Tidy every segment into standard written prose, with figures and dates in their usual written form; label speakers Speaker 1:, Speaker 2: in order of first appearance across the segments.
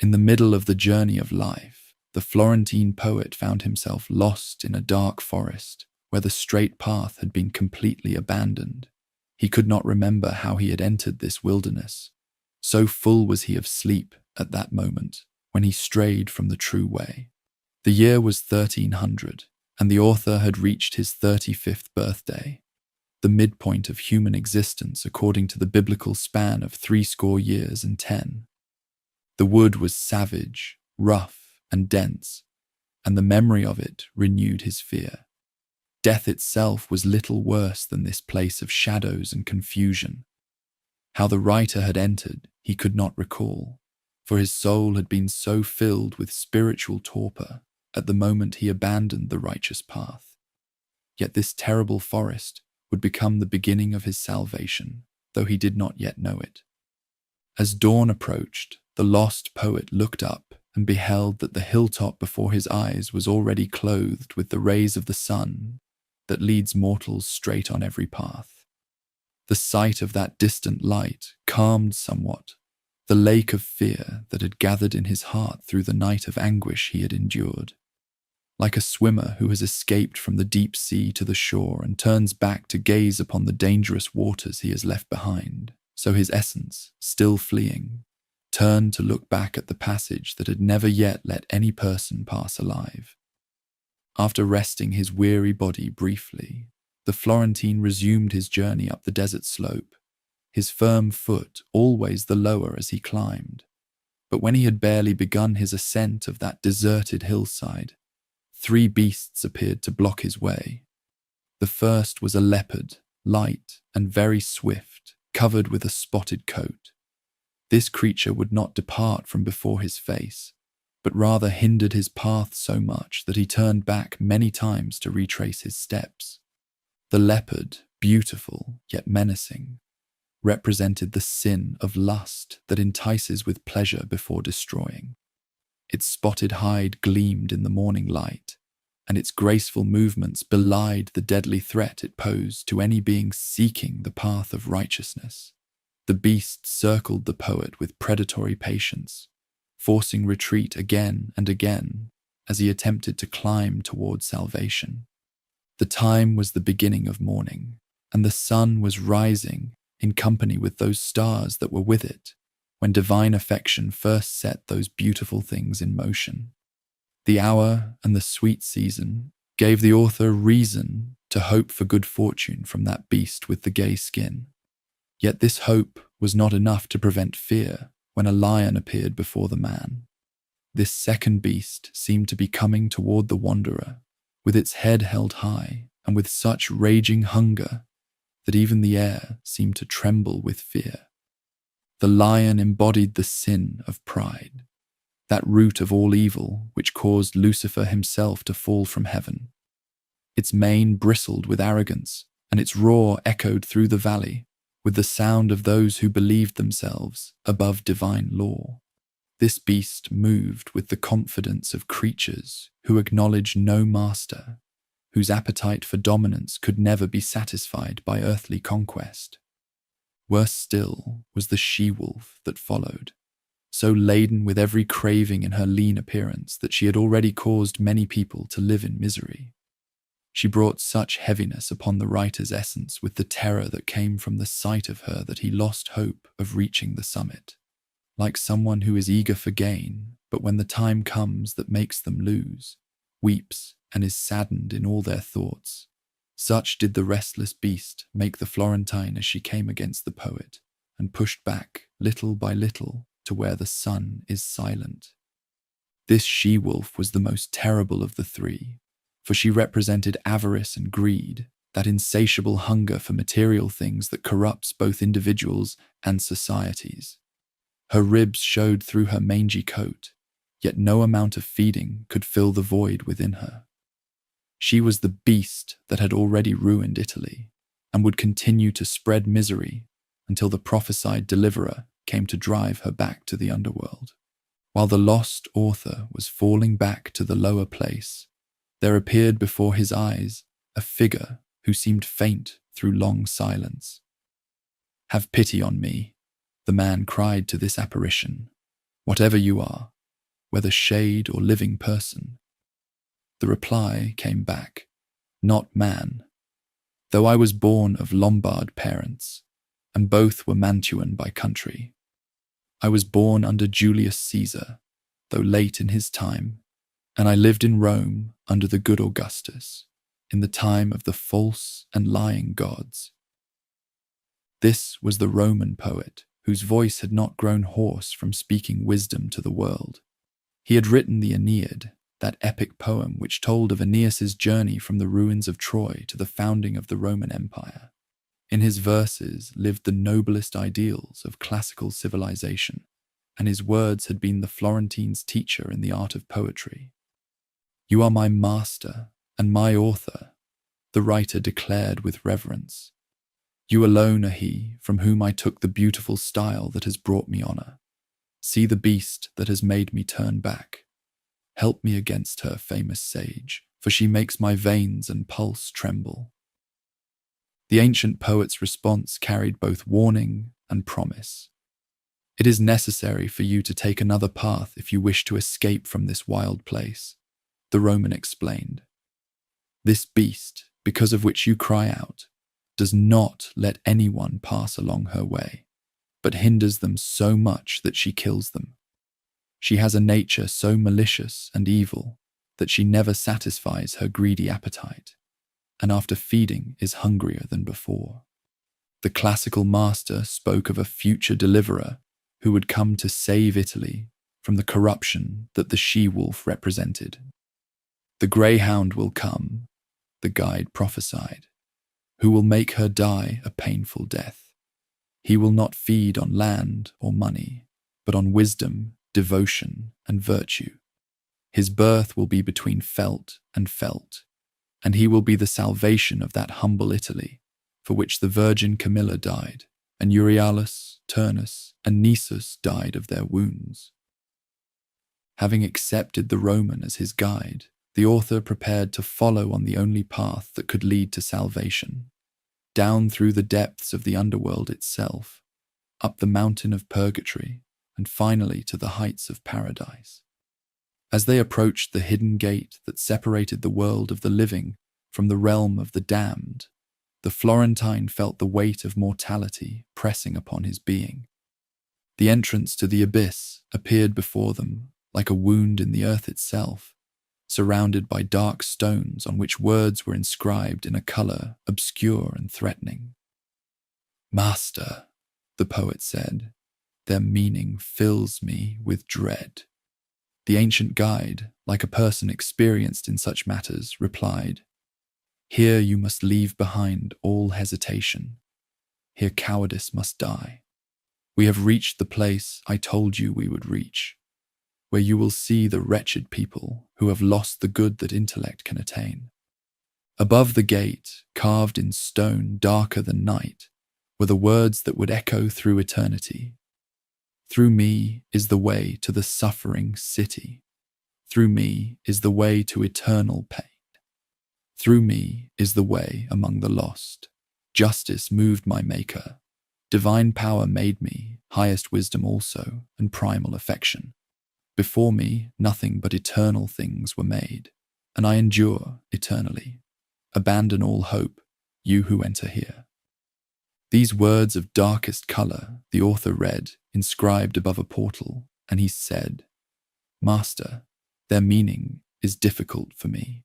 Speaker 1: In the middle of the journey of life, the Florentine poet found himself lost in a dark forest where the straight path had been completely abandoned. He could not remember how he had entered this wilderness. So full was he of sleep at that moment when he strayed from the true way. The year was 1300, and the author had reached his 35th birthday, the midpoint of human existence according to the biblical span of 60 years and 10. The wood was savage, rough, and dense, and the memory of it renewed his fear. Death itself was little worse than this place of shadows and confusion. How the writer had entered, he could not recall, for his soul had been so filled with spiritual torpor at the moment he abandoned the righteous path. Yet this terrible forest would become the beginning of his salvation, though he did not yet know it. As dawn approached, the lost poet looked up and beheld that the hilltop before his eyes was already clothed with the rays of the sun that leads mortals straight on every path. The sight of that distant light calmed somewhat the lake of fear that had gathered in his heart through the night of anguish he had endured. Like a swimmer who has escaped from the deep sea to the shore and turns back to gaze upon the dangerous waters he has left behind, so his essence, still fleeing, turned to look back at the passage that had never yet let any person pass alive. After resting his weary body briefly, the Florentine resumed his journey up the desert slope, his firm foot always the lower as he climbed. But when he had barely begun his ascent of that deserted hillside, 3 beasts appeared to block his way. The first was a leopard, light and very swift, covered with a spotted coat. This creature would not depart from before his face, but rather hindered his path so much that he turned back many times to retrace his steps. The leopard, beautiful yet menacing, represented the sin of lust that entices with pleasure before destroying. Its spotted hide gleamed in the morning light, and its graceful movements belied the deadly threat it posed to any being seeking the path of righteousness. The beast circled the poet with predatory patience, forcing retreat again and again as he attempted to climb toward salvation. The time was the beginning of morning, and the sun was rising in company with those stars that were with it, when divine affection first set those beautiful things in motion. The hour and the sweet season gave the author reason to hope for good fortune from that beast with the gay skin. Yet this hope was not enough to prevent fear when a lion appeared before the man. This second beast seemed to be coming toward the wanderer, with its head held high and with such raging hunger that even the air seemed to tremble with fear. The lion embodied the sin of pride, that root of all evil which caused Lucifer himself to fall from heaven. Its mane bristled with arrogance, and its roar echoed through the valley with the sound of those who believed themselves above divine law. This beast moved with the confidence of creatures who acknowledge no master, whose appetite for dominance could never be satisfied by earthly conquest. Worse still was the she-wolf that followed, so laden with every craving in her lean appearance that she had already caused many people to live in misery. She brought such heaviness upon the writer's essence with the terror that came from the sight of her that he lost hope of reaching the summit. Like someone who is eager for gain, but when the time comes that makes them lose, weeps and is saddened in all their thoughts, such did the restless beast make the Florentine as she came against the poet, and pushed back little by little to where the sun is silent. This she-wolf was the most terrible of the 3, for she represented avarice and greed, that insatiable hunger for material things that corrupts both individuals and societies. Her ribs showed through her mangy coat, yet no amount of feeding could fill the void within her. She was the beast that had already ruined Italy, and would continue to spread misery until the prophesied deliverer came to drive her back to the underworld. While the lost author was falling back to the lower place, there appeared before his eyes a figure who seemed faint through long silence. "Have pity on me," the man cried to this apparition, Whatever you are, whether shade or living person. The reply came back, not man, though I was born of Lombard parents, and both were Mantuan by country. I was born under Julius Caesar, though late in his time, and I lived in Rome under the good Augustus, in the time of the false and lying gods. This was the Roman poet, whose voice had not grown hoarse from speaking wisdom to the world. He had written the Aeneid, that epic poem which told of Aeneas's journey from the ruins of Troy to the founding of the Roman Empire. In his verses lived the noblest ideals of classical civilization, and his words had been the Florentines' teacher in the art of poetry. "You are my master and my author," the writer declared with reverence. "You alone are he from whom I took the beautiful style that has brought me honor. See the beast that has made me turn back. Help me against her, famous sage, for she makes my veins and pulse tremble." The ancient poet's response carried both warning and promise. "It is necessary for you to take another path if you wish to escape from this wild place," the Roman explained. "This beast, because of which you cry out, does not let anyone pass along her way, but hinders them so much that she kills them. She has a nature so malicious and evil that she never satisfies her greedy appetite, and after feeding is hungrier than before." The classical master spoke of a future deliverer who would come to save Italy from the corruption that the she-wolf represented. "The greyhound will come," the guide prophesied, "who will make her die a painful death. He will not feed on land or money, but on wisdom, devotion, and virtue. His birth will be between felt, and he will be the salvation of that humble Italy, for which the Virgin Camilla died, and Euryalus, Turnus, and Nisus died of their wounds." Having accepted the Roman as his guide, the author prepared to follow on the only path that could lead to salvation, down through the depths of the underworld itself, up the mountain of purgatory, and finally to the heights of paradise. As they approached the hidden gate that separated the world of the living from the realm of the damned, the Florentine felt the weight of mortality pressing upon his being. The entrance to the abyss appeared before them like a wound in the earth itself, surrounded by dark stones on which words were inscribed in a colour obscure and threatening. "Master," the poet said, "their meaning fills me with dread." The ancient guide, like a person experienced in such matters, replied, "Here you must leave behind all hesitation. Here cowardice must die. We have reached the place I told you we would reach, where you will see the wretched people who have lost the good that intellect can attain. Above the gate, carved in stone darker than night, were the words that would echo through eternity. Through me is the way to the suffering city. Through me is the way to eternal pain. Through me is the way among the lost. Justice moved my maker. Divine power made me, highest wisdom also, and primal affection. Before me, nothing but eternal things were made, and I endure eternally. Abandon all hope, you who enter here." These words of darkest colour the author read, inscribed above a portal, and he said, "Master, their meaning is difficult for me."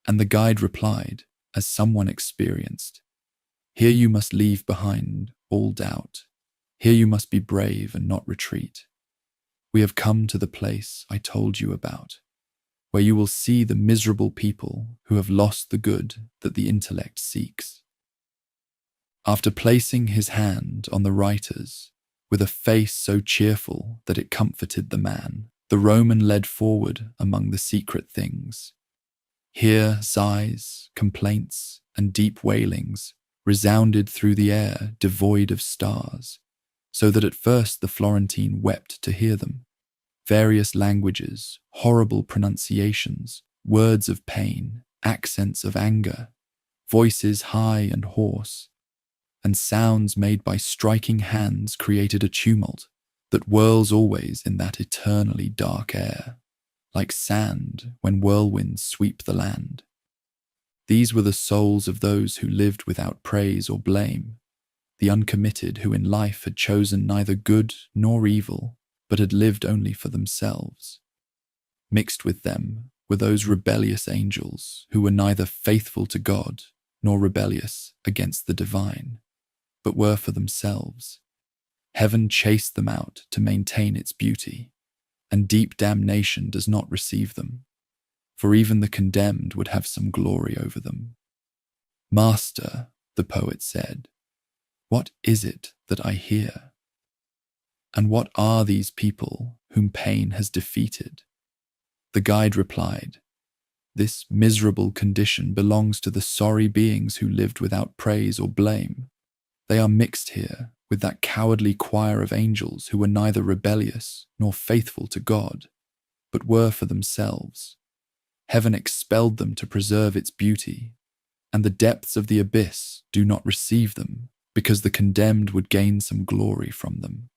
Speaker 1: And the guide replied, as someone experienced, "Here you must leave behind all doubt. Here you must be brave and not retreat. We have come to the place I told you about, where you will see the miserable people who have lost the good that the intellect seeks." After placing his hand on the writers, with a face so cheerful that it comforted the man, the Roman led forward among the secret things. Here sighs, complaints, and deep wailings resounded through the air devoid of stars, so that at first the Florentine wept to hear them. Various languages, horrible pronunciations, words of pain, accents of anger, voices high and hoarse, and sounds made by striking hands created a tumult that whirls always in that eternally dark air, like sand when whirlwinds sweep the land. These were the souls of those who lived without praise or blame, the uncommitted who in life had chosen neither good nor evil, but had lived only for themselves. Mixed with them were those rebellious angels who were neither faithful to God nor rebellious against the divine, but were for themselves. Heaven chased them out to maintain its beauty, and deep damnation does not receive them, for even the condemned would have some glory over them. "Master," the poet said, "what is it that I hear? And what are these people whom pain has defeated?" The guide replied, "This miserable condition belongs to the sorry beings who lived without praise or blame. They are mixed here with that cowardly choir of angels who were neither rebellious nor faithful to God, but were for themselves. Heaven expelled them to preserve its beauty, and the depths of the abyss do not receive them, because the condemned would gain some glory from them."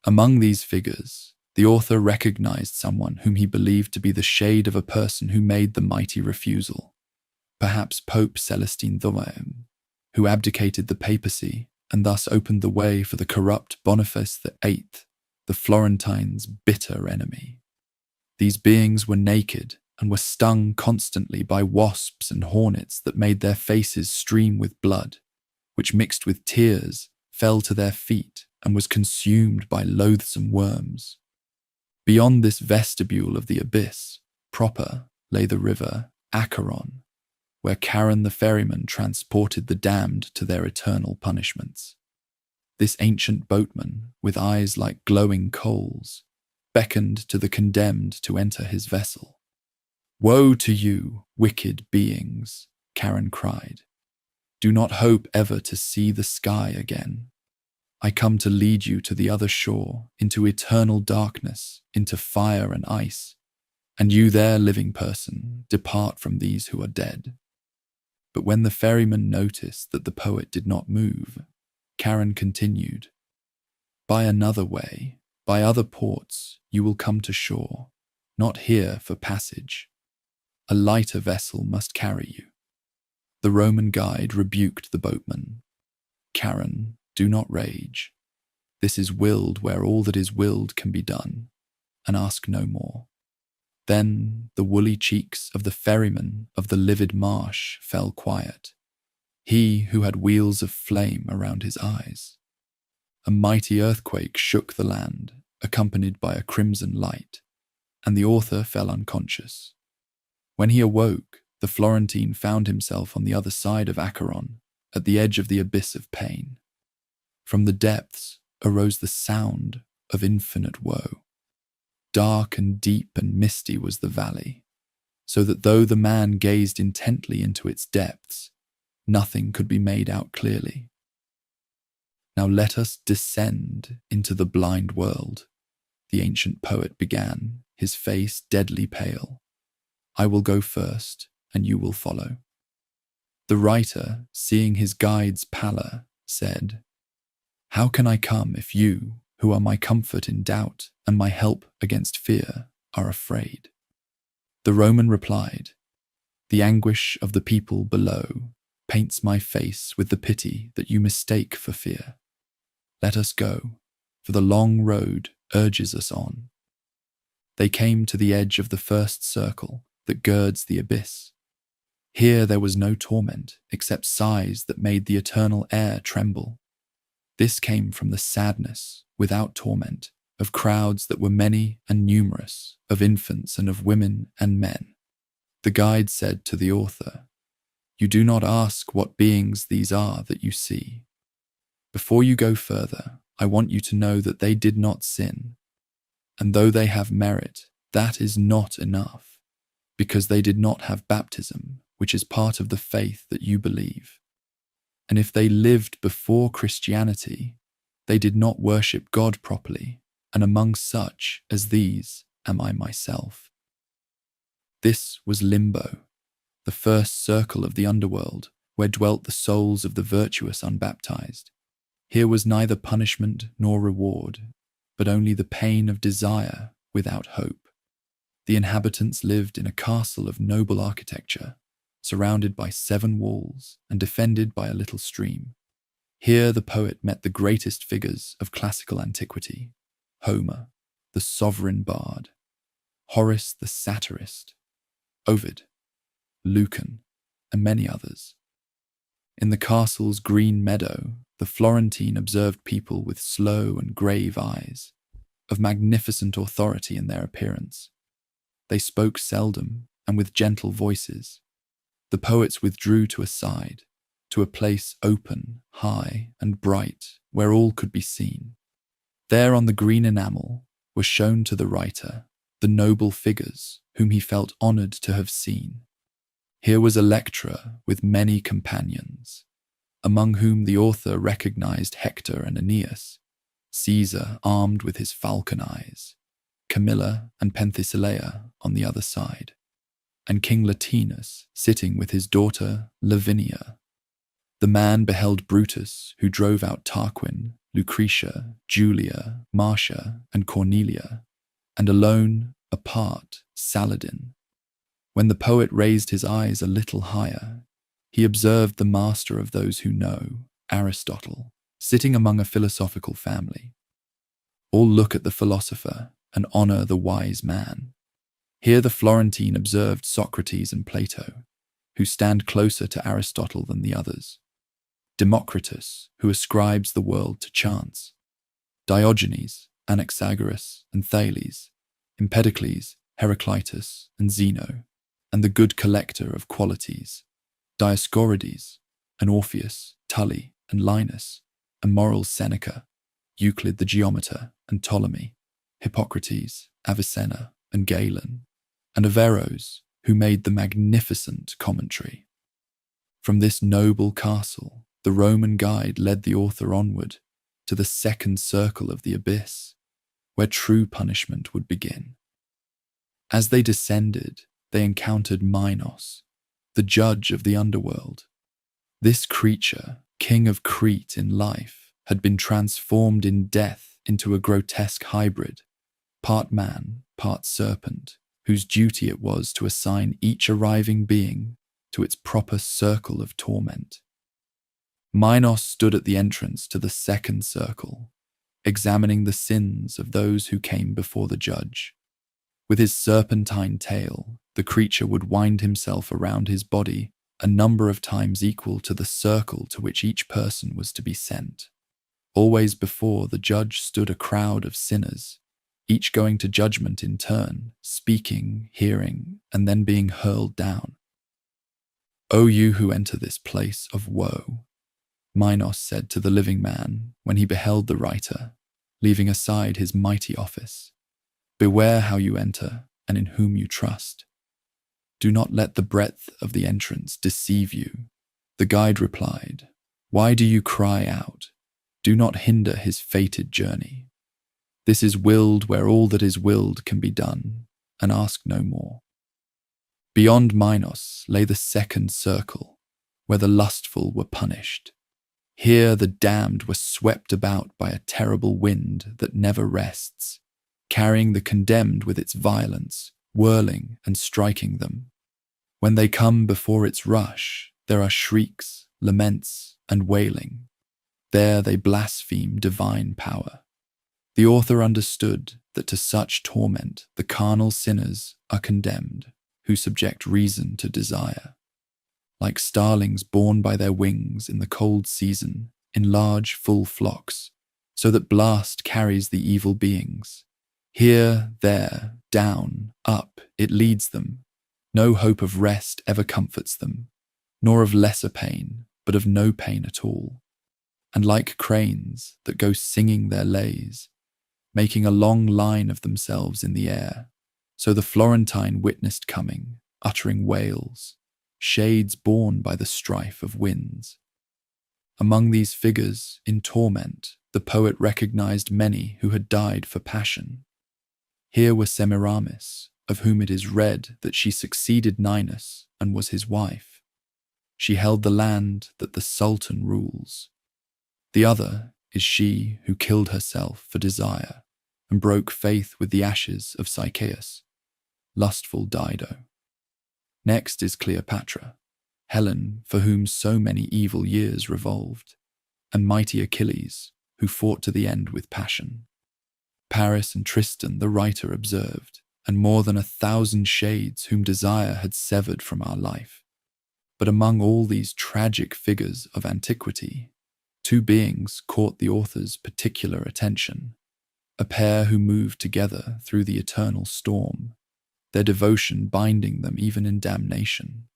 Speaker 1: Among these figures, the author recognized someone whom he believed to be the shade of a person who made the mighty refusal, perhaps Pope Celestine III, who abdicated the papacy and thus opened the way for the corrupt Boniface VIII, the Florentines' bitter enemy. These beings were naked and were stung constantly by wasps and hornets that made their faces stream with blood, which mixed with tears fell to their feet and was consumed by loathsome worms. Beyond this vestibule of the abyss proper lay the river Acheron, where Charon the ferryman transported the damned to their eternal punishments. This ancient boatman, with eyes like glowing coals, beckoned to the condemned to enter his vessel. "Woe to you, wicked beings," Charon cried. "Do not hope ever to see the sky again. I come to lead you to the other shore, into eternal darkness, into fire and ice, and you there, living person, depart from these who are dead." But when the ferryman noticed that the poet did not move, Charon continued, "By another way, by other ports, you will come to shore, not here for passage. A lighter vessel must carry you." The Roman guide rebuked the boatman. "Charon, do not rage. This is willed where all that is willed can be done, and ask no more." Then the woolly cheeks of the ferryman of the livid marsh fell quiet, he who had wheels of flame around his eyes. A mighty earthquake shook the land, accompanied by a crimson light, and the author fell unconscious. When he awoke, the Florentine found himself on the other side of Acheron, at the edge of the abyss of pain. From the depths arose the sound of infinite woe. Dark and deep and misty was the valley, so that though the man gazed intently into its depths, nothing could be made out clearly. "Now let us descend into the blind world," the ancient poet began, his face deadly pale. "I will go first, and you will follow." The writer, seeing his guide's pallor, said, "How can I come if you, who are my comfort in doubt and my help against fear, are afraid?" The Roman replied, "The anguish of the people below paints my face with the pity that you mistake for fear. Let us go, for the long road urges us on." They came to the edge of the first circle that girds the abyss. Here there was no torment except sighs that made the eternal air tremble. This came from the sadness, without torment, of crowds that were many and numerous, of infants and of women and men. The guide said to the author, "You do not ask what beings these are that you see. Before you go further, I want you to know that they did not sin, and though they have merit, that is not enough, because they did not have baptism, which is part of the faith that you believe. And if they lived before Christianity, they did not worship God properly, and among such as these am I myself." This was Limbo, the first circle of the underworld, where dwelt the souls of the virtuous unbaptized. Here was neither punishment nor reward, but only the pain of desire without hope. The inhabitants lived in a castle of noble architecture, surrounded by 7 walls and defended by a little stream. Here the poet met the greatest figures of classical antiquity: Homer, the sovereign bard; Horace, the satirist; Ovid, Lucan, and many others. In the castle's green meadow, the Florentine observed people with slow and grave eyes, of magnificent authority in their appearance. They spoke seldom and with gentle voices. The poets withdrew to a side, to a place open, high, and bright, where all could be seen. There on the green enamel were shown to the writer the noble figures whom he felt honoured to have seen. Here was Electra with many companions, among whom the author recognized Hector and Aeneas, Caesar armed with his falcon eyes, Camilla and Penthesilea on the other side, and King Latinus sitting with his daughter Lavinia. The man beheld Brutus, who drove out Tarquin, Lucretia, Julia, Marcia, and Cornelia, and alone, apart, Saladin. When the poet raised his eyes a little higher, he observed the master of those who know, Aristotle, sitting among a philosophical family. All look at the philosopher and honour the wise man. Here the Florentine observed Socrates and Plato, who stand closer to Aristotle than the others; Democritus, who ascribes the world to chance; Diogenes, Anaxagoras, and Thales; Empedocles, Heraclitus, and Zeno; and the good collector of qualities, Dioscorides, and Orpheus, Tully, and Linus, and moral Seneca, Euclid the geometer, and Ptolemy, Hippocrates, Avicenna, and Galen, and Averroes, who made the magnificent commentary. From this noble castle, the Roman guide led the author onward to the second circle of the abyss, where true punishment would begin. As they descended, they encountered Minos, the judge of the underworld. This creature, king of Crete in life, had been transformed in death into a grotesque hybrid, part man, part serpent, whose duty it was to assign each arriving being to its proper circle of torment. Minos stood at the entrance to the second circle, examining the sins of those who came before the judge. With his serpentine tail, the creature would wind himself around his body a number of times equal to the circle to which each person was to be sent. Always before the judge stood a crowd of sinners, each going to judgment in turn, speaking, hearing, and then being hurled down. "O you who enter this place of woe," Minos said to the living man when he beheld the writer, leaving aside his mighty office, "beware how you enter and in whom you trust. Do not let the breadth of the entrance deceive you." The guide replied, "Why do you cry out? Do not hinder his fated journey. This is willed where all that is willed can be done, and ask no more." Beyond Minos lay the second circle, where the lustful were punished. Here the damned were swept about by a terrible wind that never rests, carrying the condemned with its violence, whirling and striking them. When they come before its rush, there are shrieks, laments, and wailing. There they blaspheme divine power. The author understood that to such torment the carnal sinners are condemned, who subject reason to desire. Like starlings borne by their wings in the cold season, in large full flocks, so that blast carries the evil beings. Here, there, down, up, it leads them. No hope of rest ever comforts them, nor of lesser pain, but of no pain at all. And like cranes that go singing their lays, making a long line of themselves in the air, so the Florentine witnessed coming, uttering wails, shades borne by the strife of winds. Among these figures, in torment, the poet recognized many who had died for passion. Here were Semiramis, of whom it is read that she succeeded Ninus and was his wife. She held the land that the Sultan rules. The other is she who killed herself for desire, and broke faith with the ashes of Sychaeus, lustful Dido. Next is Cleopatra, Helen, for whom so many evil years revolved, and mighty Achilles, who fought to the end with passion. Paris and Tristan the writer observed, and more than 1,000 shades whom desire had severed from our life. But among all these tragic figures of antiquity, two beings caught the author's particular attention, a pair who moved together through the eternal storm, their devotion binding them even in damnation.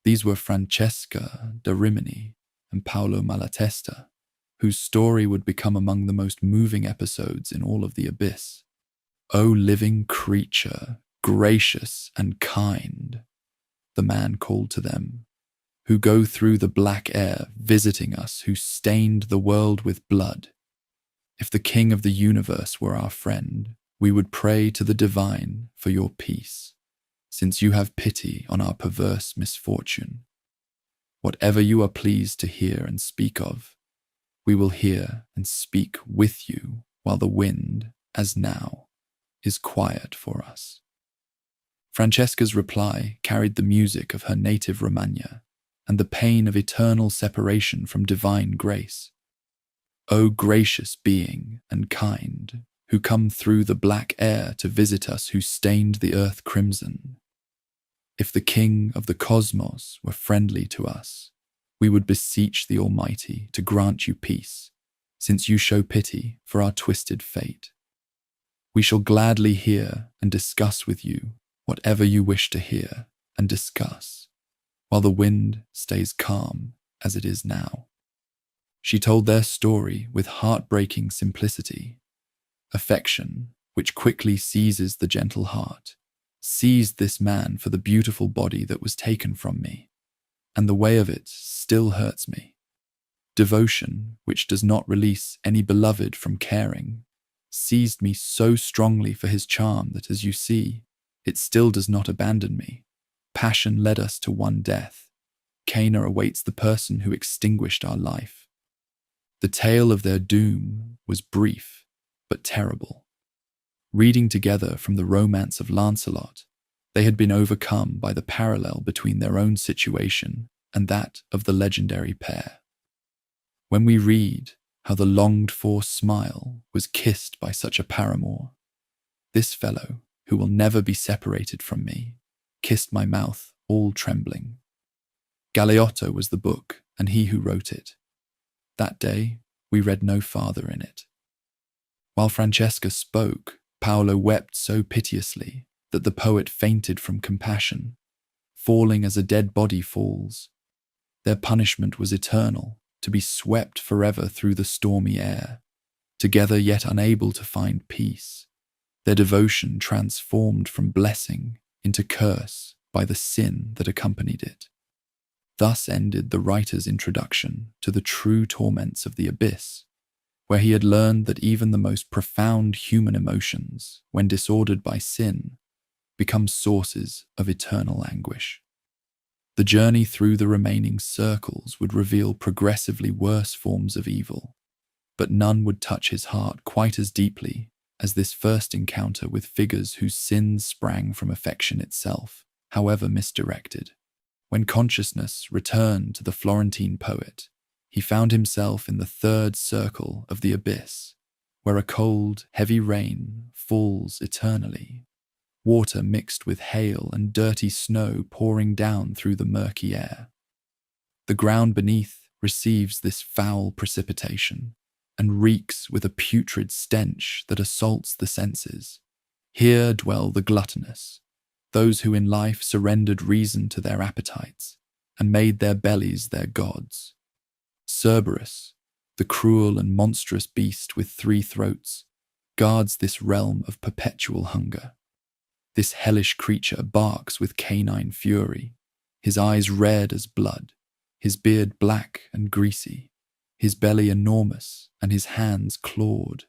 Speaker 1: These were Francesca da Rimini and Paolo Malatesta, whose story would become among the most moving episodes in all of the abyss. O living creature, gracious and kind, the man called to them, who go through the black air visiting us, who stained the world with blood. If the King of the universe were our friend, we would pray to the divine for your peace, since you have pity on our perverse misfortune. Whatever you are pleased to hear and speak of, we will hear and speak with you while the wind, as now, is quiet for us. Francesca's reply carried the music of her native Romagna and the pain of eternal separation from divine grace. O gracious being and kind, who come through the black air to visit us, who stained the earth crimson. If the King of the cosmos were friendly to us, we would beseech the Almighty to grant you peace, since you show pity for our twisted fate. We shall gladly hear and discuss with you whatever you wish to hear and discuss, while the wind stays calm as it is now. She told their story with heartbreaking simplicity. Affection, which quickly seizes the gentle heart, seized this man for the beautiful body that was taken from me, and the way of it still hurts me. Devotion, which does not release any beloved from caring, seized me so strongly for his charm that, as you see, it still does not abandon me. Passion led us to one death. Cana awaits the person who extinguished our life. The tale of their doom was brief, but terrible. Reading together from the romance of Lancelot, they had been overcome by the parallel between their own situation and that of the legendary pair. When we read how the longed-for smile was kissed by such a paramour, this fellow, who will never be separated from me, kissed my mouth, all trembling. Galeotto was the book, and he who wrote it. That day, we read no farther in it. While Francesca spoke, Paolo wept so piteously that the poet fainted from compassion, falling as a dead body falls. Their punishment was eternal, to be swept forever through the stormy air, together yet unable to find peace, their devotion transformed from blessing into curse by the sin that accompanied it. Thus ended the writer's introduction to the true torments of the abyss, where he had learned that even the most profound human emotions, when disordered by sin, become sources of eternal anguish. The journey through the remaining circles would reveal progressively worse forms of evil, but none would touch his heart quite as deeply as this first encounter with figures whose sins sprang from affection itself, however misdirected. When consciousness returned to the Florentine poet, he found himself in the third circle of the abyss, where a cold, heavy rain falls eternally, water mixed with hail and dirty snow pouring down through the murky air. The ground beneath receives this foul precipitation and reeks with a putrid stench that assaults the senses. Here dwell the gluttonous, those who in life surrendered reason to their appetites and made their bellies their gods. Cerberus, the cruel and monstrous beast with 3 throats, guards this realm of perpetual hunger. This hellish creature barks with canine fury, his eyes red as blood, his beard black and greasy, his belly enormous and his hands clawed.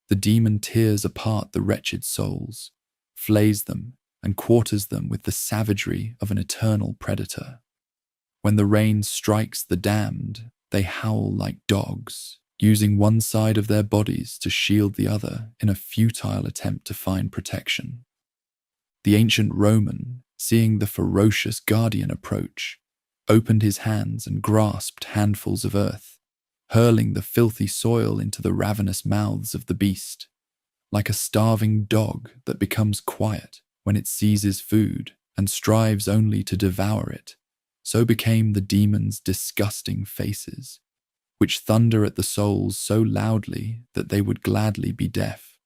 Speaker 1: The demon tears apart the wretched souls, flays them and quarters them with the savagery of an eternal predator. When the rain strikes the damned, they howl like dogs, using one side of their bodies to shield the other in a futile attempt to find protection. The ancient Roman, seeing the ferocious guardian approach, opened his hands and grasped handfuls of earth, hurling the filthy soil into the ravenous mouths of the beast. Like a starving dog that becomes quiet when it seizes food and strives only to devour it, so became the demons' disgusting faces, which thunder at the souls so loudly that they would gladly be deaf.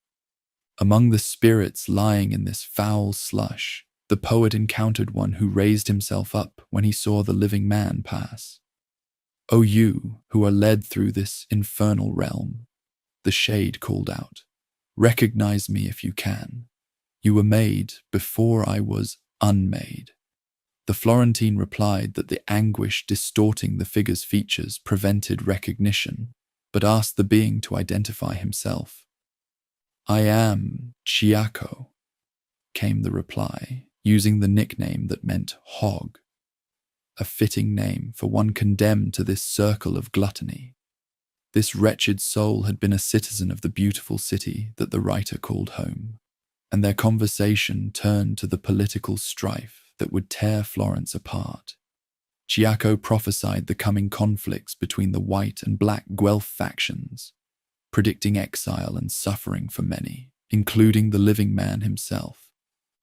Speaker 1: Among the spirits lying in this foul slush, the poet encountered one who raised himself up when he saw the living man pass. "O you who are led through this infernal realm," the shade called out, "recognize me if you can. You were made before I was unmade." The Florentine replied that the anguish distorting the figure's features prevented recognition, but asked the being to identify himself. "I am Chiaco," came the reply, using the nickname that meant hog, a fitting name for one condemned to this circle of gluttony. This wretched soul had been a citizen of the beautiful city that the writer called home, and their conversation turned to the political strife that would tear Florence apart. Chiaco prophesied the coming conflicts between the white and black Guelph factions, predicting exile and suffering for many, including the living man himself.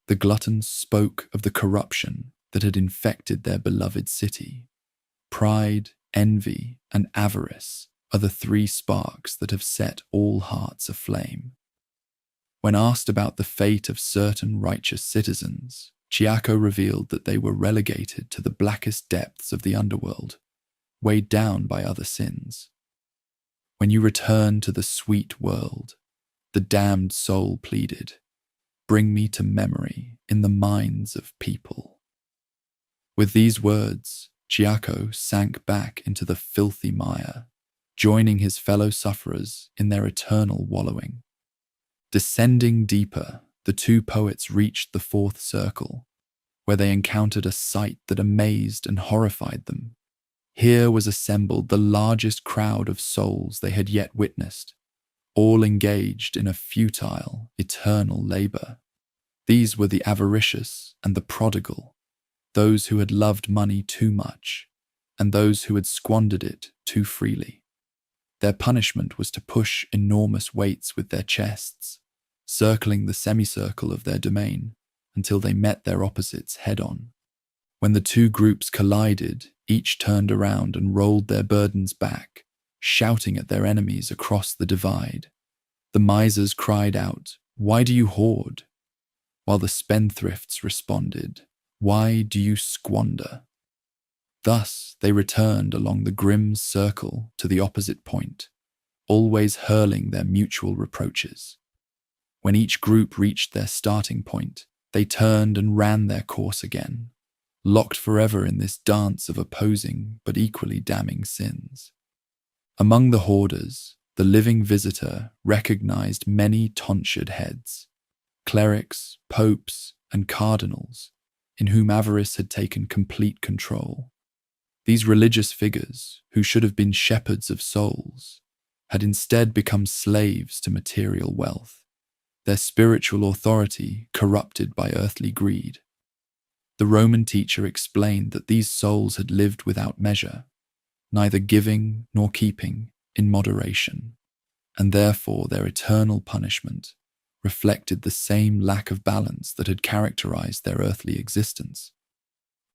Speaker 1: The gluttons spoke of the corruption that had infected their beloved city. Pride, envy, and avarice are the three sparks that have set all hearts aflame. When asked about the fate of certain righteous citizens, Chiaco revealed that they were relegated to the blackest depths of the underworld, weighed down by other sins. "When you return to the sweet world," the damned soul pleaded, "bring me to memory in the minds of people." With these words, Chiaco sank back into the filthy mire, joining his fellow sufferers in their eternal wallowing. Descending deeper, the two poets reached the fourth circle, where they encountered a sight that amazed and horrified them. Here was assembled the largest crowd of souls they had yet witnessed, all engaged in a futile, eternal labor. These were the avaricious and the prodigal, those who had loved money too much, and those who had squandered it too freely. Their punishment was to push enormous weights with their chests, circling the semicircle of their domain until they met their opposites head-on. When the two groups collided, each turned around and rolled their burdens back, shouting at their enemies across the divide. The misers cried out, "Why do you hoard?" While the spendthrifts responded, "Why do you squander?" Thus they returned along the grim circle to the opposite point, always hurling their mutual reproaches. When each group reached their starting point, they turned and ran their course again, locked forever in this dance of opposing but equally damning sins. Among the hoarders, the living visitor recognized many tonsured heads, clerics, popes, and cardinals, in whom avarice had taken complete control. These religious figures, who should have been shepherds of souls, had instead become slaves to material wealth, their spiritual authority corrupted by earthly greed. The Roman teacher explained that these souls had lived without measure, neither giving nor keeping in moderation, and therefore their eternal punishment reflected the same lack of balance that had characterized their earthly existence.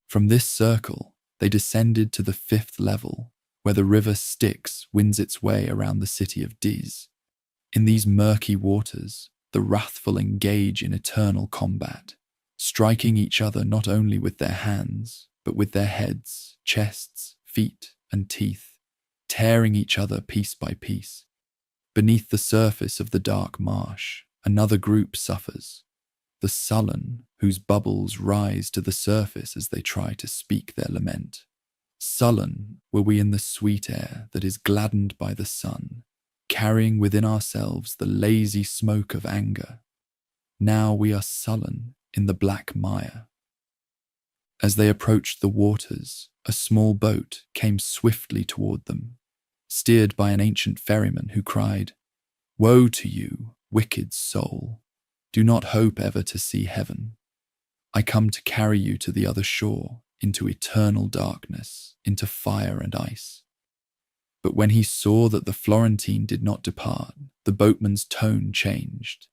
Speaker 1: From this circle, they descended to the fifth level, where the river Styx winds its way around the city of Dis. In these murky waters, the wrathful engage in eternal combat, striking each other not only with their hands, but with their heads, chests, feet, and teeth, tearing each other piece by piece. Beneath the surface of the dark marsh, another group suffers, the sullen, whose bubbles rise to the surface as they try to speak their lament. Sullen were we in the sweet air that is gladdened by the sun, carrying within ourselves the lazy smoke of anger. Now we are sullen in the black mire. As they approached the waters, a small boat came swiftly toward them, steered by an ancient ferryman who cried, "Woe to you, wicked soul! Do not hope ever to see heaven. I come to carry you to the other shore, into eternal darkness, into fire and ice." But when he saw that the Florentine did not depart, the boatman's tone changed.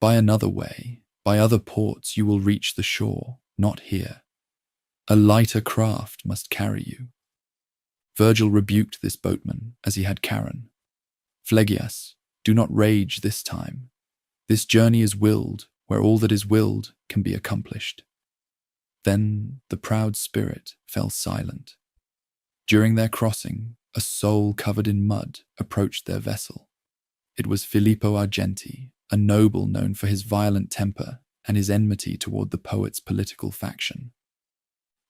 Speaker 1: "By another way, by other ports you will reach the shore, not here. A lighter craft must carry you." Virgil rebuked this boatman as he had Charon. "Phlegyas, do not rage this time. This journey is willed, where all that is willed can be accomplished." Then the proud spirit fell silent. During their crossing, a soul covered in mud approached their vessel. It was Filippo Argenti, a noble known for his violent temper and his enmity toward the poet's political faction.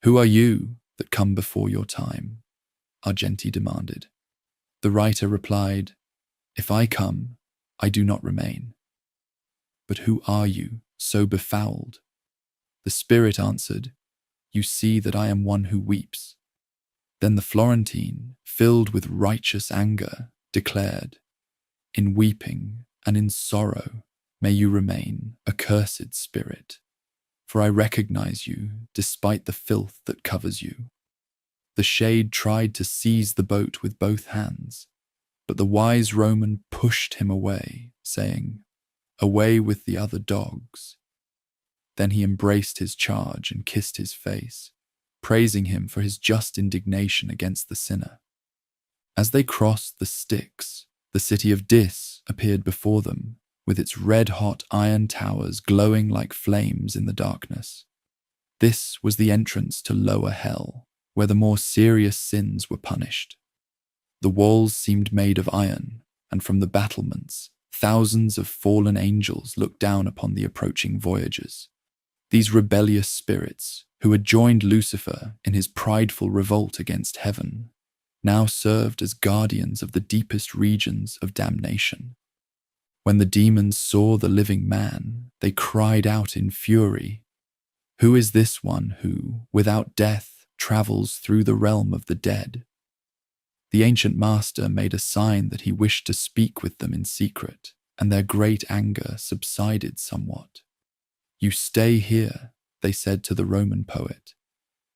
Speaker 1: "Who are you that come before your time?" Argenti demanded. The writer replied, "If I come, I do not remain." "But who are you, so befouled?" The spirit answered, "You see that I am one who weeps." Then the Florentine, filled with righteous anger, declared, "In weeping and in sorrow may you remain, accursed spirit, for I recognize you despite the filth that covers you." The shade tried to seize the boat with both hands, but the wise Roman pushed him away, saying, "Away with the other dogs." Then he embraced his charge and kissed his face, praising him for his just indignation against the sinner. As they crossed the Styx, the city of Dis appeared before them, with its red-hot iron towers glowing like flames in the darkness. This was the entrance to lower hell, where the more serious sins were punished. The walls seemed made of iron, and from the battlements, thousands of fallen angels looked down upon the approaching voyagers. These rebellious spirits, who had joined Lucifer in his prideful revolt against heaven, now served as guardians of the deepest regions of damnation. When the demons saw the living man, they cried out in fury, "Who is this one who, without death, travels through the realm of the dead?" The ancient master made a sign that he wished to speak with them in secret, and their great anger subsided somewhat. "You stay here," they said to the Roman poet,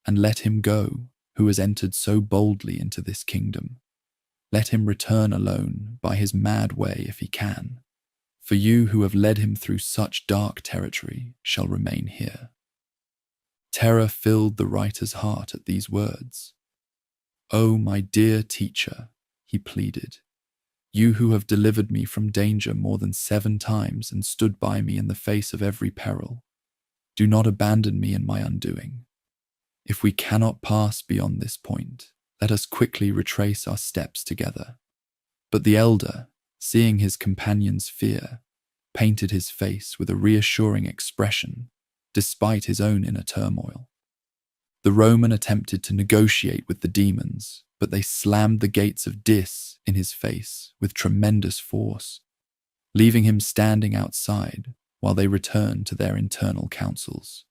Speaker 1: "and let him go who has entered so boldly into this kingdom. Let him return alone by his mad way if he can, for you who have led him through such dark territory shall remain here." Terror filled the writer's heart at these words. "Oh, my dear teacher," he pleaded, "you who have delivered me from danger more than 7 times and stood by me in the face of every peril, do not abandon me in my undoing. If we cannot pass beyond this point, let us quickly retrace our steps together." But the elder, seeing his companion's fear, painted his face with a reassuring expression, despite his own inner turmoil. The Roman attempted to negotiate with the demons, but they slammed the gates of Dis in his face with tremendous force, leaving him standing outside while they returned to their internal councils.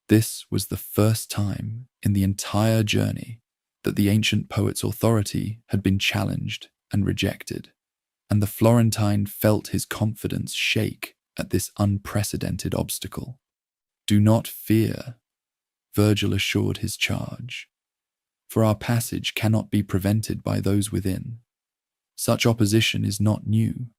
Speaker 1: This was the first time in the entire journey that the ancient poet's authority had been challenged and rejected, and the Florentine felt his confidence shake at this unprecedented obstacle. "Do not fear," Virgil assured his charge, "for our passage cannot be prevented by those within. Such opposition is not new.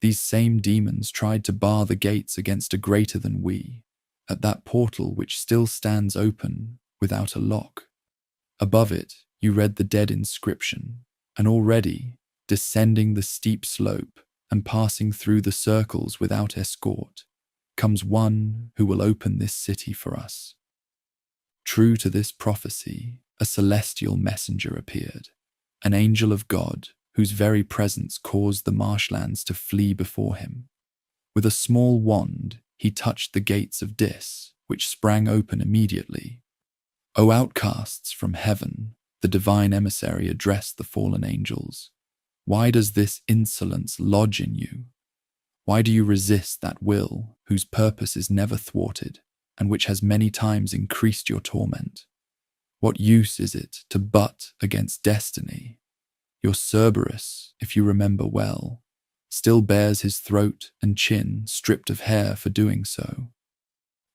Speaker 1: These same demons tried to bar the gates against a greater than we, at that portal which still stands open without a lock. Above it, you read the dead inscription, and already, descending the steep slope and passing through the circles without escort, comes one who will open this city for us." True to this prophecy, a celestial messenger appeared, an angel of God whose very presence caused the marshlands to flee before him. With a small wand, he touched the gates of Dis, which sprang open immediately. "O outcasts from heaven," the divine emissary addressed the fallen angels, "why does this insolence lodge in you? Why do you resist that will whose purpose is never thwarted, and which has many times increased your torment? What use is it to butt against destiny? Your Cerberus, if you remember well, still bears his throat and chin stripped of hair for doing so.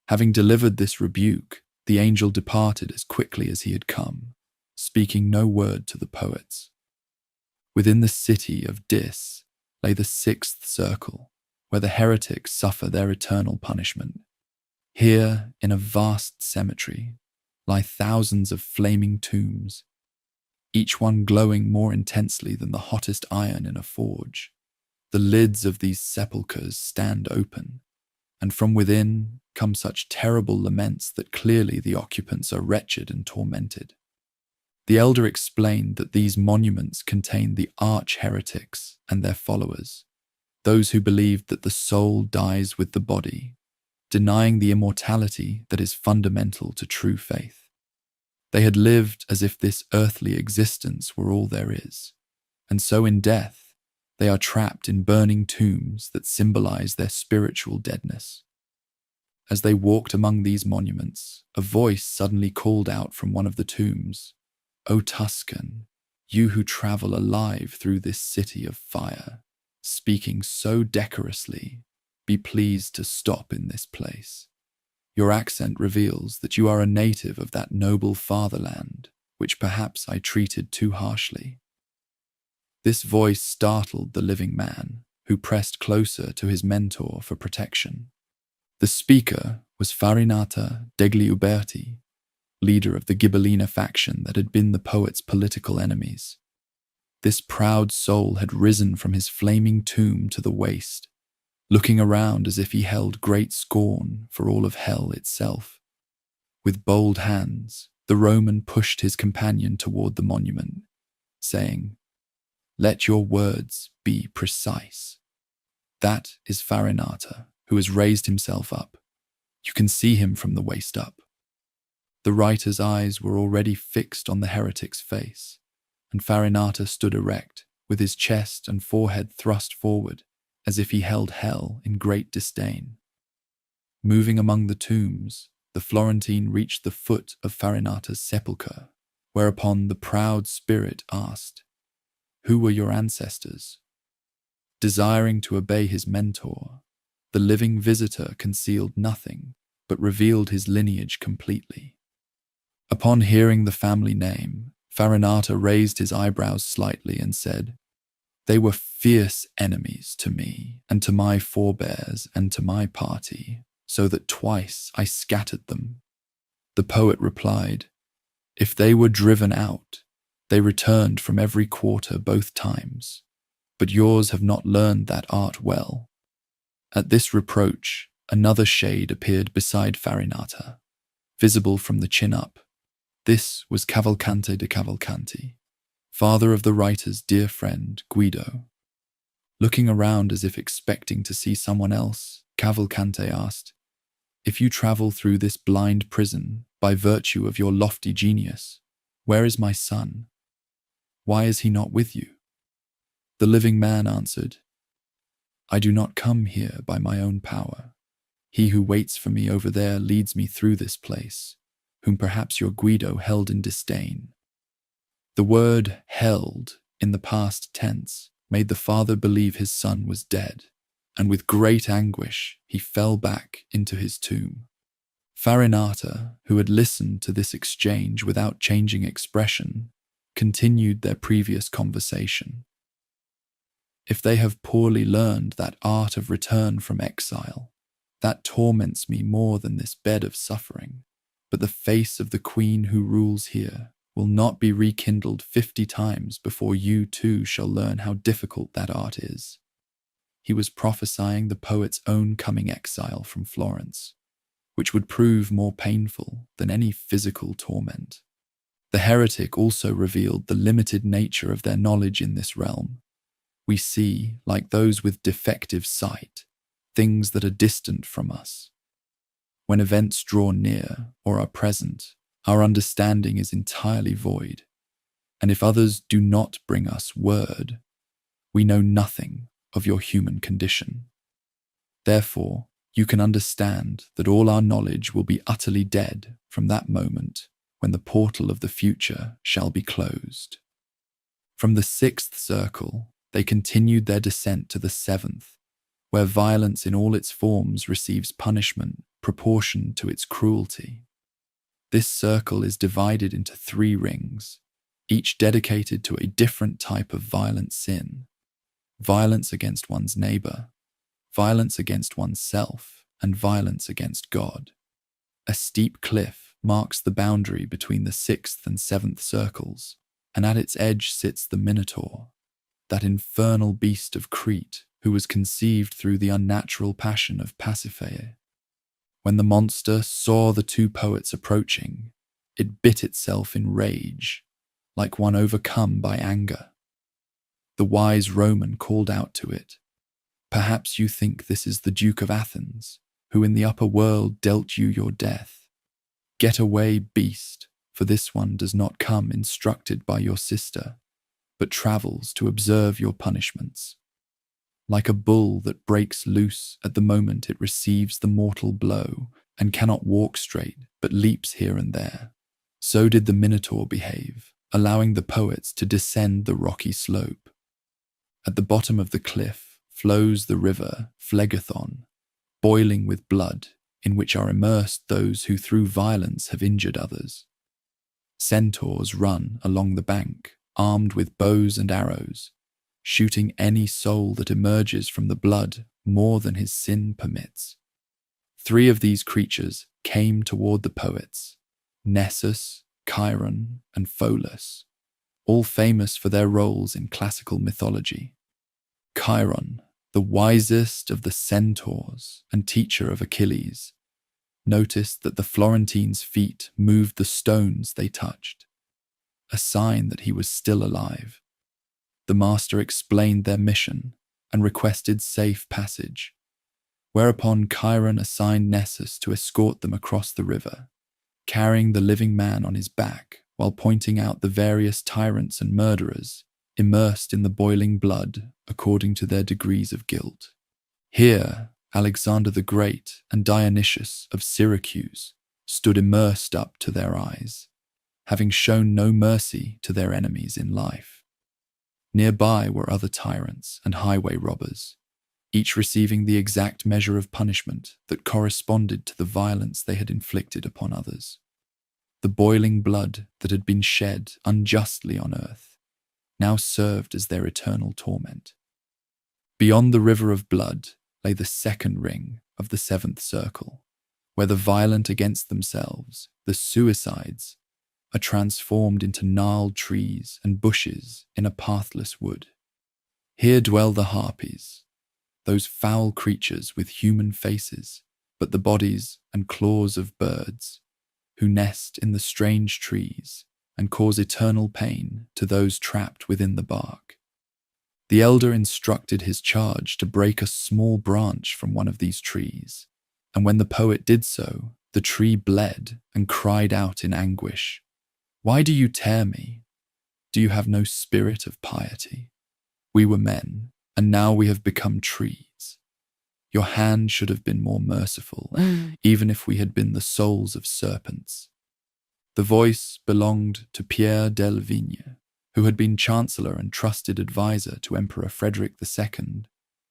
Speaker 1: Having delivered this rebuke, the angel departed as quickly as he had come, speaking no word to the poets. Within the city of Dis lay the sixth circle, where the heretics suffer their eternal punishment. Here, in a vast cemetery, lie thousands of flaming tombs, each one glowing more intensely than the hottest iron in a forge. The lids of these sepulchres stand open, and from within come such terrible laments that clearly the occupants are wretched and tormented. The elder explained that these monuments contain the arch-heretics and their followers, those who believed that the soul dies with the body, denying the immortality that is fundamental to true faith. They had lived as if this earthly existence were all there is, and so in death, they are trapped in burning tombs that symbolize their spiritual deadness. As they walked among these monuments, a voice suddenly called out from one of the tombs, "O Tuscan, you who travel alive through this city of fire, speaking so decorously, be pleased to stop in this place. Your accent reveals that you are a native of that noble fatherland, which perhaps I treated too harshly." This voice startled the living man, who pressed closer to his mentor for protection. The speaker was Farinata degli Uberti, leader of the Ghibellina faction that had been the poet's political enemies. This proud soul had risen from his flaming tomb to the waist, looking around as if he held great scorn for all of hell itself. With bold hands, the Roman pushed his companion toward the monument, saying, "Let your words be precise." That is Farinata, who has raised himself up. You can see him from the waist up. The writer's eyes were already fixed on the heretic's face, and Farinata stood erect, with his chest and forehead thrust forward, as if he held hell in great disdain. Moving among the tombs, the Florentine reached the foot of Farinata's sepulchre, whereupon the proud spirit asked, "Who were your ancestors?" Desiring to obey his mentor, the living visitor concealed nothing, but revealed his lineage completely. Upon hearing the family name, Farinata raised his eyebrows slightly and said, "They were fierce enemies to me, and to my forebears, and to my party, so that twice I scattered them." The poet replied, "If they were driven out, they returned from every quarter both times, but yours have not learned that art well." At this reproach, another shade appeared beside Farinata, visible from the chin up. This was Cavalcante de Cavalcanti, father of the writer's dear friend, Guido. Looking around as if expecting to see someone else, Cavalcante asked, "If you travel through this blind prison by virtue of your lofty genius, where is my son? Why is he not with you?" The living man answered, "I do not come here by my own power. He who waits for me over there leads me through this place, whom perhaps your Guido held in disdain." The word "held" in the past tense made the father believe his son was dead, and with great anguish he fell back into his tomb. Farinata, who had listened to this exchange without changing expression, continued their previous conversation. "If they have poorly learned that art of return from exile, that torments me more than this bed of suffering, but the face of the queen who rules here will not be rekindled 50 times before you too shall learn how difficult that art is." He was prophesying the poet's own coming exile from Florence, which would prove more painful than any physical torment. The heretic also revealed the limited nature of their knowledge in this realm. We see, like those with defective sight, things that are distant from us. When events draw near or are present, our understanding is entirely void, and if others do not bring us word, we know nothing of your human condition. Therefore, you can understand that all our knowledge will be utterly dead from that moment when the portal of the future shall be closed. From the sixth circle, they continued their descent to the seventh, where violence in all its forms receives punishment proportioned to its cruelty. This circle is divided into 3 rings, each dedicated to a different type of violent sin: violence against one's neighbor, violence against oneself, and violence against God. A steep cliff marks the boundary between the 6th and 7th circles, and at its edge sits the Minotaur, that infernal beast of Crete who was conceived through the unnatural passion of Pasiphae. When the monster saw the 2 poets approaching, it bit itself in rage, like one overcome by anger. The wise Roman called out to it, "Perhaps you think this is the Duke of Athens, who in the upper world dealt you your death. Get away, beast, for this one does not come instructed by your sister, but travels to observe your punishments. Like a bull that breaks loose at the moment it receives the mortal blow and cannot walk straight but leaps here and there, so did the Minotaur behave, allowing the poets to descend the rocky slope. At the bottom of the cliff flows the river Phlegethon, boiling with blood, in which are immersed those who through violence have injured others. Centaurs run along the bank, armed with bows and arrows, shooting any soul that emerges from the blood more than his sin permits. 3 of these creatures came toward the poets: Nessus, Chiron, and Pholus, all famous for their roles in classical mythology. Chiron, the wisest of the centaurs and teacher of Achilles, noticed that the Florentines' feet moved the stones they touched, a sign that he was still alive. The master explained their mission and requested safe passage, whereupon Chiron assigned Nessus to escort them across the river, carrying the living man on his back while pointing out the various tyrants and murderers immersed in the boiling blood according to their degrees of guilt. Here, Alexander the Great and Dionysius of Syracuse stood immersed up to their eyes, having shown no mercy to their enemies in life. Nearby were other tyrants and highway robbers, each receiving the exact measure of punishment that corresponded to the violence they had inflicted upon others. The boiling blood that had been shed unjustly on earth now served as their eternal torment. Beyond the river of blood lay the 2nd ring of the 7th circle, where the violent against themselves, the suicides, are transformed into gnarled trees and bushes in a pathless wood. Here dwell the harpies, those foul creatures with human faces, but the bodies and claws of birds, who nest in the strange trees and cause eternal pain to those trapped within the bark. The elder instructed his charge to break a small branch from one of these trees, and when the poet did so, the tree bled and cried out in anguish, "Why do you tear me? Do you have no spirit of piety? We were men, and now we have become trees. Your hand should have been more merciful, even if we had been the souls of serpents." The voice belonged to Pierre Delvigne, who had been chancellor and trusted advisor to Emperor Frederick II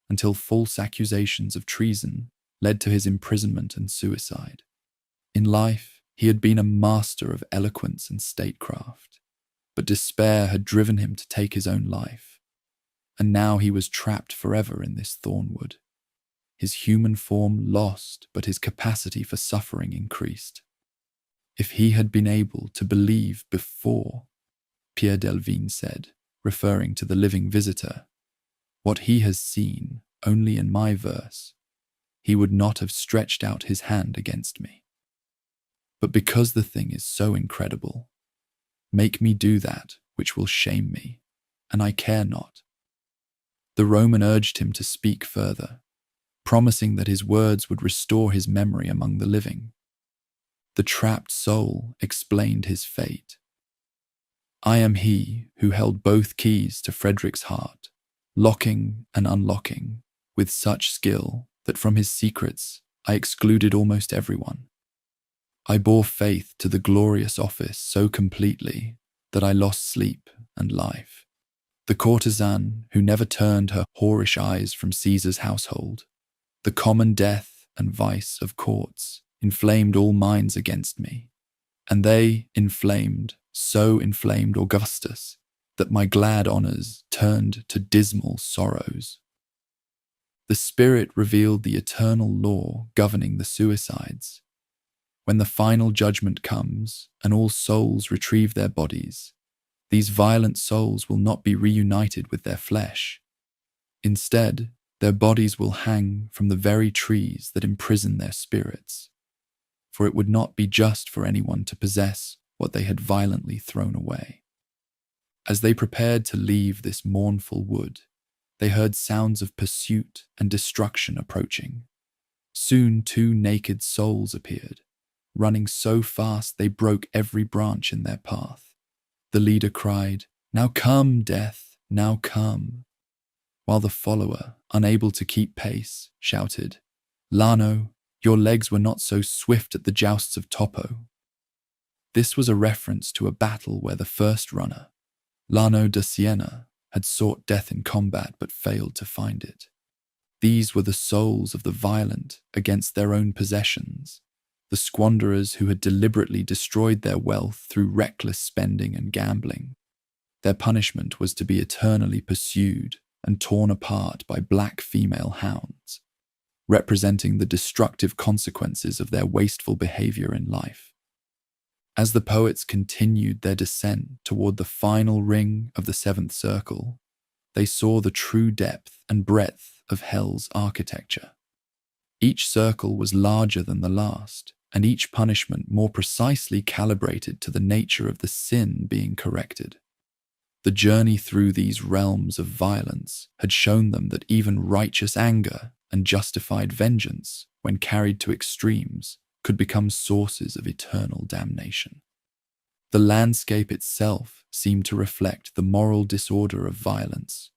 Speaker 1: until false accusations of treason led to his imprisonment and suicide. In life, he had been a master of eloquence and statecraft, but despair had driven him to take his own life, and now he was trapped forever in this thornwood. His human form lost, but his capacity for suffering increased. If he had been able to believe before, Pierre Delvigne said, referring to the living visitor, what he has seen only in my verse, he would not have stretched out his hand against me. But because the thing is so incredible, make me do that which will shame me, and I care not. The Roman urged him to speak further, promising that his words would restore his memory among the living. The trapped soul explained his fate. I am he who held both keys to Frederick's heart, locking and unlocking, with such skill that from his secrets I excluded almost everyone. I bore faith to the glorious office so completely that I lost sleep and life. the courtesan who never turned her whorish eyes from Caesar's household, the common death and vice of courts, inflamed all minds against me, and they so inflamed Augustus, that my glad honours turned to dismal sorrows. The Spirit revealed the eternal law governing the suicides. When the final judgment comes and all souls retrieve their bodies, these violent souls will not be reunited with their flesh. Instead, their bodies will hang from the very trees that imprison their spirits, for it would not be just for anyone to possess what they had violently thrown away. As they prepared to leave this mournful wood, they heard sounds of pursuit and destruction approaching. Soon 2 naked souls appeared, running so fast they broke every branch in their path. The leader cried, "Now come, death, now come," while the follower, unable to keep pace, shouted, "Lano, your legs were not so swift at the jousts of Topo." This was a reference to a battle where the first runner, Lano da Siena, had sought death in combat but failed to find it. These were the souls of the violent against their own possessions, the squanderers who had deliberately destroyed their wealth through reckless spending and gambling. Their punishment was to be eternally pursued and torn apart by black female hounds, representing the destructive consequences of their wasteful behavior in life. As the poets continued their descent toward the final ring of the 7th circle, they saw the true depth and breadth of hell's architecture. Each circle was larger than the last, and each punishment more precisely calibrated to the nature of the sin being corrected. The journey through these realms of violence had shown them that even righteous anger and justified vengeance, when carried to extremes, could become sources of eternal damnation. The landscape itself seemed to reflect the moral disorder of violence.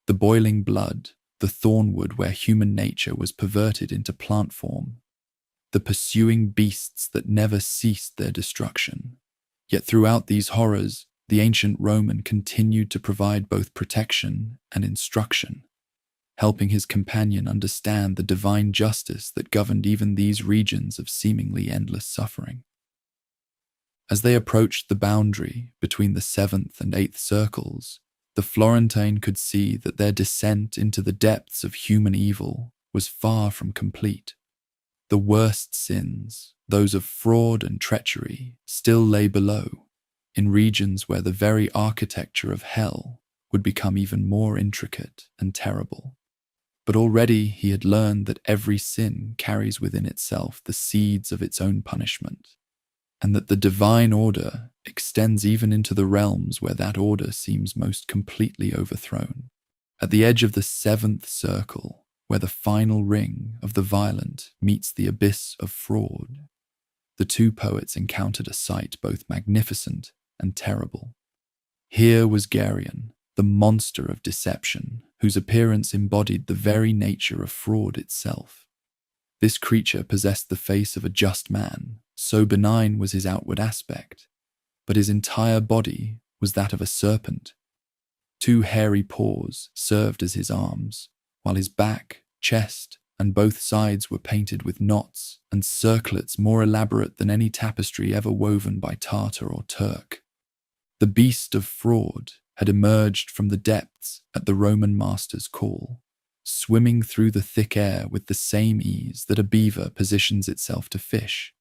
Speaker 1: The boiling blood, the thornwood where human nature was perverted into plant form, the pursuing beasts that never ceased their destruction. Yet throughout these horrors, the ancient Roman continued to provide both protection and instruction, helping his companion understand the divine justice that governed even these regions of seemingly endless suffering. As they approached the boundary between the 7th and 8th circles, the Florentine could see that their descent into the depths of human evil was far from complete. The worst sins, those of fraud and treachery, still lay below, in regions where the very architecture of hell would become even more intricate and terrible. But already he had learned that every sin carries within itself the seeds of its own punishment, and that the divine order extends even into the realms where that order seems most completely overthrown. At the edge of the 7th circle, where the final ring of the violent meets the abyss of fraud, the 2 poets encountered a sight both magnificent and terrible. Here was Geryon, the monster of deception, whose appearance embodied the very nature of fraud itself. This creature possessed the face of a just man, so benign was his outward aspect, but his entire body was that of a serpent. 2 hairy paws served as his arms, while his back, chest, and both sides were painted with knots and circlets more elaborate than any tapestry ever woven by Tartar or Turk. The beast of fraud had emerged from the depths at the Roman master's call, swimming through the thick air with the same ease that a beaver positions itself to fish.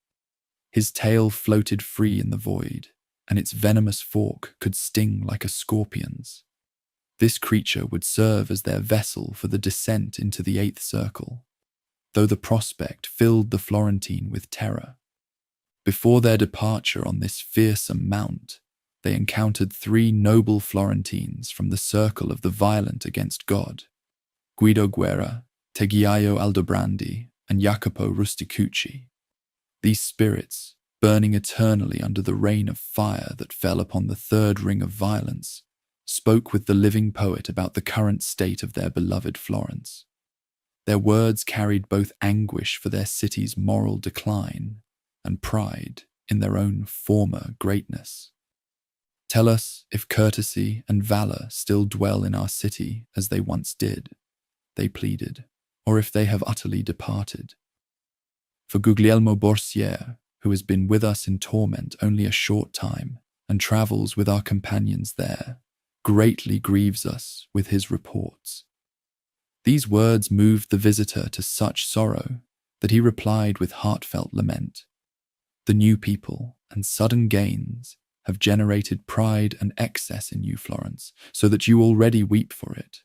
Speaker 1: His tail floated free in the void, and its venomous fork could sting like a scorpion's. This creature would serve as their vessel for the descent into the 8th circle, though the prospect filled the Florentine with terror. Before their departure on this fearsome mount, they encountered 3 noble Florentines from the circle of the violent against God: Guido Guerra, Tegiaio Aldobrandi, and Jacopo Rusticucci. These spirits, burning eternally under the rain of fire that fell upon the 3rd ring of violence, spoke with the living poet about the current state of their beloved Florence. Their words carried both anguish for their city's moral decline and pride in their own former greatness. Tell us if courtesy and valor still dwell in our city as they once did, they pleaded, or if they have utterly departed. For Guglielmo Borsier, who has been with us in torment only a short time and travels with our companions there, greatly grieves us with his reports. These words moved the visitor to such sorrow that he replied with heartfelt lament. The new people and sudden gains have generated pride and excess in you, Florence, so that you already weep for it.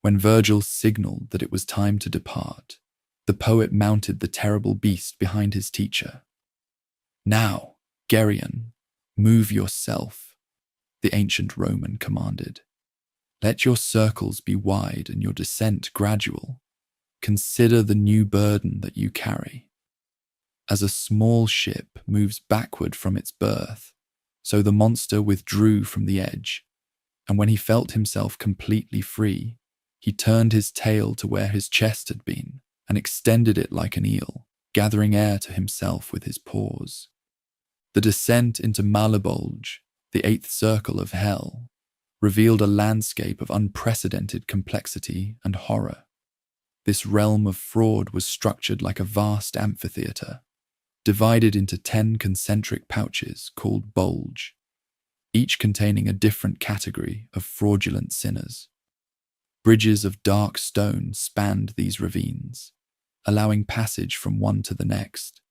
Speaker 1: When Virgil signaled that it was time to depart, the poet mounted the terrible beast behind his teacher. Now, Geryon, move yourself, the ancient Roman commanded. Let your circles be wide and your descent gradual. Consider the new burden that you carry. As a small ship moves backward from its berth, so the monster withdrew from the edge, and when he felt himself completely free, he turned his tail to where his chest had been and extended it like an eel, gathering air to himself with his paws. The descent into Malebolge, the eighth circle of hell, revealed a landscape of unprecedented complexity and horror. This realm of fraud was structured like a vast amphitheatre, divided into 10 concentric pouches called bulge, each containing a different category of fraudulent sinners. Bridges of dark stone spanned these ravines, allowing passage from one to the next,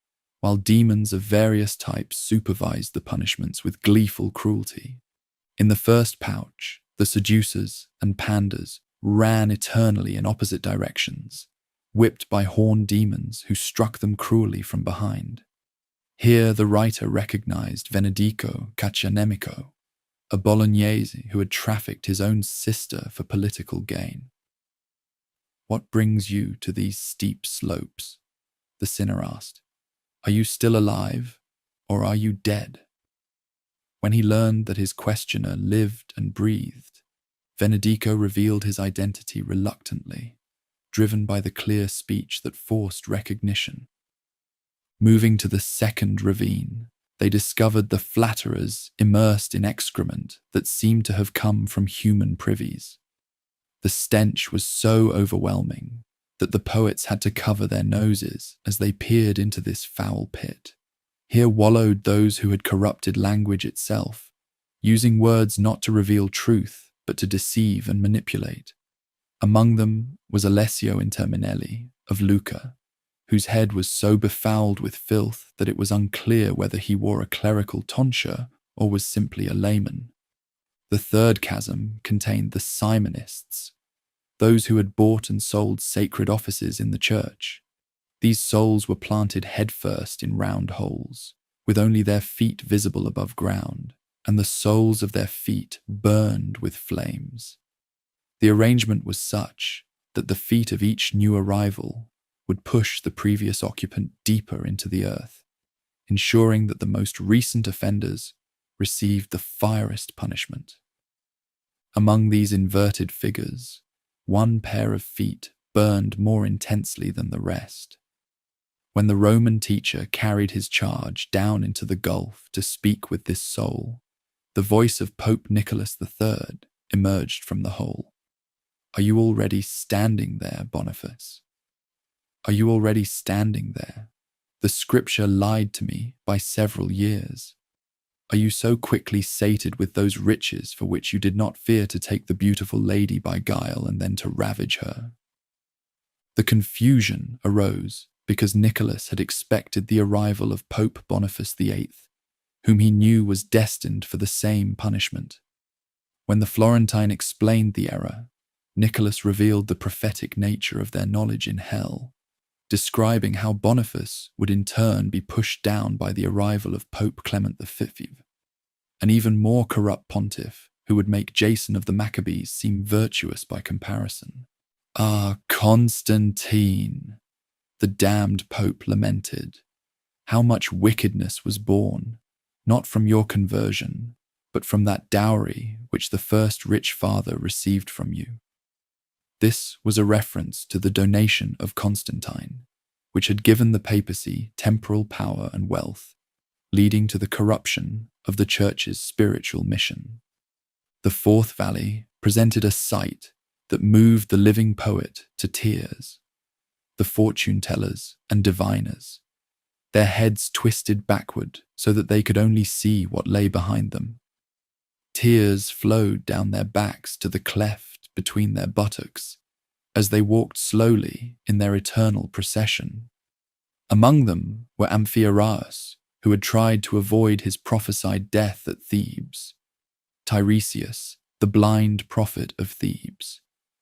Speaker 1: while demons of various types supervised the punishments with gleeful cruelty. In the first pouch, the seducers and pandas ran eternally in opposite directions, whipped by horned demons who struck them cruelly from behind. Here the writer recognized Venedico Caccianemico, a Bolognese who had trafficked his own sister for political gain. What brings you to these steep slopes? The sinner asked. Are you still alive, or are you dead? When he learned that his questioner lived and breathed, Venedico revealed his identity reluctantly, driven by the clear speech that forced recognition. Moving to the second ravine, they discovered the flatterers immersed in excrement that seemed to have come from human privies. The stench was so overwhelming that the poets had to cover their noses as they peered into this foul pit. Here wallowed those who had corrupted language itself, using words not to reveal truth, but to deceive and manipulate. Among them was Alessio Interminelli of Lucca, whose head was so befouled with filth that it was unclear whether he wore a clerical tonsure or was simply a layman. The third chasm contained the Simonists, those who had bought and sold sacred offices in the church. These souls were planted headfirst in round holes, with only their feet visible above ground, and the soles of their feet burned with flames. The arrangement was such that the feet of each new arrival would push the previous occupant deeper into the earth, ensuring that the most recent offenders received the fiercest punishment. Among these inverted figures, one pair of feet burned more intensely than the rest. When the Roman teacher carried his charge down into the gulf to speak with this soul, the voice of Pope Nicholas III emerged from the hole. Are you already standing there, Boniface? Are you already standing there? The scripture lied to me by several years. Are you so quickly sated with those riches for which you did not fear to take the beautiful lady by guile and then to ravage her? The confusion arose because Nicholas had expected the arrival of Pope Boniface VIII, whom he knew was destined for the same punishment. When the Florentine explained the error, Nicholas revealed the prophetic nature of their knowledge in hell, describing how Boniface would in turn be pushed down by the arrival of Pope Clement V, an even more corrupt pontiff who would make Jason of the Maccabees seem virtuous by comparison. Ah, Constantine, the damned pope lamented, how much wickedness was born, not from your conversion, but from that dowry which the first rich father received from you. This was a reference to the donation of Constantine, which had given the papacy temporal power and wealth, leading to the corruption of the church's spiritual mission. The fourth valley presented a sight that moved the living poet to tears. The fortune tellers and diviners, their heads twisted backward so that they could only see what lay behind them. Tears flowed down their backs to the cleft between their buttocks as they walked slowly in their eternal procession. Among them were Amphiaraus, who had tried to avoid his prophesied death at Thebes, Tiresias, the blind prophet of Thebes,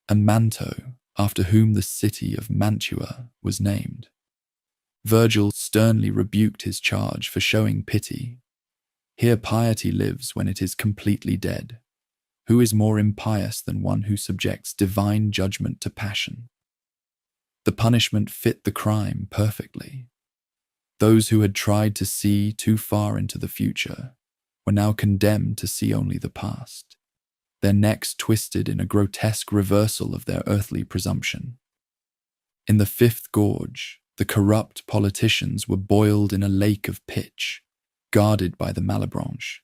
Speaker 1: and Manto, after whom the city of Mantua was named. Virgil sternly rebuked his charge for showing pity. Here piety lives when it is completely dead. Who is more impious than one who subjects divine judgment to passion? The punishment fit the crime perfectly. Those who had tried to see too far into the future were now condemned to see only the past, their necks twisted in a grotesque reversal of their earthly presumption. In the fifth gorge, the corrupt politicians were boiled in a lake of pitch, guarded by the Malebranche,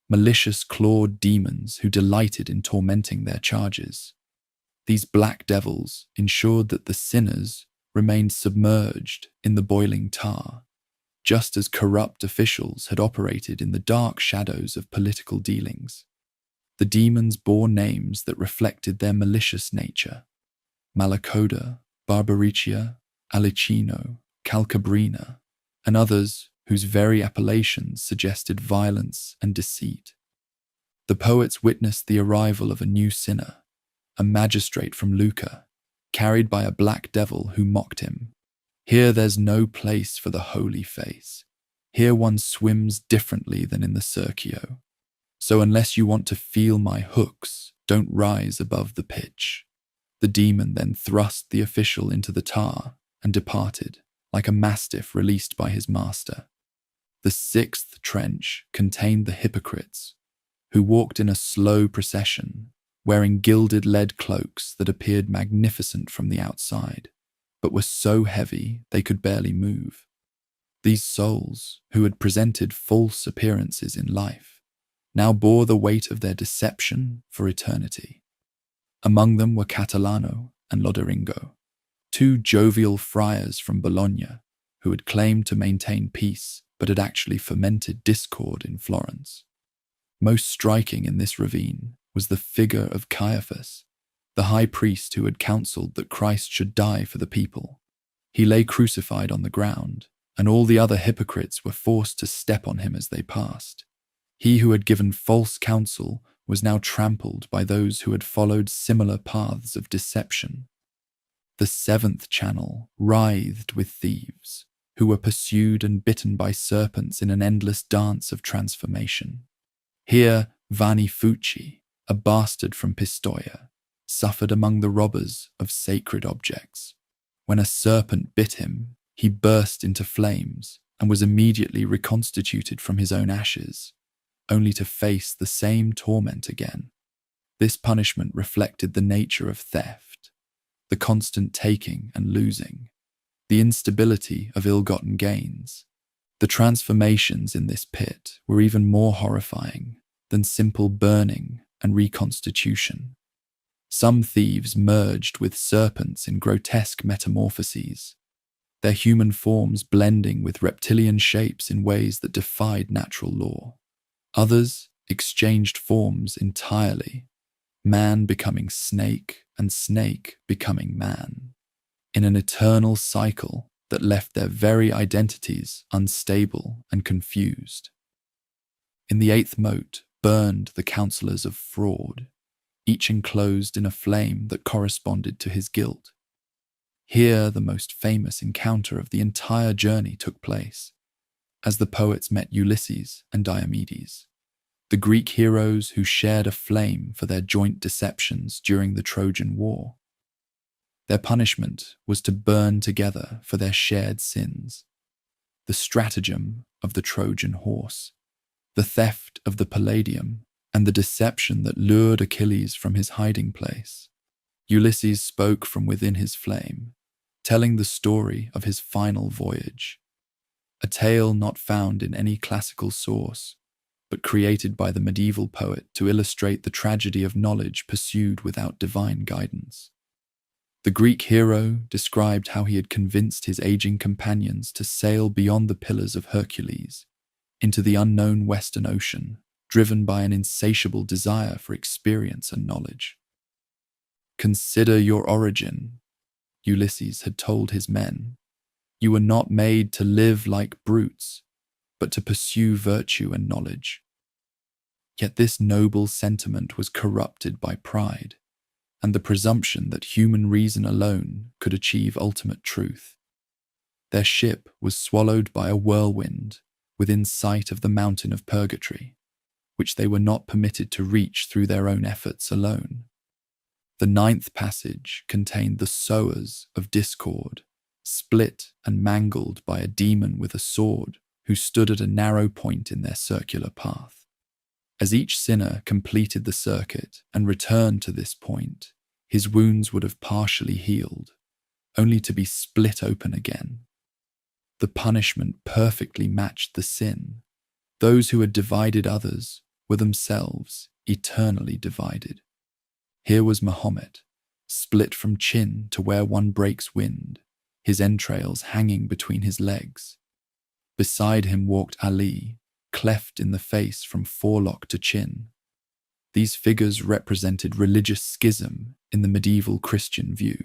Speaker 1: malicious clawed demons who delighted in tormenting their charges. These black devils ensured that the sinners remained submerged in the boiling tar, just as corrupt officials had operated in the dark shadows of political dealings. The demons bore names that reflected their malicious nature: Malacoda, Barbaricia, Alicino, Calcabrina, and others whose very appellations suggested violence and deceit. The poets witnessed the arrival of a new sinner, a magistrate from Lucca, carried by a black devil who mocked him. Here there's no place for the holy face. Here one swims differently than in the Circio. So unless you want to feel my hooks, don't rise above the pitch. The demon then thrust the official into the tar and departed, like a mastiff released by his master. The sixth trench contained the hypocrites, who walked in a slow procession, wearing gilded lead cloaks that appeared magnificent from the outside, but were so heavy they could barely move. These souls, who had presented false appearances in life, now bore the weight of their deception for eternity. Among them were Catalano and Loderingo, two jovial friars from Bologna who had claimed to maintain peace but had actually fomented discord in Florence. Most striking in this ravine was the figure of Caiaphas, the high priest who had counseled that Christ should die for the people. He lay crucified on the ground, and all the other hypocrites were forced to step on him as they passed. He who had given false counsel was now trampled by those who had followed similar paths of deception. The seventh channel writhed with thieves, who were pursued and bitten by serpents in an endless dance of transformation. Here Vanni Fucci, a bastard from Pistoia, suffered among the robbers of sacred objects. When a serpent bit him, he burst into flames and was immediately reconstituted from his own ashes, only to face the same torment again. This punishment reflected the nature of theft, the constant taking and losing, the instability of ill-gotten gains. The transformations in this pit were even more horrifying than simple burning and reconstitution. Some thieves merged with serpents in grotesque metamorphoses, their human forms blending with reptilian shapes in ways that defied natural law. Others exchanged forms entirely, man becoming snake and snake becoming man, in an eternal cycle that left their very identities unstable and confused. In the eighth moat burned the counsellors of fraud, each enclosed in a flame that corresponded to his guilt. Here the most famous encounter of the entire journey took place, as the poets met Ulysses and Diomedes, the Greek heroes who shared a flame for their joint deceptions during the Trojan War. Their punishment was to burn together for their shared sins: the stratagem of the Trojan horse, the theft of the Palladium, and the deception that lured Achilles from his hiding place. Ulysses spoke from within his flame, telling the story of his final voyage, a tale not found in any classical source, but created by the medieval poet to illustrate the tragedy of knowledge pursued without divine guidance. The Greek hero described how he had convinced his aging companions to sail beyond the Pillars of Hercules into the unknown Western Ocean, driven by an insatiable desire for experience and knowledge. "Consider your origin," Ulysses had told his men. "You were not made to live like brutes, but to pursue virtue and knowledge." Yet this noble sentiment was corrupted by pride and the presumption that human reason alone could achieve ultimate truth. Their ship was swallowed by a whirlwind within sight of the mountain of purgatory, which they were not permitted to reach through their own efforts alone. The ninth passage contained the sowers of discord, split and mangled by a demon with a sword who stood at a narrow point in their circular path. As each sinner completed the circuit and returned to this point, his wounds would have partially healed, only to be split open again. The punishment perfectly matched the sin. Those who had divided others were themselves eternally divided. Here was Mahomet, split from chin to where one breaks wind, his entrails hanging between his legs. Beside him walked Ali, cleft in the face from forelock to chin. These figures represented religious schism in the medieval Christian view.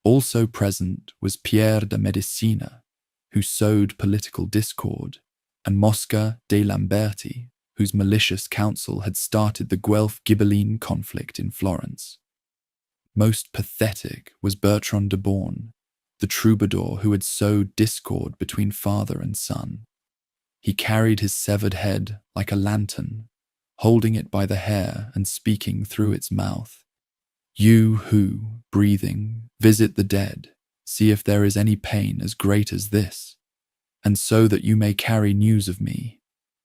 Speaker 1: Also present was Pierre de Medicina, who sowed political discord, and Mosca de Lamberti, whose malicious counsel had started the Guelph-Ghibelline conflict in Florence. Most pathetic was Bertrand de Born, the troubadour who had sowed discord between father and son. He carried his severed head like a lantern, holding it by the hair and speaking through its mouth. "You who, breathing, visit the dead, see if there is any pain as great as this, and so that you may carry news of me,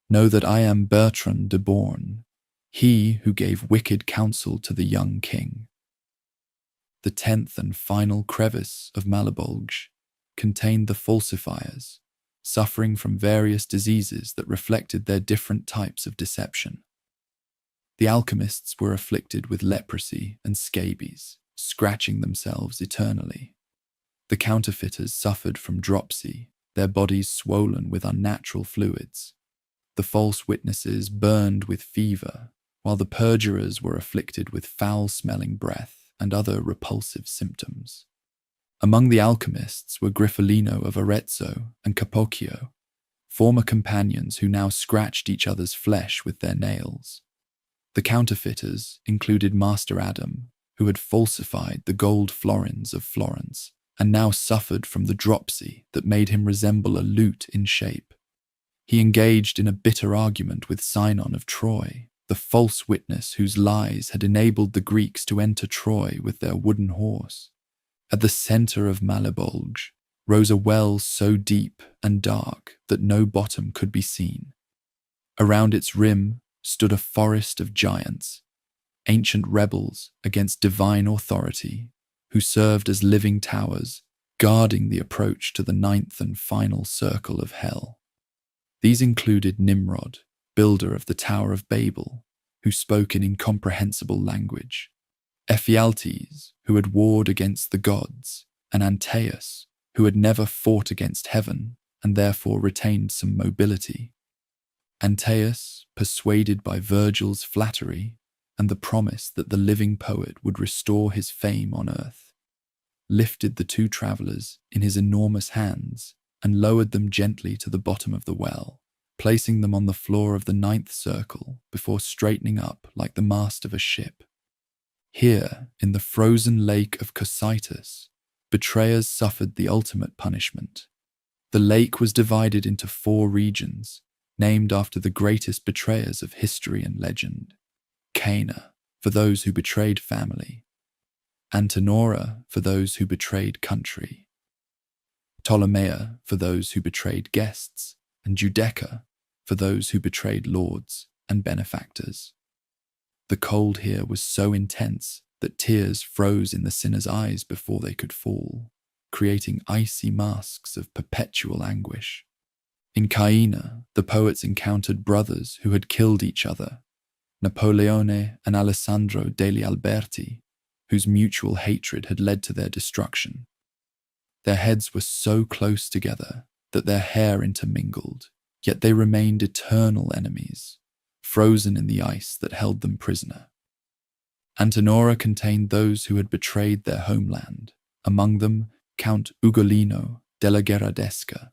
Speaker 1: know that I am Bertrand de Born, he who gave wicked counsel to the young king." The 10th and final crevice of Malebolge contained the falsifiers, suffering from various diseases that reflected their different types of deception. The alchemists were afflicted with leprosy and scabies, scratching themselves eternally. The counterfeiters suffered from dropsy, their bodies swollen with unnatural fluids. The false witnesses burned with fever, while the perjurers were afflicted with foul-smelling breath and other repulsive symptoms. Among the alchemists were Griffolino of Arezzo and Capocchio, former companions who now scratched each other's flesh with their nails. The counterfeiters included Master Adam, who had falsified the gold florins of Florence and now suffered from the dropsy that made him resemble a lute in shape. He engaged in a bitter argument with Sinon of Troy, the false witness whose lies had enabled the Greeks to enter Troy with their wooden horse. At the center of Malebolge rose a well so deep and dark that no bottom could be seen. Around its rim stood a forest of giants, ancient rebels against divine authority, who served as living towers, guarding the approach to the 9th and final circle of hell. These included Nimrod, builder of the Tower of Babel, who spoke in incomprehensible language, Ephialtes, who had warred against the gods, and Antaeus, who had never fought against heaven and therefore retained some mobility. Antaeus, persuaded by Virgil's flattery and the promise that the living poet would restore his fame on earth, lifted the two travelers in his enormous hands and lowered them gently to the bottom of the well, placing them on the floor of the 9th circle before straightening up like the mast of a ship. Here, in the frozen lake of Cocytus, betrayers suffered the ultimate punishment. The lake was divided into 4 regions, named after the greatest betrayers of history and legend. Cana, for those who betrayed family. Antenora, for those who betrayed country. Ptolemaea, for those who betrayed guests. And Judeca, for those who betrayed lords and benefactors. The cold here was so intense that tears froze in the sinners' eyes before they could fall, creating icy masks of perpetual anguish. In Caena, The poets encountered brothers who had killed each other, Napoleone and Alessandro degli Alberti, whose mutual hatred had led to their destruction. Their heads were so close together that their hair intermingled, yet they remained eternal enemies, frozen in the ice that held them prisoner. Antenora contained those who had betrayed their homeland, among them Count Ugolino della Gherardesca,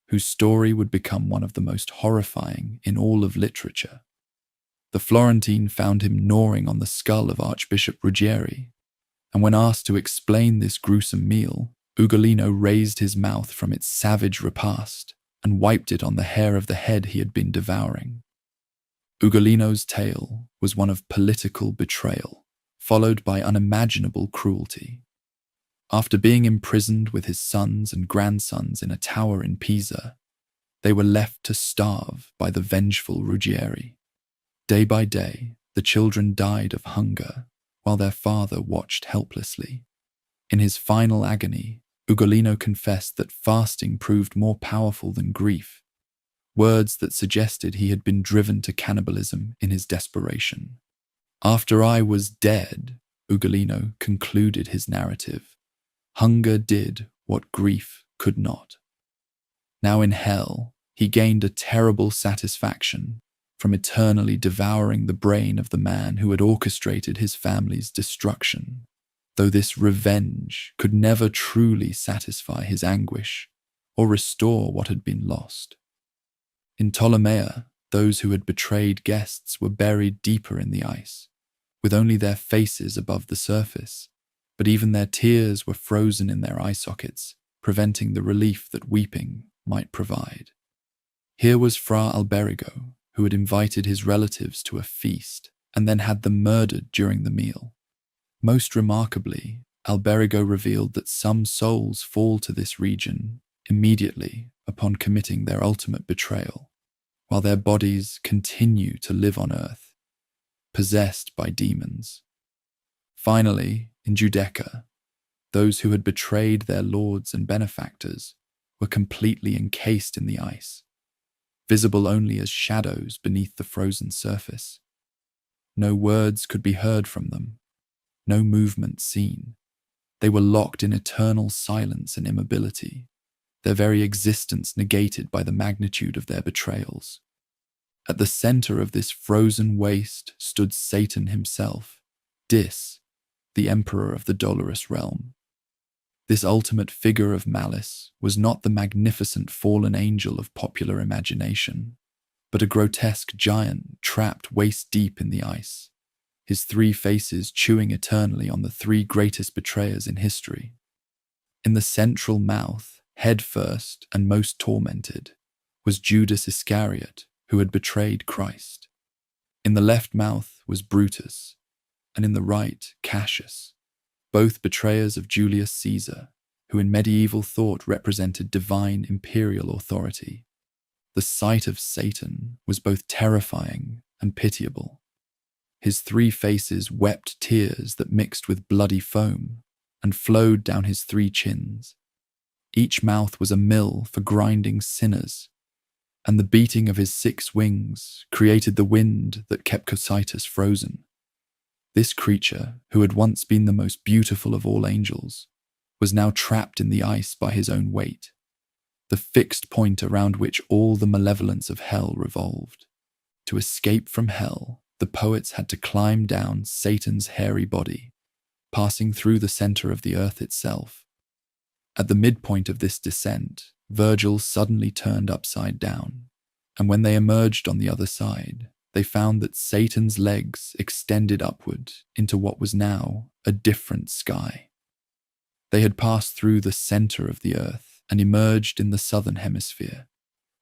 Speaker 1: whose story would become one of the most horrifying in all of literature. The Florentine found him gnawing on the skull of Archbishop Ruggieri, and when asked to explain this gruesome meal, Ugolino raised his mouth from its savage repast and wiped it on the hair of the head he had been devouring. Ugolino's tale was one of political betrayal, followed by unimaginable cruelty. After being imprisoned with his sons and grandsons in a tower in Pisa, they were left to starve by the vengeful Ruggieri. Day by day, the children died of hunger, while their father watched helplessly. In his final agony, Ugolino confessed that fasting proved more powerful than grief, words that suggested he had been driven to cannibalism in his desperation. After I was dead, Ugolino concluded his narrative, hunger did what grief could not. Now in hell, he gained a terrible satisfaction from eternally devouring the brain of the man who had orchestrated his family's destruction, though this revenge could never truly satisfy his anguish or restore what had been lost. In Ptolemais, those who had betrayed guests were buried deeper in the ice, with only their faces above the surface, but even their tears were frozen in their eye sockets, preventing the relief that weeping might provide. Here was Fra Alberigo, who had invited his relatives to a feast and then had them murdered during the meal. Most remarkably, Alberigo revealed that some souls fall to this region immediately upon committing their ultimate betrayal, while their bodies continue to live on earth, possessed by demons. Finally, in Giudecca, those who had betrayed their lords and benefactors were completely encased in the ice, visible only as shadows beneath the frozen surface. No words could be heard from them, no movement seen. They were locked in eternal silence and immobility, their very existence negated by the magnitude of their betrayals. At the center of this frozen waste stood Satan himself, Dis, the emperor of the dolorous realm. This ultimate figure of malice was not the magnificent fallen angel of popular imagination, but a grotesque giant trapped waist-deep in the ice, his three faces chewing eternally on the three greatest betrayers in history. In the central mouth, head first and most tormented, was Judas Iscariot, who had betrayed Christ. In the left mouth was Brutus, and in the right, Cassius, both betrayers of Julius Caesar, who in medieval thought represented divine imperial authority. The sight of Satan was both terrifying and pitiable. His three faces wept tears that mixed with bloody foam and flowed down his three chins. Each mouth was a mill for grinding sinners, and the beating of his 6 wings created the wind that kept Cocytus frozen. This creature, who had once been the most beautiful of all angels, was now trapped in the ice by his own weight, the fixed point around which all the malevolence of hell revolved. To escape from hell, the poets had to climb down Satan's hairy body, passing through the center of the earth itself. At the midpoint of this descent, Virgil suddenly turned upside down, and when they emerged on the other side, they found that Satan's legs extended upward into what was now a different sky. They had passed through the center of the earth and emerged in the southern hemisphere,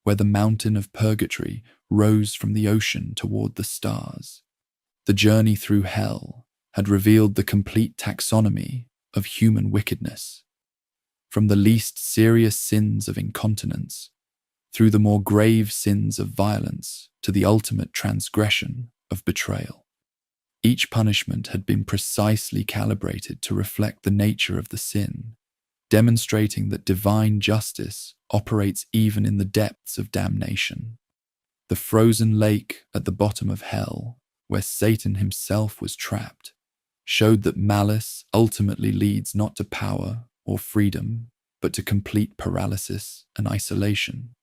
Speaker 1: where the mountain of purgatory rose from the ocean toward the stars. The journey through hell had revealed the complete taxonomy of human wickedness, from the least serious sins of incontinence, through the more grave sins of violence, to the ultimate transgression of betrayal. Each punishment had been precisely calibrated to reflect the nature of the sin, demonstrating that divine justice operates even in the depths of damnation. The frozen lake at the bottom of hell, where Satan himself was trapped, showed that malice ultimately leads not to power or freedom, but to complete paralysis and isolation.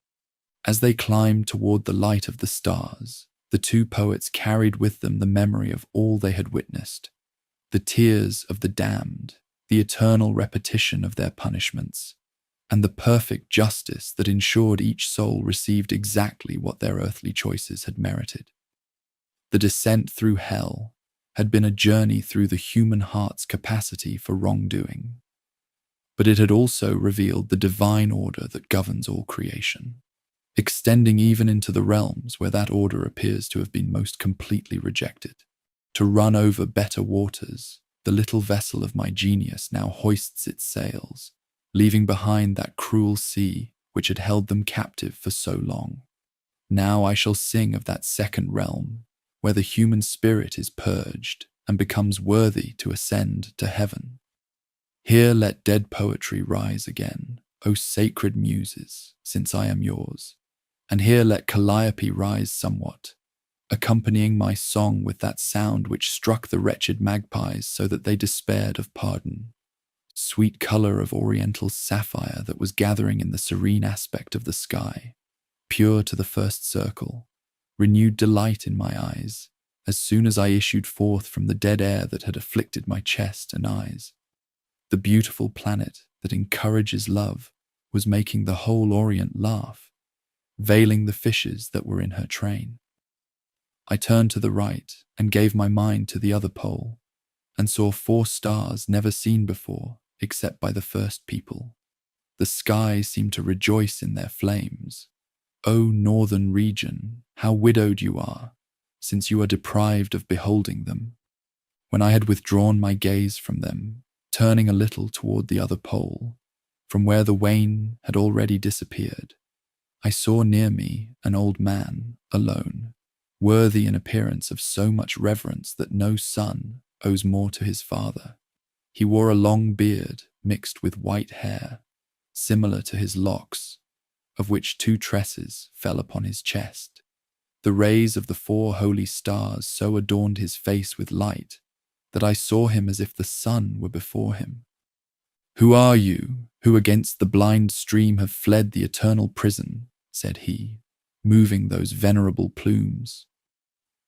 Speaker 1: As they climbed toward the light of the stars, the two poets carried with them the memory of all they had witnessed, the tears of the damned, the eternal repetition of their punishments, and the perfect justice that ensured each soul received exactly what their earthly choices had merited. The descent through hell had been a journey through the human heart's capacity for wrongdoing, but it had also revealed the divine order that governs all creation, extending even into the realms where that order appears to have been most completely rejected. To run over better waters, the little vessel of my genius now hoists its sails, leaving behind that cruel sea which had held them captive for so long. Now I shall sing of that second realm, where the human spirit is purged and becomes worthy to ascend to heaven. Here let dead poetry rise again, O sacred muses, since I am yours, and here let Calliope rise somewhat, accompanying my song with that sound which struck the wretched magpies so that they despaired of pardon. Sweet colour of oriental sapphire that was gathering in the serene aspect of the sky, pure to the first circle, renewed delight in my eyes, as soon as I issued forth from the dead air that had afflicted my chest and eyes. The beautiful planet that encourages love was making the whole Orient laugh, veiling the fishes that were in her train. I turned to the right and gave my mind to the other pole, and saw 4 stars never seen before except by the first people. The sky seemed to rejoice in their flames. O northern region, how widowed you are, since you are deprived of beholding them. When I had withdrawn my gaze from them, turning a little toward the other pole, from where the wane had already disappeared, I saw near me an old man, alone, worthy in appearance of so much reverence that no son owes more to his father. He wore a long beard mixed with white hair, similar to his locks, of which 2 tresses fell upon his chest. The rays of the 4 holy stars so adorned his face with light that I saw him as if the sun were before him. "Who are you, who against the blind stream have fled the eternal prison?" said he, moving those venerable plumes.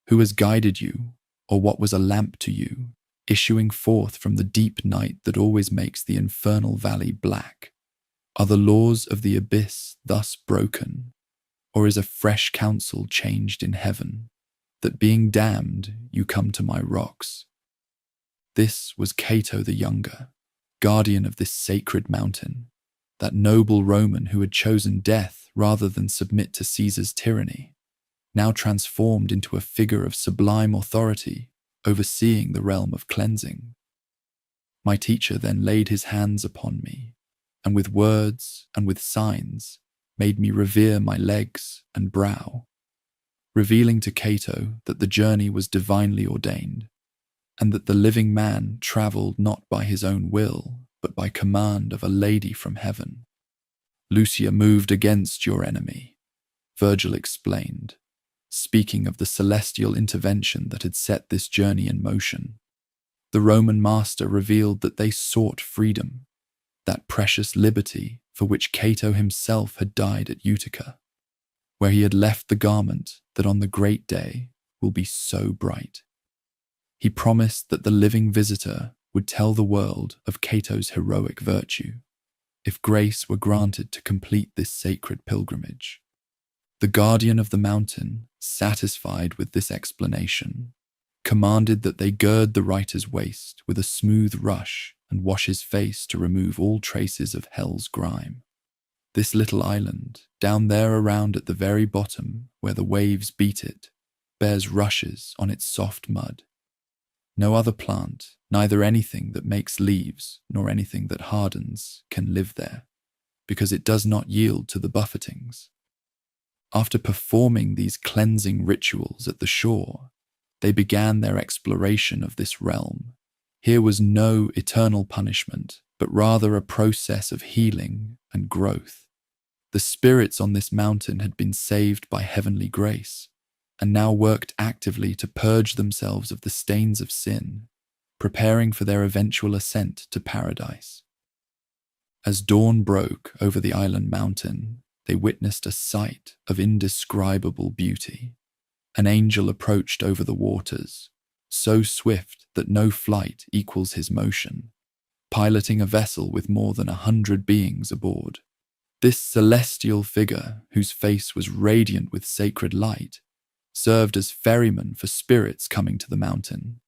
Speaker 1: "Who has guided you, or what was a lamp to you, issuing forth from the deep night that always makes the infernal valley black? Are the laws of the abyss thus broken, or is a fresh counsel changed in heaven, that being damned you come to my rocks?" This was Cato the Younger, guardian of this sacred mountain, that noble Roman who had chosen death rather than submit to Caesar's tyranny, now transformed into a figure of sublime authority, overseeing the realm of cleansing. My teacher then laid his hands upon me, and with words and with signs made me revere my legs and brow, revealing to Cato that the journey was divinely ordained, and that the living man travelled not by his own will, but by command of a lady from heaven. "Lucia moved against your enemy," Virgil explained, speaking of the celestial intervention that had set this journey in motion. The Roman master revealed that they sought freedom, that precious liberty for which Cato himself had died at Utica, where he had left the garment that on the great day will be so bright. He promised that the living visitor would tell the world of Cato's heroic virtue, if grace were granted to complete this sacred pilgrimage. The guardian of the mountain, satisfied with this explanation, commanded that they gird the writer's waist with a smooth rush and wash his face to remove all traces of hell's grime. This little island, down there around at the very bottom where the waves beat it, bears rushes on its soft mud. No other plant, neither anything that makes leaves nor anything that hardens, can live there, because it does not yield to the buffetings. After performing these cleansing rituals at the shore, they began their exploration of this realm. Here was no eternal punishment, but rather a process of healing and growth. The spirits on this mountain had been saved by heavenly grace, and now worked actively to purge themselves of the stains of sin, preparing for their eventual ascent to paradise. As dawn broke over the island mountain, they witnessed a sight of indescribable beauty. An angel approached over the waters, so swift that no flight equals his motion, piloting a vessel with more than 100 beings aboard. This celestial figure, whose face was radiant with sacred light, served as ferryman for spirits coming to the mountain,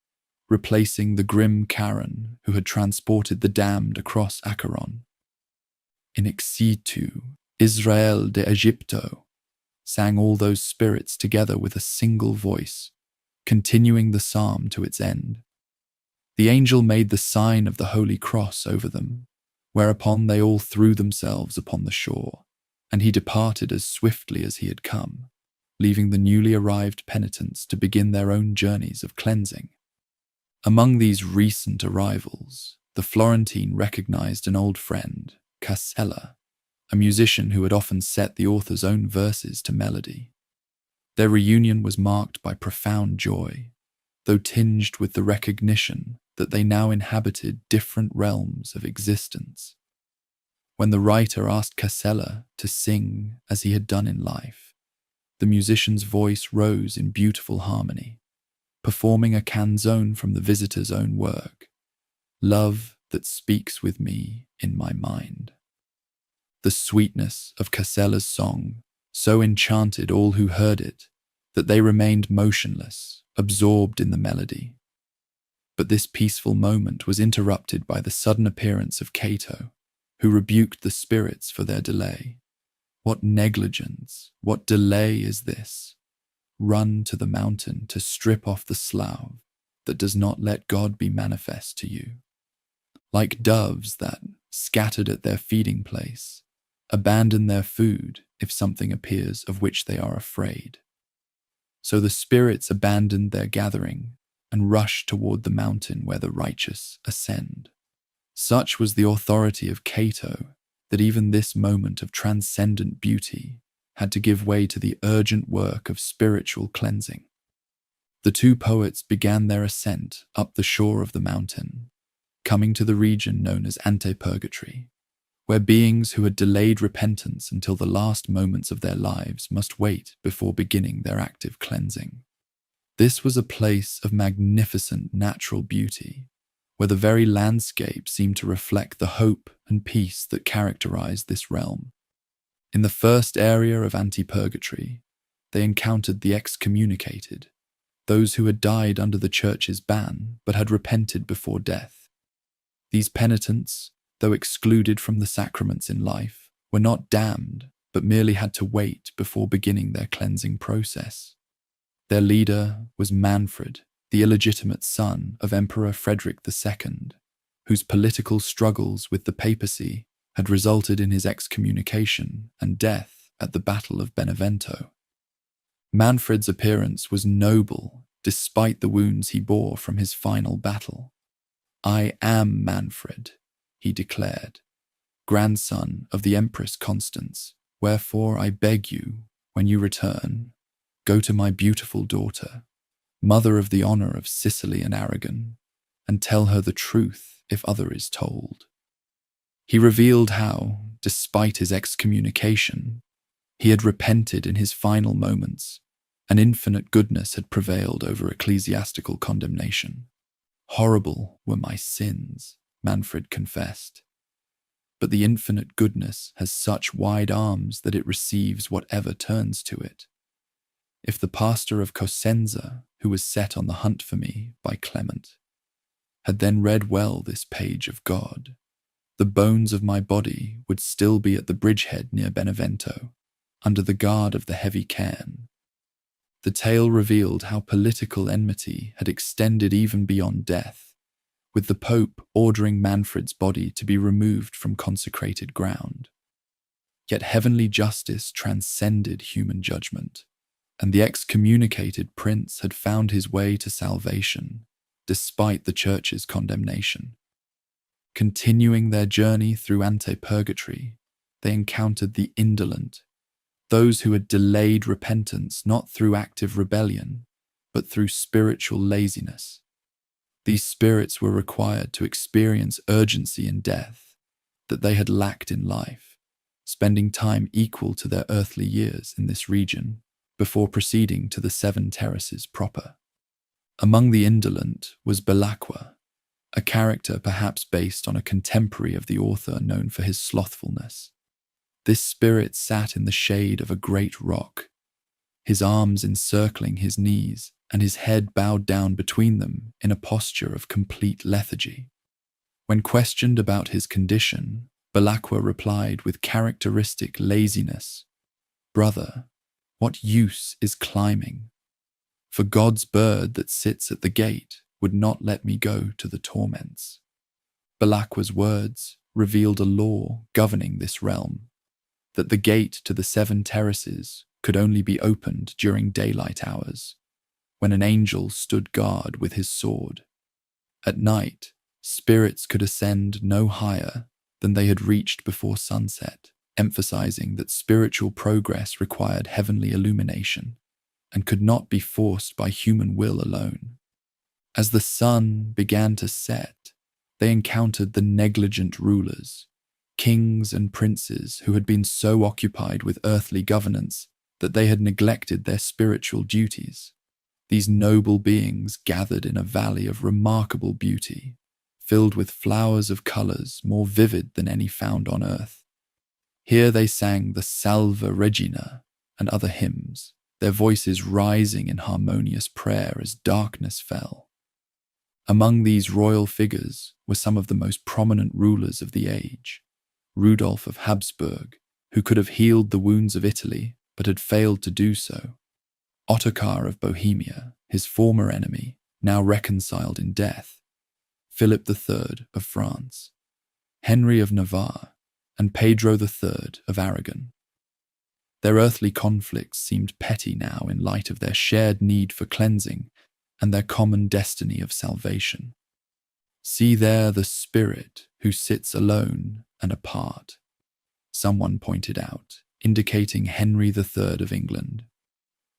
Speaker 1: replacing the grim Charon who had transported the damned across Acheron. In Exitu, Israel de Egipto, sang all those spirits together with a single voice, continuing the psalm to its end. The angel made the sign of the Holy Cross over them, whereupon they all threw themselves upon the shore, and he departed as swiftly as he had come, leaving the newly arrived penitents to begin their own journeys of cleansing. Among these recent arrivals, the Florentine recognized an old friend, Casella, a musician who had often set the author's own verses to melody. Their reunion was marked by profound joy, though tinged with the recognition that they now inhabited different realms of existence. When the writer asked Casella to sing as he had done in life, the musician's voice rose in beautiful harmony, performing a canzone from the visitor's own work, Love that Speaks with Me in My Mind. The sweetness of Casella's song so enchanted all who heard it that they remained motionless, absorbed in the melody. But this peaceful moment was interrupted by the sudden appearance of Cato, who rebuked the spirits for their delay. What negligence, what delay is this? Run to the mountain to strip off the slough that does not let God be manifest to you. Like doves that, scattered at their feeding place, abandon their food if something appears of which they are afraid. So the spirits abandoned their gathering and rushed toward the mountain where the righteous ascend. Such was the authority of Cato that even this moment of transcendent beauty had to give way to the urgent work of spiritual cleansing. The two poets began their ascent up the shore of the mountain, coming to the region known as Antepurgatory, where beings who had delayed repentance until the last moments of their lives must wait before beginning their active cleansing. This was a place of magnificent natural beauty, where the very landscape seemed to reflect the hope and peace that characterized this realm. In the first area of Antepurgatory, they encountered the excommunicated, those who had died under the church's ban but had repented before death. These penitents, though excluded from the sacraments in life, were not damned, but merely had to wait before beginning their cleansing process. Their leader was Manfred, the illegitimate son of Emperor Frederick II, whose political struggles with the papacy had resulted in his excommunication and death at the Battle of Benevento. Manfred's appearance was noble despite the wounds he bore from his final battle. "I am Manfred," he declared, "grandson of the Empress Constance, wherefore I beg you, when you return, go to my beautiful daughter, mother of the honour of Sicily and Aragon, and tell her the truth if other is told." He revealed how, despite his excommunication, he had repented in his final moments, and infinite goodness had prevailed over ecclesiastical condemnation. "Horrible were my sins," Manfred confessed, "but the infinite goodness has such wide arms that it receives whatever turns to it. If the pastor of Cosenza, who was set on the hunt for me by Clement, had then read well this page of God, the bones of my body would still be at the bridgehead near Benevento, under the guard of the heavy cairn." The tale revealed how political enmity had extended even beyond death, with the Pope ordering Manfred's body to be removed from consecrated ground. Yet heavenly justice transcended human judgment, and the excommunicated prince had found his way to salvation, despite the church's condemnation. Continuing their journey through Antepurgatory, they encountered the indolent, those who had delayed repentance not through active rebellion, but through spiritual laziness. These spirits were required to experience urgency in death that they had lacked in life, spending time equal to their earthly years in this region before proceeding to the Seven Terraces proper. Among the indolent was Belacqua, a character perhaps based on a contemporary of the author known for his slothfulness. This spirit sat in the shade of a great rock, his arms encircling his knees and his head bowed down between them in a posture of complete lethargy. When questioned about his condition, Belacqua replied with characteristic laziness, "Brother, what use is climbing? For God's bird that sits at the gate would not let me go to the torments." Belacqua's words revealed a law governing this realm, that the gate to the Seven Terraces could only be opened during daylight hours, when an angel stood guard with his sword. At night, spirits could ascend no higher than they had reached before sunset, emphasizing that spiritual progress required heavenly illumination and could not be forced by human will alone. As the sun began to set, they encountered the negligent rulers, kings and princes who had been so occupied with earthly governance that they had neglected their spiritual duties. These noble beings gathered in a valley of remarkable beauty, filled with flowers of colours more vivid than any found on earth. Here they sang the Salve Regina and other hymns, their voices rising in harmonious prayer as darkness fell. Among these royal figures were some of the most prominent rulers of the age. Rudolf of Habsburg, who could have healed the wounds of Italy but had failed to do so. Ottokar of Bohemia, his former enemy, now reconciled in death. Philip III of France, Henry of Navarre, and Pedro III of Aragon. Their earthly conflicts seemed petty now in light of their shared need for cleansing and their common destiny of salvation. "See there the spirit who sits alone and apart," someone pointed out, indicating Henry III of England.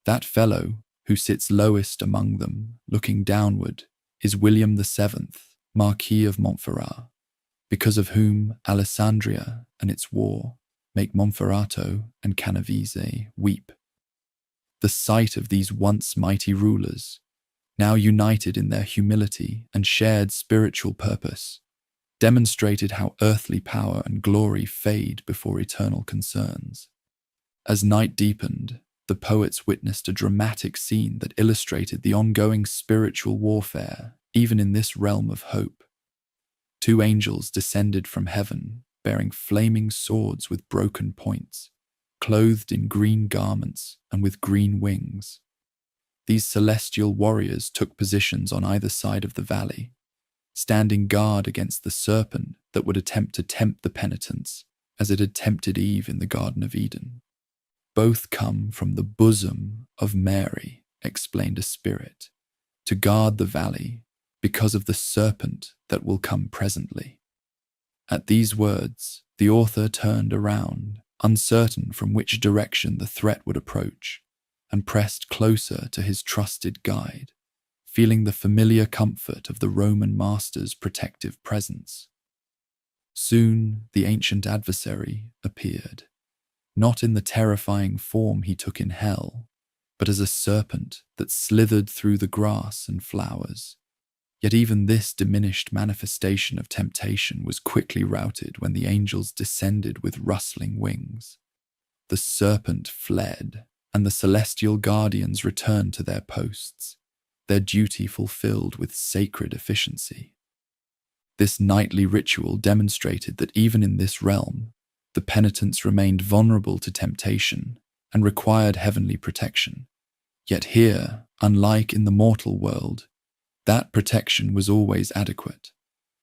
Speaker 1: "That fellow who sits lowest among them, looking downward, is William VII, Marquis of Montferrat, because of whom Alessandria and its war make Monferrato and Canavese weep." The sight of these once mighty rulers, now united in their humility and shared spiritual purpose, demonstrated how earthly power and glory fade before eternal concerns. As night deepened, the poets witnessed a dramatic scene that illustrated the ongoing spiritual warfare, even in this realm of hope. Two angels descended from heaven, bearing flaming swords with broken points, clothed in green garments and with green wings. These celestial warriors took positions on either side of the valley, standing guard against the serpent that would attempt to tempt the penitents, as it had tempted Eve in the Garden of Eden. "Both come from the bosom of Mary," explained a spirit, "to guard the valley because of the serpent that will come presently." At these words, the author turned around, uncertain from which direction the threat would approach, and pressed closer to his trusted guide, feeling the familiar comfort of the Roman master's protective presence. Soon the ancient adversary appeared, not in the terrifying form he took in hell, but as a serpent that slithered through the grass and flowers. Yet even this diminished manifestation of temptation was quickly routed when the angels descended with rustling wings. The serpent fled, and the celestial guardians returned to their posts, their duty fulfilled with sacred efficiency. This nightly ritual demonstrated that even in this realm, the penitents remained vulnerable to temptation and required heavenly protection. Yet here, unlike in the mortal world, that protection was always adequate,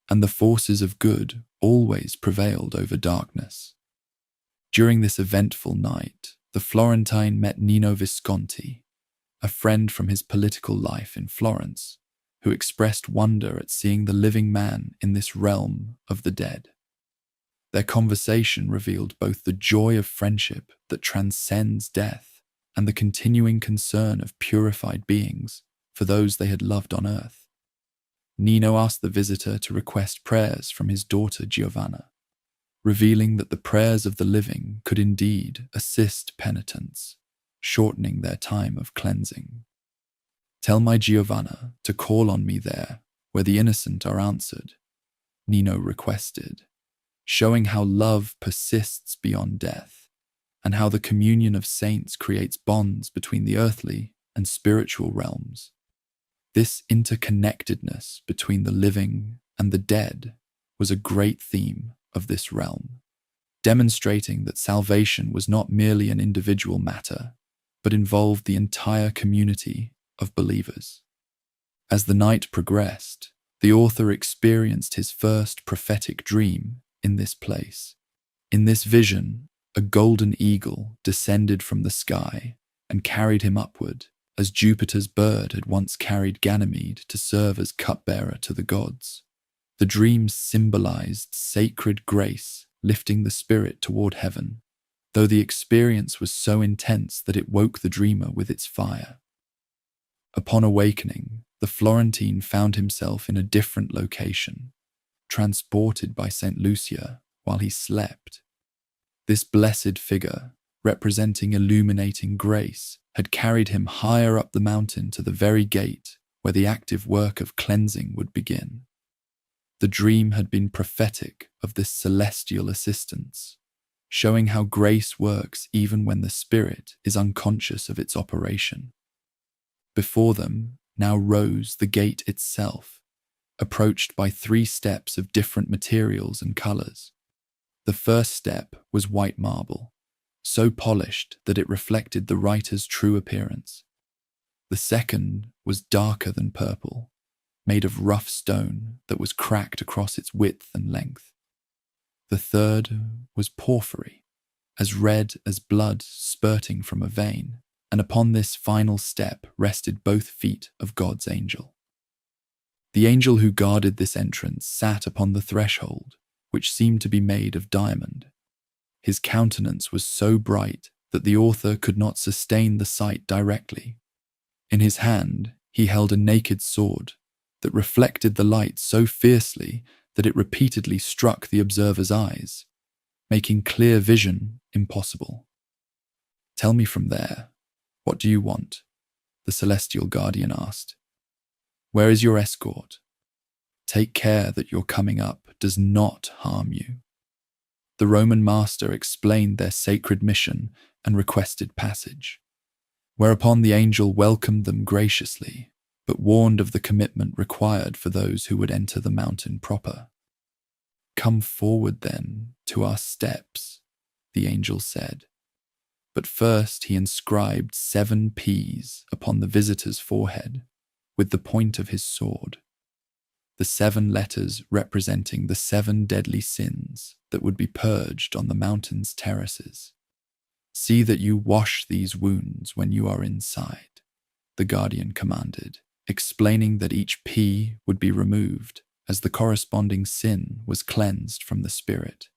Speaker 1: and the forces of good always prevailed over darkness. During this eventful night, the Florentine met Nino Visconti, a friend from his political life in Florence, who expressed wonder at seeing the living man in this realm of the dead. Their conversation revealed both the joy of friendship that transcends death and the continuing concern of purified beings for those they had loved on earth. Nino asked the visitor to request prayers from his daughter Giovanna, revealing that the prayers of the living could indeed assist penitents, shortening their time of cleansing. "Tell my Giovanna to call on me there, where the innocent are answered," Nino requested, showing how love persists beyond death, and how the communion of saints creates bonds between the earthly and spiritual realms. This interconnectedness between the living and the dead was a great theme of this realm, demonstrating that salvation was not merely an individual matter, but involved the entire community of believers. As the night progressed, the author experienced his first prophetic dream in this place. In this vision, a golden eagle descended from the sky and carried him upward, as Jupiter's bird had once carried Ganymede to serve as cupbearer to the gods. The dream symbolized sacred grace lifting the spirit toward heaven, though the experience was so intense that it woke the dreamer with its fire. Upon awakening, the Florentine found himself in a different location, transported by St. Lucia while he slept. This blessed figure, representing illuminating grace, had carried him higher up the mountain to the very gate where the active work of cleansing would begin. The dream had been prophetic of this celestial assistance, showing how grace works even when the spirit is unconscious of its operation. Before them now rose the gate itself, approached by 3 steps of different materials and colors. The first step was white marble, so polished that it reflected the writer's true appearance. The second was darker than purple, made of rough stone that was cracked across its width and length. The third was porphyry, as red as blood spurting from a vein, and upon this final step rested both feet of God's angel. The angel who guarded this entrance sat upon the threshold, which seemed to be made of diamond. His countenance was so bright that the author could not sustain the sight directly. In his hand, he held a naked sword that reflected the light so fiercely that it repeatedly struck the observer's eyes, making clear vision impossible. "Tell me from there, what do you want?" the celestial guardian asked. "Where is your escort? Take care that your coming up does not harm you." The Roman master explained their sacred mission and requested passage, whereupon the angel welcomed them graciously, but warned of the commitment required for those who would enter the mountain proper. "Come forward then to our steps," the angel said. But first he inscribed 7 P's upon the visitor's forehead with the point of his sword, the 7 letters representing the 7 deadly sins that would be purged on the mountain's terraces. "See that you wash these wounds when you are inside," the guardian commanded, explaining that each P would be removed as the corresponding sin was cleansed from the spirit.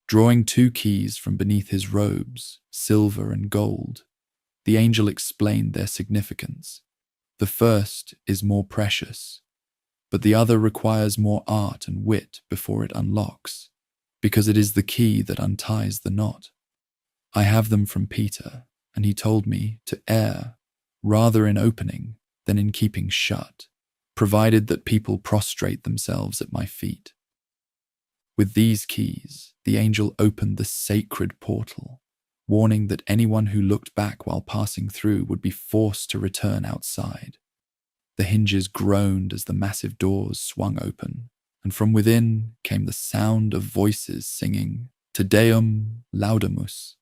Speaker 1: Drawing 2 keys from beneath his robes, silver and gold, the angel explained their significance. The first is more precious, but the other requires more art and wit before it unlocks, because it is the key that unties the knot. I have them from Peter, and he told me to err rather in opening than in keeping shut, provided that people prostrate themselves at my feet. With these keys, the angel opened the sacred portal, warning that anyone who looked back while passing through would be forced to return outside. The hinges groaned as the massive doors swung open, and from within came the sound of voices singing Te Deum Laudamus,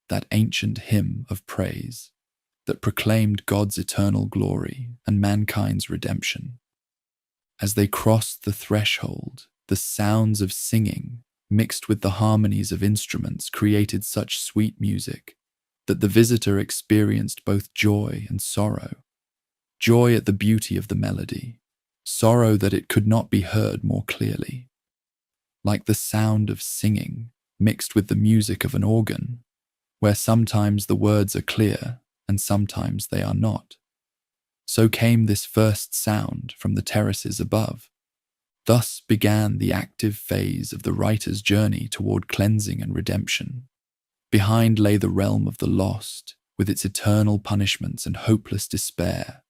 Speaker 1: that ancient hymn of praise that proclaimed God's eternal glory and mankind's redemption. As they crossed the threshold, the sounds of singing mixed with the harmonies of instruments created such sweet music that the visitor experienced both joy and sorrow. Joy at the beauty of the melody, sorrow that it could not be heard more clearly. like the sound of singing mixed with the music of an organ, where sometimes the words are clear and sometimes they are not. So came this first sound from the terraces above. Thus began the active phase of the writer's journey toward cleansing and redemption. Behind lay the realm of the lost, with its eternal punishments and hopeless despair.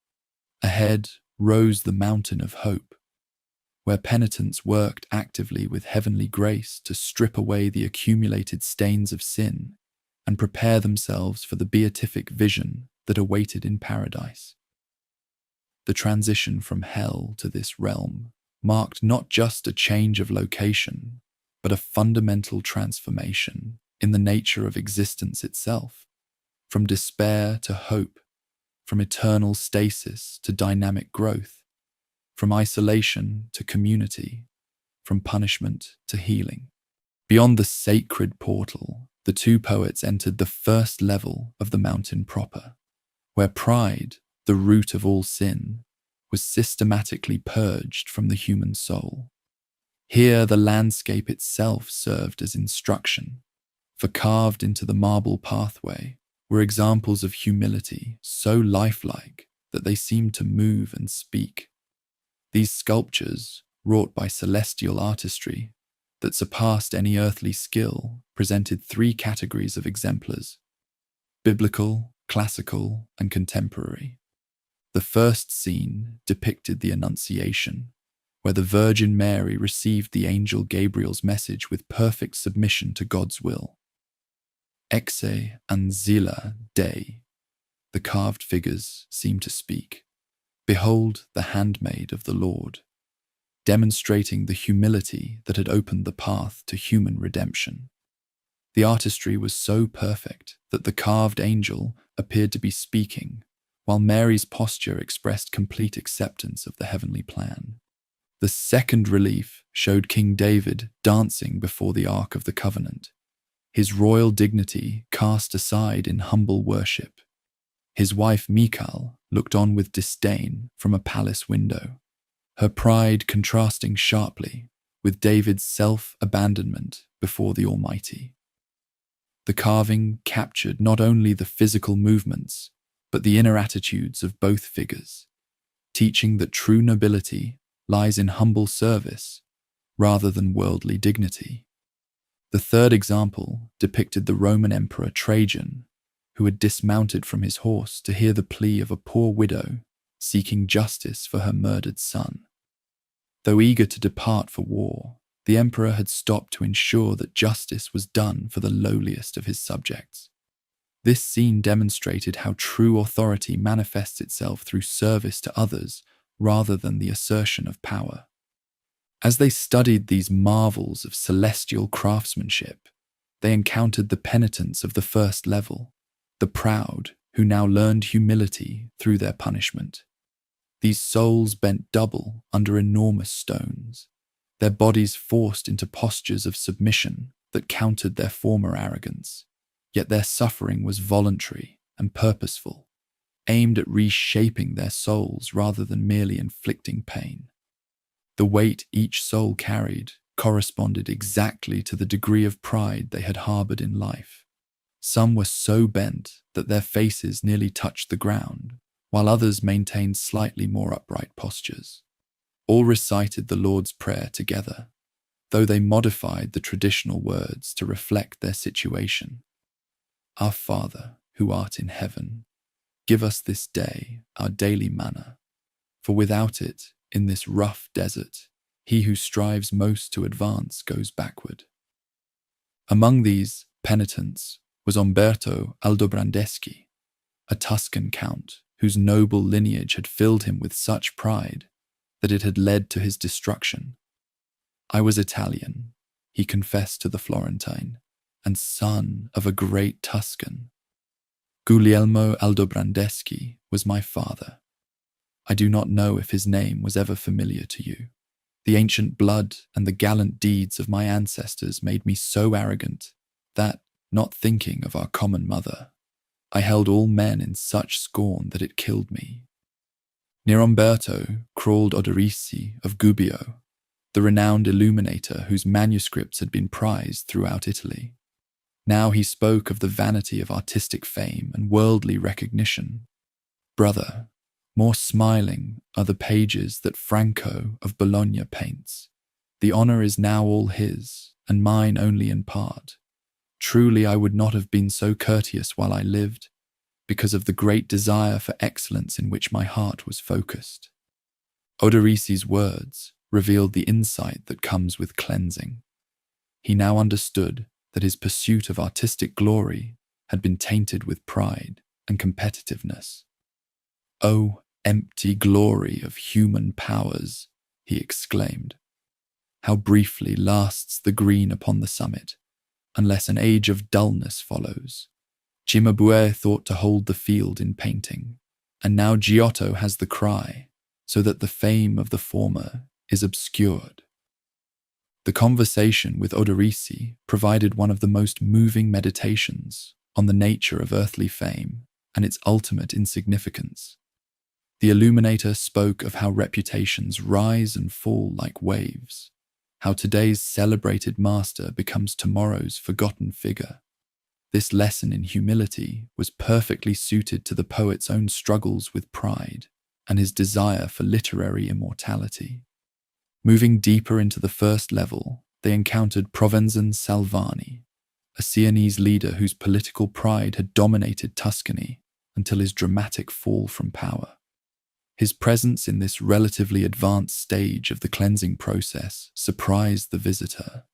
Speaker 1: Ahead rose the mountain of hope, where penitents worked actively with heavenly grace to strip away the accumulated stains of sin and prepare themselves for the beatific vision that awaited in paradise. The transition from hell to this realm marked not just a change of location, but a fundamental transformation in the nature of existence itself, from despair to hope, from eternal stasis to dynamic growth, from isolation to community, from punishment to healing. Beyond the sacred portal, the two poets entered the first level of the mountain proper, where pride, the root of all sin, was systematically purged from the human soul. Here the landscape itself served as instruction, for carved into the marble pathway were examples of humility so lifelike that they seemed to move and speak. These sculptures, wrought by celestial artistry that surpassed any earthly skill, presented three categories of exemplars: biblical, classical, and contemporary. The first scene depicted the Annunciation, where the Virgin Mary received the angel Gabriel's message with perfect submission to God's will. Exe ancilla Dei, the carved figures seem to speak. Behold the handmaid of the Lord, demonstrating the humility that had opened the path to human redemption. The artistry was so perfect that the carved angel appeared to be speaking, while Mary's posture expressed complete acceptance of the heavenly plan. The second relief showed King David dancing before the Ark of the Covenant, his royal dignity cast aside in humble worship. His wife Michal looked on with disdain from a palace window, her pride contrasting sharply with David's self-abandonment before the Almighty. The carving captured not only the physical movements, but the inner attitudes of both figures, teaching that true nobility lies in humble service rather than worldly dignity. The third example depicted the Roman Emperor Trajan, who had dismounted from his horse to hear the plea of a poor widow seeking justice for her murdered son. Though eager to depart for war, the emperor had stopped to ensure that justice was done for the lowliest of his subjects. This scene demonstrated how true authority manifests itself through service to others rather than the assertion of power. As they studied these marvels of celestial craftsmanship, they encountered the penitents of the first level, the proud who now learned humility through their punishment. These souls bent double under enormous stones, their bodies forced into postures of submission that countered their former arrogance. Yet their suffering was voluntary and purposeful, aimed at reshaping their souls rather than merely inflicting pain. The weight each soul carried corresponded exactly to the degree of pride they had harbored in life. Some were so bent that their faces nearly touched the ground, while others maintained slightly more upright postures. All recited the Lord's Prayer together, though they modified the traditional words to reflect their situation. Our Father, who art in heaven, give us this day our daily manna, for without it, in this rough desert, he who strives most to advance goes backward. Among these penitents was Umberto Aldobrandeschi, a Tuscan count whose noble lineage had filled him with such pride that it had led to his destruction. I was Italian, he confessed to the Florentine, and son of a great Tuscan. Guglielmo Aldobrandeschi was my father. I do not know if his name was ever familiar to you. The ancient blood and the gallant deeds of my ancestors made me so arrogant that, not thinking of our common mother, I held all men in such scorn that it killed me. Near Umberto crawled Oderisi of Gubbio, the renowned illuminator whose manuscripts had been prized throughout Italy. Now he spoke of the vanity of artistic fame and worldly recognition. Brother, more smiling are the pages that Franco of Bologna paints. The honor is now all his, and mine only in part. Truly I would not have been so courteous while I lived, because of the great desire for excellence in which my heart was focused. Odorisse's words revealed the insight that comes with cleansing. He now understood that his pursuit of artistic glory had been tainted with pride and competitiveness. "Oh, empty glory of human powers," he exclaimed. "How briefly lasts the green upon the summit, unless an age of dullness follows. Cimabue thought to hold the field in painting, and now Giotto has the cry, so that the fame of the former is obscured." The conversation with Odorisi provided one of the most moving meditations on the nature of earthly fame and its ultimate insignificance. The illuminator spoke of how reputations rise and fall like waves, how today's celebrated master becomes tomorrow's forgotten figure. This lesson in humility was perfectly suited to the poet's own struggles with pride and his desire for literary immortality. Moving deeper into the first level, they encountered Provenzano Salvani, a Sienese leader whose political pride had dominated Tuscany until his dramatic fall from power. His presence in this relatively advanced stage of the cleansing process surprised the visitor,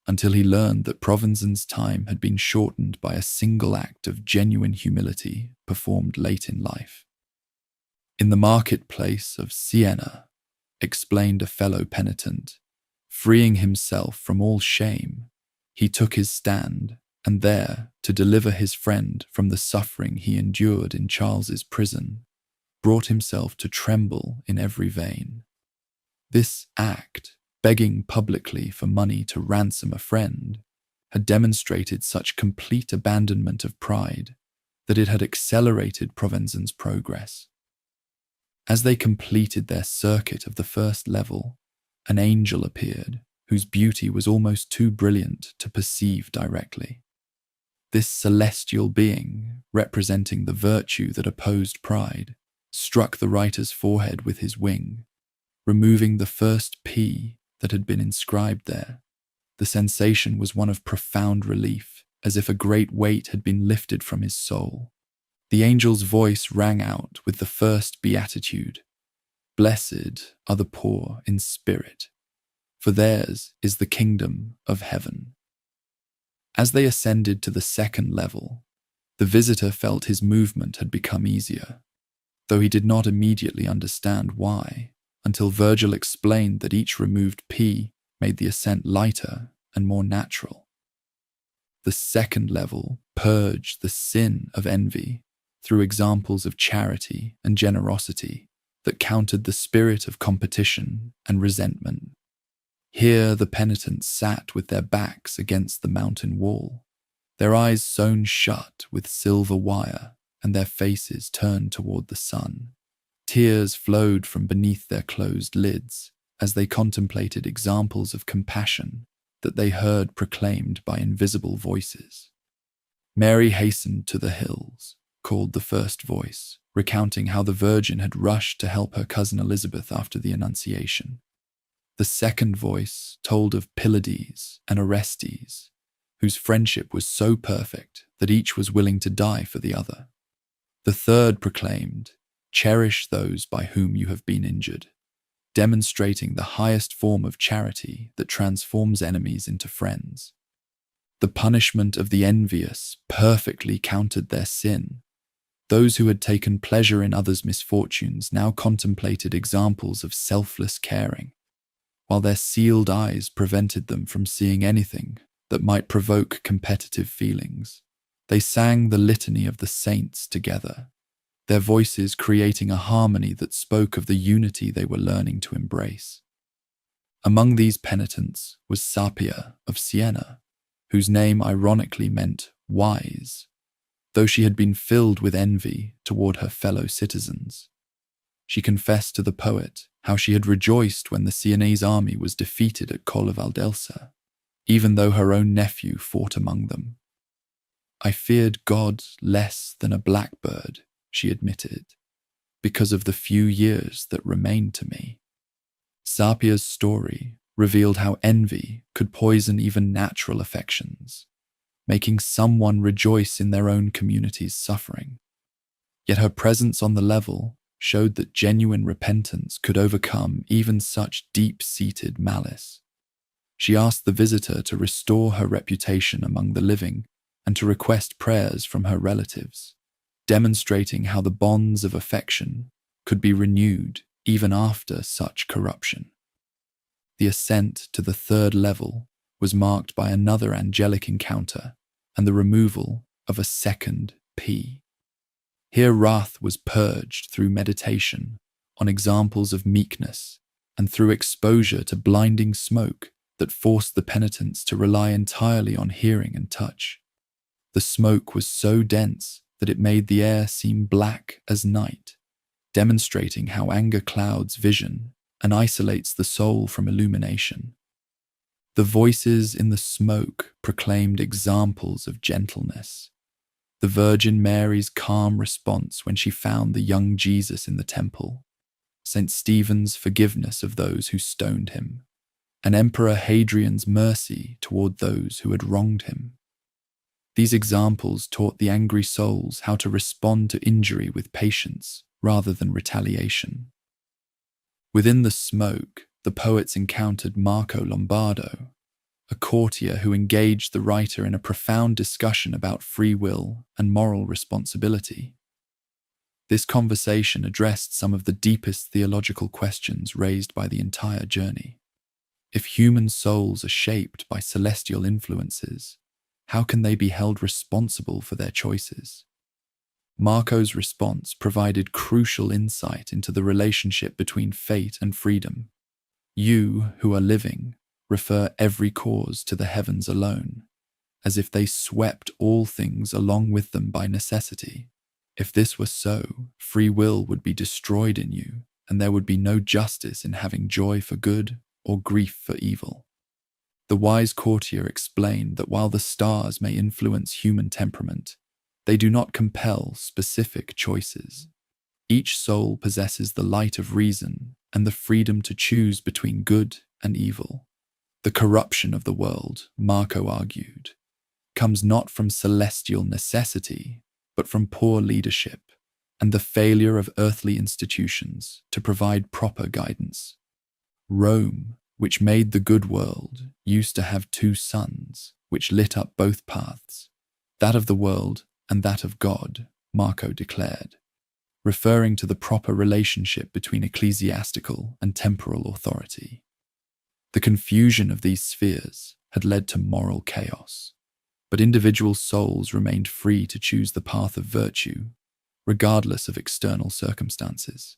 Speaker 1: until he learned that Provenzano's time had been shortened by a single act of genuine humility performed late in life. "In the marketplace of Siena," explained a fellow penitent, freeing himself from all shame, he took his stand, and there, to deliver his friend from the suffering he endured in Charles's prison, brought himself to tremble in every vein. This act, begging publicly for money to ransom a friend, had demonstrated such complete abandonment of pride that it had accelerated Provenzano's progress. As they completed their circuit of the first level, an angel appeared, whose beauty was almost too brilliant to perceive directly. This celestial being, representing the virtue that opposed pride, struck the writer's forehead with his wing, removing the first P that had been inscribed there. The sensation was one of profound relief, as if a great weight had been lifted from his soul. The angel's voice rang out with the first beatitude: "Blessed are the poor in spirit, for theirs is the kingdom of heaven." As they ascended to the second level, the visitor felt his movement had become easier, though he did not immediately understand why, until Virgil explained that each removed P made the ascent lighter and more natural. The second level purged the sin of envy through examples of charity and generosity that countered the spirit of competition and resentment. Here the penitents sat with their backs against the mountain wall, their eyes sewn shut with silver wire and their faces turned toward the sun. Tears flowed from beneath their closed lids as they contemplated examples of compassion that they heard proclaimed by invisible voices. "Mary hastened to the hills," called the first voice, recounting how the Virgin had rushed to help her cousin Elizabeth after the Annunciation. The second voice told of Pylades and Orestes, whose friendship was so perfect that each was willing to die for the other. The third proclaimed, "Cherish those by whom you have been injured," demonstrating the highest form of charity that transforms enemies into friends. The punishment of the envious perfectly countered their sin. Those who had taken pleasure in others' misfortunes now contemplated examples of selfless caring, while their sealed eyes prevented them from seeing anything that might provoke competitive feelings. They sang the litany of the saints together, their voices creating a harmony that spoke of the unity they were learning to embrace. Among these penitents was Sapia of Siena, whose name ironically meant wise, though she had been filled with envy toward her fellow citizens. She confessed to the poet how she had rejoiced when the Sienese army was defeated at Colle Valdelsa, even though her own nephew fought among them. "I feared God less than a blackbird," she admitted, "because of the few years that remained to me." Sapia's story revealed how envy could poison even natural affections, making someone rejoice in their own community's suffering. Yet her presence on the level showed that genuine repentance could overcome even such deep-seated malice. She asked the visitor to restore her reputation among the living and to request prayers from her relatives, demonstrating how the bonds of affection could be renewed even after such corruption. The ascent to the third level was marked by another angelic encounter and the removal of a second P. Here wrath was purged through meditation on examples of meekness and through exposure to blinding smoke that forced the penitents to rely entirely on hearing and touch. The smoke was so dense that it made the air seem black as night, demonstrating how anger clouds vision and isolates the soul from illumination. The voices in the smoke proclaimed examples of gentleness. The Virgin Mary's calm response when she found the young Jesus in the temple, St. Stephen's forgiveness of those who stoned him, and Emperor Hadrian's mercy toward those who had wronged him. These examples taught the angry souls how to respond to injury with patience rather than retaliation. Within the smoke, the poets encountered Marco Lombardo, a courtier who engaged the writer in a profound discussion about free will and moral responsibility. This conversation addressed some of the deepest theological questions raised by the entire journey. If human souls are shaped by celestial influences, how can they be held responsible for their choices? Marco's response provided crucial insight into the relationship between fate and freedom. "You who are living refer every cause to the heavens alone, as if they swept all things along with them by necessity. If this were so, free will would be destroyed in you, and there would be no justice in having joy for good or grief for evil." The wise courtier explained that while the stars may influence human temperament, they do not compel specific choices. Each soul possesses the light of reason and the freedom to choose between good and evil. The corruption of the world, Marco argued, comes not from celestial necessity, but from poor leadership and the failure of earthly institutions to provide proper guidance. Rome, which made the good world, used to have two suns, which lit up both paths, that of the world and that of God, Marco declared, referring to the proper relationship between ecclesiastical and temporal authority. The confusion of these spheres had led to moral chaos, but individual souls remained free to choose the path of virtue, regardless of external circumstances.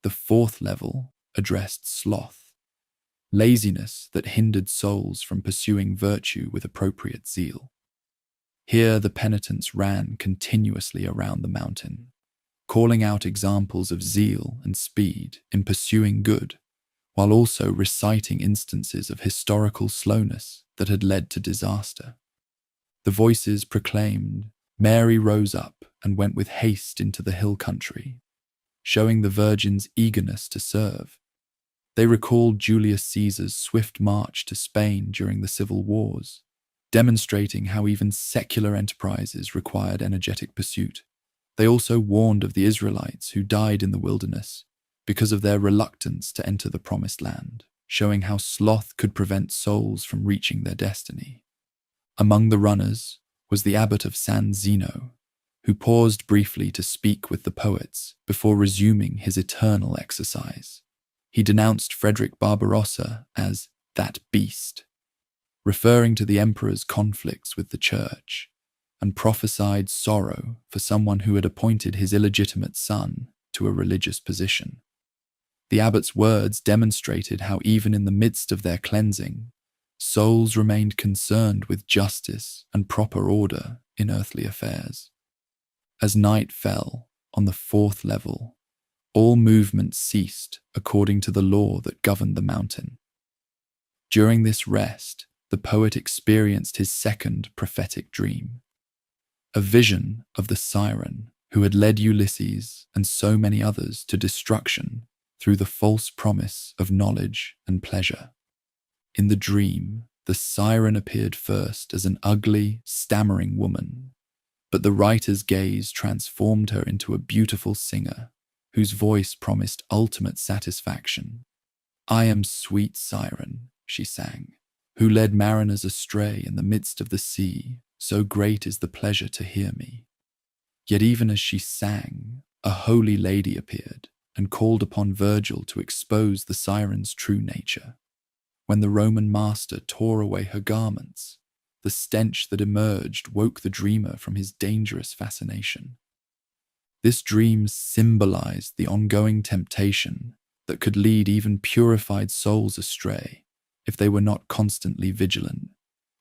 Speaker 1: The fourth level addressed sloth, laziness that hindered souls from pursuing virtue with appropriate zeal. Here the penitents ran continuously around the mountain, calling out examples of zeal and speed in pursuing good, while also reciting instances of historical slowness that had led to disaster. The voices proclaimed, "Mary rose up and went with haste into the hill country," showing the Virgin's eagerness to serve. They recalled Julius Caesar's swift march to Spain during the civil wars, demonstrating how even secular enterprises required energetic pursuit. They also warned of the Israelites who died in the wilderness because of their reluctance to enter the promised land, showing how sloth could prevent souls from reaching their destiny. Among the runners was the abbot of San Zeno, who paused briefly to speak with the poets before resuming his eternal exercise. He denounced Frederick Barbarossa as "that beast," referring to the emperor's conflicts with the church, and prophesied sorrow for someone who had appointed his illegitimate son to a religious position. The abbot's words demonstrated how even in the midst of their cleansing, souls remained concerned with justice and proper order in earthly affairs. As night fell on the fourth level, All movement ceased according to the law that governed the mountain. During this rest, the poet experienced his second prophetic dream, a vision of the siren who had led Ulysses and so many others to destruction through the false promise of knowledge and pleasure. In the dream, the siren appeared first as an ugly, stammering woman, but the writer's gaze transformed her into a beautiful singer whose voice promised ultimate satisfaction. "I am sweet siren," she sang, "who led mariners astray in the midst of the sea. So great is the pleasure to hear me." Yet even as she sang, a holy lady appeared and called upon Virgil to expose the siren's true nature. When the Roman master tore away her garments, the stench that emerged woke the dreamer from his dangerous fascination. This dream symbolized the ongoing temptation that could lead even purified souls astray if they were not constantly vigilant.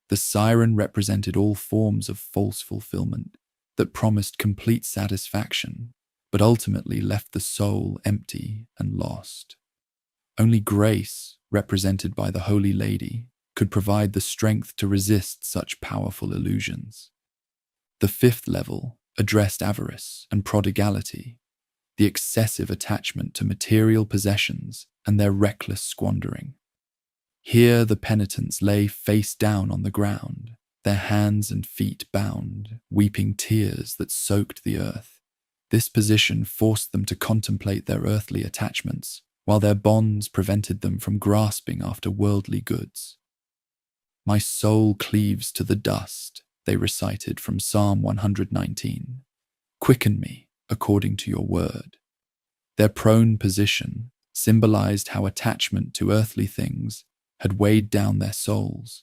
Speaker 1: The siren represented all forms of false fulfillment that promised complete satisfaction, but ultimately left the soul empty and lost. Only grace, represented by the Holy Lady, could provide the strength to resist such powerful illusions. The fifth level addressed avarice and prodigality, the excessive attachment to material possessions and their reckless squandering. Here the penitents lay face down on the ground, their hands and feet bound, weeping tears that soaked the earth. This position forced them to contemplate their earthly attachments, while their bonds prevented them from grasping after worldly goods. "My soul cleaves to the dust," they recited from Psalm 119. "Quicken me according to your word." Their prone position symbolized how attachment to earthly things had weighed down their souls,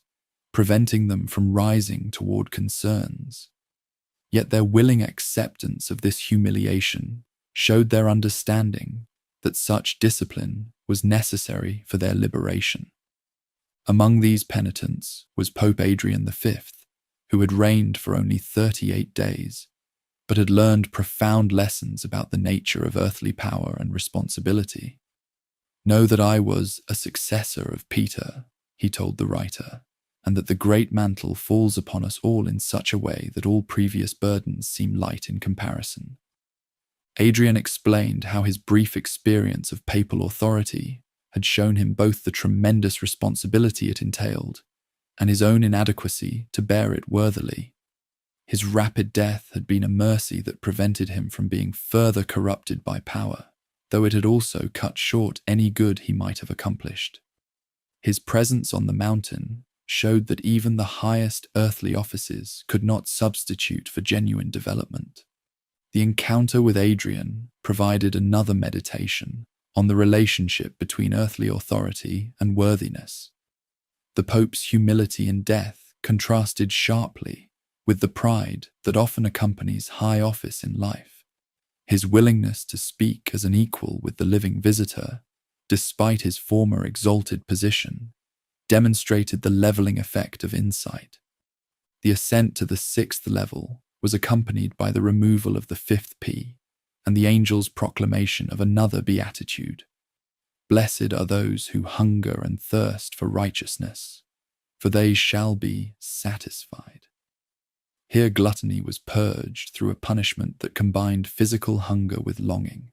Speaker 1: preventing them from rising toward concerns. Yet their willing acceptance of this humiliation showed their understanding that such discipline was necessary for their liberation. Among these penitents was Pope Adrian V, who had reigned for only 38 days, but had learned profound lessons about the nature of earthly power and responsibility. "Know that I was a successor of Peter," he told the writer, "and that the great mantle falls upon us all in such a way that all previous burdens seem light in comparison." Adrian explained how his brief experience of papal authority had shown him both the tremendous responsibility it entailed and his own inadequacy to bear it worthily. His rapid death had been a mercy that prevented him from being further corrupted by power, though it had also cut short any good he might have accomplished. His presence on the mountain showed that even the highest earthly offices could not substitute for genuine development. The encounter with Adrian provided another meditation on the relationship between earthly authority and worthiness. The Pope's humility in death contrasted sharply with the pride that often accompanies high office in life. His willingness to speak as an equal with the living visitor, despite his former exalted position, demonstrated the leveling effect of insight. The ascent to the sixth level was accompanied by the removal of the fifth P and the angel's proclamation of another beatitude. "Blessed are those who hunger and thirst for righteousness, for they shall be satisfied." Here gluttony was purged through a punishment that combined physical hunger with longing,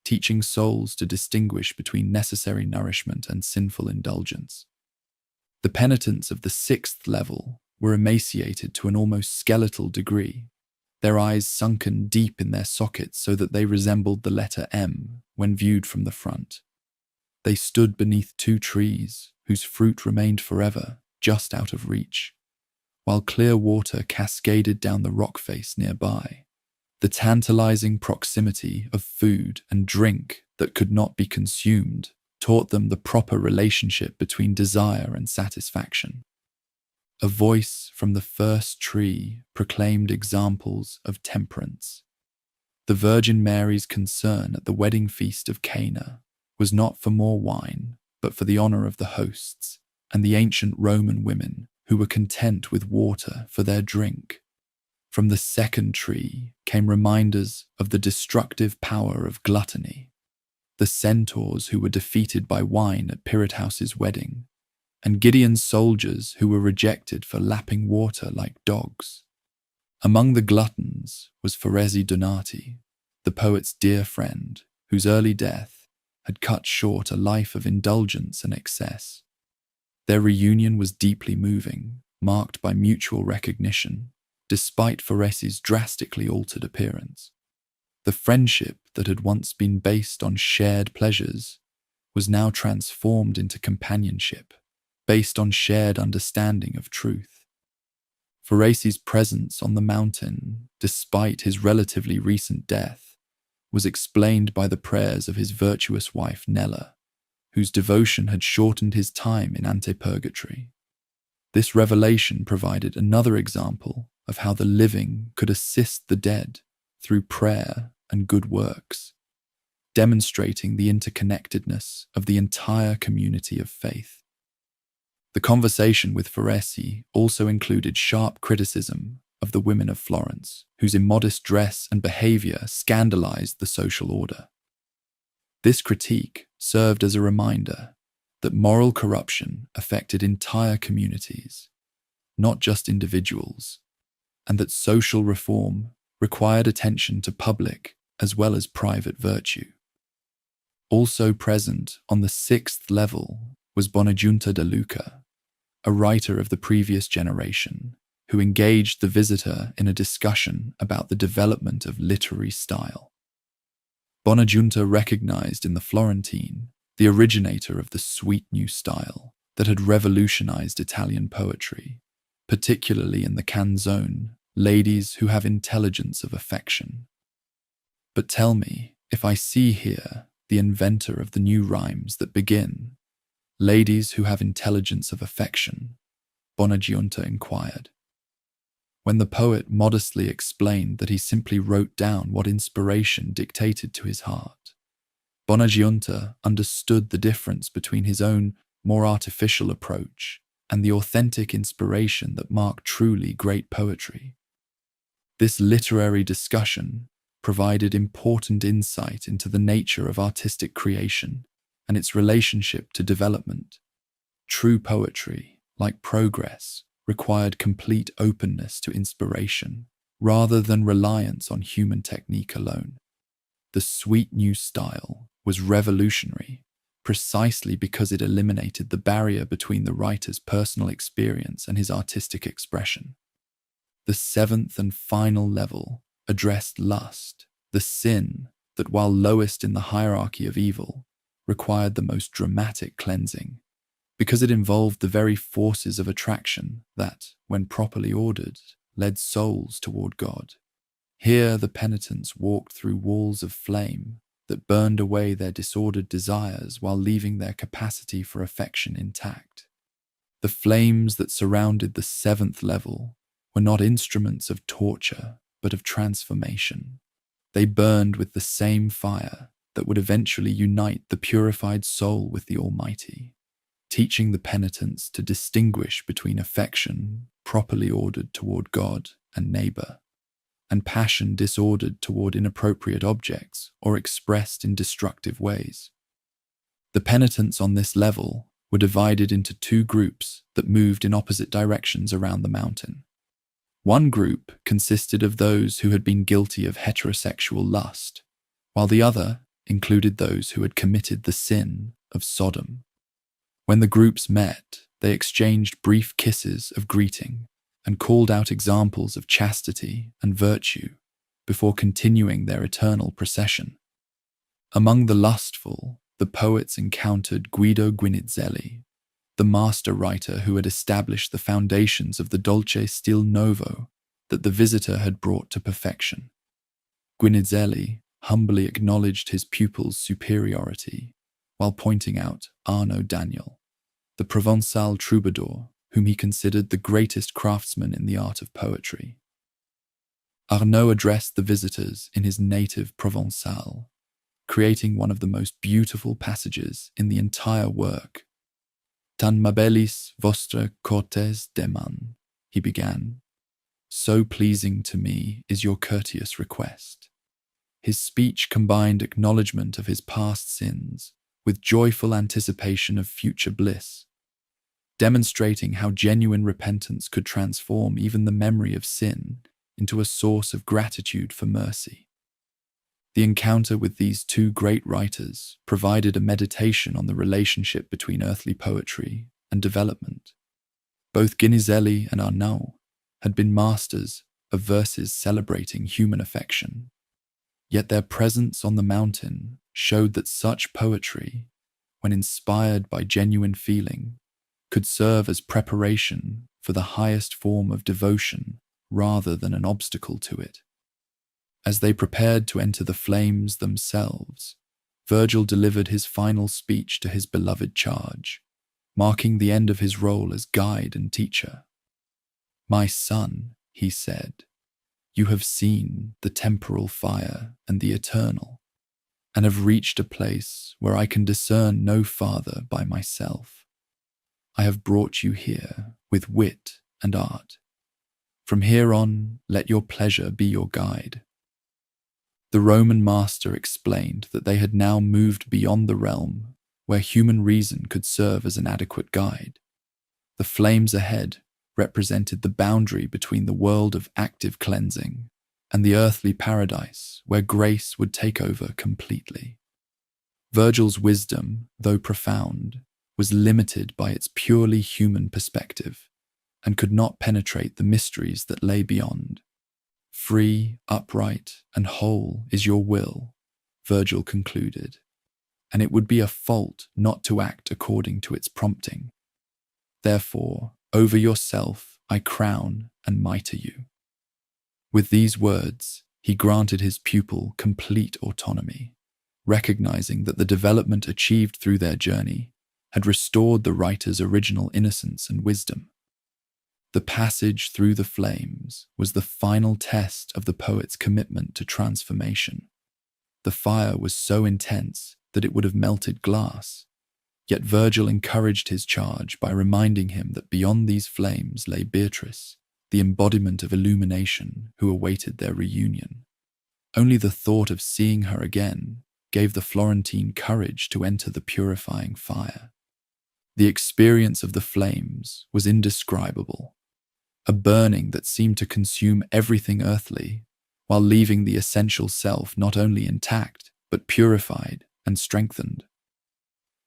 Speaker 1: teaching souls to distinguish between necessary nourishment and sinful indulgence. The penitents of the sixth level were emaciated to an almost skeletal degree, their eyes sunken deep in their sockets so that they resembled the letter M when viewed from the front. They stood beneath two trees whose fruit remained forever just out of reach, while clear water cascaded down the rock face nearby. The tantalizing proximity of food and drink that could not be consumed taught them the proper relationship between desire and satisfaction. A voice from the first tree proclaimed examples of temperance. The Virgin Mary's concern at the wedding feast of Cana was not for more wine, but for the honor of the hosts and the ancient Roman women who were content with water for their drink. From the second tree came reminders of the destructive power of gluttony, the centaurs who were defeated by wine at Pirithouse's wedding, and Gideon's soldiers who were rejected for lapping water like dogs. Among the gluttons was Foresi Donati, the poet's dear friend, whose early death had cut short a life of indulgence and excess. Their reunion was deeply moving, marked by mutual recognition, despite Foresi's drastically altered appearance. The friendship that had once been based on shared pleasures was now transformed into companionship, based on shared understanding of truth. Foresi's presence on the mountain, despite his relatively recent death, was explained by the prayers of his virtuous wife Nella, whose devotion had shortened his time in antepurgatory. This revelation provided another example of how the living could assist the dead through prayer and good works, demonstrating the interconnectedness of the entire community of faith. The conversation with Foresi also included sharp criticism of the women of Florence, whose immodest dress and behavior scandalized the social order. This critique served as a reminder that moral corruption affected entire communities, not just individuals, and that social reform required attention to public as well as private virtue. Also present on the 6th level was Bonagiunta de Luca, a writer of the previous generation, who engaged the visitor in a discussion about the development of literary style. Bonagiunta recognized in the Florentine the originator of the sweet new style that had revolutionized Italian poetry, particularly in the canzone, ladies who have intelligence of affection. But tell me, if I see here the inventor of the new rhymes that begin, ladies who have intelligence of affection, Bonagiunta inquired. When the poet modestly explained that he simply wrote down what inspiration dictated to his heart, Bonagiunta understood the difference between his own more artificial approach and the authentic inspiration that marked truly great poetry. This literary discussion provided important insight into the nature of artistic creation and its relationship to development. True poetry, like progress, required complete openness to inspiration, rather than reliance on human technique alone. The sweet new style was revolutionary, precisely because it eliminated the barrier between the writer's personal experience and his artistic expression. The 7th and final level addressed lust, the sin that, while lowest in the hierarchy of evil, required the most dramatic cleansing, because it involved the very forces of attraction that, when properly ordered, led souls toward God. Here the penitents walked through walls of flame that burned away their disordered desires while leaving their capacity for affection intact. The flames that surrounded the 7th level were not instruments of torture, but of transformation. They burned with the same fire that would eventually unite the purified soul with the Almighty, teaching the penitents to distinguish between affection properly ordered toward God and neighbor, and passion disordered toward inappropriate objects or expressed in destructive ways. The penitents on this level were divided into 2 groups that moved in opposite directions around the mountain. One group consisted of those who had been guilty of heterosexual lust, while the other included those who had committed the sin of Sodom. When the groups met, they exchanged brief kisses of greeting and called out examples of chastity and virtue before continuing their eternal procession. Among the lustful, the poets encountered Guido Guinizelli, the master writer who had established the foundations of the dolce stil novo that the visitor had brought to perfection. Guinizelli humbly acknowledged his pupil's superiority while pointing out Arnaud Daniel, the Provençal troubadour whom he considered the greatest craftsman in the art of poetry. Arnaud addressed the visitors in his native Provençal, creating one of the most beautiful passages in the entire work. Tan m'abellis vostre cortes deman, he began. So pleasing to me is your courteous request. His speech combined acknowledgement of his past sins with joyful anticipation of future bliss, demonstrating how genuine repentance could transform even the memory of sin into a source of gratitude for mercy. The encounter with these two great writers provided a meditation on the relationship between earthly poetry and development. Both Guinizelli and Arnaud had been masters of verses celebrating human affection, yet their presence on the mountain showed that such poetry, when inspired by genuine feeling, could serve as preparation for the highest form of devotion rather than an obstacle to it. As they prepared to enter the flames themselves, Virgil delivered his final speech to his beloved charge, marking the end of his role as guide and teacher. "My son," he said, "you have seen the temporal fire and the eternal, and have reached a place where I can discern no farther by myself. I have brought you here with wit and art. From here on, let your pleasure be your guide." The Roman master explained that they had now moved beyond the realm where human reason could serve as an adequate guide. The flames ahead represented the boundary between the world of active cleansing and the earthly paradise where grace would take over completely. Virgil's wisdom, though profound, was limited by its purely human perspective and could not penetrate the mysteries that lay beyond. "Free, upright, and whole is your will," Virgil concluded, "and it would be a fault not to act according to its prompting. Therefore, over yourself I crown and mitre you." With these words, he granted his pupil complete autonomy, recognizing that the development achieved through their journey had restored the writer's original innocence and wisdom. The passage through the flames was the final test of the poet's commitment to transformation. The fire was so intense that it would have melted glass, yet Virgil encouraged his charge by reminding him that beyond these flames lay Beatrice, the embodiment of illumination who awaited their reunion. Only the thought of seeing her again gave the Florentine courage to enter the purifying fire. The experience of the flames was indescribable, a burning that seemed to consume everything earthly, while leaving the essential self not only intact, but purified and strengthened.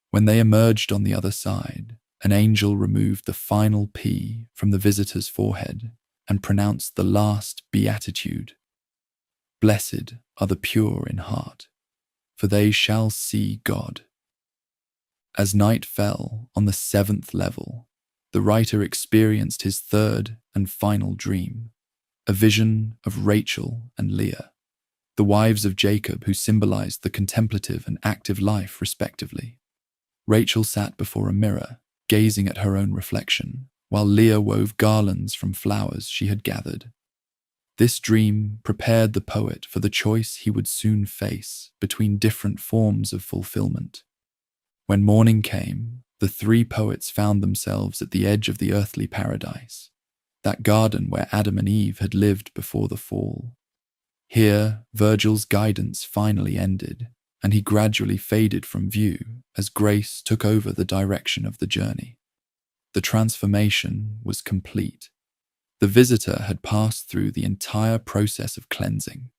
Speaker 1: When they emerged on the other side, an angel removed the final P from the visitor's forehead and pronounced the last beatitude. "Blessed are the pure in heart, for they shall see God." As night fell on the 7th level, the writer experienced his third and final dream, a vision of Rachel and Leah, the wives of Jacob who symbolized the contemplative and active life respectively. Rachel sat before a mirror, gazing at her own reflection, while Leah wove garlands from flowers she had gathered. This dream prepared the poet for the choice he would soon face between different forms of fulfillment. When morning came, the three poets found themselves at the edge of the earthly paradise, that garden where Adam and Eve had lived before the fall. Here, Virgil's guidance finally ended, and he gradually faded from view as grace took over the direction of the journey. The transformation was complete. The visitor had passed through the entire process of cleansing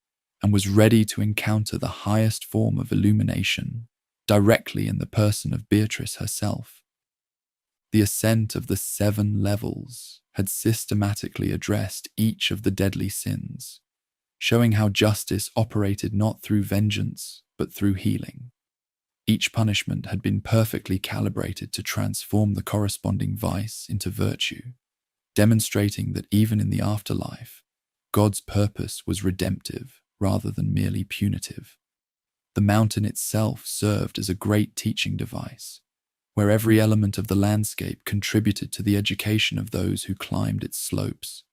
Speaker 1: and was ready to encounter the highest form of illumination directly in the person of Beatrice herself. The ascent of the 7 levels had systematically addressed each of the deadly sins, showing how justice operated not through vengeance but through healing. Each punishment had been perfectly calibrated to transform the corresponding vice into virtue, demonstrating that even in the afterlife, God's purpose was redemptive rather than merely punitive. The mountain itself served as a great teaching device, where every element of the landscape contributed to the education of those who climbed its slopes,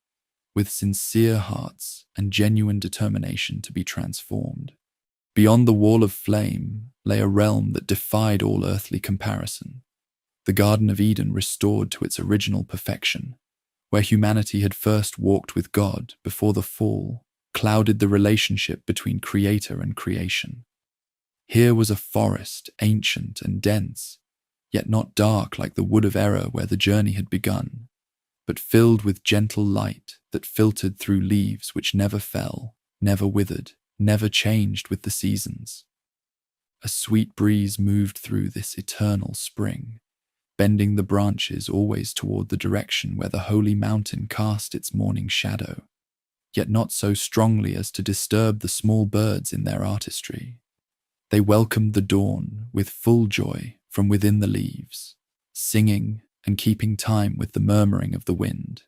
Speaker 1: with sincere hearts and genuine determination to be transformed. Beyond the wall of flame lay a realm that defied all earthly comparison, the Garden of Eden restored to its original perfection, where humanity had first walked with God before the fall, clouded the relationship between creator and creation. Here was a forest, ancient and dense, yet not dark like the wood of error where the journey had begun, but filled with gentle light that filtered through leaves which never fell, never withered, never changed with the seasons. A sweet breeze moved through this eternal spring, bending the branches always toward the direction where the holy mountain cast its morning shadow, yet not so strongly as to disturb the small birds in their artistry. They welcomed the dawn with full joy from within the leaves, singing and keeping time with the murmuring of the wind,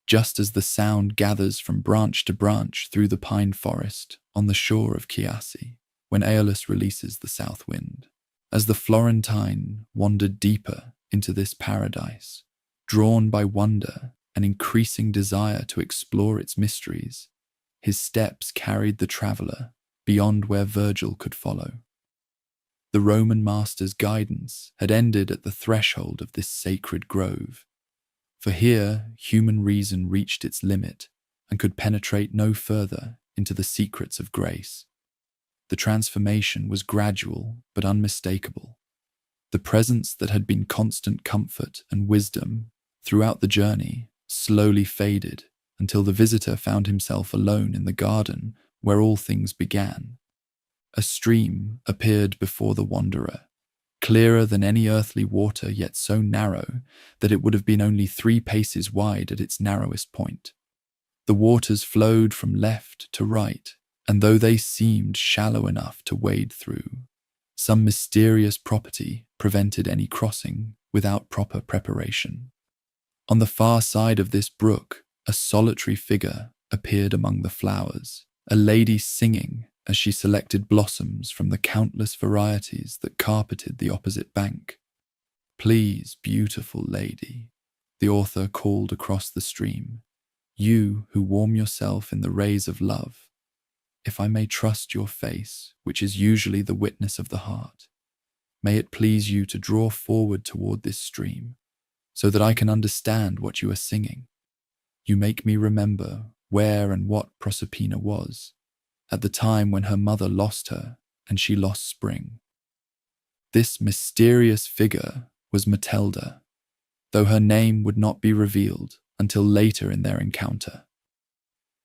Speaker 1: just as the sound gathers from branch to branch through the pine forest on the shore of Chiasi, when Aeolus releases the south wind. As the Florentine wandered deeper into this paradise, drawn by wonder and increasing desire to explore its mysteries, his steps carried the traveller beyond where Virgil could follow. The Roman master's guidance had ended at the threshold of this sacred grove, for here human reason reached its limit and could penetrate no further into the secrets of grace. The transformation was gradual but unmistakable. The presence that had been constant comfort and wisdom throughout the journey slowly faded until the visitor found himself alone in the garden where all things began. A stream appeared before the wanderer, clearer than any earthly water, yet so narrow that it would have been only 3 paces wide at its narrowest point. The waters flowed from left to right, and though they seemed shallow enough to wade through, some mysterious property prevented any crossing without proper preparation. On the far side of this brook, a solitary figure appeared among the flowers, a lady singing as she selected blossoms from the countless varieties that carpeted the opposite bank. "Please, beautiful lady," the author called across the stream, "you who warm yourself in the rays of love, if I may trust your face, which is usually the witness of the heart, may it please you to draw forward toward this stream, so that I can understand what you are singing. You make me remember where and what Proserpina was, at the time when her mother lost her and she lost spring." This mysterious figure was Matilda, though her name would not be revealed until later in their encounter.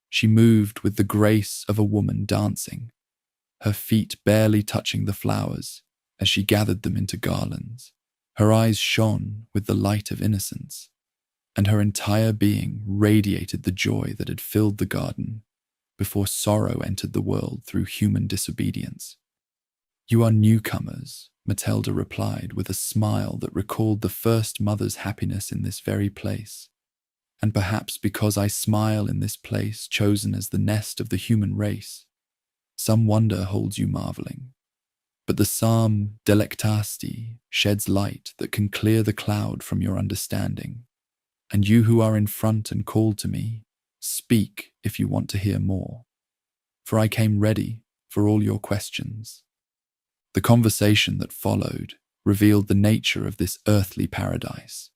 Speaker 1: She moved with the grace of a woman dancing, her feet barely touching the flowers as she gathered them into garlands. Her eyes shone with the light of innocence, and her entire being radiated the joy that had filled the garden before sorrow entered the world through human disobedience. "You are newcomers," Matilda replied with a smile that recalled the first mother's happiness in this very place. "And perhaps because I smile in this place chosen as the nest of the human race, some wonder holds you marveling. But the psalm Delectasti sheds light that can clear the cloud from your understanding. And you who are in front and called to me, speak if you want to hear more, for I came ready for all your questions." The conversation that followed revealed the nature of this earthly paradise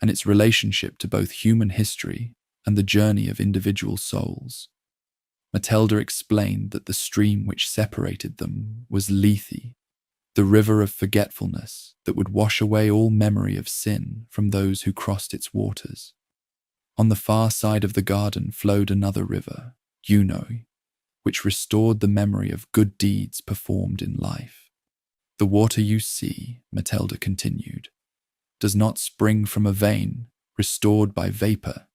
Speaker 1: and its relationship to both human history and the journey of individual souls. Matilda explained that the stream which separated them was Lethe, the river of forgetfulness that would wash away all memory of sin from those who crossed its waters. On the far side of the garden flowed another river, Unoi, which restored the memory of good deeds performed in life. "The water you see," Matilda continued, "does not spring from a vein restored by vapor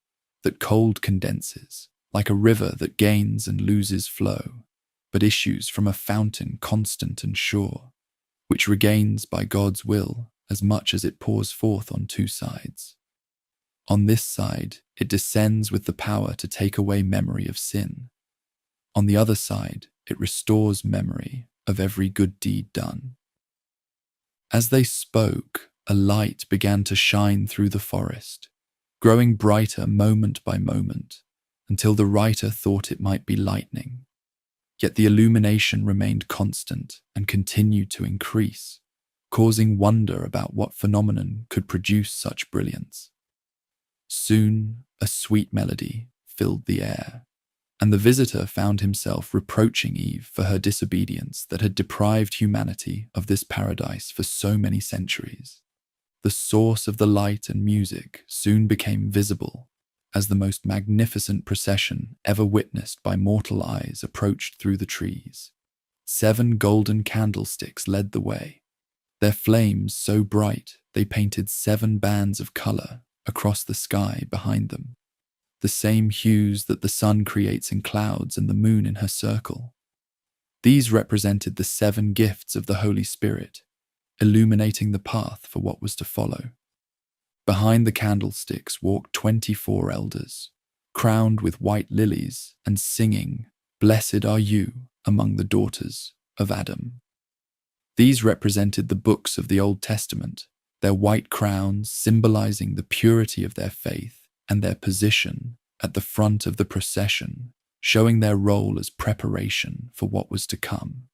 Speaker 1: that cold condenses, like a river that gains and loses flow, but issues from a fountain constant and sure, which regains by God's will as much as it pours forth on 2 sides. On this side, it descends with the power to take away memory of sin. On the other side, it restores memory of every good deed done." As they spoke, a light began to shine through the forest, growing brighter moment by moment, until the writer thought it might be lightning. Yet the illumination remained constant and continued to increase, causing wonder about what phenomenon could produce such brilliance. Soon, a sweet melody filled the air, and the visitor found himself reproaching Eve for her disobedience that had deprived humanity of this paradise for so many centuries. The source of the light and music soon became visible as the most magnificent procession ever witnessed by mortal eyes approached through the trees. 7 golden candlesticks led the way, their flames so bright they painted 7 bands of color across the sky behind them, the same hues that the sun creates in clouds and the moon in her circle. These represented the 7 gifts of the Holy Spirit, illuminating the path for what was to follow. Behind the candlesticks walked 24 elders, crowned with white lilies and singing, "Blessed are you among the daughters of Adam." These represented the books of the Old Testament, their white crowns symbolizing the purity of their faith and their position at the front of the procession, showing their role as preparation for what was to come.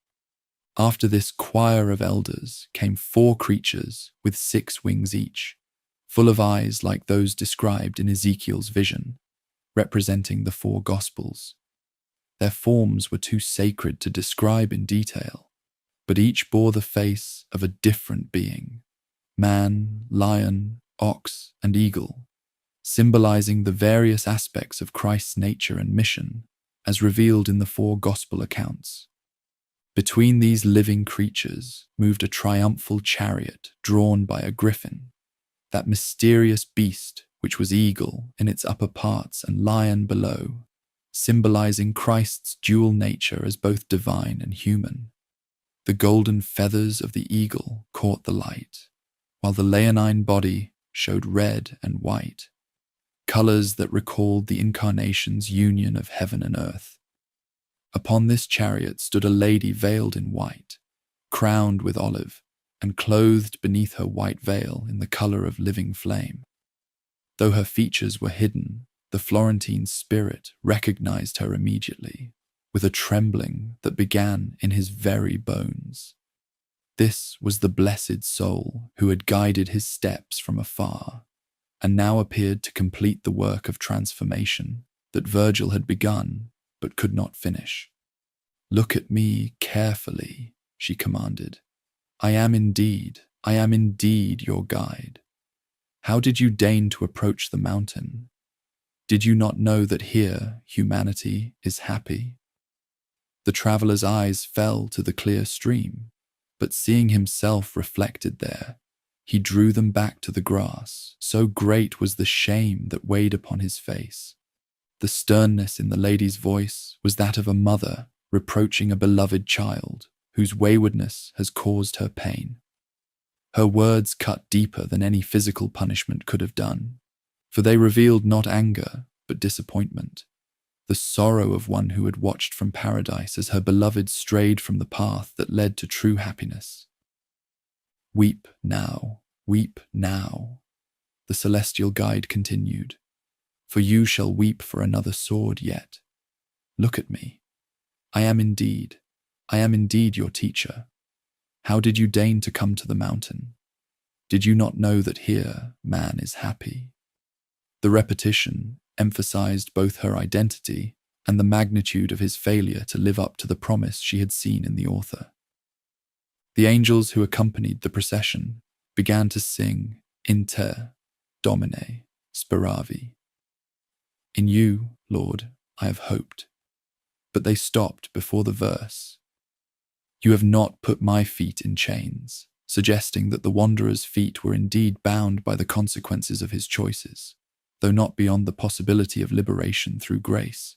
Speaker 1: After this choir of elders came 4 creatures with 6 wings each, full of eyes like those described in Ezekiel's vision, representing the 4 Gospels. Their forms were too sacred to describe in detail, but each bore the face of a different being: man, lion, ox, and eagle, symbolizing the various aspects of Christ's nature and mission as revealed in the 4 Gospel accounts. Between these living creatures moved a triumphal chariot drawn by a griffin, that mysterious beast which was eagle in its upper parts and lion below, symbolizing Christ's dual nature as both divine and human. The golden feathers of the eagle caught the light, while the leonine body showed red and white, colors that recalled the incarnation's union of heaven and earth. Upon this chariot stood a lady veiled in white, crowned with olive, and clothed beneath her white veil in the color of living flame. Though her features were hidden, the Florentine spirit recognized her immediately, with a trembling that began in his very bones. This was the blessed soul who had guided his steps from afar, and now appeared to complete the work of transformation that Virgil had begun but could not finish. "Look at me carefully," she commanded. I am indeed your guide. How did you deign to approach the mountain? Did you not know that here humanity is happy?" The traveler's eyes fell to the clear stream, but seeing himself reflected there, he drew them back to the grass. So great was the shame that weighed upon his face. The sternness in the lady's voice was that of a mother reproaching a beloved child whose waywardness has caused her pain. Her words cut deeper than any physical punishment could have done, for they revealed not anger, but disappointment, the sorrow of one who had watched from paradise as her beloved strayed from the path that led to true happiness. Weep now," the celestial guide continued, "for you shall weep for another sword yet. Look at me. I am indeed your teacher. How did you deign to come to the mountain? Did you not know that here man is happy?" The repetition emphasized both her identity and the magnitude of his failure to live up to the promise she had seen in the author. The angels who accompanied the procession began to sing "In te, Domine, speravi." "In you, Lord, I have hoped." But they stopped before the verse, "You have not put my feet in chains," suggesting that the wanderer's feet were indeed bound by the consequences of his choices, though not beyond the possibility of liberation through grace.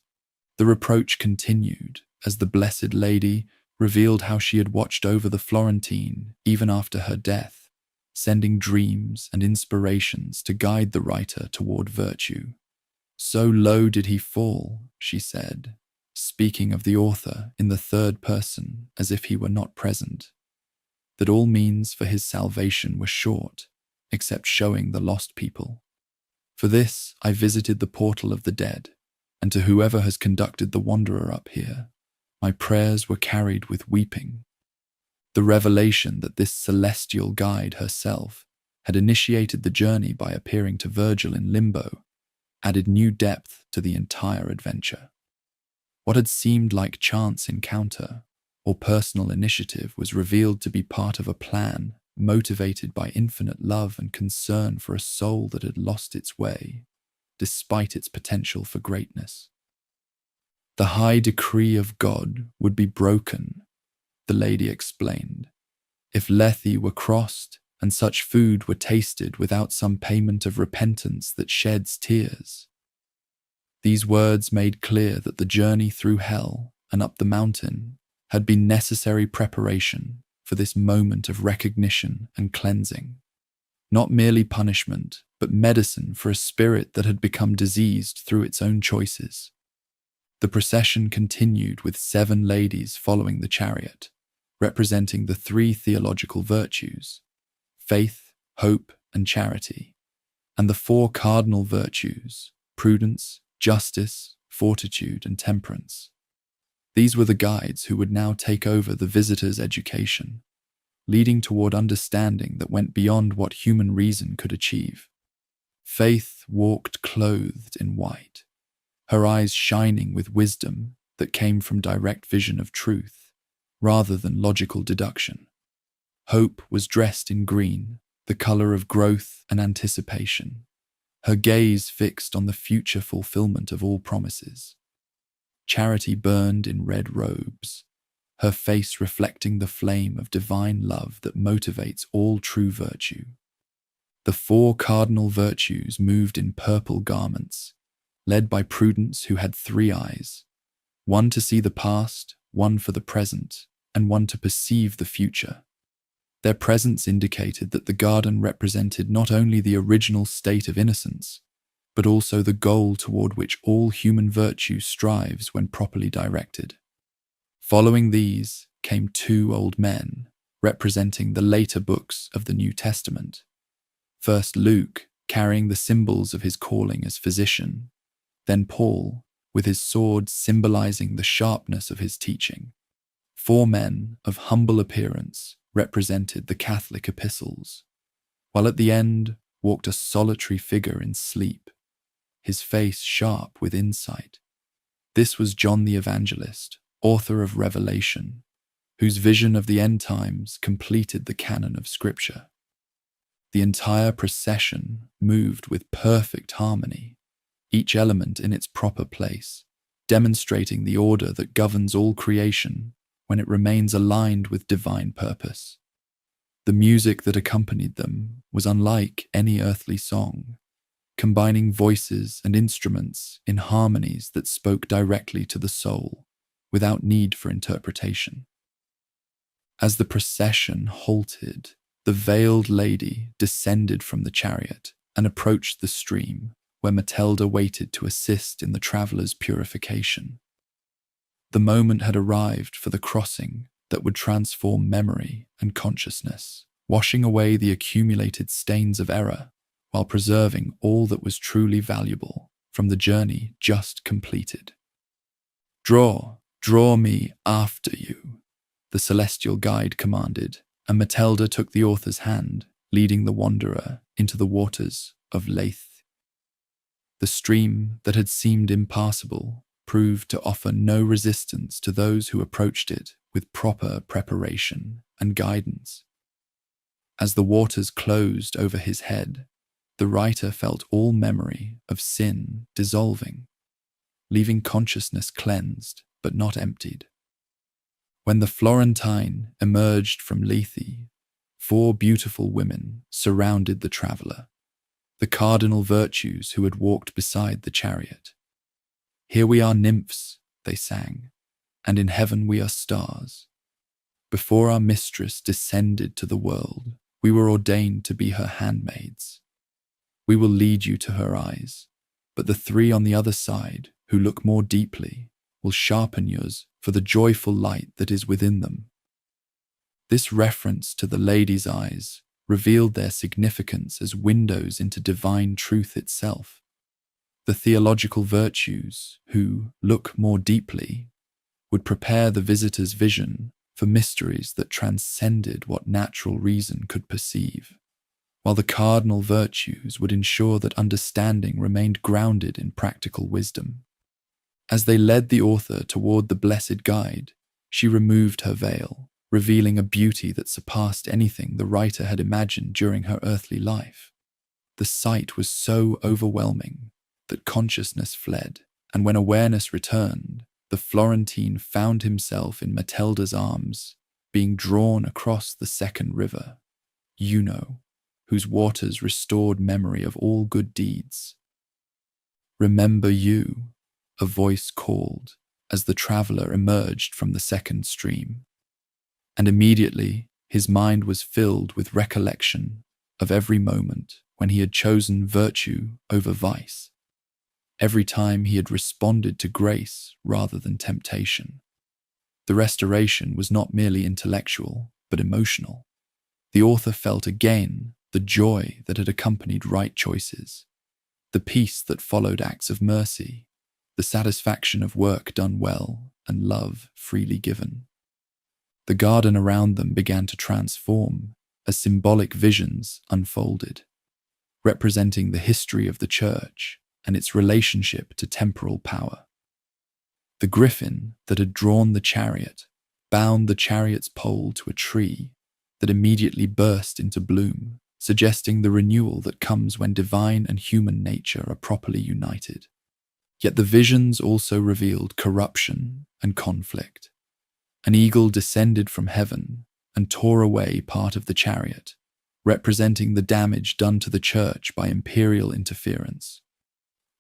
Speaker 1: The reproach continued as the Blessed Lady revealed how she had watched over the Florentine even after her death, sending dreams and inspirations to guide the writer toward virtue. "So low did he fall," she said, speaking of the author in the third person as if he were not present, "that all means for his salvation were short, except showing the lost people. For this I visited the portal of the dead, and to whoever has conducted the wanderer up here, my prayers were carried with weeping." The revelation that this celestial guide herself had initiated the journey by appearing to Virgil in limbo added new depth to the entire adventure. What had seemed like chance encounter or personal initiative was revealed to be part of a plan motivated by infinite love and concern for a soul that had lost its way, despite its potential for greatness. The high decree of God would be broken, the lady explained, if Lethe were crossed and such food were tasted without some payment of repentance that sheds tears. These words made clear that the journey through hell and up the mountain had been necessary preparation for this moment of recognition and cleansing. Not merely punishment, but medicine for a spirit that had become diseased through its own choices. The procession continued with 7 ladies following the chariot, representing the 3 theological virtues: faith, hope, and charity, and the 4 cardinal virtues: prudence, justice, fortitude, and temperance. These were the guides who would now take over the visitor's education, leading toward understanding that went beyond what human reason could achieve. Faith walked clothed in white, her eyes shining with wisdom that came from direct vision of truth, rather than logical deduction. Hope was dressed in green, the color of growth and anticipation, her gaze fixed on the future fulfillment of all promises. Charity burned in red robes, her face reflecting the flame of divine love that motivates all true virtue. The 4 cardinal virtues moved in purple garments, led by Prudence, who had 3 eyes, one to see the past, one for the present, and one to perceive the future. Their presence indicated that the garden represented not only the original state of innocence, but also the goal toward which all human virtue strives when properly directed. Following these came 2 old men, representing the later books of the New Testament. First Luke, carrying the symbols of his calling as physician, then Paul, with his sword symbolizing the sharpness of his teaching. 4 men of humble appearance represented the Catholic epistles, while at the end walked a solitary figure in sleep, his face sharp with insight. This was John the Evangelist, author of Revelation, whose vision of the end times completed the canon of Scripture. The entire procession moved with perfect harmony, each element in its proper place, demonstrating the order that governs all creation when it remains aligned with divine purpose. The music that accompanied them was unlike any earthly song, combining voices and instruments in harmonies that spoke directly to the soul, without need for interpretation. As the procession halted, the veiled lady descended from the chariot and approached the stream, where Matilda waited to assist in the traveller's purification. The moment had arrived for the crossing that would transform memory and consciousness, washing away the accumulated stains of error while preserving all that was truly valuable from the journey just completed. Draw me after you," the celestial guide commanded, and Matilda took the author's hand, leading the wanderer into the waters of Lethe. The stream that had seemed impassable proved to offer no resistance to those who approached it with proper preparation and guidance. As the waters closed over his head, the writer felt all memory of sin dissolving, leaving consciousness cleansed but not emptied. When the Florentine emerged from Lethe, 4 beautiful women surrounded the traveller, the cardinal virtues who had walked beside the chariot. "Here we are nymphs," they sang, "and in heaven we are stars. Before our mistress descended to the world, we were ordained to be her handmaids. We will lead you to her eyes, but the 3 on the other side, who look more deeply, will sharpen yours for the joyful light that is within them." This reference to the lady's eyes revealed their significance as windows into divine truth itself. The theological virtues, who look more deeply, would prepare the visitor's vision for mysteries that transcended what natural reason could perceive, while the cardinal virtues would ensure that understanding remained grounded in practical wisdom. As they led the author toward the blessed guide, she removed her veil, revealing a beauty that surpassed anything the writer had imagined during her earthly life. The sight was so overwhelming that consciousness fled, and when awareness returned, the Florentine found himself in Matilda's arms, being drawn across the second river, Uno, whose waters restored memory of all good deeds. "Remember you," a voice called as the traveller emerged from the second stream. And immediately his mind was filled with recollection of every moment when he had chosen virtue over vice, every time he had responded to grace rather than temptation. The restoration was not merely intellectual, but emotional. The author felt again the joy that had accompanied right choices, the peace that followed acts of mercy, the satisfaction of work done well and love freely given. The garden around them began to transform as symbolic visions unfolded, representing the history of the church and its relationship to temporal power. The griffin that had drawn the chariot bound the chariot's pole to a tree that immediately burst into bloom, suggesting the renewal that comes when divine and human nature are properly united. Yet the visions also revealed corruption and conflict. An eagle descended from heaven and tore away part of the chariot, representing the damage done to the church by imperial interference.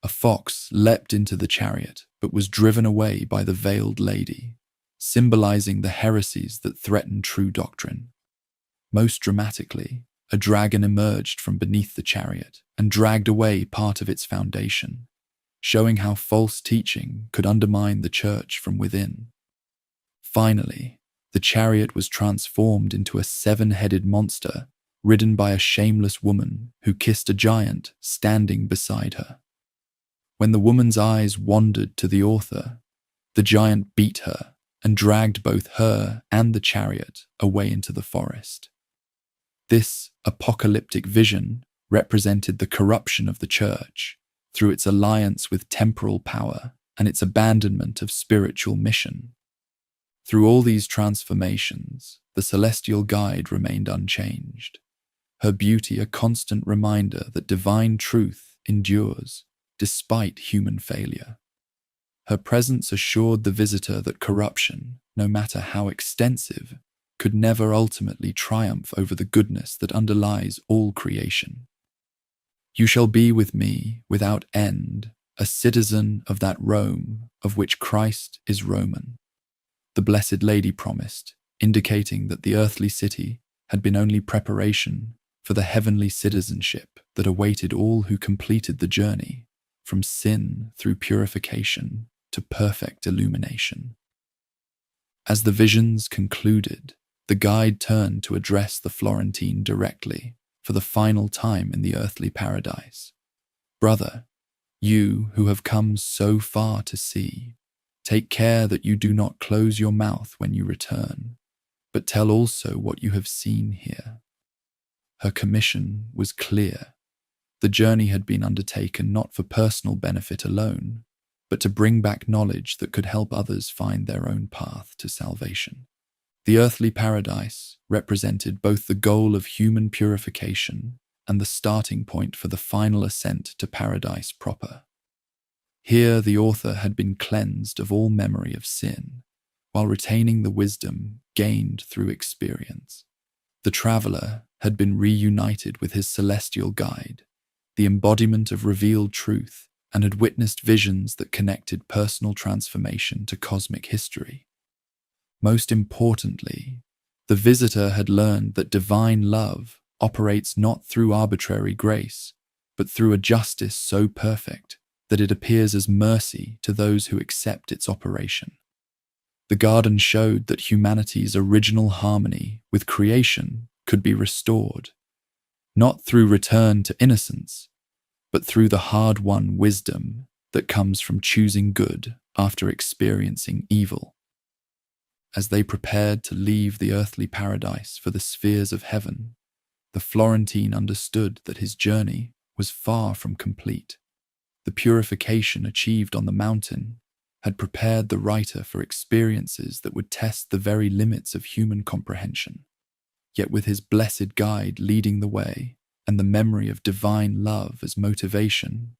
Speaker 1: A fox leapt into the chariot, but was driven away by the veiled lady, symbolizing the heresies that threaten true doctrine. Most dramatically, a dragon emerged from beneath the chariot and dragged away part of its foundation, showing how false teaching could undermine the church from within. Finally, the chariot was transformed into a seven-headed monster ridden by a shameless woman who kissed a giant standing beside her. When the woman's eyes wandered to the author, the giant beat her and dragged both her and the chariot away into the forest. This apocalyptic vision represented the corruption of the church through its alliance with temporal power and its abandonment of spiritual mission. Through all these transformations, the celestial guide remained unchanged, her beauty a constant reminder that divine truth endures despite human failure. Her presence assured the visitor that corruption, no matter how extensive, could never ultimately triumph over the goodness that underlies all creation. "You shall be with me without end, a citizen of that Rome of which Christ is Roman," the Blessed Lady promised, indicating that the earthly city had been only preparation for the heavenly citizenship that awaited all who completed the journey from sin through purification to perfect illumination. As the visions concluded, the guide turned to address the Florentine directly for the final time in the earthly paradise. "Brother, you who have come so far to see, take care that you do not close your mouth when you return, but tell also what you have seen here." Her commission was clear. The journey had been undertaken not for personal benefit alone, but to bring back knowledge that could help others find their own path to salvation. The earthly paradise represented both the goal of human purification and the starting point for the final ascent to paradise proper. Here the author had been cleansed of all memory of sin, while retaining the wisdom gained through experience. The traveller had been reunited with his celestial guide, the embodiment of revealed truth, and had witnessed visions that connected personal transformation to cosmic history. Most importantly, the visitor had learned that divine love operates not through arbitrary grace, but through a justice so perfect that it appears as mercy to those who accept its operation. The garden showed that humanity's original harmony with creation could be restored, not through return to innocence, but through the hard-won wisdom that comes from choosing good after experiencing evil. As they prepared to leave the earthly paradise for the spheres of heaven, the Florentine understood that his journey was far from complete. The purification achieved on the mountain had prepared the writer for experiences that would test the very limits of human comprehension. Yet with his blessed guide leading the way, and the memory of divine love as motivation,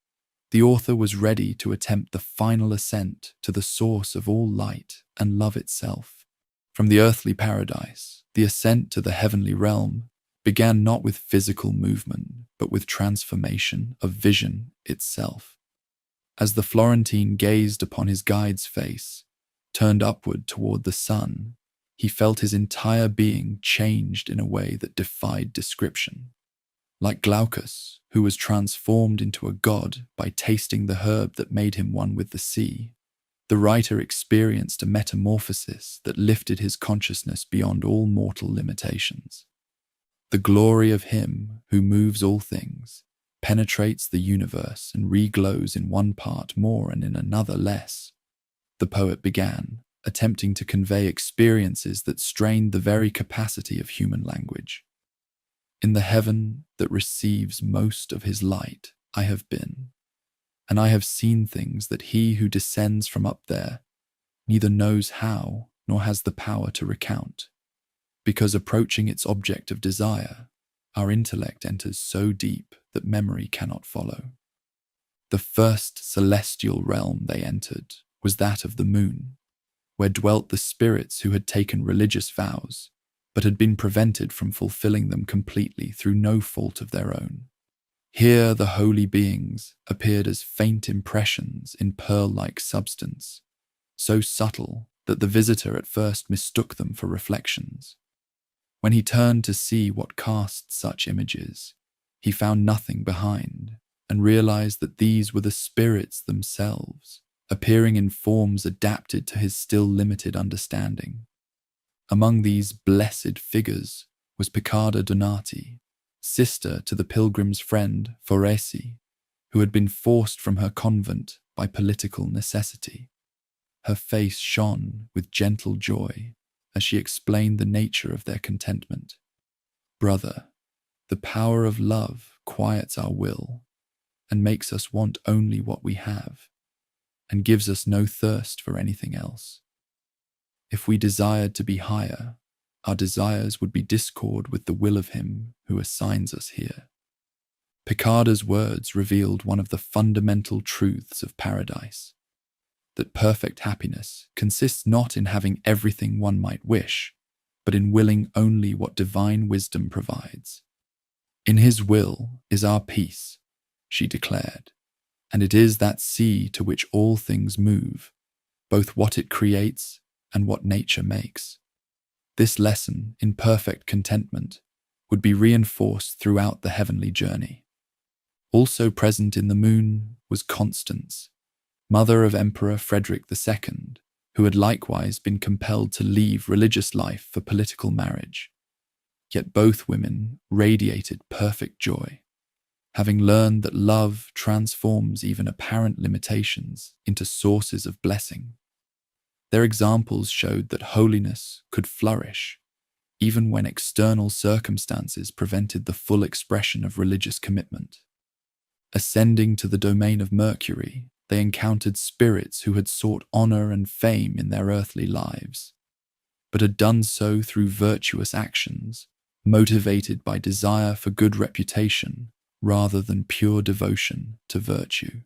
Speaker 1: the author was ready to attempt the final ascent to the source of all light and love itself. From the earthly paradise, the ascent to the heavenly realm began not with physical movement, but with transformation of vision itself. As the Florentine gazed upon his guide's face, turned upward toward the sun, he felt his entire being changed in a way that defied description. Like Glaucus, who was transformed into a god by tasting the herb that made him one with the sea, the writer experienced a metamorphosis that lifted his consciousness beyond all mortal limitations. The glory of him who moves all things penetrates the universe and reglows in one part more and in another less. The poet began, attempting to convey experiences that strained the very capacity of human language. In the heaven that receives most of his light, I have been, and I have seen things that he who descends from up there neither knows how nor has the power to recount, because approaching its object of desire, our intellect enters so deep that memory cannot follow. The first celestial realm they entered was that of the moon, where dwelt the spirits who had taken religious vows, but had been prevented from fulfilling them completely through no fault of their own. Here the holy beings appeared as faint impressions in pearl-like substance, so subtle that the visitor at first mistook them for reflections. When he turned to see what cast such images, he found nothing behind, and realized that these were the spirits themselves, appearing in forms adapted to his still limited understanding. Among these blessed figures was Piccarda Donati, sister to the pilgrim's friend Foresi, who had been forced from her convent by political necessity. Her face shone with gentle joy as she explained the nature of their contentment. Brother, the power of love quiets our will and makes us want only what we have, and gives us no thirst for anything else. If we desired to be higher, our desires would be discord with the will of him who assigns us here. Piccarda's words revealed one of the fundamental truths of paradise, that perfect happiness consists not in having everything one might wish, but in willing only what divine wisdom provides. In his will is our peace, she declared, and it is that sea to which all things move, both what it creates and what nature makes. This lesson in perfect contentment would be reinforced throughout the heavenly journey. Also present in the moon was Constance, mother of Emperor Frederick II, who had likewise been compelled to leave religious life for political marriage. Yet both women radiated perfect joy, having learned that love transforms even apparent limitations into sources of blessing. Their examples showed that holiness could flourish, even when external circumstances prevented the full expression of religious commitment. Ascending to the domain of Mercury, they encountered spirits who had sought honor and fame in their earthly lives, but had done so through virtuous actions, motivated by desire for good reputation rather than pure devotion to virtue.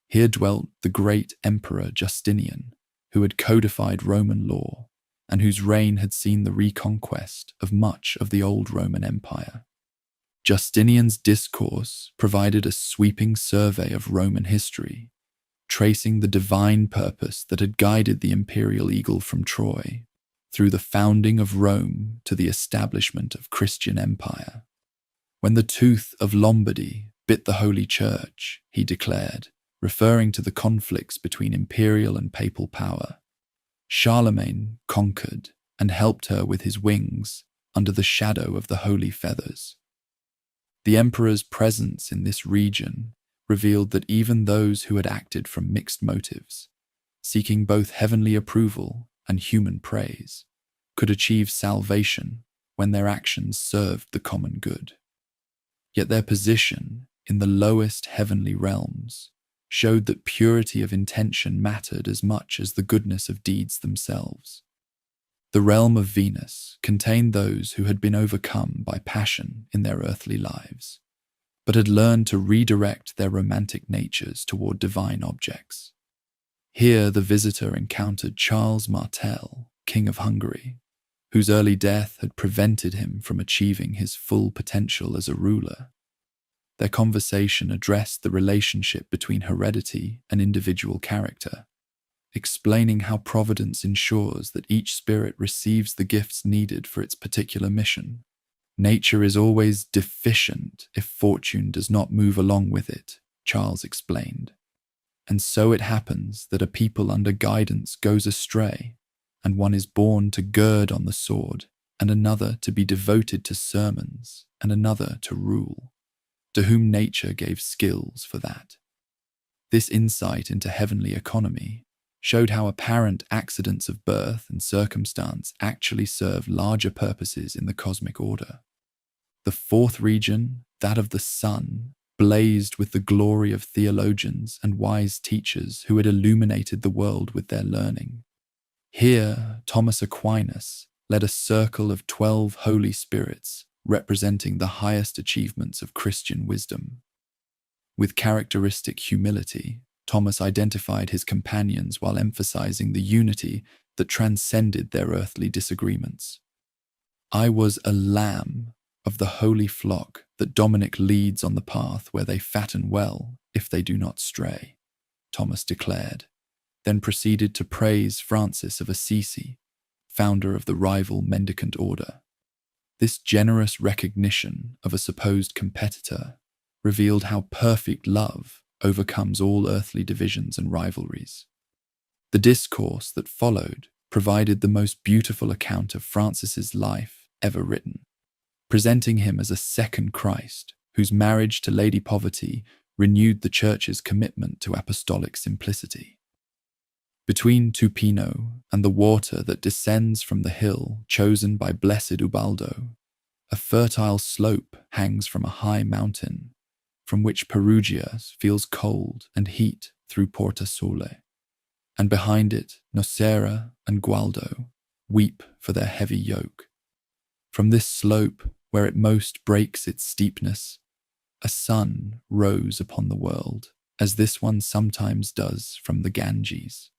Speaker 1: Here dwelt the great Emperor Justinian, who had codified Roman law, and whose reign had seen the reconquest of much of the old Roman Empire. Justinian's discourse provided a sweeping survey of Roman history, tracing the divine purpose that had guided the imperial eagle from Troy, through the founding of Rome to the establishment of Christian empire. When the tooth of Lombardy bit the Holy Church, he declared, referring to the conflicts between imperial and papal power, Charlemagne conquered and helped her with his wings under the shadow of the holy feathers. The emperor's presence in this region revealed that even those who had acted from mixed motives, seeking both heavenly approval and human praise, could achieve salvation when their actions served the common good. Yet their position in the lowest heavenly realms showed that purity of intention mattered as much as the goodness of deeds themselves. The realm of Venus contained those who had been overcome by passion in their earthly lives, but had learned to redirect their romantic natures toward divine objects. Here the visitor encountered Charles Martel, King of Hungary, whose early death had prevented him from achieving his full potential as a ruler. Their conversation addressed the relationship between heredity and individual character, explaining how providence ensures that each spirit receives the gifts needed for its particular mission. Nature is always deficient if fortune does not move along with it, Charles explained. And so it happens that a people under guidance goes astray, and one is born to gird on the sword, and another to be devoted to sermons, and another to rule, to whom nature gave skills for that. This insight into heavenly economy showed how apparent accidents of birth and circumstance actually serve larger purposes in the cosmic order. The fourth region, that of the sun, blazed with the glory of theologians and wise teachers who had illuminated the world with their learning. Here, Thomas Aquinas led a circle of 12 holy spirits representing the highest achievements of Christian wisdom. With characteristic humility, Thomas identified his companions while emphasizing the unity that transcended their earthly disagreements. "I was a lamb of the holy flock that Dominic leads on the path where they fatten well if they do not stray," Thomas declared, then proceeded to praise Francis of Assisi, founder of the rival mendicant order. This generous recognition of a supposed competitor revealed how perfect love overcomes all earthly divisions and rivalries. The discourse that followed provided the most beautiful account of Francis's life ever written, presenting him as a second Christ whose marriage to Lady Poverty renewed the Church's commitment to apostolic simplicity. Between Tupino and the water that descends from the hill chosen by Blessed Ubaldo, a fertile slope hangs from a high mountain, from which Perugia feels cold and heat through Porta Sole, and behind it Nocera and Gualdo weep for their heavy yoke. From this slope, where it most breaks its steepness, a sun rose upon the world, as this one sometimes does from the Ganges.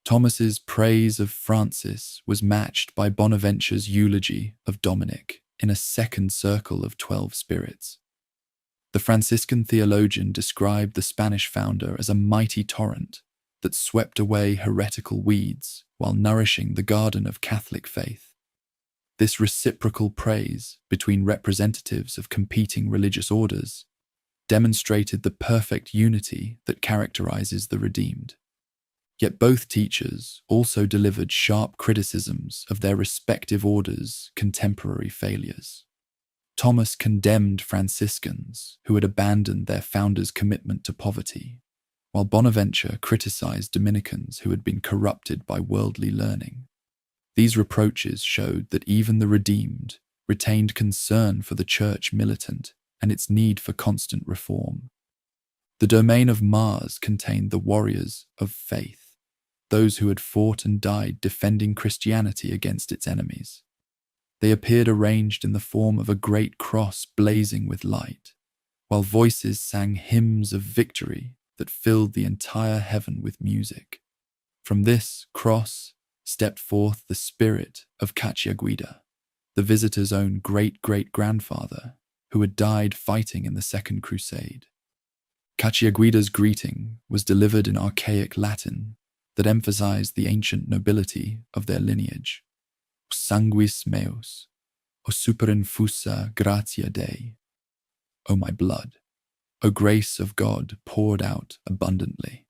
Speaker 1: Thomas's praise of Francis was matched by Bonaventure's eulogy of Dominic in a second circle of 12 spirits. The Franciscan theologian described the Spanish founder as a mighty torrent that swept away heretical weeds while nourishing the garden of Catholic faith. This reciprocal praise between representatives of competing religious orders demonstrated the perfect unity that characterizes the redeemed. Yet both teachers also delivered sharp criticisms of their respective orders' contemporary failures. Thomas condemned Franciscans who had abandoned their founder's commitment to poverty, while Bonaventure criticized Dominicans who had been corrupted by worldly learning. These reproaches showed that even the redeemed retained concern for the church militant and its need for constant reform. The domain of Mars contained the warriors of faith, those who had fought and died defending Christianity against its enemies. They appeared arranged in the form of a great cross blazing with light, while voices sang hymns of victory that filled the entire heaven with music. From this cross stepped forth the spirit of Cacciaguida, the visitor's own great-great-grandfather, who had died fighting in the Second Crusade. Cacciaguida's greeting was delivered in archaic Latin that emphasized the ancient nobility of their lineage. O sanguis meus, o superinfusa gratia Dei. O my blood, O grace of God poured out abundantly.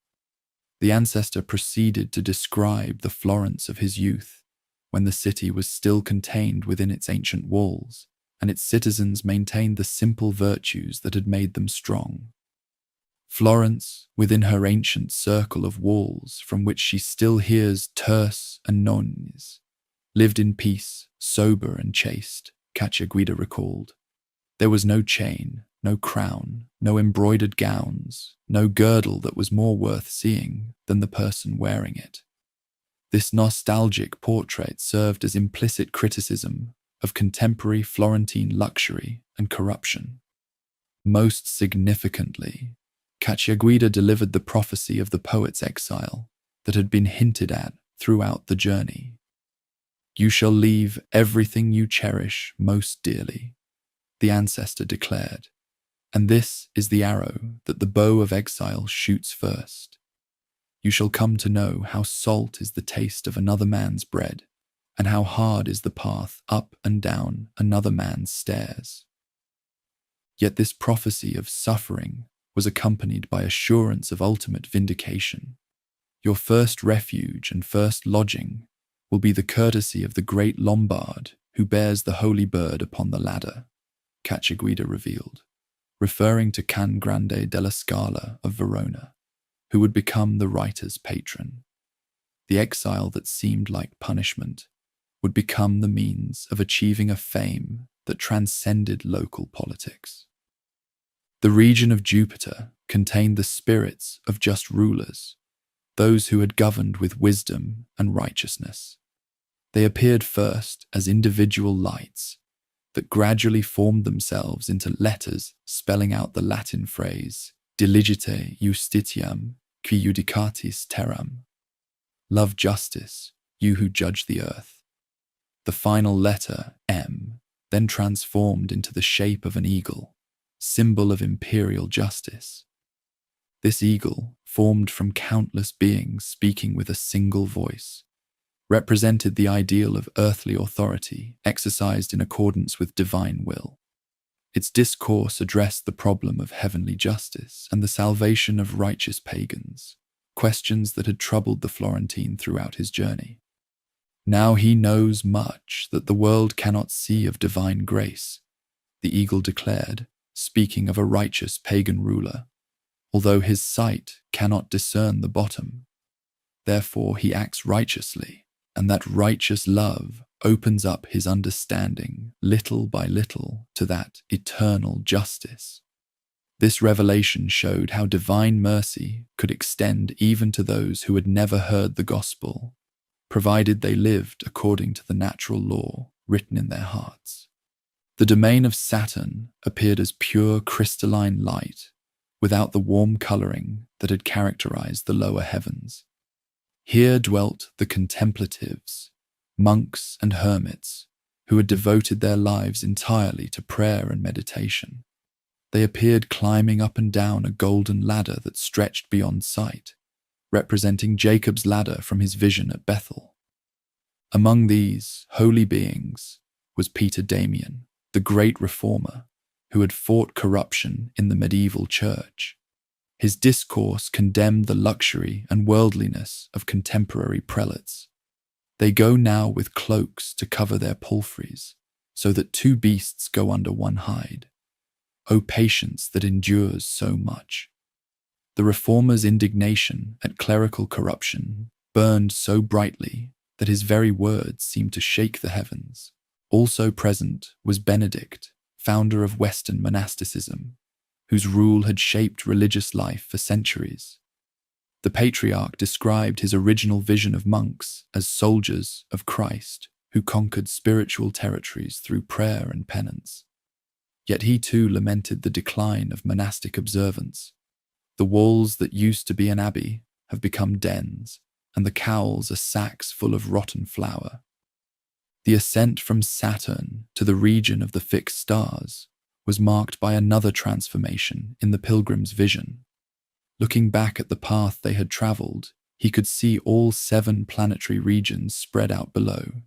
Speaker 1: The ancestor proceeded to describe the Florence of his youth, when the city was still contained within its ancient walls, and its citizens maintained the simple virtues that had made them strong. Florence, within her ancient circle of walls from which she still hears terce and nonnes, lived in peace, sober and chaste, Cacciaguida recalled. There was no chain, no crown, no embroidered gowns, no girdle that was more worth seeing than the person wearing it. This nostalgic portrait served as implicit criticism of contemporary Florentine luxury and corruption. Most significantly, Cacciaguida delivered the prophecy of the poet's exile that had been hinted at throughout the journey. "You shall leave everything you cherish most dearly," the ancestor declared, "and this is the arrow that the bow of exile shoots first. You shall come to know how salt is the taste of another man's bread, and how hard is the path up and down another man's stairs." Yet this prophecy of suffering was accompanied by assurance of ultimate vindication. "Your first refuge and first lodging will be the courtesy of the great Lombard who bears the holy bird upon the ladder," Cacciaguida revealed, referring to Can Grande della Scala of Verona, who would become the writer's patron. The exile that seemed like punishment would become the means of achieving a fame that transcended local politics. The region of Jupiter contained the spirits of just rulers, those who had governed with wisdom and righteousness. They appeared first as individual lights that gradually formed themselves into letters spelling out the Latin phrase "Diligite justitiam qui judicatis terram," "Love justice, you who judge the earth." The final letter, M, then transformed into the shape of an eagle, symbol of imperial justice. This eagle, formed from countless beings speaking with a single voice, represented the ideal of earthly authority exercised in accordance with divine will. Its discourse addressed the problem of heavenly justice and the salvation of righteous pagans, questions that had troubled the Florentine throughout his journey. "Now he knows much that the world cannot see of divine grace," the eagle declared, speaking of a righteous pagan ruler, "although his sight cannot discern the bottom. Therefore he acts righteously, and that righteous love opens up his understanding little by little to that eternal justice." This revelation showed how divine mercy could extend even to those who had never heard the gospel, provided they lived according to the natural law written in their hearts. The domain of Saturn appeared as pure crystalline light, without the warm coloring that had characterized the lower heavens. Here dwelt the contemplatives, monks and hermits, who had devoted their lives entirely to prayer and meditation. They appeared climbing up and down a golden ladder that stretched beyond sight, representing Jacob's ladder from his vision at Bethel. Among these holy beings was Peter Damian, the great reformer, who had fought corruption in the medieval church. His discourse condemned the luxury and worldliness of contemporary prelates. "They go now with cloaks to cover their palfreys, so that two beasts go under one hide. O patience that endures so much." The reformer's indignation at clerical corruption burned so brightly that his very words seemed to shake the heavens. Also present was Benedict, founder of Western monasticism, whose rule had shaped religious life for centuries. The patriarch described his original vision of monks as soldiers of Christ who conquered spiritual territories through prayer and penance. Yet he too lamented the decline of monastic observance. "The walls that used to be an abbey have become dens, and the cowls are sacks full of rotten flour." The ascent from Saturn to the region of the fixed stars was marked by another transformation in the pilgrim's vision. Looking back at the path they had traveled, he could see all 7 planetary regions spread out below,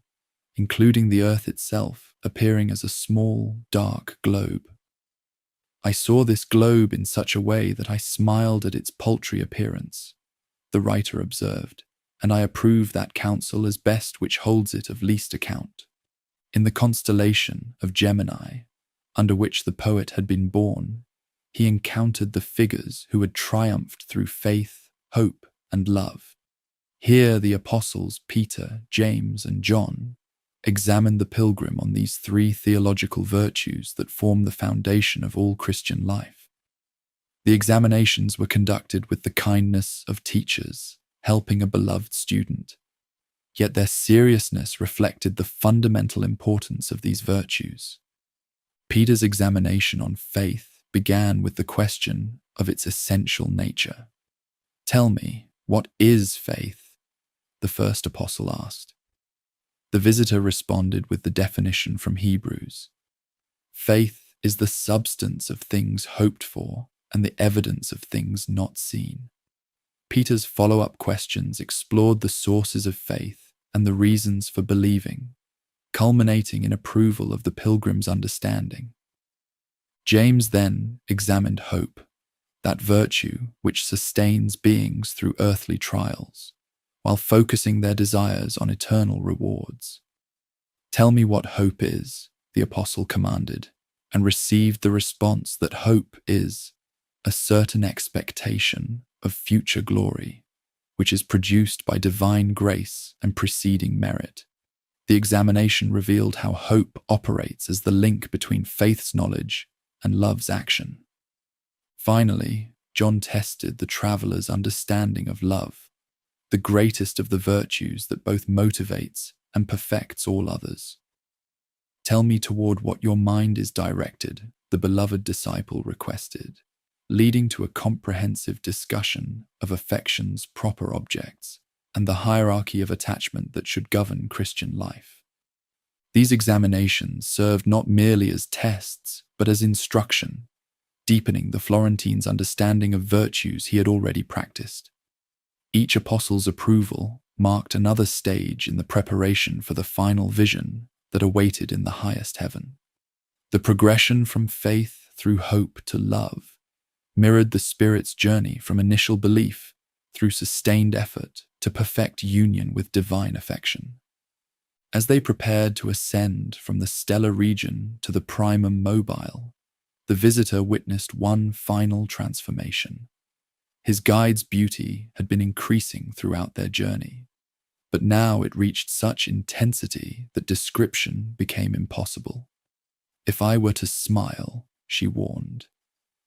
Speaker 1: including the Earth itself appearing as a small, dark globe. "I saw this globe in such a way that I smiled at its paltry appearance," the writer observed, "and I approve that counsel as best which holds it of least account." In the constellation of Gemini, under which the poet had been born, he encountered the figures who had triumphed through faith, hope, and love. Here the apostles Peter, James, and John examined the pilgrim on these three theological virtues that form the foundation of all Christian life. The examinations were conducted with the kindness of teachers, helping a beloved student. Yet their seriousness reflected the fundamental importance of these virtues. Peter's examination on faith began with the question of its essential nature. "Tell me, what is faith?" the first apostle asked. The visitor responded with the definition from Hebrews. "Faith is the substance of things hoped for and the evidence of things not seen." Peter's follow-up questions explored the sources of faith and the reasons for believing, culminating in approval of the pilgrim's understanding. James then examined hope, that virtue which sustains beings through earthly trials, while focusing their desires on eternal rewards. "Tell me what hope is," the apostle commanded, and received the response that hope is a certain expectation of future glory, which is produced by divine grace and preceding merit. The examination revealed how hope operates as the link between faith's knowledge and love's action. Finally, John tested the traveler's understanding of love, the greatest of the virtues that both motivates and perfects all others. "Tell me toward what your mind is directed," the beloved disciple requested, leading to a comprehensive discussion of affection's proper objects and the hierarchy of attachment that should govern Christian life. These examinations served not merely as tests, but as instruction, deepening the Florentine's understanding of virtues he had already practiced. Each apostle's approval marked another stage in the preparation for the final vision that awaited in the highest heaven. The progression from faith through hope to love mirrored the Spirit's journey from initial belief through sustained effort to perfect union with divine affection. As they prepared to ascend from the stellar region to the primum mobile, the visitor witnessed one final transformation. His guide's beauty had been increasing throughout their journey, but now it reached such intensity that description became impossible. "If I were to smile," she warned,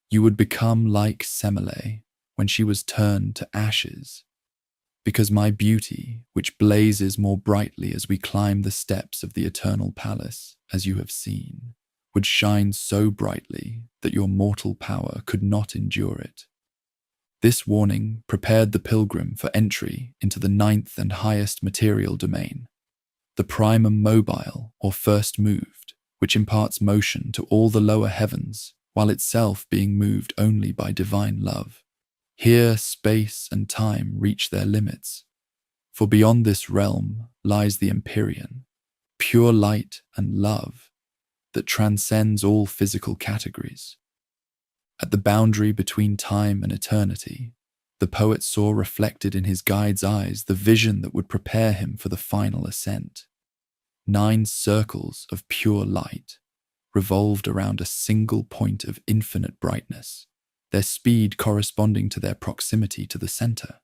Speaker 1: "you would become like Semele when she was turned to ashes, because my beauty, which blazes more brightly as we climb the steps of the eternal palace, as you have seen, would shine so brightly that your mortal power could not endure it." This warning prepared the pilgrim for entry into the ninth and highest material domain, the primum mobile, or first moved, which imparts motion to all the lower heavens, while itself being moved only by divine love. Here space and time reach their limits, for beyond this realm lies the Empyrean, pure light and love that transcends all physical categories. At the boundary between time and eternity, the poet saw reflected in his guide's eyes the vision that would prepare him for the final ascent. 9 circles of pure light revolved around a single point of infinite brightness, their speed corresponding to their proximity to the center.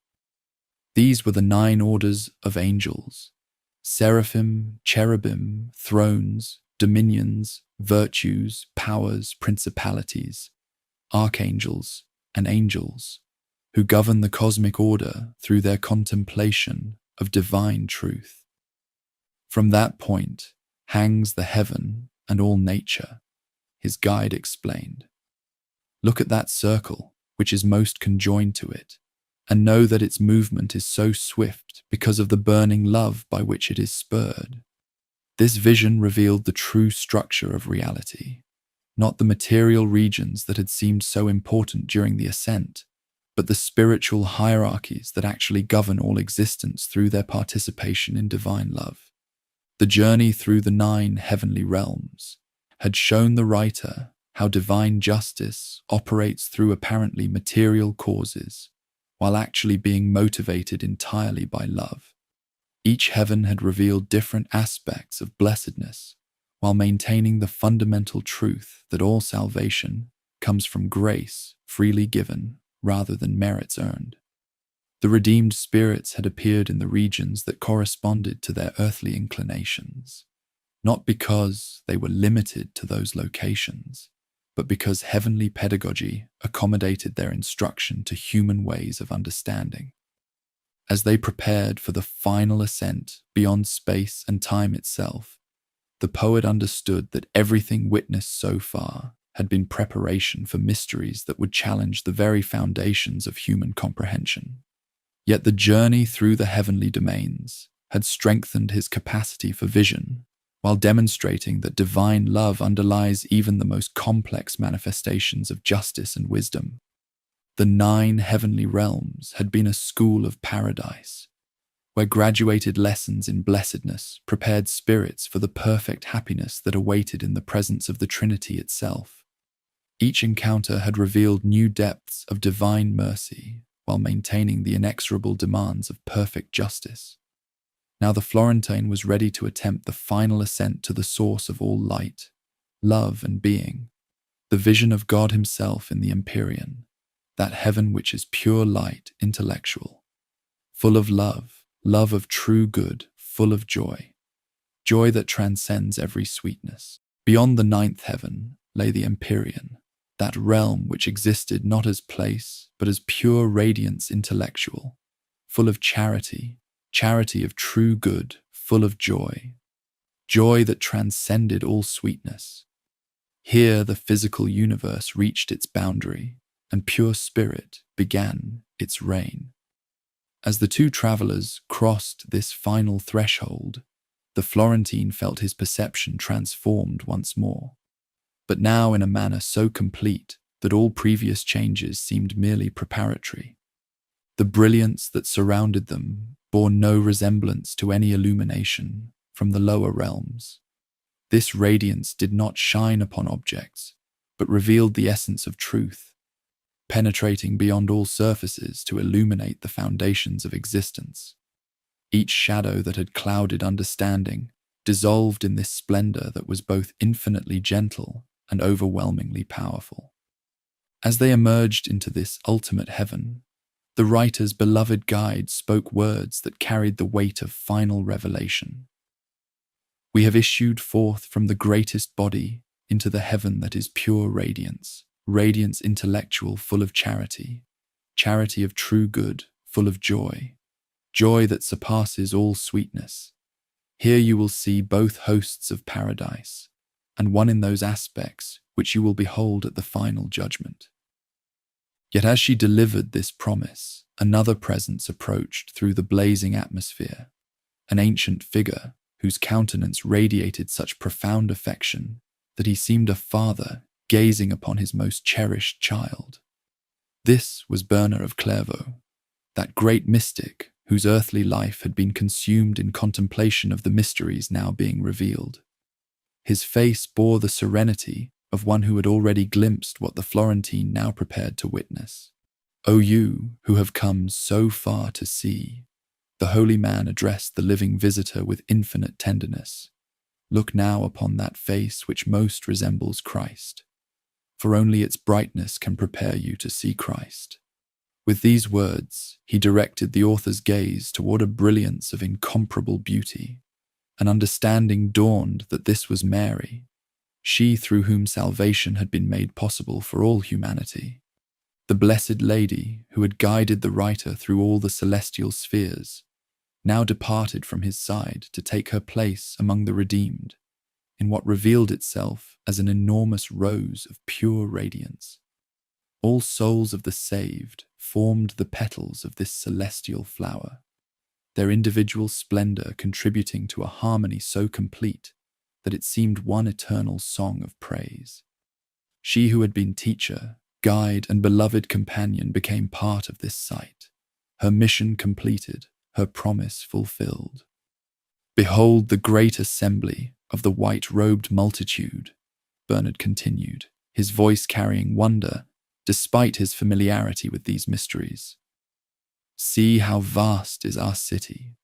Speaker 1: These were the 9 orders of angels: seraphim, cherubim, thrones, dominions, virtues, powers, principalities, archangels, and angels, who govern the cosmic order through their contemplation of divine truth. From that point hangs the heaven and all nature, his guide explained. "Look at that circle, which is most conjoined to it, and know that its movement is so swift because of the burning love by which it is spurred." This vision revealed the true structure of reality, not the material regions that had seemed so important during the ascent, but the spiritual hierarchies that actually govern all existence through their participation in divine love. The journey through the 9 heavenly realms had shown the writer how divine justice operates through apparently material causes, while actually being motivated entirely by love. Each heaven had revealed different aspects of blessedness, while maintaining the fundamental truth that all salvation comes from grace freely given rather than merits earned. The redeemed spirits had appeared in the regions that corresponded to their earthly inclinations, not because they were limited to those locations, but because heavenly pedagogy accommodated their instruction to human ways of understanding. As they prepared for the final ascent beyond space and time itself, the poet understood that everything witnessed so far had been preparation for mysteries that would challenge the very foundations of human comprehension. Yet the journey through the heavenly domains had strengthened his capacity for vision, while demonstrating that divine love underlies even the most complex manifestations of justice and wisdom. The 9 heavenly realms had been a school of paradise, where graduated lessons in blessedness prepared spirits for the perfect happiness that awaited in the presence of the Trinity itself. Each encounter had revealed new depths of divine mercy while maintaining the inexorable demands of perfect justice. Now the Florentine was ready to attempt the final ascent to the source of all light, love and being, the vision of God himself in the Empyrean, that heaven which is pure light, intellectual, full of love, love of true good, full of joy, joy that transcends every sweetness. Beyond the 9th heaven lay the Empyrean, that realm which existed not as place, but as pure radiance intellectual, full of charity, charity of true good, full of joy, joy that transcended all sweetness. Here the physical universe reached its boundary, and pure spirit began its reign. As the two travelers crossed this final threshold, the Florentine felt his perception transformed once more, but now in a manner so complete that all previous changes seemed merely preparatory. The brilliance that surrounded them bore no resemblance to any illumination from the lower realms. This radiance did not shine upon objects, but revealed the essence of truth, penetrating beyond all surfaces to illuminate the foundations of existence. Each shadow that had clouded understanding dissolved in this splendor that was both infinitely gentle and overwhelmingly powerful. As they emerged into this ultimate heaven, the writer's beloved guide spoke words that carried the weight of final revelation. We have issued forth from the greatest body into the heaven that is pure radiance, radiance intellectual full of charity, charity of true good, full of joy, joy that surpasses all sweetness. Here you will see both hosts of paradise, and one in those aspects which you will behold at the final judgment. Yet as she delivered this promise, another presence approached through the blazing atmosphere, an ancient figure whose countenance radiated such profound affection that he seemed a father gazing upon his most cherished child. This was Berna of Clairvaux, that great mystic whose earthly life had been consumed in contemplation of the mysteries now being revealed. His face bore the serenity of one who had already glimpsed what the Florentine now prepared to witness. "O you who have come so far to see," the holy man addressed the living visitor with infinite tenderness, "look now upon that face which most resembles Christ, for only its brightness can prepare you to see Christ." With these words, he directed the author's gaze toward a brilliance of incomparable beauty. An understanding dawned that this was Mary, she through whom salvation had been made possible for all humanity. The Blessed Lady, who had guided the writer through all the celestial spheres, now departed from his side to take her place among the redeemed, in what revealed itself as an enormous rose of pure radiance. All souls of the saved formed the petals of this celestial flower, their individual splendor contributing to a harmony so complete that it seemed one eternal song of praise. She who had been teacher, guide, and beloved companion became part of this sight, her mission completed, her promise fulfilled. "Behold the great assembly of the white-robed multitude," Bernard continued, his voice carrying wonder despite his familiarity with these mysteries. "See how vast is our city.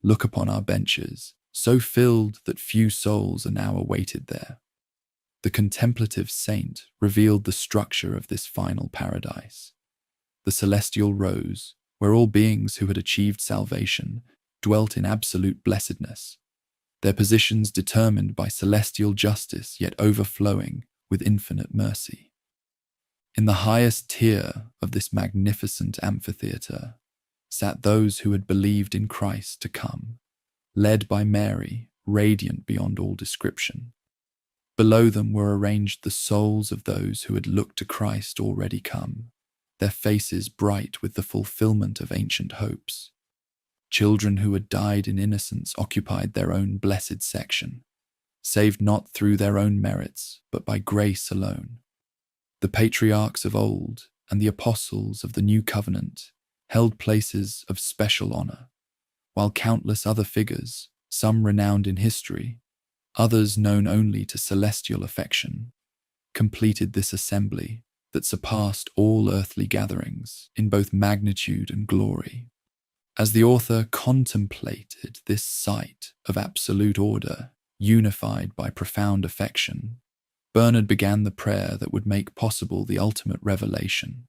Speaker 1: Look upon our benches, so filled that few souls are now awaited there." The contemplative saint revealed the structure of this final paradise. The celestial rose, where all beings who had achieved salvation dwelt in absolute blessedness. their positions determined by celestial justice yet overflowing with infinite mercy. In the highest tier of this magnificent amphitheatre sat those who had believed in Christ to come, led by Mary, radiant beyond all description. Below them were arranged the souls of those who had looked to Christ already come, their faces bright with the fulfillment of ancient hopes. Children who had died in innocence occupied their own blessed section, saved not through their own merits, but by grace alone. The patriarchs of old and the apostles of the new covenant held places of special honor, while countless other figures, some renowned in history, others known only to celestial affection, completed this assembly that surpassed all earthly gatherings in both magnitude and glory. As the author contemplated this sight of absolute order, unified by profound affection, Bernard began the prayer that would make possible the ultimate revelation.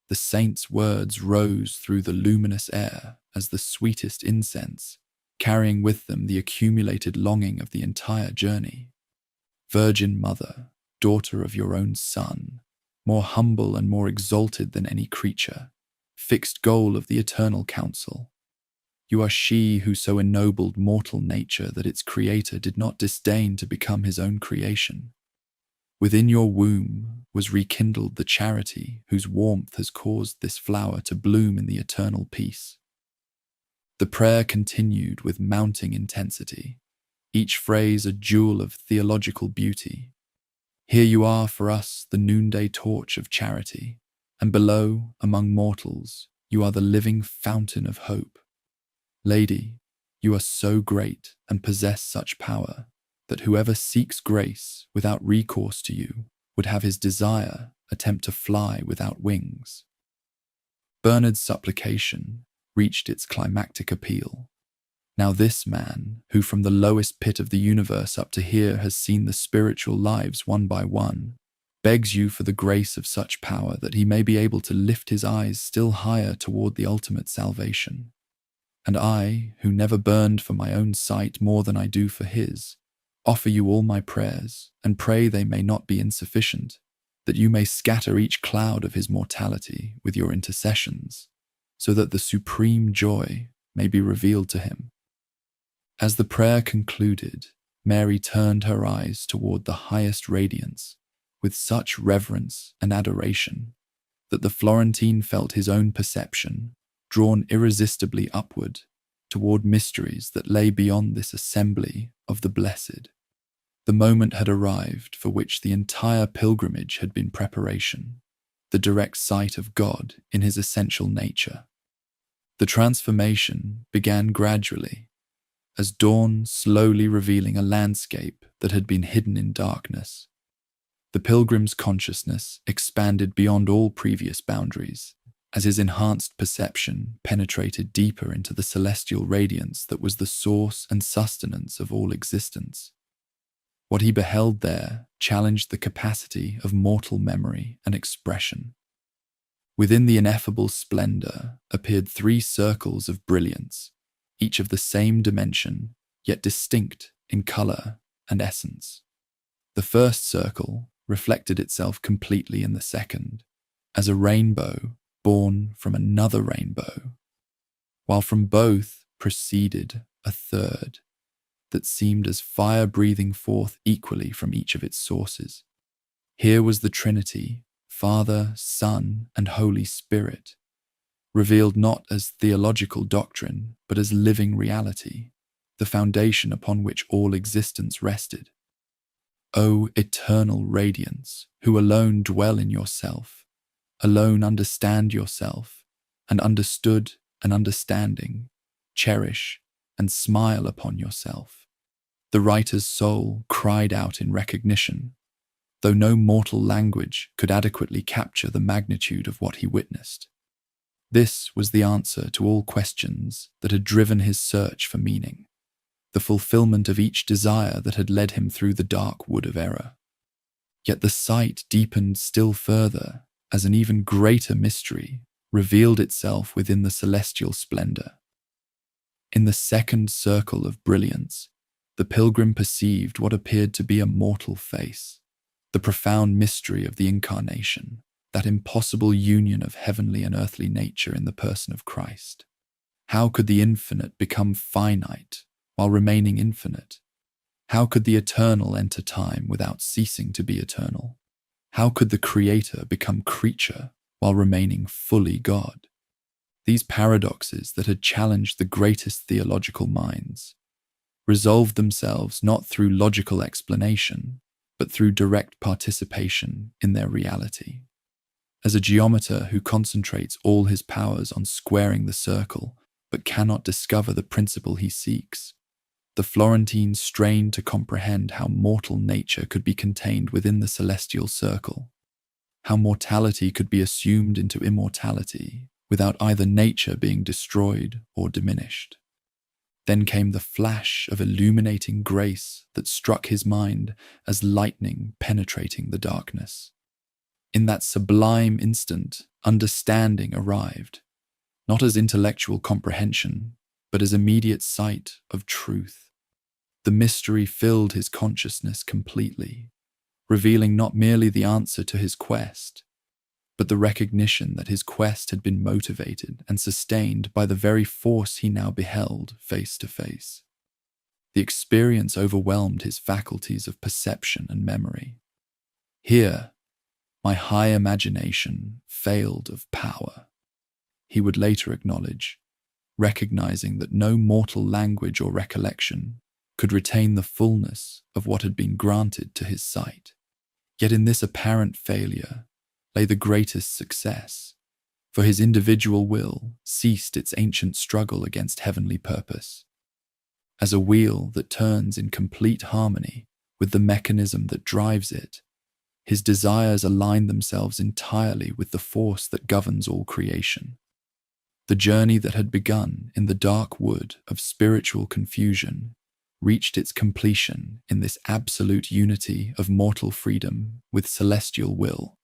Speaker 1: The saint's words rose through the luminous air as the sweetest incense, carrying with them the accumulated longing of the entire journey. Virgin Mother, daughter of your own Son, more humble and more exalted than any creature, fixed goal of the eternal counsel. You are she who so ennobled mortal nature that its creator did not disdain to become his own creation. Within your womb was rekindled the charity whose warmth has caused this flower to bloom in the eternal peace. The prayer continued with mounting intensity, each phrase a jewel of theological beauty. Here you are for us, the noonday torch of charity, and below, among mortals, you are the living fountain of hope. Lady, you are so great and possess such power that whoever seeks grace without recourse to you would have his desire attempt to fly without wings. Bernard's supplication reached its climactic appeal. Now this man, who from the lowest pit of the universe up to here has seen the spiritual lives one by one, begs you for the grace of such power that he may be able to lift his eyes still higher toward the ultimate salvation. And I, who never burned for my own sight more than I do for his, offer you all my prayers, and pray they may not be insufficient, that you may scatter each cloud of his mortality with your intercessions, so that the supreme joy may be revealed to him. As the prayer concluded, Mary turned her eyes toward the highest radiance with such reverence and adoration that the Florentine felt his own perception drawn irresistibly upward toward mysteries that lay beyond this assembly of the blessed. The moment had arrived for which the entire pilgrimage had been preparation, the direct sight of God in his essential nature. The transformation began gradually, as dawn slowly revealing a landscape that had been hidden in darkness. The pilgrim's consciousness expanded beyond all previous boundaries, as his enhanced perception penetrated deeper into the celestial radiance that was the source and sustenance of all existence. What he beheld there challenged the capacity of mortal memory and expression. Within the ineffable splendor appeared 3 circles of brilliance, each of the same dimension, yet distinct in color and essence. The first circle reflected itself completely in the second, as a rainbow born from another rainbow, while from both proceeded a third that seemed as fire breathing forth equally from each of its sources. Here was the Trinity, Father, Son, and Holy Spirit, revealed not as theological doctrine, but as living reality, the foundation upon which all existence rested. O eternal radiance, who alone dwell in yourself, alone understand yourself, and understood and understanding, cherish and smile upon yourself. The writer's soul cried out in recognition, though no mortal language could adequately capture the magnitude of what he witnessed. This was the answer to all questions that had driven his search for meaning, the fulfillment of each desire that had led him through the dark wood of error. Yet the sight deepened still further as an even greater mystery revealed itself within the celestial splendor. In the second circle of brilliance, the pilgrim perceived what appeared to be a mortal face, the profound mystery of the incarnation, that impossible union of heavenly and earthly nature in the person of Christ. How could the infinite become finite while remaining infinite? How could the eternal enter time without ceasing to be eternal? How could the Creator become creature while remaining fully God? These paradoxes that had challenged the greatest theological minds resolved themselves not through logical explanation, but through direct participation in their reality. As a geometer who concentrates all his powers on squaring the circle, but cannot discover the principle he seeks, the Florentine strained to comprehend how mortal nature could be contained within the celestial circle, how mortality could be assumed into immortality without either nature being destroyed or diminished. Then came the flash of illuminating grace that struck his mind as lightning penetrating the darkness. In that sublime instant, understanding arrived, not as intellectual comprehension, but as immediate sight of truth. The mystery filled his consciousness completely, revealing not merely the answer to his quest, but the recognition that his quest had been motivated and sustained by the very force he now beheld face to face. The experience overwhelmed his faculties of perception and memory. Here, my high imagination failed of power, he would later acknowledge, recognizing that no mortal language or recollection could retain the fullness of what had been granted to his sight. Yet in this apparent failure lay the greatest success, for his individual will ceased its ancient struggle against heavenly purpose. As a wheel that turns in complete harmony with the mechanism that drives it, his desires aligned themselves entirely with the force that governs all creation. The journey that had begun in the dark wood of spiritual confusion reached its completion in this absolute unity of mortal freedom with celestial will,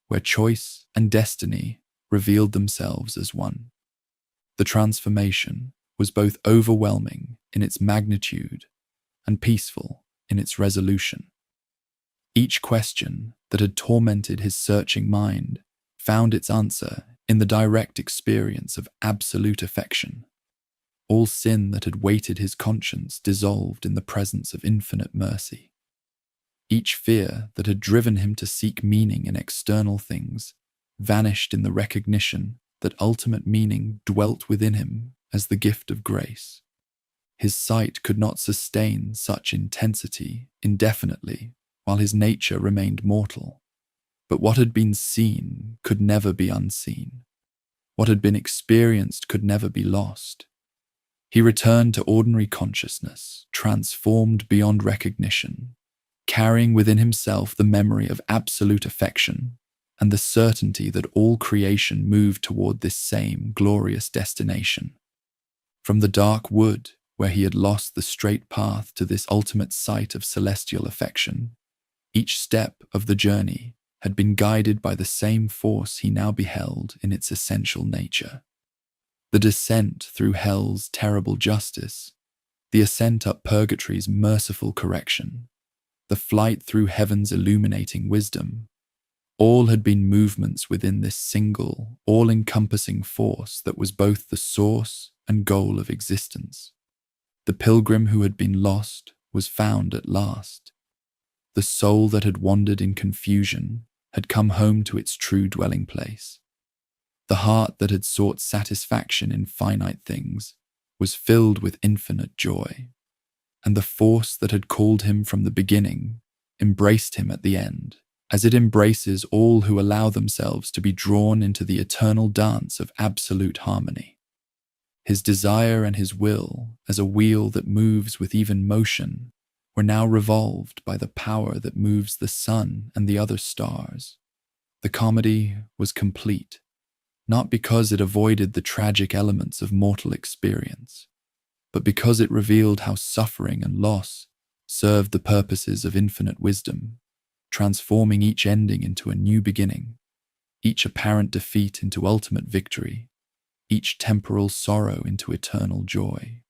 Speaker 1: where choice and destiny revealed themselves as one. The transformation was both overwhelming in its magnitude and peaceful in its resolution. Each question that had tormented his searching mind found its answer in the direct experience of absolute affection. All sin that had weighted his conscience dissolved in the presence of infinite mercy. Each fear that had driven him to seek meaning in external things vanished in the recognition that ultimate meaning dwelt within him as the gift of grace. His sight could not sustain such intensity indefinitely while his nature remained mortal. But what had been seen could never be unseen. What had been experienced could never be lost. He returned to ordinary consciousness, transformed beyond recognition, carrying within himself the memory of absolute affection and the certainty that all creation moved toward this same glorious destination. From the dark wood, where he had lost the straight path to this ultimate site of celestial affection, each step of the journey had been guided by the same force he now beheld in its essential nature. The descent through hell's terrible justice, the ascent up purgatory's merciful correction, the flight through heaven's illuminating wisdom, all had been movements within this single, all-encompassing force that was both the source and goal of existence. The pilgrim who had been lost was found at last. The soul that had wandered in confusion had come home to its true dwelling place. The heart that had sought satisfaction in finite things was filled with infinite joy, and the force that had called him from the beginning embraced him at the end, as it embraces all who allow themselves to be drawn into the eternal dance of absolute harmony. His desire and his will, as a wheel that moves with even motion, were now revolved by the power that moves the sun and the other stars. The comedy was complete, not because it avoided the tragic elements of mortal experience, but because it revealed how suffering and loss served the purposes of infinite wisdom, transforming each ending into a new beginning, each apparent defeat into ultimate victory, each temporal sorrow into eternal joy.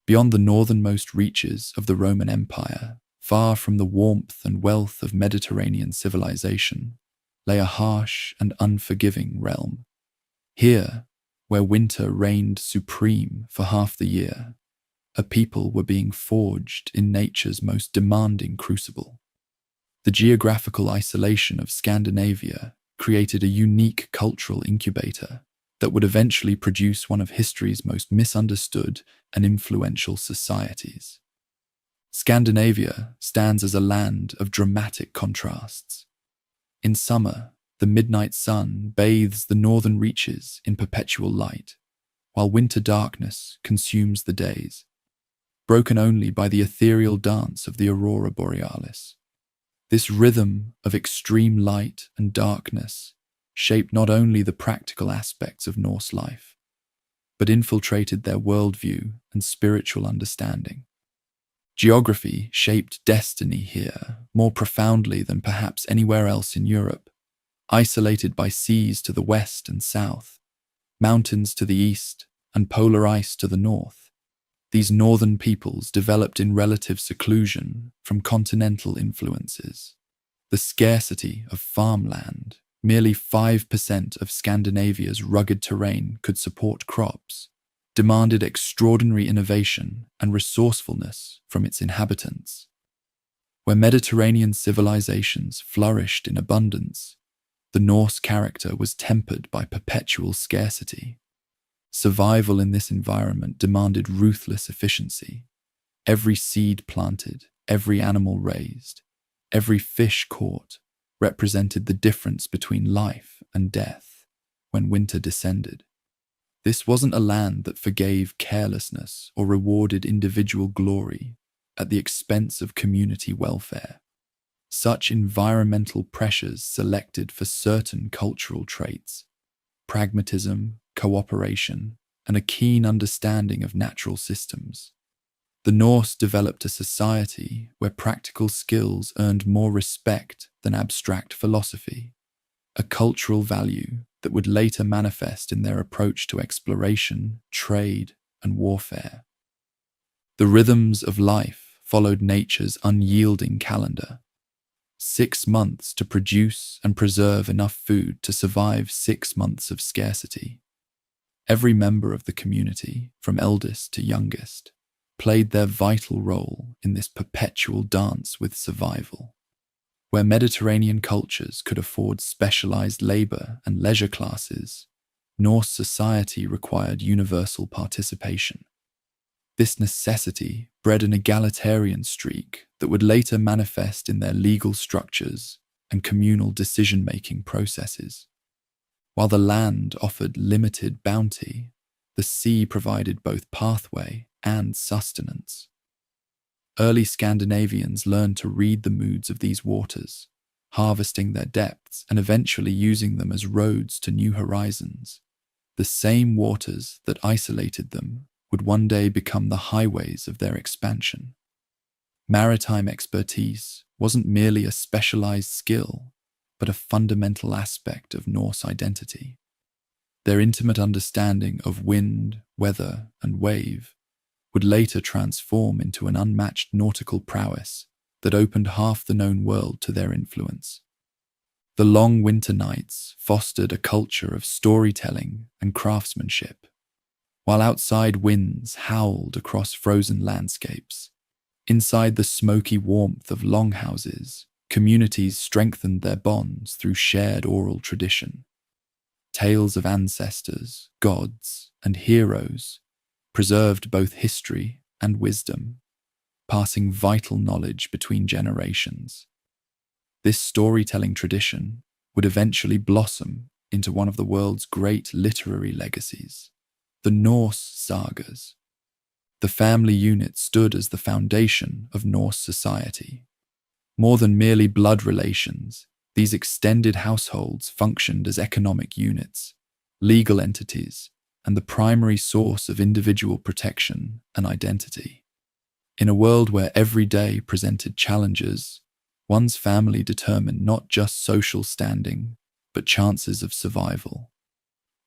Speaker 1: Beyond the northernmost reaches of the Roman Empire, far from the warmth and wealth of Mediterranean civilization, lay a harsh and unforgiving realm. Here, where winter reigned supreme for half the year, a people were being forged in nature's most demanding crucible. The geographical isolation of Scandinavia created a unique cultural incubator that would eventually produce one of history's most misunderstood and influential societies. Scandinavia stands as a land of dramatic contrasts. In summer, the midnight sun bathes the northern reaches in perpetual light, while winter darkness consumes the days, broken only by the ethereal dance of the aurora borealis. This rhythm of extreme light and darkness shaped not only the practical aspects of Norse life, but infiltrated their worldview and spiritual understanding. Geography shaped destiny here more profoundly than perhaps anywhere else in Europe. Isolated by seas to the west and south, mountains to the east, and polar ice to the north, these northern peoples developed in relative seclusion from continental influences. The scarcity of farmland, merely 5% of Scandinavia's rugged terrain could support crops, demanded extraordinary innovation and resourcefulness from its inhabitants. Where Mediterranean civilizations flourished in abundance, the Norse character was tempered by perpetual scarcity. Survival in this environment demanded ruthless efficiency. Every seed planted, every animal raised, every fish caught represented the difference between life and death when winter descended. This wasn't a land that forgave carelessness or rewarded individual glory at the expense of community welfare. Such environmental pressures selected for certain cultural traits: pragmatism, cooperation, and a keen understanding of natural systems. The Norse developed a society where practical skills earned more respect than abstract philosophy, a cultural value that would later manifest in their approach to exploration, trade, and warfare. The rhythms of life followed nature's unyielding calendar. 6 months to produce and preserve enough food to survive 6 months of scarcity. Every member of the community, from eldest to youngest, played their vital role in this perpetual dance with survival. Where Mediterranean cultures could afford specialized labor and leisure classes, Norse society required universal participation. This necessity bred an egalitarian streak that would later manifest in their legal structures and communal decision-making processes. While the land offered limited bounty, the sea provided both pathway and sustenance. Early Scandinavians learned to read the moods of these waters, harvesting their depths and eventually using them as roads to new horizons. The same waters that isolated them would one day become the highways of their expansion. Maritime expertise wasn't merely a specialized skill, but a fundamental aspect of Norse identity. Their intimate understanding of wind, weather, and wave would later transform into an unmatched nautical prowess that opened half the known world to their influence. The long winter nights fostered a culture of storytelling and craftsmanship. While outside winds howled across frozen landscapes, inside the smoky warmth of longhouses, communities strengthened their bonds through shared oral tradition. Tales of ancestors, gods, and heroes preserved both history and wisdom, passing vital knowledge between generations. This storytelling tradition would eventually blossom into one of the world's great literary legacies, the Norse sagas. The family unit stood as the foundation of Norse society. More than merely blood relations, these extended households functioned as economic units, legal entities, and the primary source of individual protection and identity. In a world where every day presented challenges, one's family determined not just social standing, but chances of survival.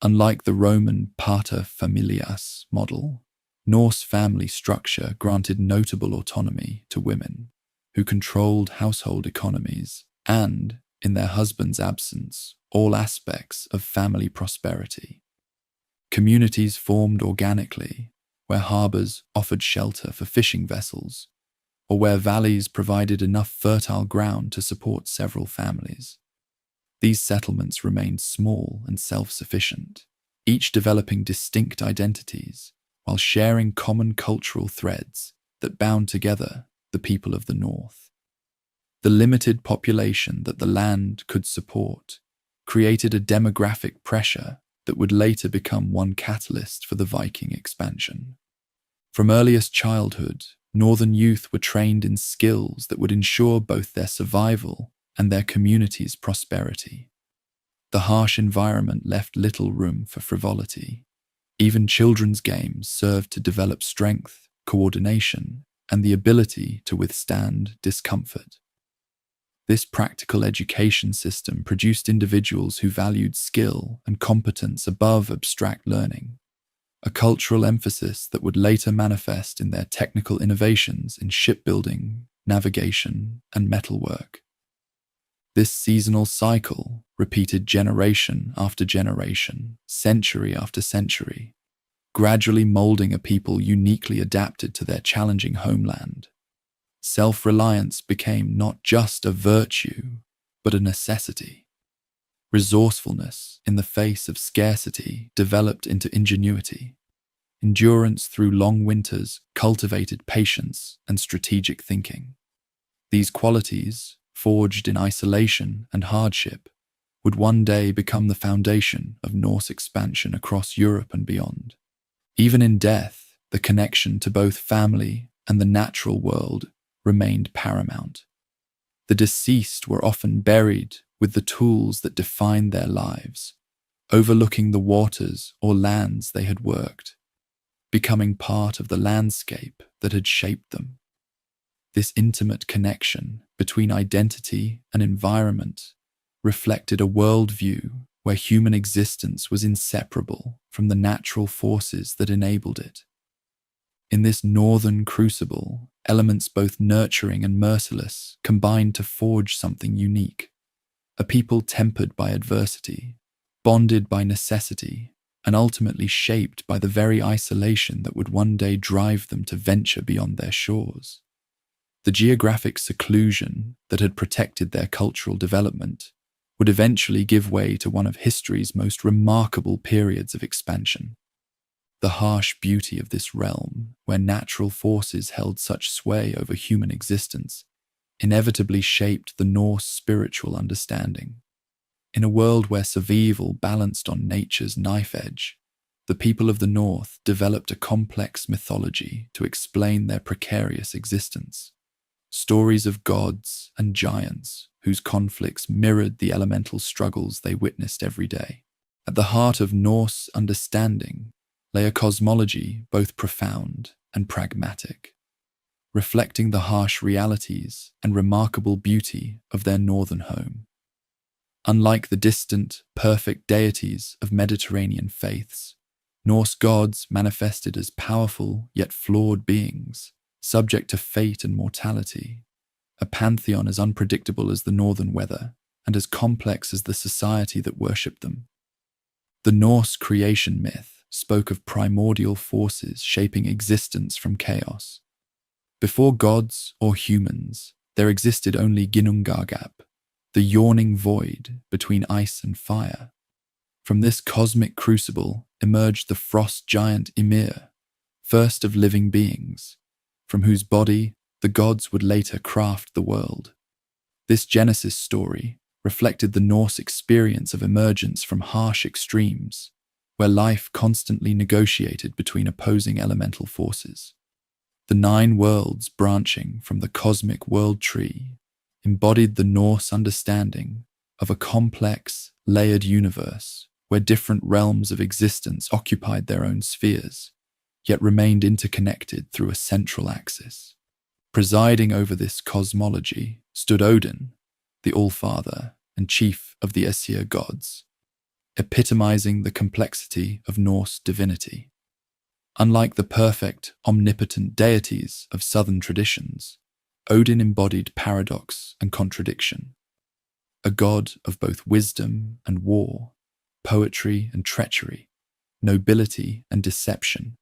Speaker 1: Unlike the Roman pater familias model, Norse family structure granted notable autonomy to women, who controlled household economies and, in their husband's absence, all aspects of family prosperity. Communities formed organically, where harbours offered shelter for fishing vessels, or where valleys provided enough fertile ground to support several families. These settlements remained small and self-sufficient, each developing distinct identities, while sharing common cultural threads that bound together the people of the North. The limited population that the land could support created a demographic pressure that would later become one catalyst for the Viking expansion. From earliest childhood, northern youth were trained in skills that would ensure both their survival and their community's prosperity. The harsh environment left little room for frivolity. Even children's games served to develop strength, coordination, and the ability to withstand discomfort. This practical education system produced individuals who valued skill and competence above abstract learning, a cultural emphasis that would later manifest in their technical innovations in shipbuilding, navigation, and metalwork. This seasonal cycle, repeated generation after generation, century after century, gradually molding a people uniquely adapted to their challenging homeland. Self-reliance became not just a virtue, but a necessity. Resourcefulness in the face of scarcity developed into ingenuity. Endurance through long winters cultivated patience and strategic thinking. These qualities, forged in isolation and hardship, would one day become the foundation of Norse expansion across Europe and beyond. Even in death, the connection to both family and the natural world remained paramount. The deceased were often buried with the tools that defined their lives, overlooking the waters or lands they had worked, becoming part of the landscape that had shaped them. This intimate connection between identity and environment reflected a worldview where human existence was inseparable from the natural forces that enabled it. In this northern crucible, elements both nurturing and merciless combined to forge something unique, a people tempered by adversity, bonded by necessity, and ultimately shaped by the very isolation that would one day drive them to venture beyond their shores. The geographic seclusion that had protected their cultural development would eventually give way to one of history's most remarkable periods of expansion. The harsh beauty of this realm, where natural forces held such sway over human existence, inevitably shaped the Norse spiritual understanding. In a world where survival balanced on nature's knife edge, the people of the North developed a complex mythology to explain their precarious existence. Stories of gods and giants whose conflicts mirrored the elemental struggles they witnessed every day. At the heart of Norse understanding lay a cosmology both profound and pragmatic, reflecting the harsh realities and remarkable beauty of their northern home. Unlike the distant, perfect deities of Mediterranean faiths, Norse gods manifested as powerful yet flawed beings, subject to fate and mortality, a pantheon as unpredictable as the northern weather and as complex as the society that worshipped them. The Norse creation myth spoke of primordial forces shaping existence from chaos. Before gods or humans, there existed only Ginnungagap, the yawning void between ice and fire. From this cosmic crucible emerged the frost giant Ymir, first of living beings, from whose body the gods would later craft the world. This Genesis story reflected the Norse experience of emergence from harsh extremes, where life constantly negotiated between opposing elemental forces. The 9 worlds branching from the cosmic world tree embodied the Norse understanding of a complex, layered universe where different realms of existence occupied their own spheres, yet remained interconnected through a central axis. Presiding over this cosmology stood Odin, the All-Father and chief of the Aesir gods, epitomizing the complexity of Norse divinity. Unlike the perfect, omnipotent deities of southern traditions, Odin embodied paradox and contradiction, a god of both wisdom and war, poetry and treachery, nobility and deception.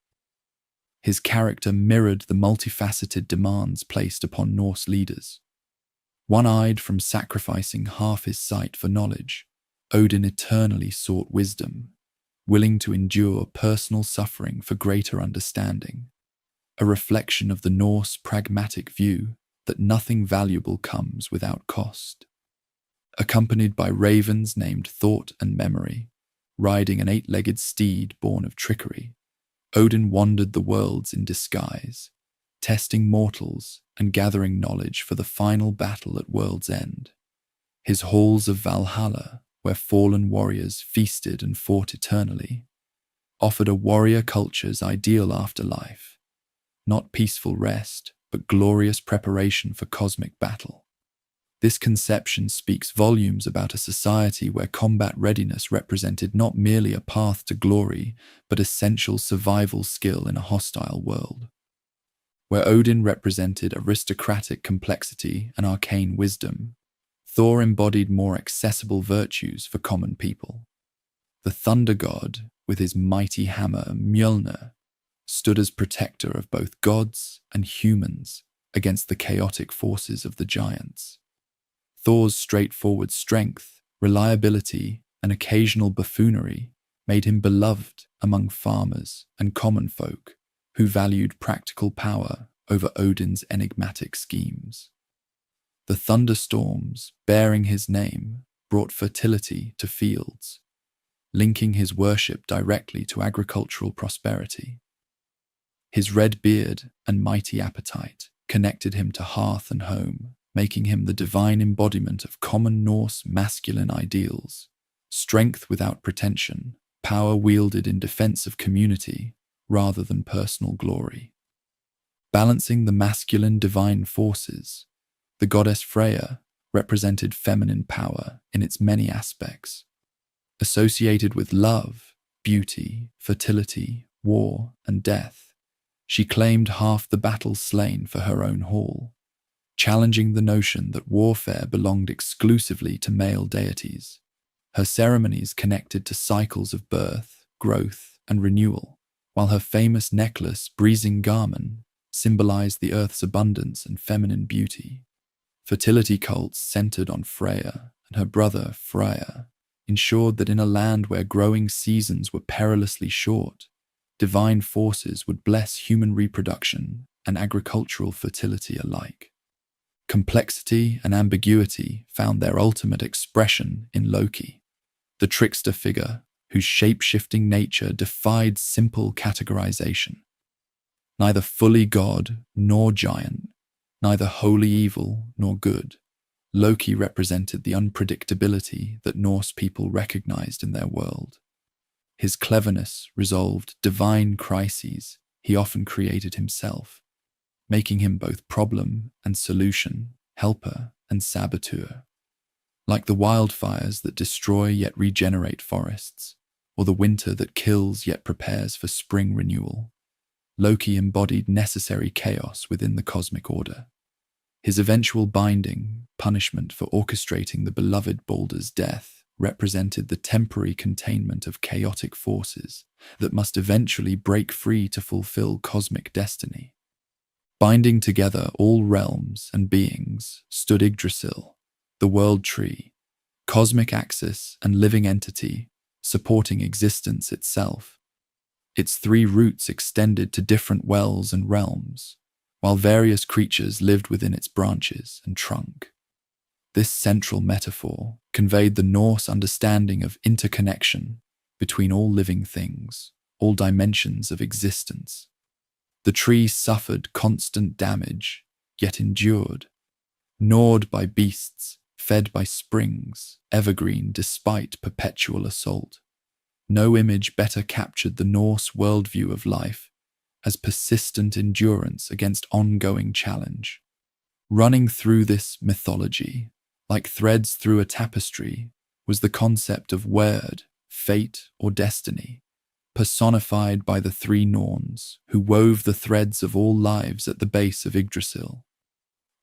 Speaker 1: His character mirrored the multifaceted demands placed upon Norse leaders. One-eyed from sacrificing half his sight for knowledge, Odin eternally sought wisdom, willing to endure personal suffering for greater understanding, a reflection of the Norse pragmatic view that nothing valuable comes without cost. Accompanied by ravens named Thought and Memory, riding an eight-legged steed born of trickery, Odin wandered the worlds in disguise, testing mortals and gathering knowledge for the final battle at world's end. His halls of Valhalla, where fallen warriors feasted and fought eternally, offered a warrior culture's ideal afterlife, not peaceful rest, but glorious preparation for cosmic battle. This conception speaks volumes about a society where combat readiness represented not merely a path to glory, but essential survival skill in a hostile world. Where Odin represented aristocratic complexity and arcane wisdom, Thor embodied more accessible virtues for common people. The thunder god, with his mighty hammer Mjolnir, stood as protector of both gods and humans against the chaotic forces of the giants. Thor's straightforward strength, reliability, and occasional buffoonery made him beloved among farmers and common folk who valued practical power over Odin's enigmatic schemes. The thunderstorms bearing his name brought fertility to fields, linking his worship directly to agricultural prosperity. His red beard and mighty appetite connected him to hearth and home, making him the divine embodiment of common Norse masculine ideals: strength without pretension, power wielded in defense of community rather than personal glory. Balancing the masculine divine forces, the goddess Freya represented feminine power in its many aspects. Associated with love, beauty, fertility, war, and death, she claimed half the battles slain for her own hall, challenging the notion that warfare belonged exclusively to male deities. Her ceremonies connected to cycles of birth, growth, and renewal, while her famous necklace, Brisingamen, symbolized the earth's abundance and feminine beauty. Fertility cults centered on Freya and her brother Freya ensured that in a land where growing seasons were perilously short, divine forces would bless human reproduction and agricultural fertility alike. Complexity and ambiguity found their ultimate expression in Loki, the trickster figure whose shape-shifting nature defied simple categorization. Neither fully god nor giant, neither wholly evil nor good, Loki represented the unpredictability that Norse people recognized in their world. His cleverness resolved divine crises he often created himself, making him both problem and solution, helper and saboteur. Like the wildfires that destroy yet regenerate forests, or the winter that kills yet prepares for spring renewal, Loki embodied necessary chaos within the cosmic order. His eventual binding, punishment for orchestrating the beloved Baldur's death, represented the temporary containment of chaotic forces that must eventually break free to fulfill cosmic destiny. Binding together all realms and beings stood Yggdrasil, the world tree, cosmic axis and living entity supporting existence itself. Its three roots extended to different wells and realms, while various creatures lived within its branches and trunk. This central metaphor conveyed the Norse understanding of interconnection between all living things, all dimensions of existence. The tree suffered constant damage, yet endured, gnawed by beasts, fed by springs, evergreen despite perpetual assault. No image better captured the Norse worldview of life as persistent endurance against ongoing challenge. Running through this mythology, like threads through a tapestry, was the concept of weird, fate, or destiny, personified by the three Norns, who wove the threads of all lives at the base of Yggdrasil.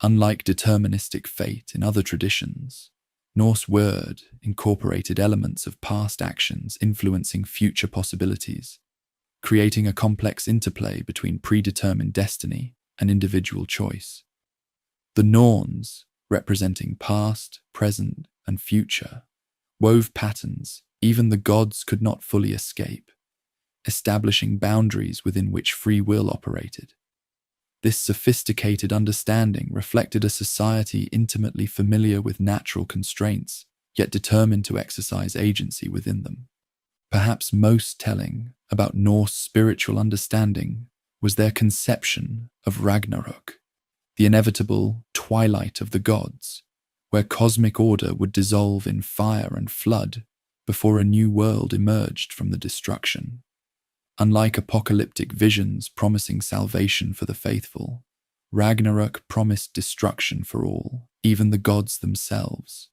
Speaker 1: Unlike deterministic fate in other traditions, Norse word incorporated elements of past actions influencing future possibilities, creating a complex interplay between predetermined destiny and individual choice. The Norns, representing past, present, and future, wove patterns even the gods could not fully escape, establishing boundaries within which free will operated. This sophisticated understanding reflected a society intimately familiar with natural constraints, yet determined to exercise agency within them. Perhaps most telling about Norse spiritual understanding was their conception of Ragnarok, the inevitable twilight of the gods, where cosmic order would dissolve in fire and flood before a new world emerged from the destruction. Unlike apocalyptic visions promising salvation for the faithful, Ragnarok promised destruction for all, even the gods themselves.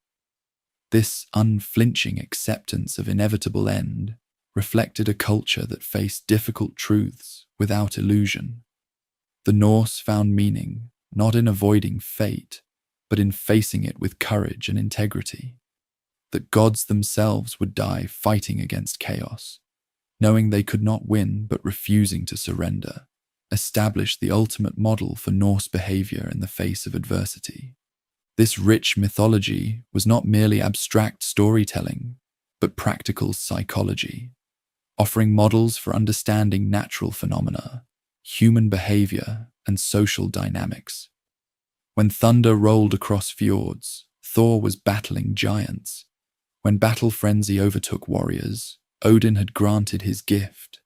Speaker 1: This unflinching acceptance of inevitable end reflected a culture that faced difficult truths without illusion. The Norse found meaning not in avoiding fate, but in facing it with courage and integrity. That gods themselves would die fighting against chaos, knowing they could not win but refusing to surrender, established the ultimate model for Norse behavior in the face of adversity. This rich mythology was not merely abstract storytelling, but practical psychology, offering models for understanding natural phenomena, human behavior, and social dynamics. When thunder rolled across fjords, Thor was battling giants. When battle frenzy overtook warriors, Odin had granted his gift.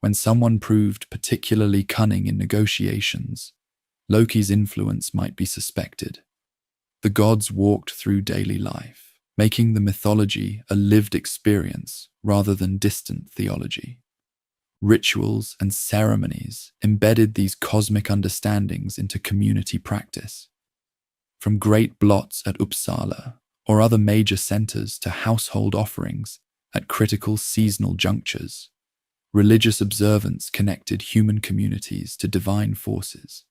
Speaker 1: When someone proved particularly cunning in negotiations, Loki's influence might be suspected. The gods walked through daily life, making the mythology a lived experience rather than distant theology. Rituals and ceremonies embedded these cosmic understandings into community practice. From great blots at Uppsala or other major centers to household offerings at critical seasonal junctures, religious observance connected human communities to divine forces.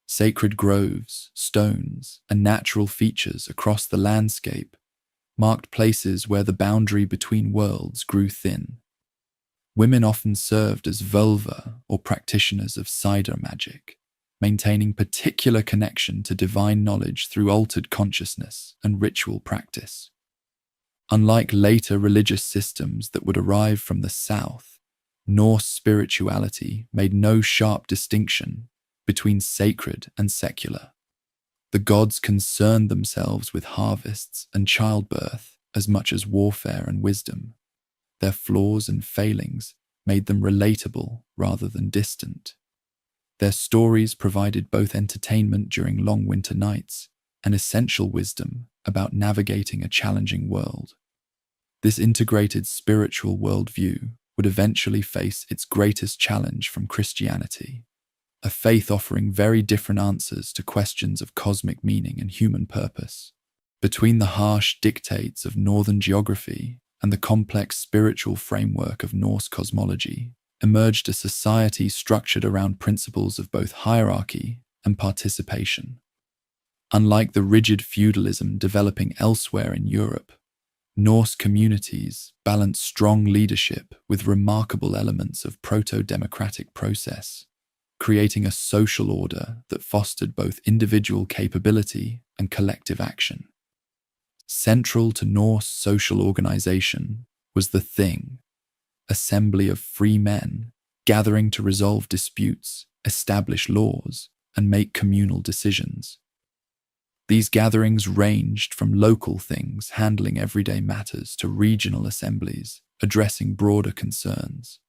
Speaker 1: Sacred groves, stones, and natural features across the landscape marked places where the boundary between worlds grew thin. Women often served as vulva or practitioners of cider magic, maintaining particular connection to divine knowledge through altered consciousness and ritual practice. Unlike later religious systems that would arrive from the south, Norse spirituality made no sharp distinction between sacred and secular. The gods concerned themselves with harvests and childbirth as much as warfare and wisdom. Their flaws and failings made them relatable rather than distant. Their stories provided both entertainment during long winter nights and essential wisdom about navigating a challenging world. This integrated spiritual worldview would eventually face its greatest challenge from Christianity, a faith offering very different answers to questions of cosmic meaning and human purpose. Between the harsh dictates of northern geography and the complex spiritual framework of Norse cosmology, emerged a society structured around principles of both hierarchy and participation. Unlike the rigid feudalism developing elsewhere in Europe, Norse communities balanced strong leadership with remarkable elements of proto-democratic process, creating a social order that fostered both individual capability and collective action. Central to Norse social organization was the Thing, assembly of free men gathering to resolve disputes, establish laws, and make communal decisions. These gatherings ranged from local things handling everyday matters to regional assemblies addressing broader concerns.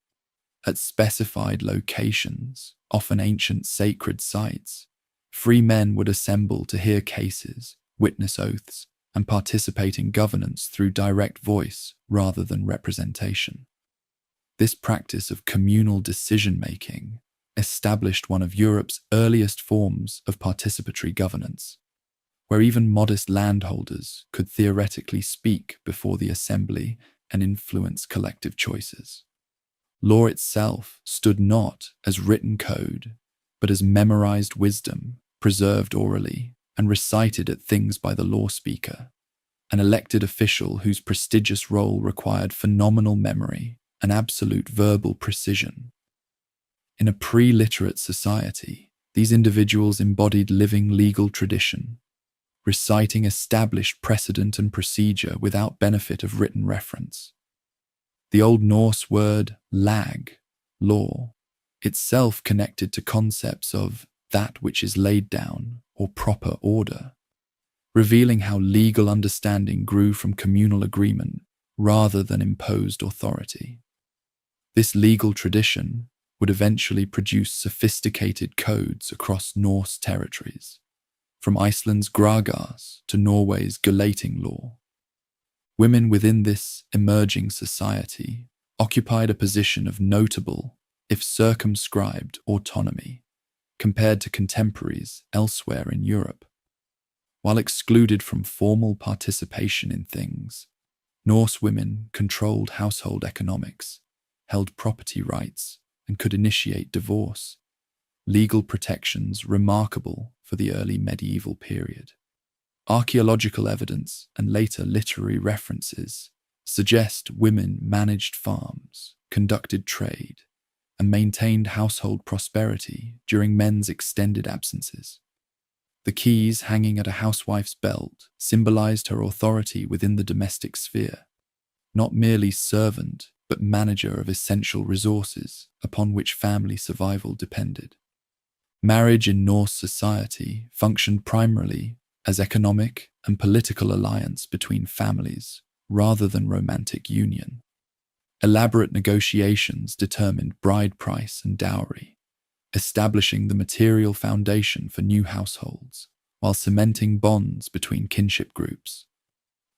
Speaker 1: At specified locations, often ancient sacred sites, free men would assemble to hear cases, witness oaths, and participate in governance through direct voice rather than representation. This practice of communal decision-making established one of Europe's earliest forms of participatory governance, where even modest landholders could theoretically speak before the assembly and influence collective choices. Law itself stood not as written code, but as memorized wisdom, preserved orally and recited at things by the law speaker, an elected official whose prestigious role required phenomenal memory and absolute verbal precision. In a pre-literate society, these individuals embodied living legal tradition, reciting established precedent and procedure without benefit of written reference. The Old Norse word lag, law, itself connected to concepts of that which is laid down or proper order, revealing how legal understanding grew from communal agreement rather than imposed authority. This legal tradition would eventually produce sophisticated codes across Norse territories, from Iceland's Gragas to Norway's Gulating law. Women within this emerging society occupied a position of notable, if circumscribed, autonomy compared to contemporaries elsewhere in Europe. While excluded from formal participation in things, Norse women controlled household economics, held property rights, and could initiate divorce, legal protections remarkable for the early medieval period. Archaeological evidence and later literary references suggest women managed farms, conducted trade, and maintained household prosperity during men's extended absences. The keys hanging at a housewife's belt symbolized her authority within the domestic sphere, not merely servant but manager of essential resources upon which family survival depended. Marriage in Norse society functioned primarily as economic and political alliance between families rather than romantic union. Elaborate negotiations determined bride price and dowry, establishing the material foundation for new households, while cementing bonds between kinship groups.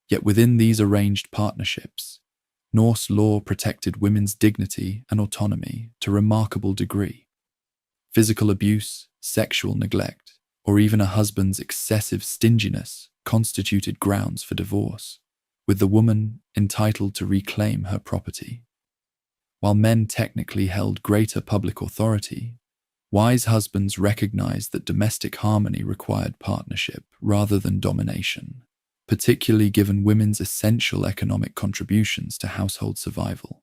Speaker 1: Yet within these arranged partnerships, Norse law protected women's dignity and autonomy to a remarkable degree. Physical abuse, sexual neglect, or even a husband's excessive stinginess constituted grounds for divorce, with the woman entitled to reclaim her property. While men technically held greater public authority, wise husbands recognized that domestic harmony required partnership rather than domination, particularly given women's essential economic contributions to household survival.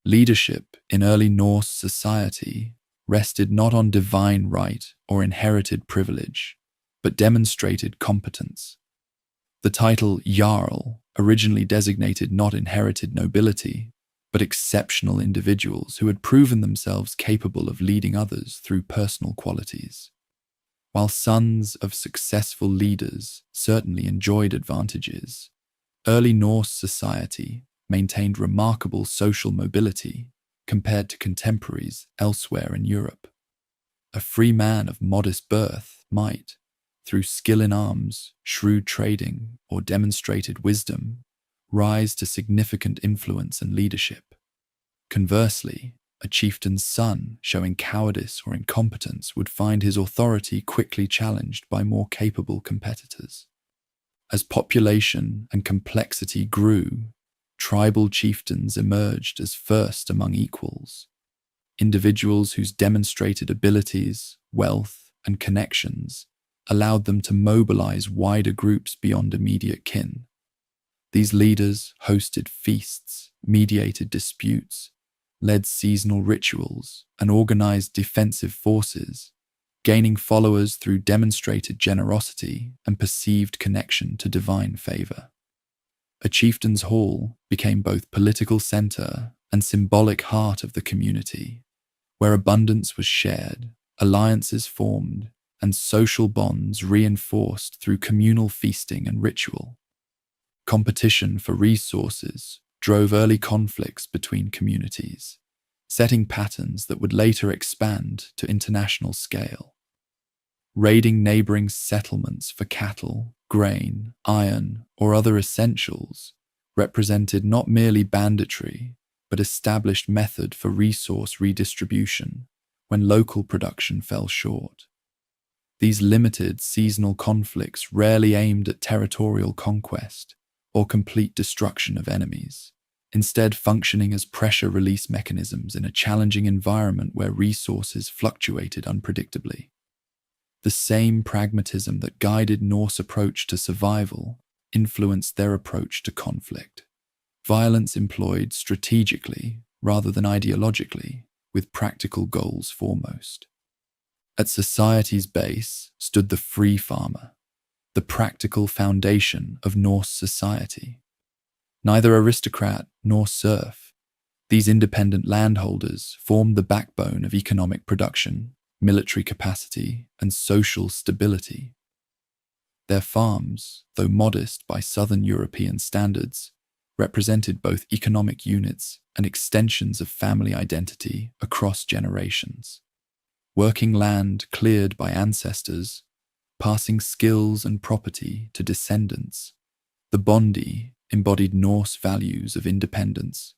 Speaker 1: Leadership in early Norse society rested not on divine right or inherited privilege, but demonstrated competence. The title jarl originally designated not inherited nobility, but exceptional individuals who had proven themselves capable of leading others through personal qualities. While sons of successful leaders certainly enjoyed advantages, early Norse society maintained remarkable social mobility compared to contemporaries elsewhere in Europe. A free man of modest birth might, through skill in arms, shrewd trading, or demonstrated wisdom, rise to significant influence and leadership. Conversely, a chieftain's son showing cowardice or incompetence would find his authority quickly challenged by more capable competitors. As population and complexity grew, tribal chieftains emerged as first among equals, individuals whose demonstrated abilities, wealth, and connections allowed them to mobilize wider groups beyond immediate kin. These leaders hosted feasts, mediated disputes, led seasonal rituals, and organized defensive forces, gaining followers through demonstrated generosity and perceived connection to divine favor. A chieftain's hall became both political center and symbolic heart of the community, where abundance was shared, alliances formed, and social bonds reinforced through communal feasting and ritual. Competition for resources drove early conflicts between communities, setting patterns that would later expand to international scale. Raiding neighboring settlements for cattle, grain, iron, or other essentials represented not merely banditry, but established method for resource redistribution when local production fell short. These limited seasonal conflicts rarely aimed at territorial conquest or complete destruction of enemies. instead functioning as pressure release mechanisms in a challenging environment where resources fluctuated unpredictably. The same pragmatism that guided Norse approach to survival influenced their approach to conflict. Violence employed strategically rather than ideologically, with practical goals foremost. At society's base stood the free farmer, the practical foundation of Norse society. Neither aristocrat nor serf, these independent landholders formed the backbone of economic production, military capacity, and social stability. Their farms, though modest by Southern European standards, represented both economic units and extensions of family identity across generations. Working land cleared by ancestors, passing skills and property to descendants, the bondi embodied Norse values of independence,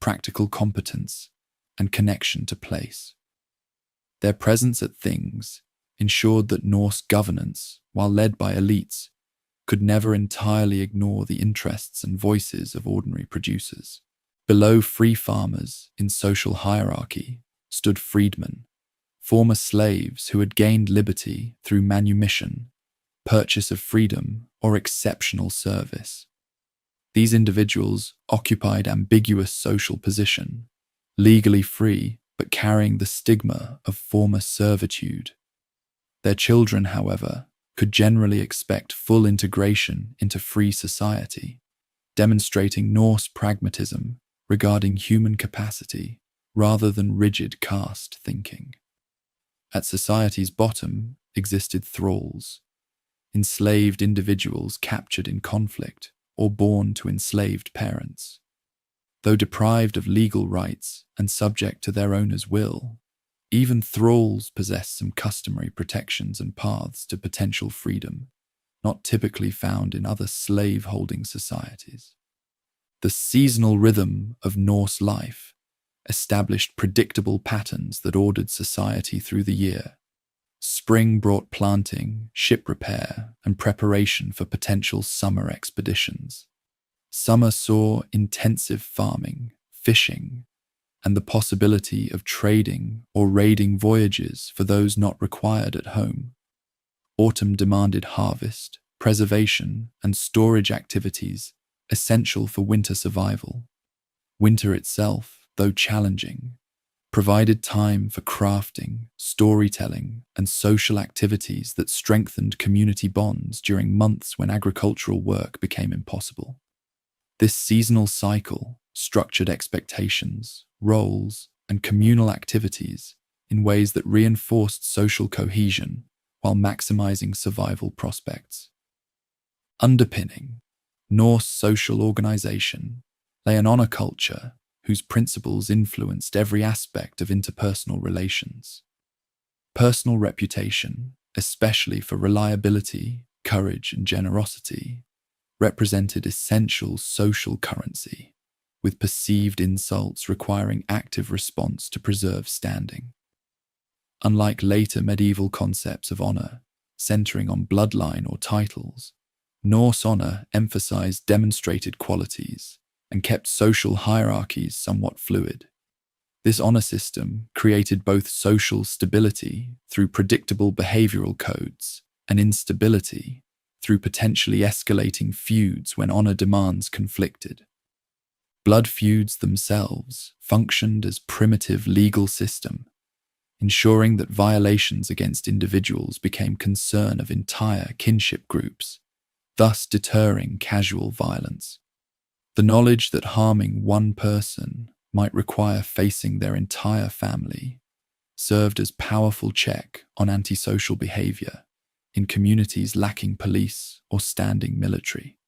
Speaker 1: practical competence, and connection to place. Their presence at things ensured that Norse governance, while led by elites, could never entirely ignore the interests and voices of ordinary producers. Below free farmers in social hierarchy stood freedmen, former slaves who had gained liberty through manumission, purchase of freedom, or exceptional service. These individuals occupied ambiguous social position, legally free but carrying the stigma of former servitude. Their children, however, could generally expect full integration into free society, demonstrating Norse pragmatism regarding human capacity rather than rigid caste thinking. At society's bottom existed thralls, enslaved individuals captured in conflict or born to enslaved parents. Though deprived of legal rights and subject to their owner's will, even thralls possessed some customary protections and paths to potential freedom, not typically found in other slave-holding societies. The seasonal rhythm of Norse life established predictable patterns that ordered society through the year. Spring brought planting, ship repair, and preparation for potential summer expeditions. Summer saw intensive farming, fishing, and the possibility of trading or raiding voyages for those not required at home. Autumn demanded harvest, preservation, and storage activities essential for winter survival. Winter itself, though challenging, provided time for crafting, storytelling, and social activities that strengthened community bonds during months when agricultural work became impossible. This seasonal cycle structured expectations, roles, and communal activities in ways that reinforced social cohesion while maximizing survival prospects. Underpinning Norse social organization lay an honor culture whose principles influenced every aspect of interpersonal relations. Personal reputation, especially for reliability, courage, and generosity, represented essential social currency, with perceived insults requiring active response to preserve standing. Unlike later medieval concepts of honor, centering on bloodline or titles, Norse honor emphasized demonstrated qualities and kept social hierarchies somewhat fluid. This honor system created both social stability through predictable behavioral codes and instability through potentially escalating feuds when honor demands conflicted. Blood feuds themselves functioned as primitive legal system, ensuring that violations against individuals became concern of entire kinship groups, thus deterring casual violence. The knowledge that harming one person might require facing their entire family served as powerful check on antisocial behavior in communities lacking police or standing military.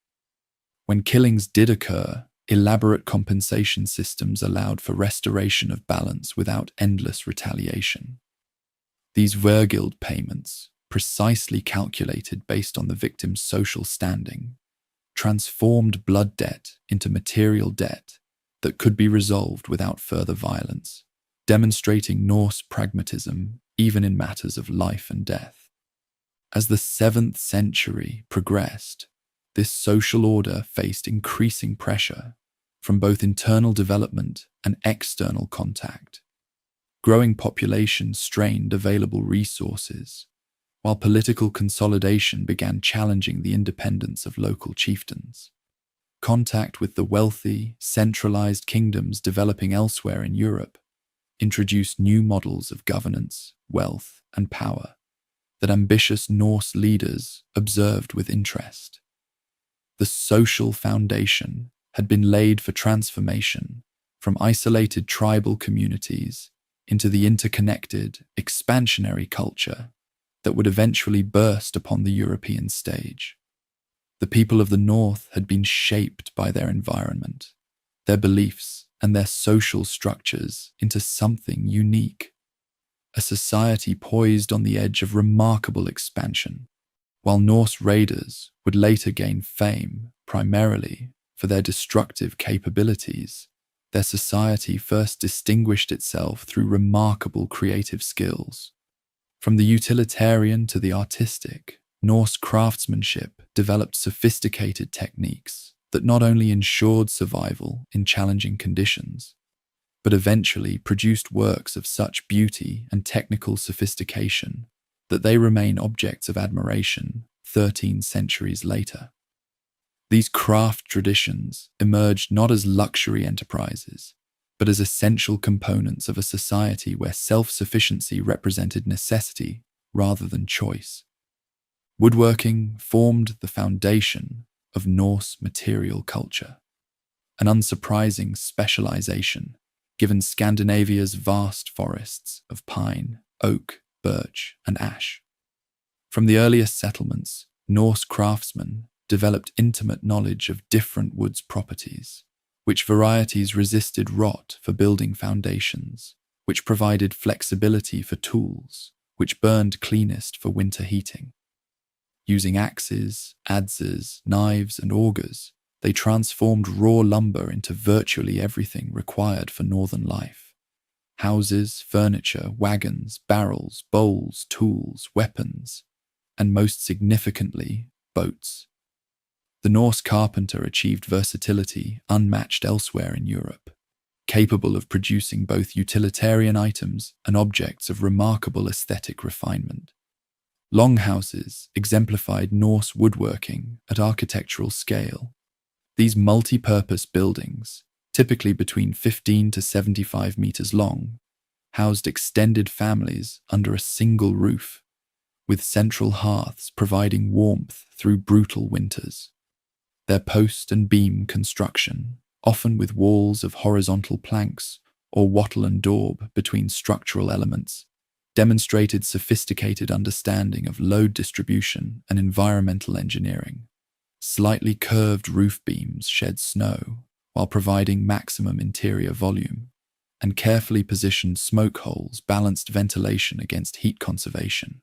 Speaker 1: When killings did occur, elaborate compensation systems allowed for restoration of balance without endless retaliation. These vergild payments, precisely calculated based on the victim's social standing, transformed blood debt into material debt that could be resolved without further violence, demonstrating Norse pragmatism even in matters of life and death. As the 7th century progressed, this social order faced increasing pressure from both internal development and external contact. Growing populations strained available resources, while political consolidation began challenging the independence of local chieftains. Contact with the wealthy, centralized kingdoms developing elsewhere in Europe introduced new models of governance, wealth, and power that ambitious Norse leaders observed with interest. The social foundation had been laid for transformation from isolated tribal communities into the interconnected, expansionary culture that would eventually burst upon the European stage. The people of the North had been shaped by their environment, their beliefs, and their social structures into something unique, a society poised on the edge of remarkable expansion. While Norse raiders would later gain fame primarily for their destructive capabilities, their society first distinguished itself through remarkable creative skills. From the utilitarian to the artistic, Norse craftsmanship developed sophisticated techniques that not only ensured survival in challenging conditions, but eventually produced works of such beauty and technical sophistication that they remain objects of admiration 13 centuries later. These craft traditions emerged not as luxury enterprises, but as essential components of a society where self-sufficiency represented necessity rather than choice. Woodworking formed the foundation of Norse material culture, an unsurprising specialization given Scandinavia's vast forests of pine, oak, birch, and ash. From the earliest settlements, Norse craftsmen developed intimate knowledge of different woods' properties, which varieties resisted rot for building foundations, which provided flexibility for tools, which burned cleanest for winter heating. Using axes, adzes, knives, and augers, they transformed raw lumber into virtually everything required for northern life. Houses, furniture, wagons, barrels, bowls, tools, weapons, and most significantly, boats. The Norse carpenter achieved versatility unmatched elsewhere in Europe, capable of producing both utilitarian items and objects of remarkable aesthetic refinement. Longhouses exemplified Norse woodworking at architectural scale. These multi-purpose buildings, typically between 15 to 75 meters long, housed extended families under a single roof, with central hearths providing warmth through brutal winters. Their post and beam construction, often with walls of horizontal planks or wattle and daub between structural elements, demonstrated sophisticated understanding of load distribution and environmental engineering. Slightly curved roof beams shed snow while providing maximum interior volume, and carefully positioned smoke holes balanced ventilation against heat conservation.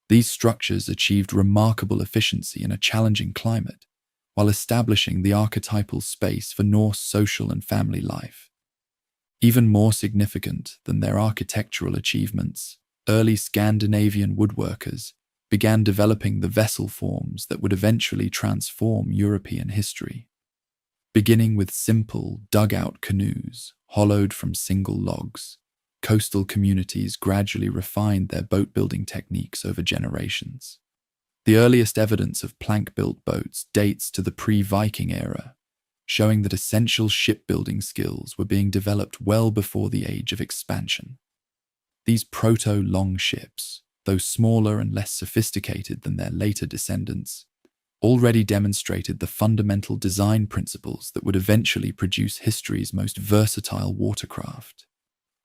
Speaker 1: These structures achieved remarkable efficiency in a challenging climate, while establishing the archetypal space for Norse social and family life. Even more significant than their architectural achievements, early Scandinavian woodworkers began developing the vessel forms that would eventually transform European history. Beginning with simple, dugout canoes, hollowed from single logs, coastal communities gradually refined their boat-building techniques over generations. The earliest evidence of plank-built boats dates to the pre-Viking era, showing that essential shipbuilding skills were being developed well before the age of expansion. These proto-longships, though smaller and less sophisticated than their later descendants, already demonstrated the fundamental design principles that would eventually produce history's most versatile watercraft: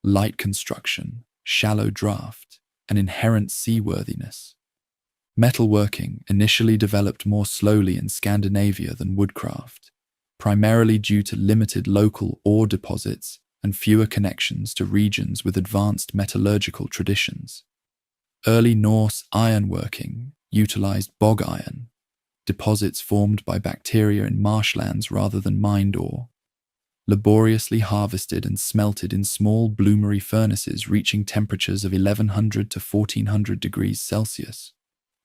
Speaker 1: light construction, shallow draft, and inherent seaworthiness. Metalworking initially developed more slowly in Scandinavia than woodcraft, primarily due to limited local ore deposits and fewer connections to regions with advanced metallurgical traditions. Early Norse ironworking utilized bog iron, deposits formed by bacteria in marshlands rather than mined ore, laboriously harvested and smelted in small bloomery furnaces reaching temperatures of 1100 to 1400 degrees Celsius.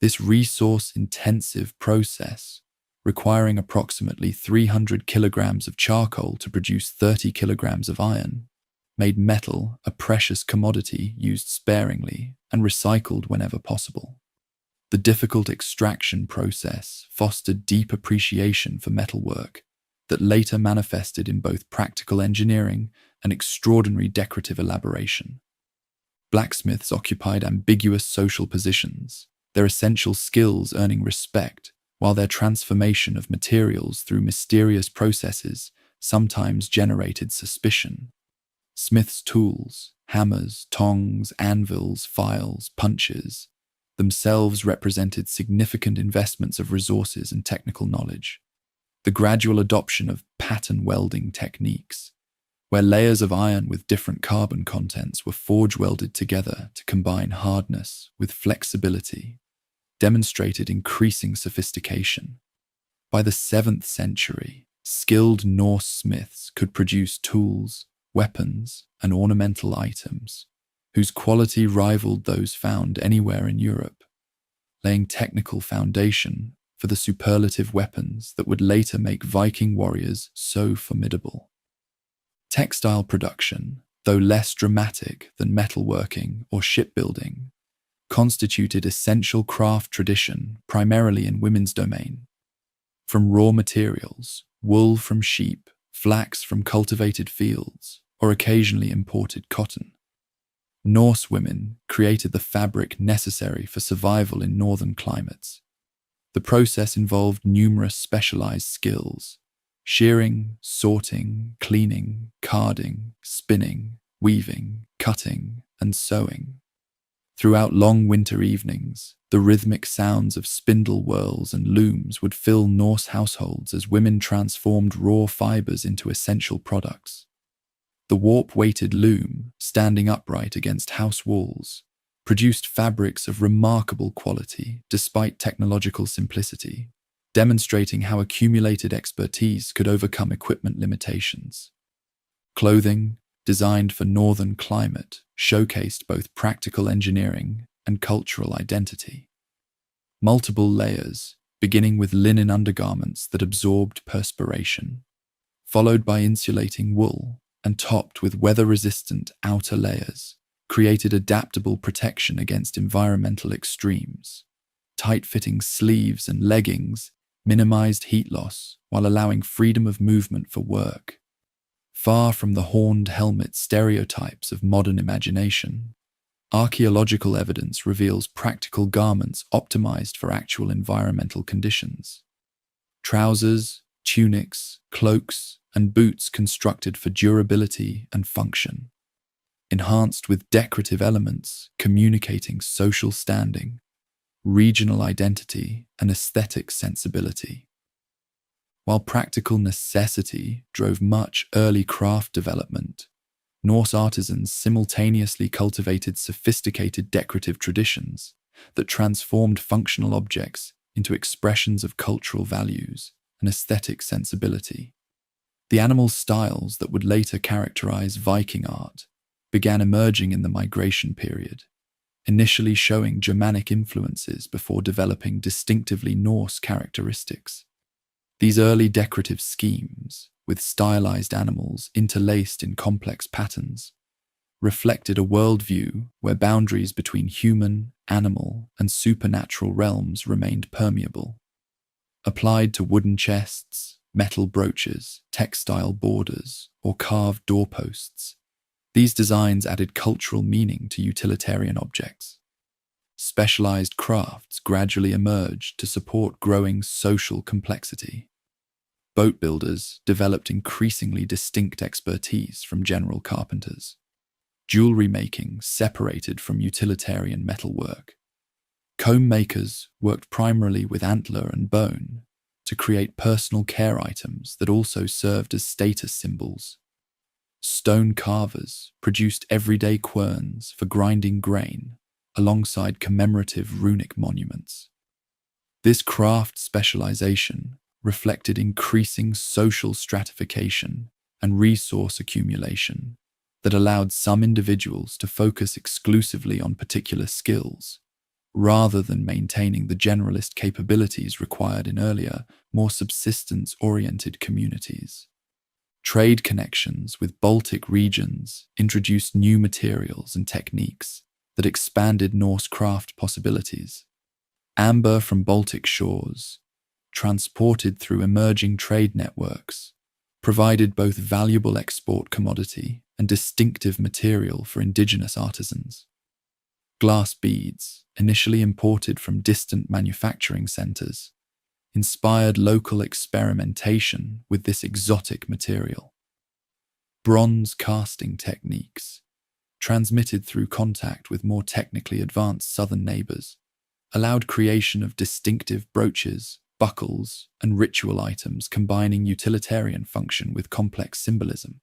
Speaker 1: This resource-intensive process requiring approximately 300 kilograms of charcoal to produce 30 kilograms of iron, made metal a precious commodity used sparingly and recycled whenever possible. The difficult extraction process fostered deep appreciation for metalwork that later manifested in both practical engineering and extraordinary decorative elaboration. Blacksmiths occupied ambiguous social positions, their essential skills earning respect, while their transformation of materials through mysterious processes sometimes generated suspicion. Smiths' tools, hammers, tongs, anvils, files, punches, themselves represented significant investments of resources and technical knowledge. The gradual adoption of pattern welding techniques, where layers of iron with different carbon contents were forge welded together to combine hardness with flexibility, demonstrated increasing sophistication. By the 7th century, skilled Norse smiths could produce tools, weapons, and ornamental items whose quality rivaled those found anywhere in Europe, laying technical foundation for the superlative weapons that would later make Viking warriors so formidable. Textile production, though less dramatic than metalworking or shipbuilding, constituted essential craft tradition primarily in women's domain. From raw materials, wool from sheep, flax from cultivated fields, or occasionally imported cotton, Norse women created the fabric necessary for survival in northern climates. The process involved numerous specialized skills: shearing, sorting, cleaning, carding, spinning, weaving, cutting, and sewing. Throughout long winter evenings, the rhythmic sounds of spindle whirls and looms would fill Norse households as women transformed raw fibers into essential products. The warp-weighted loom, standing upright against house walls, produced fabrics of remarkable quality despite technological simplicity, demonstrating how accumulated expertise could overcome equipment limitations. Clothing, designed for northern climate, showcased both practical engineering and cultural identity. Multiple layers, beginning with linen undergarments that absorbed perspiration, followed by insulating wool, and topped with weather-resistant outer layers, created adaptable protection against environmental extremes. Tight-fitting sleeves and leggings minimized heat loss while allowing freedom of movement for work. Far from the horned helmet stereotypes of modern imagination, archaeological evidence reveals practical garments optimized for actual environmental conditions. Trousers, tunics, cloaks, and boots constructed for durability and function, enhanced with decorative elements communicating social standing, regional identity, and aesthetic sensibility. While practical necessity drove much early craft development, Norse artisans simultaneously cultivated sophisticated decorative traditions that transformed functional objects into expressions of cultural values and aesthetic sensibility. The animal styles that would later characterize Viking art began emerging in the migration period, initially showing Germanic influences before developing distinctively Norse characteristics. These early decorative schemes, with stylized animals interlaced in complex patterns, reflected a worldview where boundaries between human, animal, and supernatural realms remained permeable. Applied to wooden chests, metal brooches, textile borders, or carved doorposts, these designs added cultural meaning to utilitarian objects. Specialized crafts gradually emerged to support growing social complexity. Boat builders developed increasingly distinct expertise from general carpenters. Jewelry making separated from utilitarian metalwork. Comb makers worked primarily with antler and bone to create personal care items that also served as status symbols. Stone carvers produced everyday querns for grinding grain alongside commemorative runic monuments. This craft specialization reflected increasing social stratification and resource accumulation that allowed some individuals to focus exclusively on particular skills, rather than maintaining the generalist capabilities required in earlier, more subsistence-oriented communities. Trade connections with Baltic regions introduced new materials and techniques that expanded Norse craft possibilities. Amber from Baltic shores, transported through emerging trade networks, provided both valuable export commodity and distinctive material for indigenous artisans. Glass beads, initially imported from distant manufacturing centers, inspired local experimentation with this exotic material. Bronze casting techniques, transmitted through contact with more technically advanced southern neighbors, allowed creation of distinctive brooches, buckles, and ritual items combining utilitarian function with complex symbolism.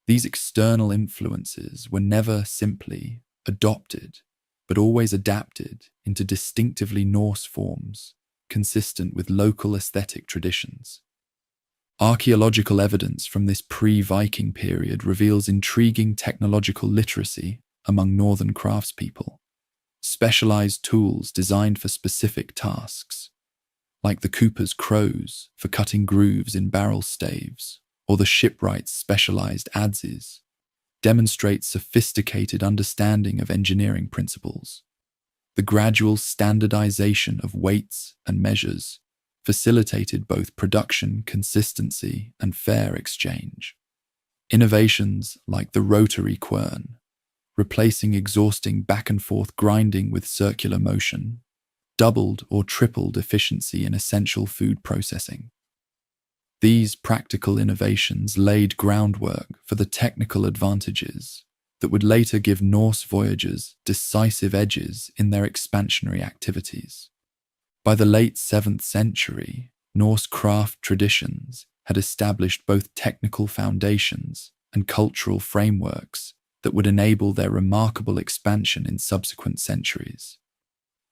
Speaker 1: These external influences were never simply adopted, but always adapted into distinctively Norse forms, consistent with local aesthetic traditions. Archaeological evidence from this pre-Viking period reveals intriguing technological literacy among northern craftspeople. Specialized tools designed for specific tasks, like the cooper's crows for cutting grooves in barrel staves, or the shipwright's specialized adzes, demonstrate sophisticated understanding of engineering principles. The gradual standardization of weights and measures facilitated both production consistency and fair exchange. Innovations like the rotary quern, replacing exhausting back-and-forth grinding with circular motion, doubled or tripled efficiency in essential food processing. These practical innovations laid groundwork for the technical advantages that would later give Norse voyagers decisive edges in their expansionary activities. By the late 7th century, Norse craft traditions had established both technical foundations and cultural frameworks that would enable their remarkable expansion in subsequent centuries.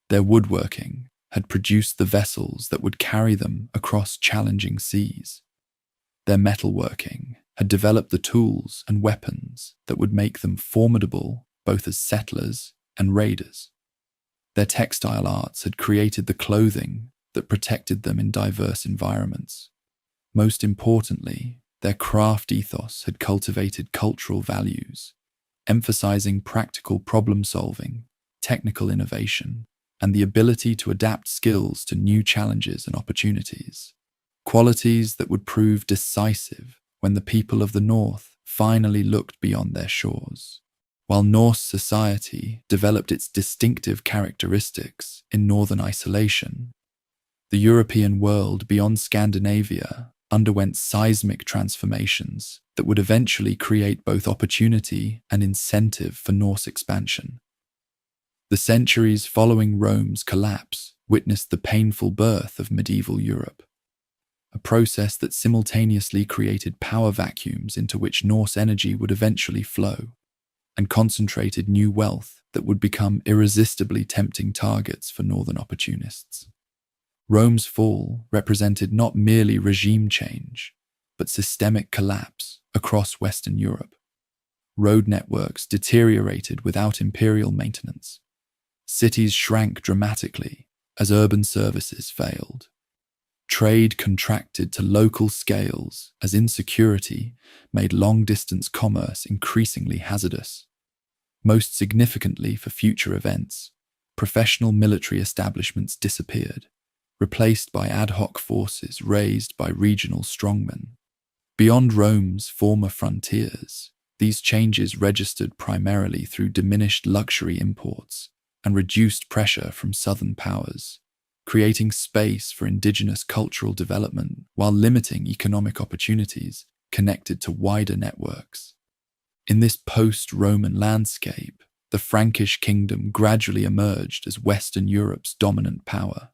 Speaker 1: Their woodworking had produced the vessels that would carry them across challenging seas. Their metalworking had developed the tools and weapons that would make them formidable both as settlers and raiders. Their textile arts had created the clothing that protected them in diverse environments. Most importantly, their craft ethos had cultivated cultural values, emphasizing practical problem-solving, technical innovation, and the ability to adapt skills to new challenges and opportunities. Qualities that would prove decisive when the people of the North finally looked beyond their shores. While Norse society developed its distinctive characteristics in northern isolation, the European world beyond Scandinavia underwent seismic transformations that would eventually create both opportunity and incentive for Norse expansion. The centuries following Rome's collapse witnessed the painful birth of medieval Europe, a process that simultaneously created power vacuums into which Norse energy would eventually flow, and concentrated new wealth that would become irresistibly tempting targets for northern opportunists. Rome's fall represented not merely regime change, but systemic collapse across Western Europe. Road networks deteriorated without imperial maintenance. Cities shrank dramatically as urban services failed. Trade contracted to local scales as insecurity made long-distance commerce increasingly hazardous. Most significantly for future events, professional military establishments disappeared, replaced by ad hoc forces raised by regional strongmen. Beyond Rome's former frontiers, these changes registered primarily through diminished luxury imports and reduced pressure from southern powers, creating space for indigenous cultural development while limiting economic opportunities connected to wider networks. In this post-Roman landscape, the Frankish kingdom gradually emerged as Western Europe's dominant power.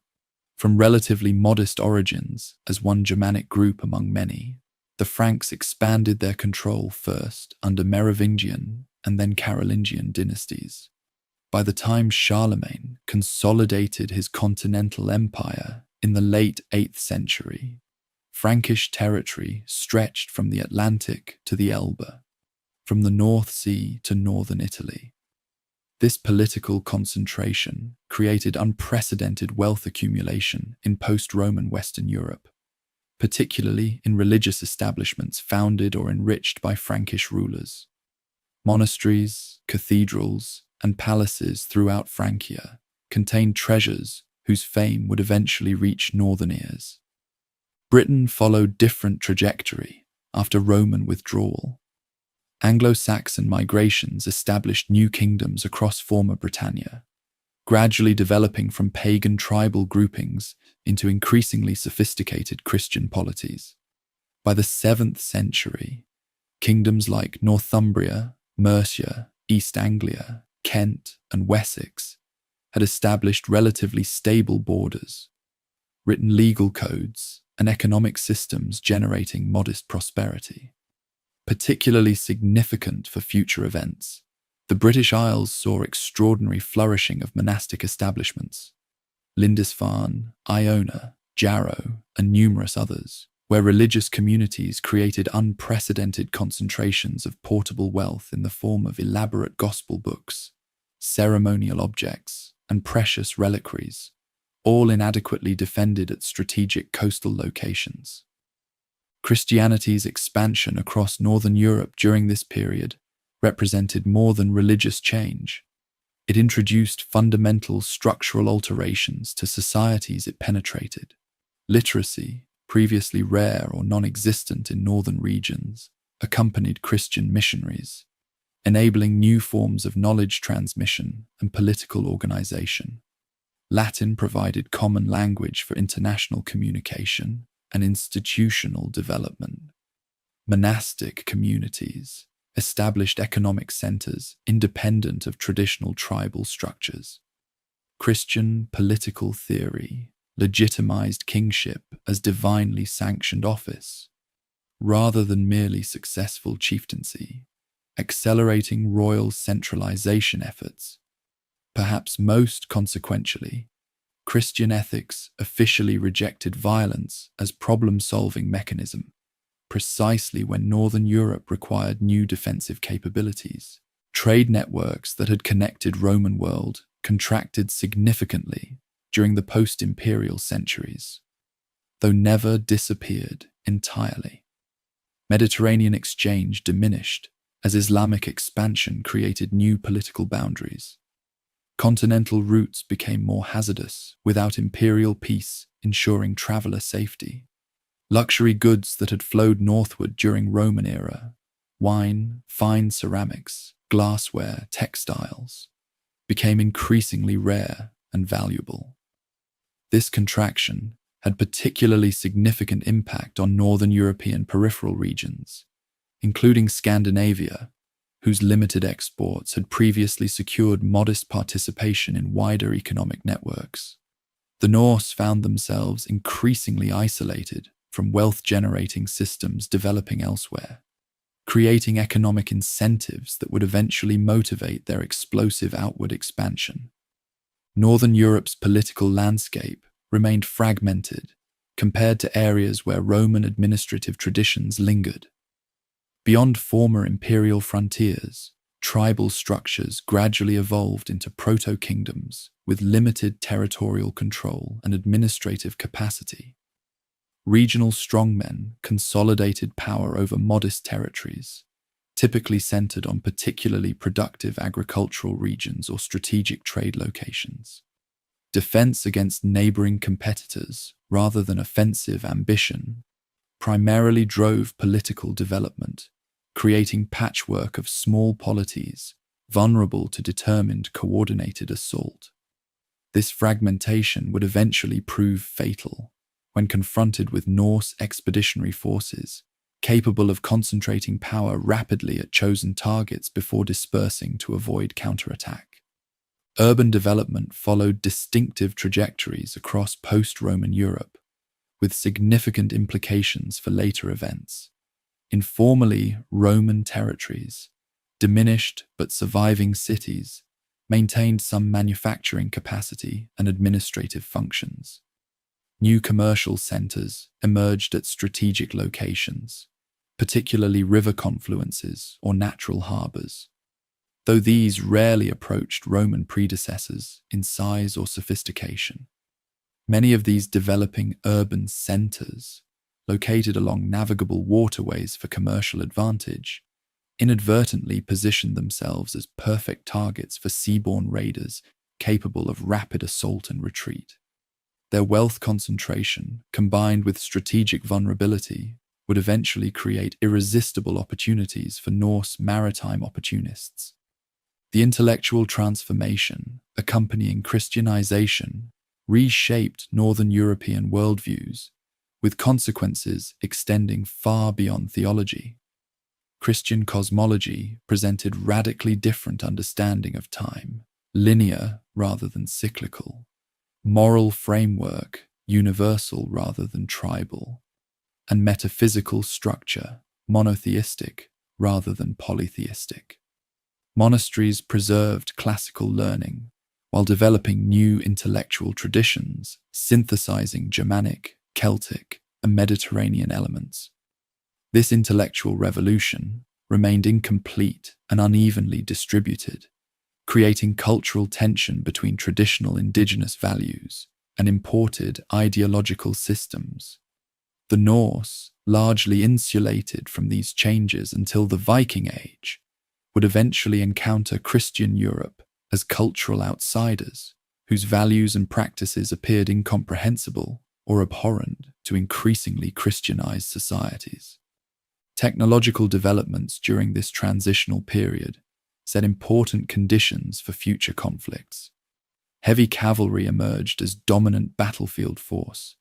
Speaker 1: From relatively modest origins as one Germanic group among many, the Franks expanded their control first under Merovingian and then Carolingian dynasties. By the time Charlemagne consolidated his continental empire in the late 8th century, Frankish territory stretched from the Atlantic to the Elbe, from the North Sea to northern Italy. This political concentration created unprecedented wealth accumulation in post-Roman Western Europe, particularly in religious establishments founded or enriched by Frankish rulers. Monasteries, cathedrals, and palaces throughout Francia contained treasures whose fame would eventually reach northern ears. Britain followed different trajectory after Roman withdrawal. Anglo-Saxon migrations established new kingdoms across former Britannia, gradually developing from pagan tribal groupings into increasingly sophisticated Christian polities. By the 7th century, kingdoms like Northumbria, Mercia, East Anglia, Kent, and Wessex had established relatively stable borders, written legal codes, and economic systems generating modest prosperity. Particularly significant for future events, the British Isles saw extraordinary flourishing of monastic establishments. Lindisfarne, Iona, Jarrow, and numerous others, where religious communities created unprecedented concentrations of portable wealth in the form of elaborate gospel books, ceremonial objects, and precious reliquaries, all inadequately defended at strategic coastal locations. Christianity's expansion across northern Europe during this period represented more than religious change. It introduced fundamental structural alterations to societies it penetrated. Literacy, previously rare or non-existent in northern regions, accompanied Christian missionaries, enabling new forms of knowledge transmission and political organization. Latin provided common language for international communication and institutional development. Monastic communities established economic centers independent of traditional tribal structures. Christian political theory legitimized kingship as divinely sanctioned office, rather than merely successful chieftaincy, accelerating royal centralization efforts. Perhaps most consequentially, Christian ethics officially rejected violence as problem-solving mechanism, precisely when Northern Europe required new defensive capabilities. Trade networks that had connected Roman world contracted significantly during the post-imperial centuries, though never disappeared entirely. Mediterranean exchange diminished as Islamic expansion created new political boundaries. Continental routes became more hazardous without imperial peace ensuring traveler safety. Luxury goods that had flowed northward during Roman era, wine, fine ceramics, glassware, textiles, became increasingly rare and valuable. This contraction had particularly significant impact on northern European peripheral regions, including Scandinavia, whose limited exports had previously secured modest participation in wider economic networks. The Norse found themselves increasingly isolated from wealth-generating systems developing elsewhere, creating economic incentives that would eventually motivate their explosive outward expansion. Northern Europe's political landscape remained fragmented compared to areas where Roman administrative traditions lingered. Beyond former imperial frontiers, tribal structures gradually evolved into proto-kingdoms with limited territorial control and administrative capacity. Regional strongmen consolidated power over modest territories, typically centered on particularly productive agricultural regions or strategic trade locations. Defense against neighboring competitors, rather than offensive ambition, primarily drove political development, creating patchwork of small polities vulnerable to determined coordinated assault. This fragmentation would eventually prove fatal when confronted with Norse expeditionary forces capable of concentrating power rapidly at chosen targets before dispersing to avoid counterattack. Urban development followed distinctive trajectories across post-Roman Europe, with significant implications for later events. In formerly Roman territories, diminished but surviving cities maintained some manufacturing capacity and administrative functions. New commercial centers emerged at strategic locations, particularly river confluences or natural harbors. though these rarely approached Roman predecessors in size or sophistication. Many of these developing urban centers, located along navigable waterways for commercial advantage, inadvertently positioned themselves as perfect targets for seaborne raiders capable of rapid assault and retreat. Their wealth concentration, combined with strategic vulnerability, would eventually create irresistible opportunities for Norse maritime opportunists. The intellectual transformation, accompanying Christianization, reshaped Northern European worldviews, with consequences extending far beyond theology. Christian cosmology presented radically different understanding of time, linear rather than cyclical, moral framework, universal rather than tribal, and metaphysical structure, monotheistic rather than polytheistic. Monasteries preserved classical learning while developing new intellectual traditions, synthesizing Germanic, Celtic, and Mediterranean elements. This intellectual revolution remained incomplete and unevenly distributed, creating cultural tension between traditional indigenous values and imported ideological systems. The Norse, largely insulated from these changes until the Viking Age, would eventually encounter Christian Europe as cultural outsiders whose values and practices appeared incomprehensible or abhorrent to increasingly Christianized societies. Technological developments during this transitional period set important conditions for future conflicts. Heavy cavalry emerged as dominant battlefield force,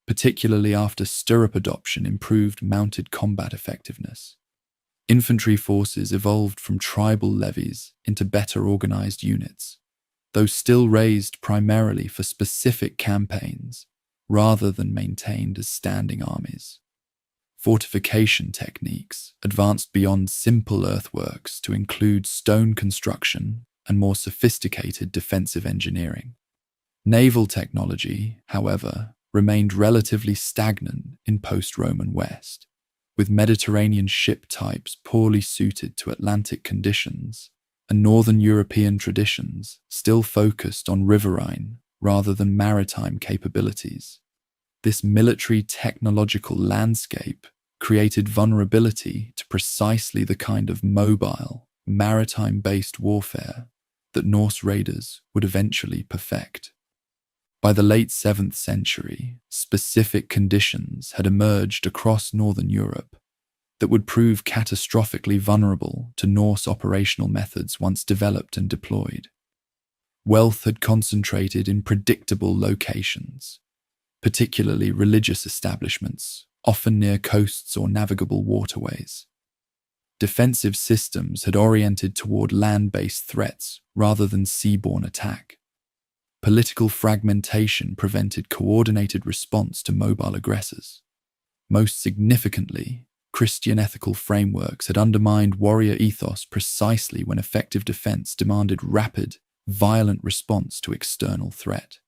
Speaker 1: particularly after stirrup adoption improved mounted combat effectiveness. Infantry forces evolved from tribal levies into better organized units, though still raised primarily for specific campaigns rather than maintained as standing armies. Fortification techniques advanced beyond simple earthworks to include stone construction and more sophisticated defensive engineering. Naval technology, however, remained relatively stagnant in post-Roman West, with Mediterranean ship types poorly suited to Atlantic conditions and Northern European traditions still focused on riverine rather than maritime capabilities. This military technological landscape created vulnerability to precisely the kind of mobile, maritime-based warfare that Norse raiders would eventually perfect. By the late 7th century, specific conditions had emerged across Northern Europe that would prove catastrophically vulnerable to Norse operational methods once developed and deployed. Wealth had concentrated in predictable locations, particularly religious establishments, often near coasts or navigable waterways. Defensive systems had oriented toward land-based threats rather than seaborne attack. Political fragmentation prevented coordinated response to mobile aggressors. Most significantly, Christian ethical frameworks had undermined warrior ethos precisely when effective defense demanded rapid, violent response to external threat.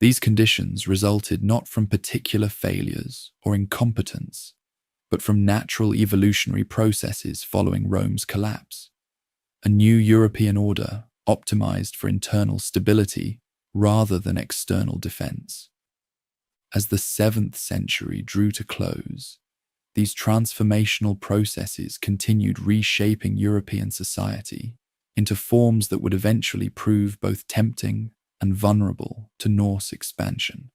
Speaker 1: These conditions resulted not from particular failures or incompetence, but from natural evolutionary processes following Rome's collapse. A new European order optimized for internal stability rather than external defense. As the 7th century drew to close, these transformational processes continued reshaping European society into forms that would eventually prove both tempting and vulnerable to Norse expansion.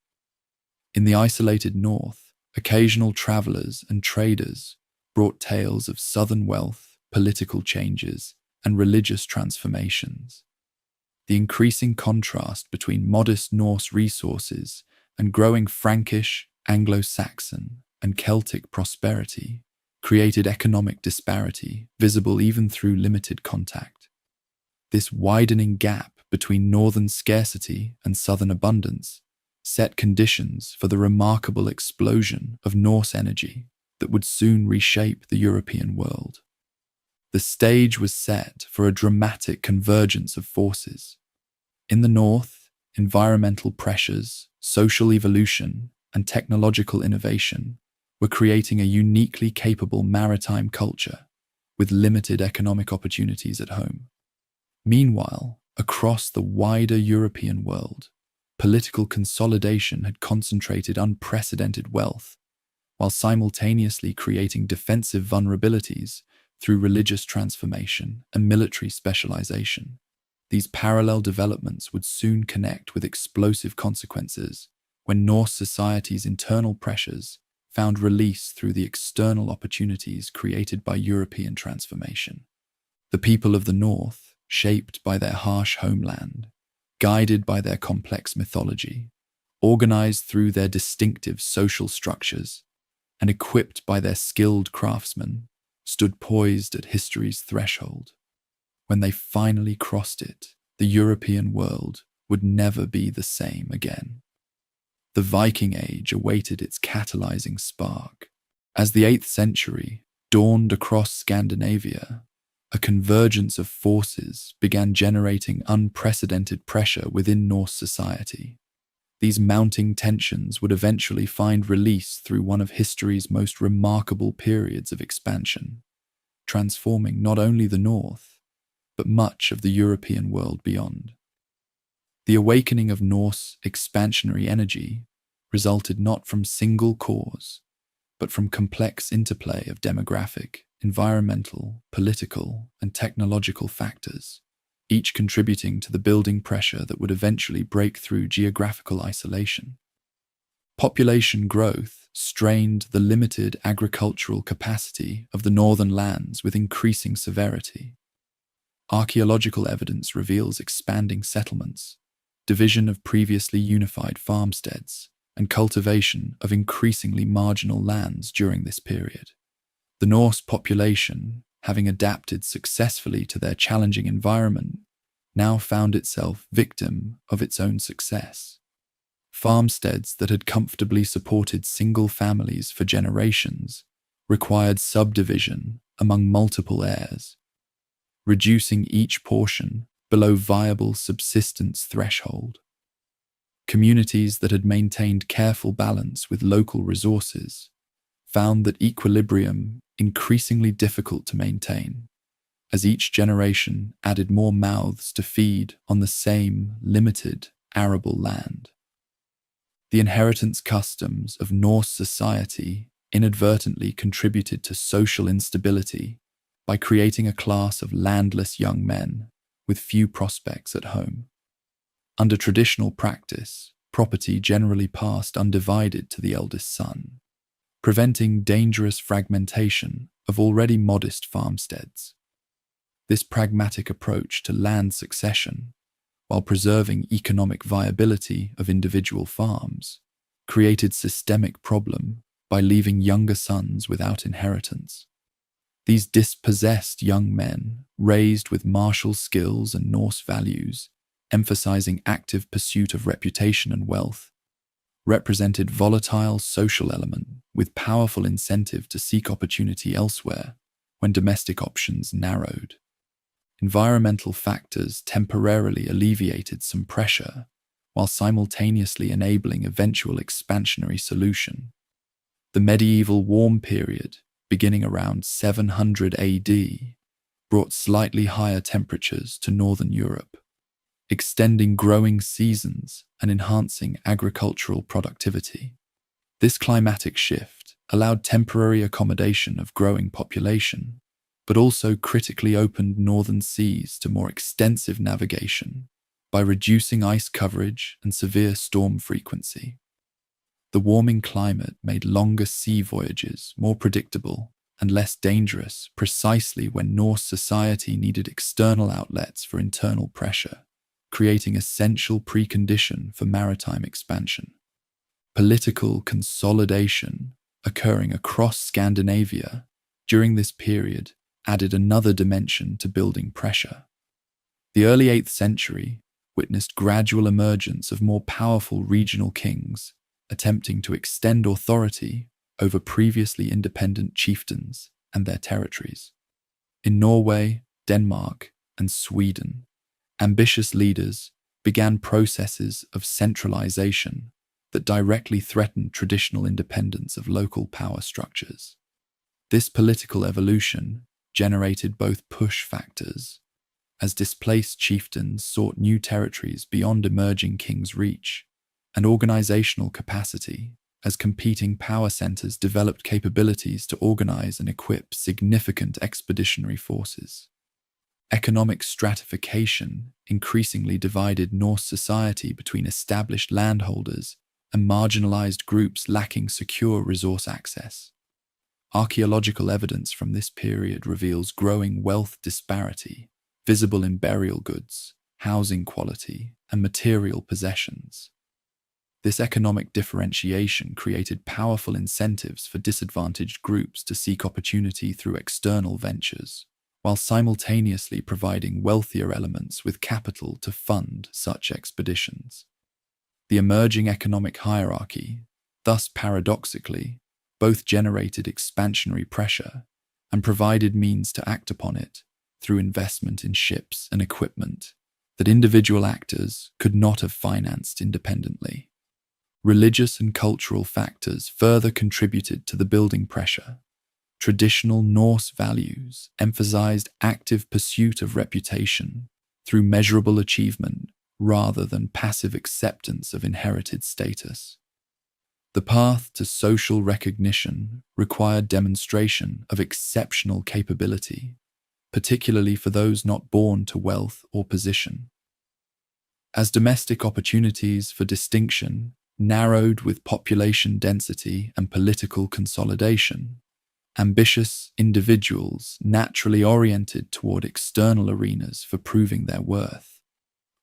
Speaker 1: In the isolated north, occasional travelers and traders brought tales of southern wealth, political changes, and religious transformations. The increasing contrast between modest Norse resources and growing Frankish, Anglo-Saxon, and Celtic prosperity created economic disparity visible even through limited contact. This widening gap between northern scarcity and southern abundance set conditions for the remarkable explosion of Norse energy that would soon reshape the European world. The stage was set for a dramatic convergence of forces. In the north, environmental pressures, social evolution, and technological innovation were creating a uniquely capable maritime culture with limited economic opportunities at home. Meanwhile, across the wider European world, political consolidation had concentrated unprecedented wealth, while simultaneously creating defensive vulnerabilities through religious transformation and military specialization. These parallel developments would soon connect with explosive consequences when Norse society's internal pressures found release through the external opportunities created by European transformation. The people of the North, shaped by their harsh homeland, guided by their complex mythology, organized through their distinctive social structures, and equipped by their skilled craftsmen, stood poised at history's threshold. When they finally crossed it, the European world would never be the same again. The Viking Age awaited its catalyzing spark. As the 8th century dawned across Scandinavia, a convergence of forces began generating unprecedented pressure within Norse society. These mounting tensions would eventually find release through one of history's most remarkable periods of expansion, transforming not only the North, but much of the European world beyond. The awakening of Norse expansionary energy resulted not from single cause, but from complex interplay of demographic, environmental, political, and technological factors, each contributing to the building pressure that would eventually break through geographical isolation. Population growth strained the limited agricultural capacity of the northern lands with increasing severity. Archaeological evidence reveals expanding settlements, division of previously unified farmsteads, and cultivation of increasingly marginal lands during this period. The Norse population, having adapted successfully to their challenging environment, now found itself victim of its own success. Farmsteads that had comfortably supported single families for generations required subdivision among multiple heirs, reducing each portion below viable subsistence threshold. Communities that had maintained careful balance with local resources found that equilibrium increasingly difficult to maintain, as each generation added more mouths to feed on the same limited, arable land. The inheritance customs of Norse society inadvertently contributed to social instability by creating a class of landless young men with few prospects at home. Under traditional practice, property generally passed undivided to the eldest son, preventing dangerous fragmentation of already modest farmsteads. This pragmatic approach to land succession, while preserving economic viability of individual farms, created systemic problem by leaving younger sons without inheritance. These dispossessed young men, raised with martial skills and Norse values, emphasizing active pursuit of reputation and wealth, represented volatile social element with powerful incentive to seek opportunity elsewhere when domestic options narrowed. Environmental factors temporarily alleviated some pressure, while simultaneously enabling eventual expansionary solution. The medieval warm period, beginning around 700 AD, brought slightly higher temperatures to northern Europe, extending growing seasons and enhancing agricultural productivity. This climatic shift allowed temporary accommodation of growing population, but also critically opened northern seas to more extensive navigation by reducing ice coverage and severe storm frequency. The warming climate made longer sea voyages more predictable and less dangerous precisely when Norse society needed external outlets for internal pressure, creating essential precondition for maritime expansion. Political consolidation occurring across Scandinavia during this period added another dimension to building pressure. The early 8th century witnessed gradual emergence of more powerful regional kings attempting to extend authority over previously independent chieftains and their territories. In Norway, Denmark, and Sweden, ambitious leaders began processes of centralization that directly threatened traditional independence of local power structures. This political evolution generated both push factors, as displaced chieftains sought new territories beyond emerging kings' reach, and organizational capacity, as competing power centers developed capabilities to organize and equip significant expeditionary forces. Economic stratification increasingly divided Norse society between established landholders and marginalized groups lacking secure resource access. Archaeological evidence from this period reveals growing wealth disparity, visible in burial goods, housing quality, and material possessions. This economic differentiation created powerful incentives for disadvantaged groups to seek opportunity through external ventures, while simultaneously providing wealthier elements with capital to fund such expeditions. The emerging economic hierarchy, thus paradoxically, both generated expansionary pressure and provided means to act upon it through investment in ships and equipment that individual actors could not have financed independently. Religious and cultural factors further contributed to the building pressure. Traditional Norse values emphasized active pursuit of reputation through measurable achievement rather than passive acceptance of inherited status. The path to social recognition required demonstration of exceptional capability, particularly for those not born to wealth or position. As domestic opportunities for distinction narrowed with population density and political consolidation, ambitious individuals naturally oriented toward external arenas for proving their worth.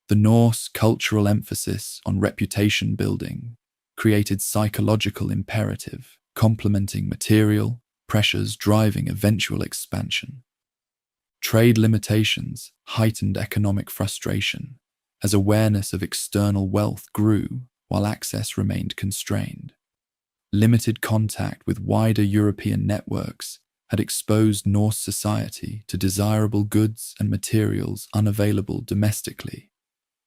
Speaker 1: The Norse cultural emphasis on reputation building created psychological imperative, complementing material pressures driving eventual expansion. Trade limitations heightened economic frustration as awareness of external wealth grew while access remained constrained. Limited contact with wider European networks had exposed Norse society to desirable goods and materials unavailable domestically,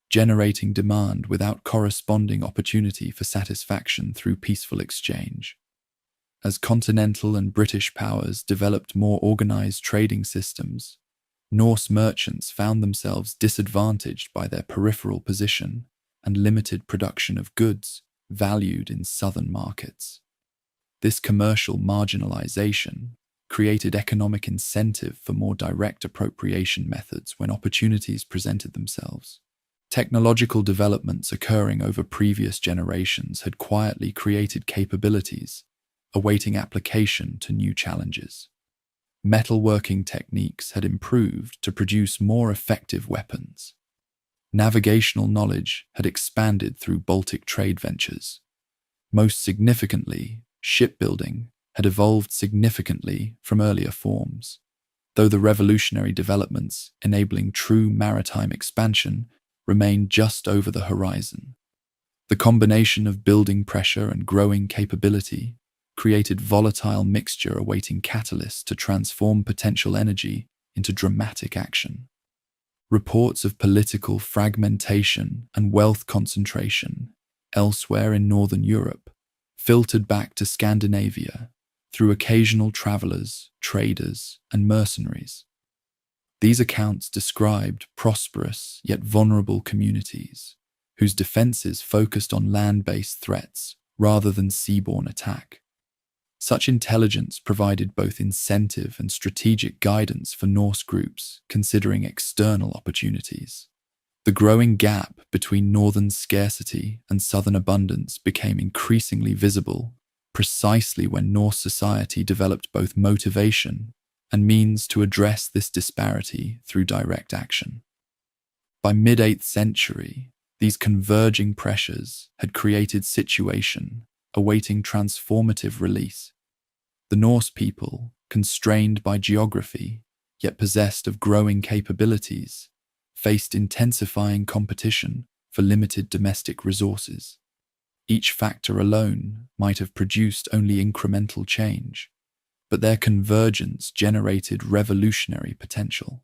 Speaker 1: generating demand without corresponding opportunity for satisfaction through peaceful exchange. As continental and British powers developed more organized trading systems, Norse merchants found themselves disadvantaged by their peripheral position and limited production of goods valued in southern markets. This commercial marginalization created economic incentive for more direct appropriation methods when opportunities presented themselves. Technological developments occurring over previous generations had quietly created capabilities, awaiting application to new challenges. Metalworking techniques had improved to produce more effective weapons. Navigational knowledge had expanded through Baltic trade ventures. Most significantly, shipbuilding had evolved significantly from earlier forms, though the revolutionary developments enabling true maritime expansion remained just over the horizon. The combination of building pressure and growing capability created volatile mixture awaiting catalysts to transform potential energy into dramatic action. Reports of political fragmentation and wealth concentration elsewhere in Northern Europe filtered back to Scandinavia through occasional travelers, traders, and mercenaries. These accounts described prosperous yet vulnerable communities whose defenses focused on land-based threats rather than seaborne attack. Such intelligence provided both incentive and strategic guidance for Norse groups considering external opportunities. The growing gap between northern scarcity and southern abundance became increasingly visible precisely when Norse society developed both motivation and means to address this disparity through direct action. By mid-8th century, these converging pressures had created situation awaiting transformative release. The Norse people, constrained by geography, yet possessed of growing capabilities, faced intensifying competition for limited domestic resources. Each factor alone might have produced only incremental change, but their convergence generated revolutionary potential.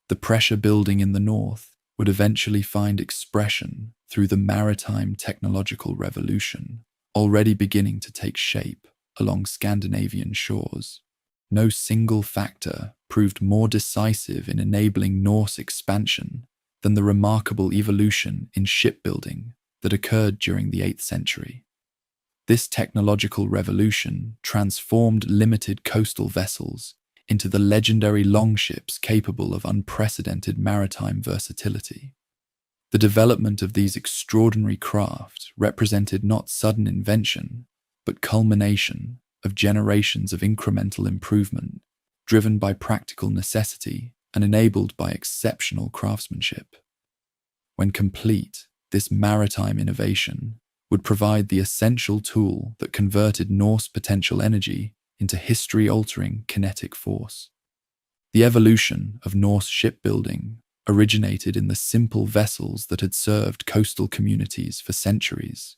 Speaker 1: The pressure building in the north would eventually find expression through the maritime technological revolution, already beginning to take shape along Scandinavian shores. No single factor proved more decisive in enabling Norse expansion than the remarkable evolution in shipbuilding that occurred during the 8th century. This technological revolution transformed limited coastal vessels into the legendary longships capable of unprecedented maritime versatility. The development of these extraordinary craft represented not sudden invention, but culmination of generations of incremental improvement, driven by practical necessity and enabled by exceptional craftsmanship. When complete, this maritime innovation would provide the essential tool that converted Norse potential energy into history-altering kinetic force. The evolution of Norse shipbuilding originated in the simple vessels that had served coastal communities for centuries.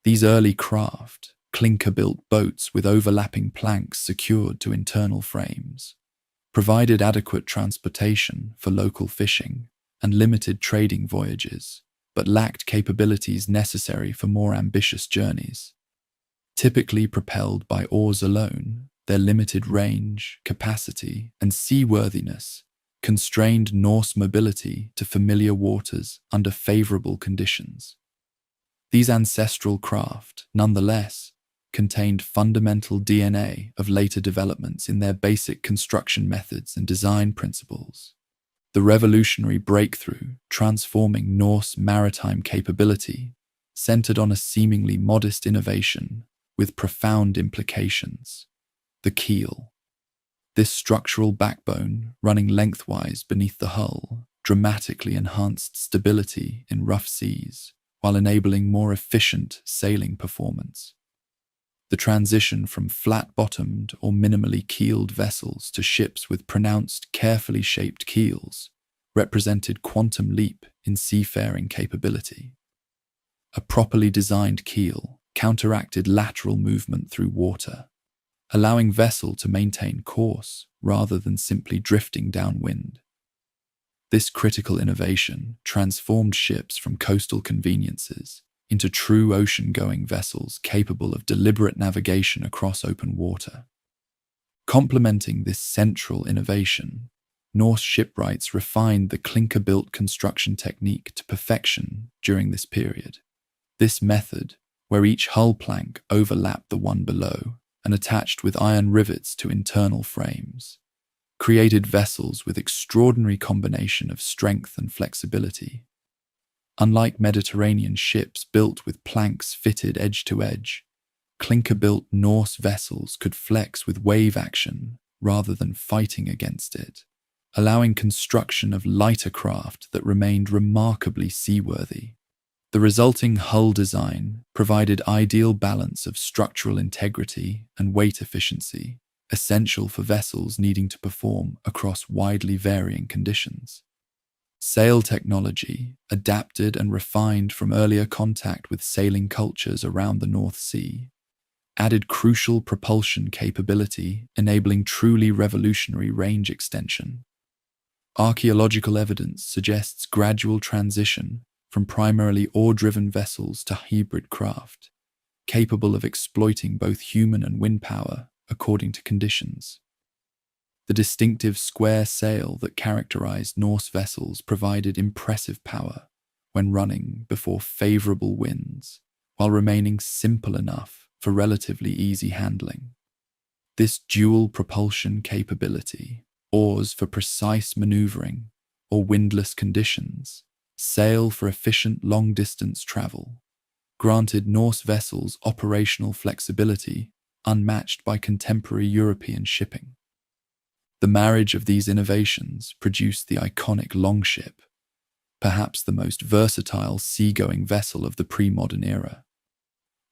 Speaker 1: These early craft, clinker-built boats with overlapping planks secured to internal frames, provided adequate transportation for local fishing and limited trading voyages, but lacked capabilities necessary for more ambitious journeys. Typically propelled by oars alone, their limited range, capacity, and seaworthiness constrained Norse mobility to familiar waters under favorable conditions. These ancestral craft, nonetheless, contained fundamental DNA of later developments in their basic construction methods and design principles. The revolutionary breakthrough transforming Norse maritime capability centered on a seemingly modest innovation with profound implications: the keel. This structural backbone, running lengthwise beneath the hull, dramatically enhanced stability in rough seas while enabling more efficient sailing performance. The transition from flat-bottomed or minimally keeled vessels to ships with pronounced, carefully shaped keels represented quantum leap in seafaring capability. A properly designed keel counteracted lateral movement through water, allowing vessel to maintain course rather than simply drifting downwind. This critical innovation transformed ships from coastal conveniences into true ocean-going vessels capable of deliberate navigation across open water. Complementing this central innovation, Norse shipwrights refined the clinker-built construction technique to perfection during this period. This method, where each hull plank overlapped the one below and attached with iron rivets to internal frames, created vessels with extraordinary combination of strength and flexibility. Unlike Mediterranean ships built with planks fitted edge to edge, clinker-built Norse vessels could flex with wave action rather than fighting against it, allowing construction of lighter craft that remained remarkably seaworthy. The resulting hull design provided ideal balance of structural integrity and weight efficiency, essential for vessels needing to perform across widely varying conditions. Sail technology, adapted and refined from earlier contact with sailing cultures around the North Sea, added crucial propulsion capability, enabling truly revolutionary range extension. Archaeological evidence suggests gradual transition from primarily oar-driven vessels to hybrid craft, capable of exploiting both human and wind power according to conditions. The distinctive square sail that characterized Norse vessels provided impressive power when running before favorable winds, while remaining simple enough for relatively easy handling. This dual propulsion capability, oars for precise maneuvering or windless conditions, sail for efficient long-distance travel, granted Norse vessels operational flexibility unmatched by contemporary European shipping. The marriage of these innovations produced the iconic longship, perhaps the most versatile seagoing vessel of the pre-modern era.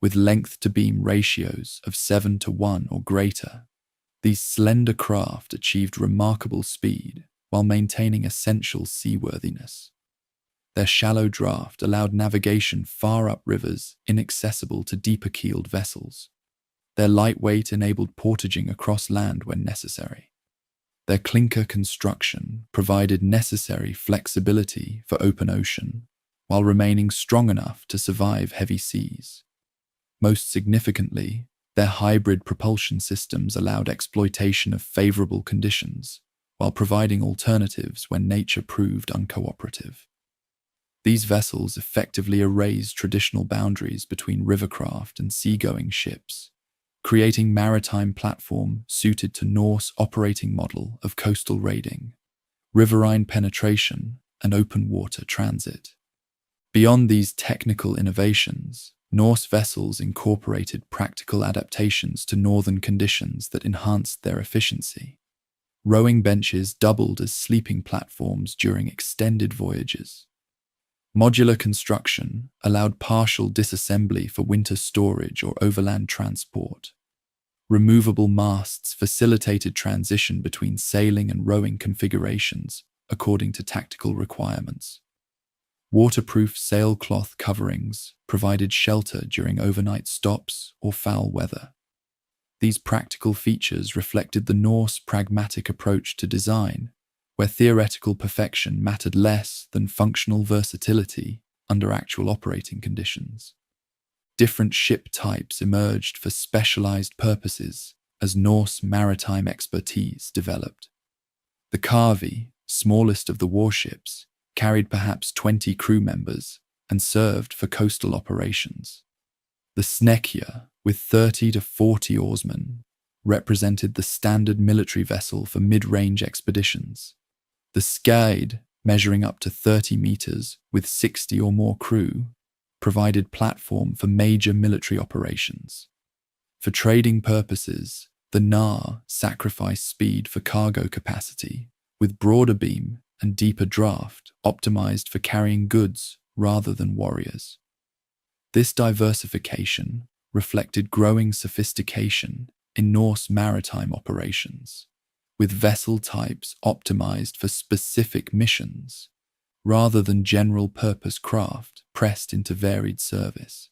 Speaker 1: With length-to-beam ratios of 7:1 or greater, these slender craft achieved remarkable speed while maintaining essential seaworthiness. Their shallow draft allowed navigation far up rivers inaccessible to deeper-keeled vessels. Their lightweight enabled portaging across land when necessary. Their clinker construction provided necessary flexibility for open ocean, while remaining strong enough to survive heavy seas. Most significantly, their hybrid propulsion systems allowed exploitation of favorable conditions, while providing alternatives when nature proved uncooperative. These vessels effectively erased traditional boundaries between rivercraft and seagoing ships, creating maritime platform suited to Norse operating model of coastal raiding, riverine penetration, and open water transit. Beyond these technical innovations, Norse vessels incorporated practical adaptations to northern conditions that enhanced their efficiency. Rowing benches doubled as sleeping platforms during extended voyages. Modular construction allowed partial disassembly for winter storage or overland transport. Removable masts facilitated transition between sailing and rowing configurations according to tactical requirements. Waterproof sailcloth coverings provided shelter during overnight stops or foul weather. These practical features reflected the Norse pragmatic approach to design, where theoretical perfection mattered less than functional versatility under actual operating conditions. Different ship types emerged for specialized purposes as Norse maritime expertise developed. The carve, smallest of the warships, carried perhaps 20 crew members and served for coastal operations. The snekkja, with 30 to 40 oarsmen, represented the standard military vessel for mid-range expeditions. The skade, measuring up to 30 meters with 60 or more crew, provided platform for major military operations. For trading purposes, the nar sacrificed speed for cargo capacity, with broader beam and deeper draft optimized for carrying goods rather than warriors. This diversification reflected growing sophistication in Norse maritime operations, with vessel types optimized for specific missions rather than general-purpose craft pressed into varied service.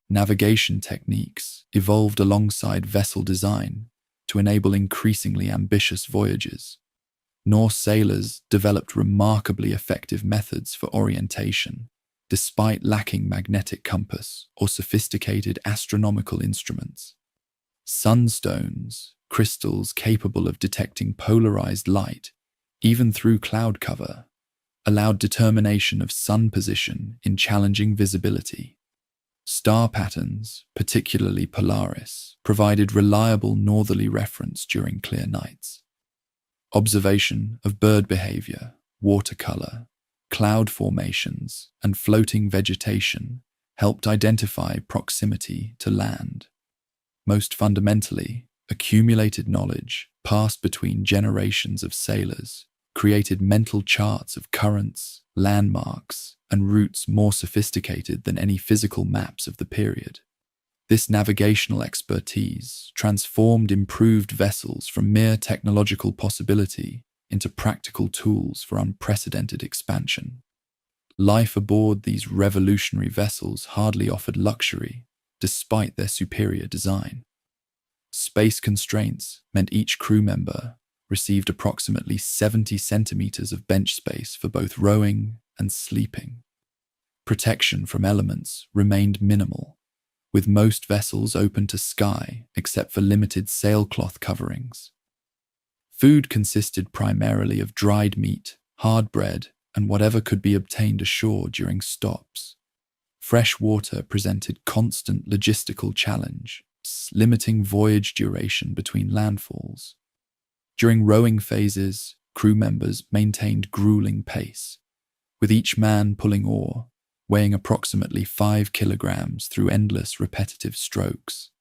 Speaker 1: Navigation techniques evolved alongside vessel design to enable increasingly ambitious voyages. Norse sailors developed remarkably effective methods for orientation, despite lacking magnetic compass or sophisticated astronomical instruments. Sunstones, crystals capable of detecting polarized light, even through cloud cover, allowed determination of sun position in challenging visibility. Star patterns, particularly Polaris, provided reliable northerly reference during clear nights. Observation of bird behavior, watercolor, cloud formations, and floating vegetation helped identify proximity to land. Most fundamentally, accumulated knowledge passed between generations of sailors created mental charts of currents, landmarks, and routes more sophisticated than any physical maps of the period. This navigational expertise transformed improved vessels from mere technological possibility into practical tools for unprecedented expansion. Life aboard these revolutionary vessels hardly offered luxury, despite their superior design. Space constraints meant each crew member received approximately 70 centimeters of bench space for both rowing and sleeping. Protection from elements remained minimal, with most vessels open to sky except for limited sailcloth coverings. Food consisted primarily of dried meat, hard bread, and whatever could be obtained ashore during stops. Fresh water presented constant logistical challenge, limiting voyage duration between landfalls. During rowing phases, crew members maintained grueling pace, with each man pulling oar, weighing approximately 5 kilograms through endless repetitive strokes.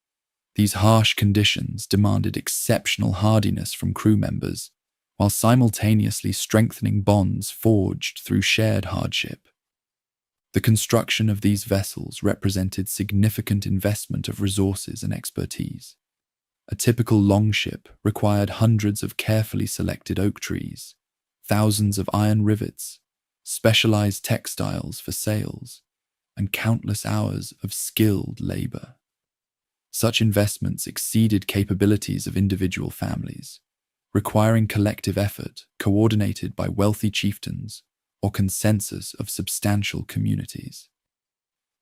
Speaker 1: These harsh conditions demanded exceptional hardiness from crew members, while simultaneously strengthening bonds forged through shared hardship. The construction of these vessels represented significant investment of resources and expertise. A typical longship required hundreds of carefully selected oak trees, thousands of iron rivets, specialized textiles for sails, and countless hours of skilled labor. Such investments exceeded capabilities of individual families, requiring collective effort coordinated by wealthy chieftains or consensus of substantial communities.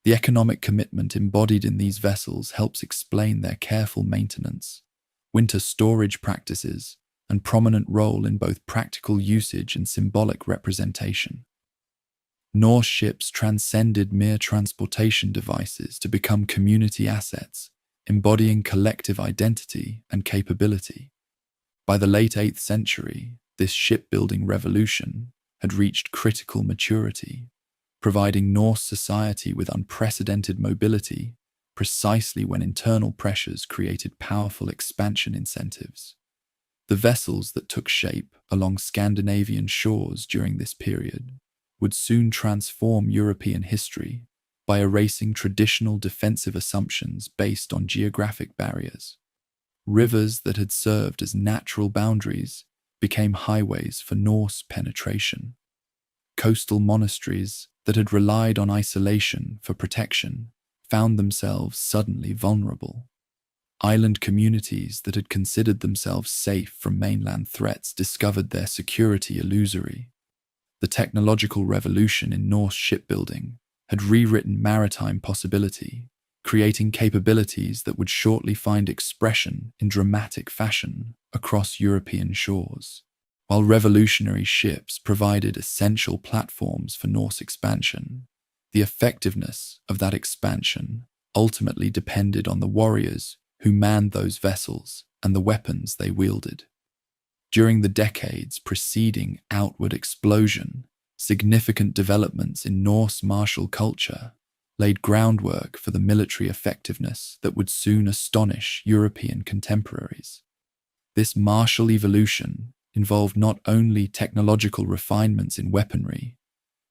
Speaker 1: The economic commitment embodied in these vessels helps explain their careful maintenance, winter storage practices, and prominent role in both practical usage and symbolic representation. Norse ships transcended mere transportation devices to become community assets, embodying collective identity and capability. By the late 8th century, this shipbuilding revolution had reached critical maturity, providing Norse society with unprecedented mobility precisely when internal pressures created powerful expansion incentives. The vessels that took shape along Scandinavian shores during this period would soon transform European history by erasing traditional defensive assumptions based on geographic barriers. Rivers that had served as natural boundaries became highways for Norse penetration. Coastal monasteries that had relied on isolation for protection found themselves suddenly vulnerable. Island communities that had considered themselves safe from mainland threats discovered their security illusory. The technological revolution in Norse shipbuilding had rewritten maritime possibility, creating capabilities that would shortly find expression in dramatic fashion across European shores. While revolutionary ships provided essential platforms for Norse expansion, the effectiveness of that expansion ultimately depended on the warriors who manned those vessels and the weapons they wielded. During the decades preceding outward explosion, significant developments in Norse martial culture laid groundwork for the military effectiveness that would soon astonish European contemporaries. This martial evolution involved not only technological refinements in weaponry,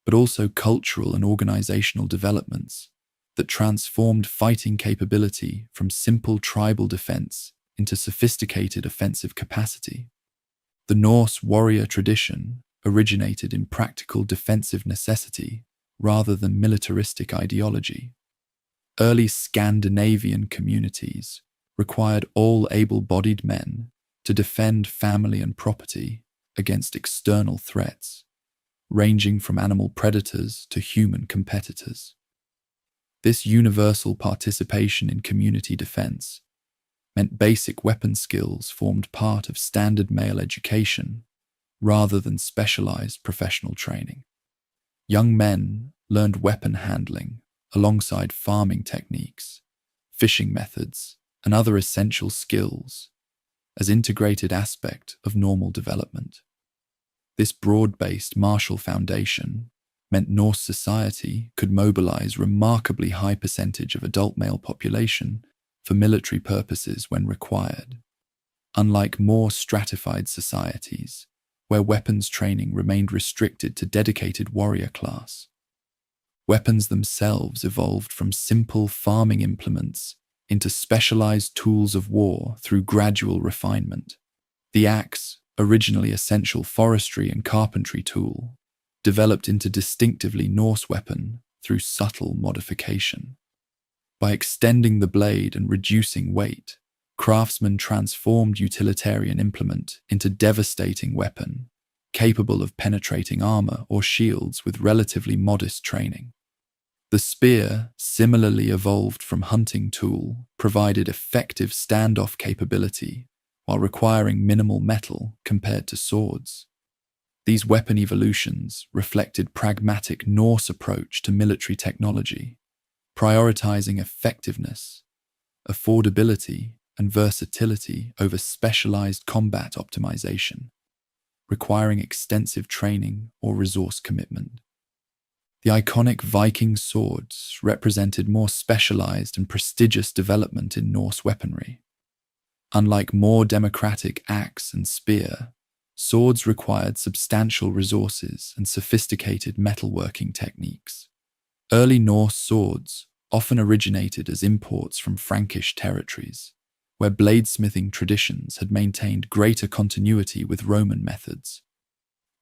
Speaker 1: but also cultural and organizational developments that transformed fighting capability from simple tribal defense into sophisticated offensive capacity. The Norse warrior tradition originated in practical defensive necessity rather than militaristic ideology. Early Scandinavian communities required all able-bodied men to defend family and property against external threats, ranging from animal predators to human competitors. This universal participation in community defense meant basic weapon skills formed part of standard male education rather than specialized professional training. Young men learned weapon handling alongside farming techniques, fishing methods, and other essential skills as integrated aspect of normal development. This broad-based martial foundation meant Norse society could mobilize remarkably high percentage of adult male population for military purposes when required, unlike more stratified societies where weapons training remained restricted to dedicated warrior class. Weapons themselves evolved from simple farming implements into specialized tools of war through gradual refinement. The axe, originally essential forestry and carpentry tool, developed into distinctively Norse weapon through subtle modification. By extending the blade and reducing weight, craftsmen transformed utilitarian implement into devastating weapon, capable of penetrating armor or shields with relatively modest training. The spear, similarly evolved from hunting tool, provided effective standoff capability while requiring minimal metal compared to swords. These weapon evolutions reflected pragmatic Norse approach to military technology, prioritizing effectiveness, affordability, and versatility over specialized combat optimization, requiring extensive training or resource commitment. The iconic Viking swords represented more specialized and prestigious development in Norse weaponry. Unlike more democratic axe and spear, swords required substantial resources and sophisticated metalworking techniques. Early Norse swords often originated as imports from Frankish territories, where bladesmithing traditions had maintained greater continuity with Roman methods.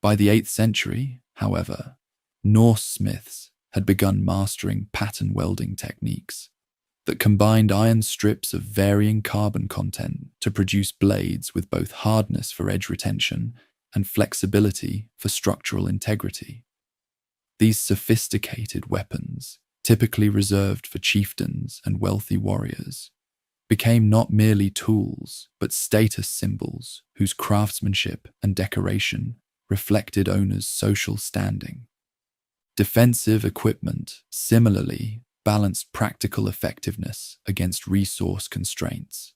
Speaker 1: By the 8th century, however, Norse smiths had begun mastering pattern welding techniques that combined iron strips of varying carbon content to produce blades with both hardness for edge retention and flexibility for structural integrity. These sophisticated weapons, typically reserved for chieftains and wealthy warriors, became not merely tools, but status symbols whose craftsmanship and decoration reflected owners' social standing. Defensive equipment, similarly, balanced practical effectiveness against resource constraints.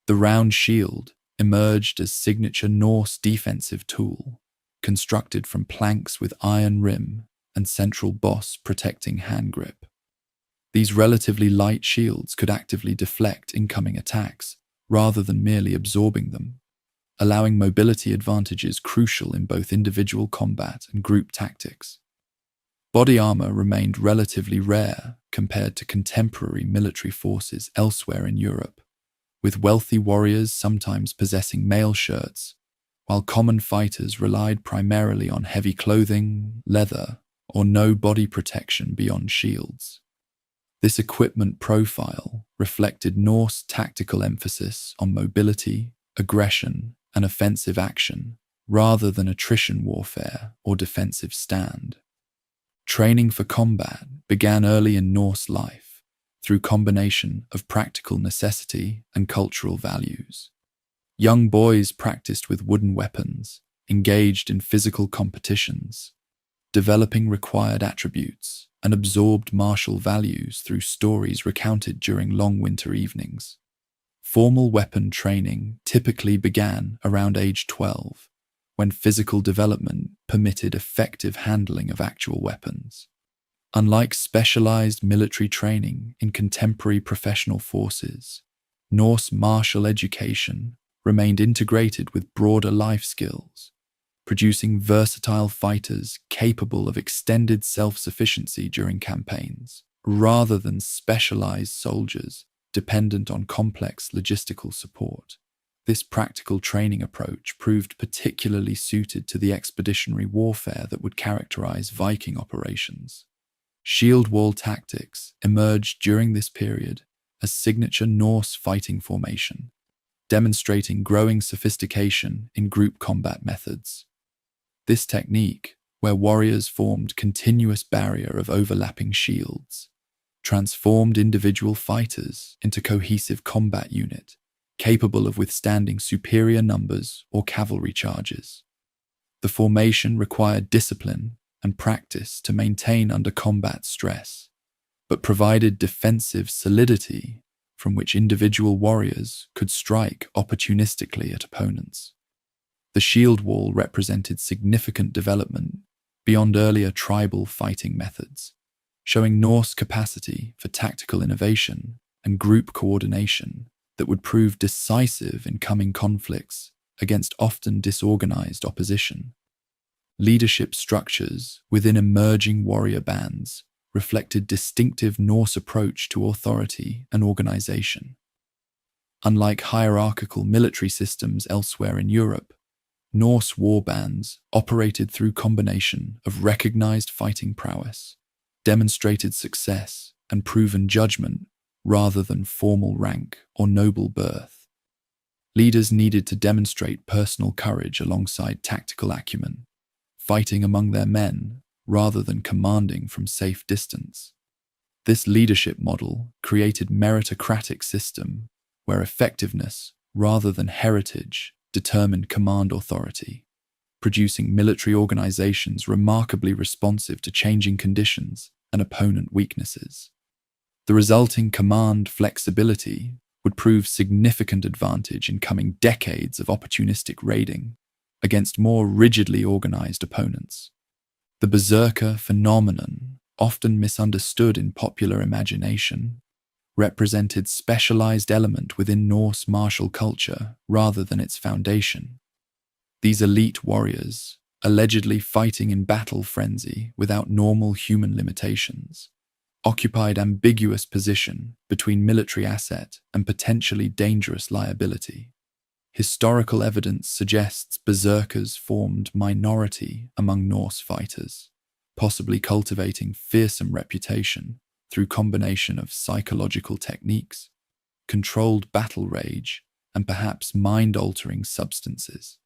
Speaker 1: The round shield emerged as signature Norse defensive tool, constructed from planks with iron rim and central boss protecting hand grip. These relatively light shields could actively deflect incoming attacks rather than merely absorbing them, allowing mobility advantages crucial in both individual combat and group tactics. Body armor remained relatively rare compared to contemporary military forces elsewhere in Europe, with wealthy warriors sometimes possessing mail shirts, while common fighters relied primarily on heavy clothing, leather, or no body protection beyond shields. This equipment profile reflected Norse tactical emphasis on mobility, aggression, and offensive action, rather than attrition warfare or defensive stand. Training for combat began early in Norse life, through combination of practical necessity and cultural values. Young boys practiced with wooden weapons, engaged in physical competitions, developing required attributes, and absorbed martial values through stories recounted during long winter evenings. Formal weapon training typically began around age 12, when physical development permitted effective handling of actual weapons. Unlike specialized military training in contemporary professional forces, Norse martial education remained integrated with broader life skills, producing versatile fighters capable of extended self-sufficiency during campaigns, rather than specialized soldiers dependent on complex logistical support. This practical training approach proved particularly suited to the expeditionary warfare that would characterize Viking operations. Shield wall tactics emerged during this period as signature Norse fighting formation, demonstrating growing sophistication in group combat methods. This technique, where warriors formed continuous barrier of overlapping shields, transformed individual fighters into cohesive combat unit, capable of withstanding superior numbers or cavalry charges. The formation required discipline and practice to maintain under combat stress, but provided defensive solidity from which individual warriors could strike opportunistically at opponents. The shield wall represented significant development beyond earlier tribal fighting methods, showing Norse capacity for tactical innovation and group coordination that would prove decisive in coming conflicts against often disorganized opposition. Leadership structures within emerging warrior bands reflected distinctive Norse approach to authority and organization. Unlike hierarchical military systems elsewhere in Europe, Norse war bands operated through combination of recognized fighting prowess, demonstrated success, and proven judgment rather than formal rank or noble birth. Leaders needed to demonstrate personal courage alongside tactical acumen, fighting among their men rather than commanding from safe distance. This leadership model created meritocratic system where effectiveness rather than heritage determined command authority, producing military organizations remarkably responsive to changing conditions and opponent weaknesses. The resulting command flexibility would prove significant advantage in coming decades of opportunistic raiding against more rigidly organized opponents. The berserker phenomenon, often misunderstood in popular imagination, represented specialized element within Norse martial culture rather than its foundation. These elite warriors, allegedly fighting in battle frenzy without normal human limitations, occupied ambiguous position between military asset and potentially dangerous liability. Historical evidence suggests berserkers formed minority among Norse fighters, possibly cultivating fearsome reputation through combination of psychological techniques, controlled battle rage, and perhaps mind-altering substances.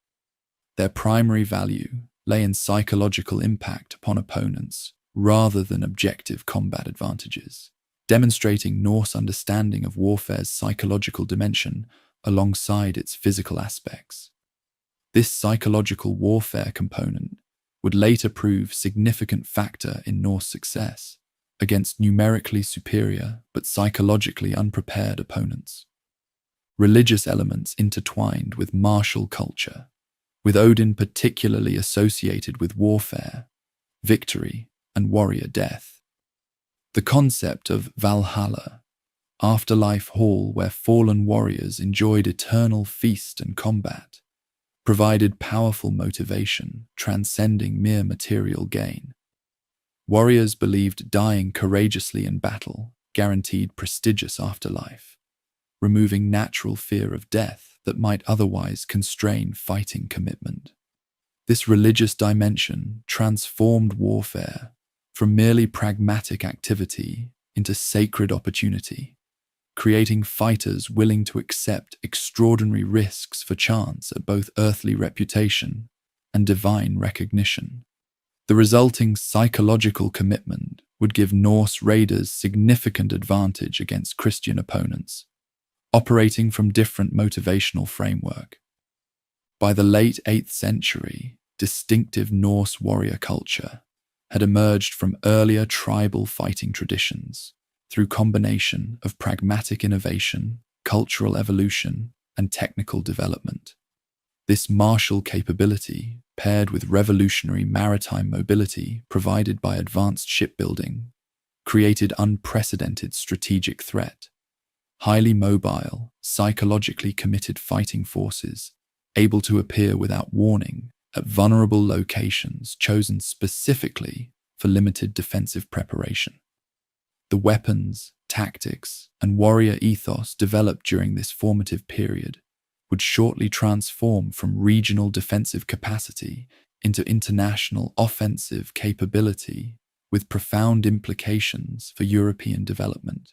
Speaker 1: Their primary value lay in psychological impact upon opponents rather than objective combat advantages. demonstrating Norse understanding of warfare's psychological dimension alongside its physical aspects. This psychological warfare component would later prove significant factor in Norse success against numerically superior but psychologically unprepared opponents. Religious elements intertwined with martial culture, with Odin particularly associated with warfare, victory, and warrior death. The concept of Valhalla, afterlife hall where fallen warriors enjoyed eternal feast and combat, provided powerful motivation transcending mere material gain. Warriors believed dying courageously in battle guaranteed prestigious afterlife, removing natural fear of death that might otherwise constrain fighting commitment. This religious dimension transformed warfare from merely pragmatic activity into sacred opportunity, creating fighters willing to accept extraordinary risks for chance at both earthly reputation and divine recognition. The resulting psychological commitment would give Norse raiders significant advantage against Christian opponents, operating from different motivational framework. By the late 8th century, distinctive Norse warrior culture had emerged from earlier tribal fighting traditions through combination of pragmatic innovation, cultural evolution, and technical development. This martial capability, paired with revolutionary maritime mobility provided by advanced shipbuilding, created unprecedented strategic threat. Highly mobile, psychologically committed fighting forces, able to appear without warning at vulnerable locations chosen specifically for limited defensive preparation. The weapons, tactics, and warrior ethos developed during this formative period would shortly transform from regional defensive capacity into international offensive capability, with profound implications for European development.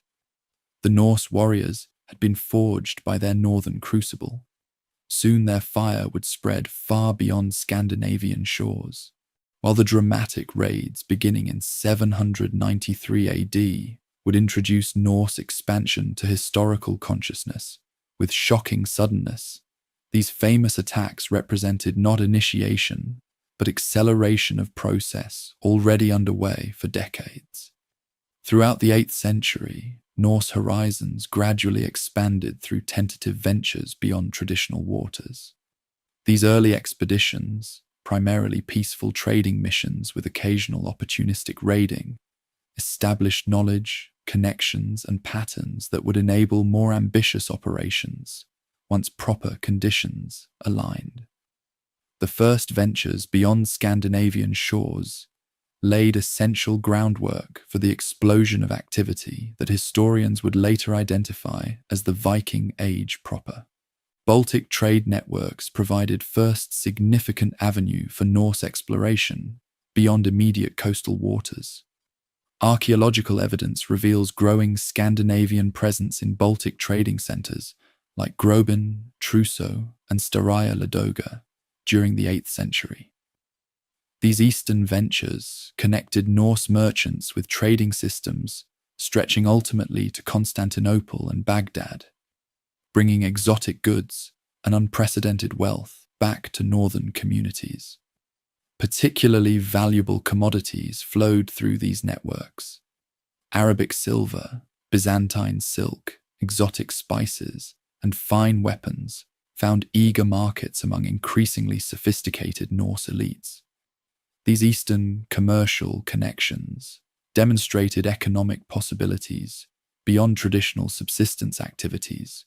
Speaker 1: The Norse warriors had been forged by their northern crucible. Soon their fire would spread far beyond Scandinavian shores, while the dramatic raids beginning in 793 AD would introduce Norse expansion to historical consciousness. With shocking suddenness, these famous attacks represented not initiation, but acceleration of process already underway for decades. Throughout the 8th century, Norse horizons gradually expanded through tentative ventures beyond traditional waters. These early expeditions, primarily peaceful trading missions with occasional opportunistic raiding, established knowledge, connections, and patterns that would enable more ambitious operations once proper conditions aligned. The first ventures beyond Scandinavian shores laid essential groundwork for the explosion of activity that historians would later identify as the Viking Age proper. Baltic trade networks provided first significant avenue for Norse exploration beyond immediate coastal waters. Archaeological evidence reveals growing Scandinavian presence in Baltic trading centers like Groben, Trousseau, and Staraya Ladoga during the 8th century. These eastern ventures connected Norse merchants with trading systems stretching ultimately to Constantinople and Baghdad, bringing exotic goods and unprecedented wealth back to northern communities. Particularly valuable commodities flowed through these networks. Arabic silver, Byzantine silk, exotic spices, and fine weapons found eager markets among increasingly sophisticated Norse elites. These Eastern commercial connections demonstrated economic possibilities beyond traditional subsistence activities,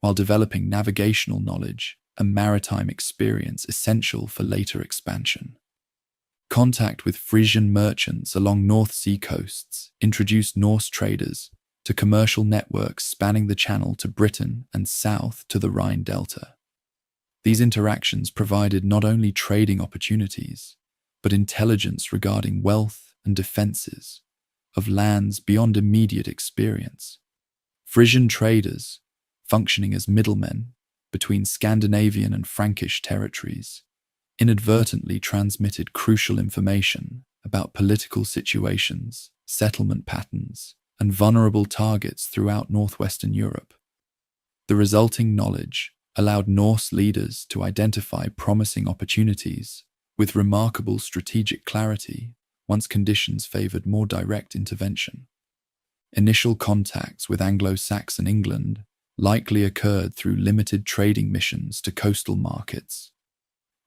Speaker 1: while developing navigational knowledge and maritime experience essential for later expansion. Contact with Frisian merchants along North Sea coasts introduced Norse traders to commercial networks spanning the Channel to Britain and south to the Rhine Delta. These interactions provided not only trading opportunities, but intelligence regarding wealth and defenses of lands beyond immediate experience. Frisian traders, functioning as middlemen between Scandinavian and Frankish territories, inadvertently transmitted crucial information about political situations, settlement patterns, and vulnerable targets throughout northwestern Europe. The resulting knowledge allowed Norse leaders to identify promising opportunities with remarkable strategic clarity once conditions favored more direct intervention. Initial contacts with Anglo-Saxon England likely occurred through limited trading missions to coastal markets.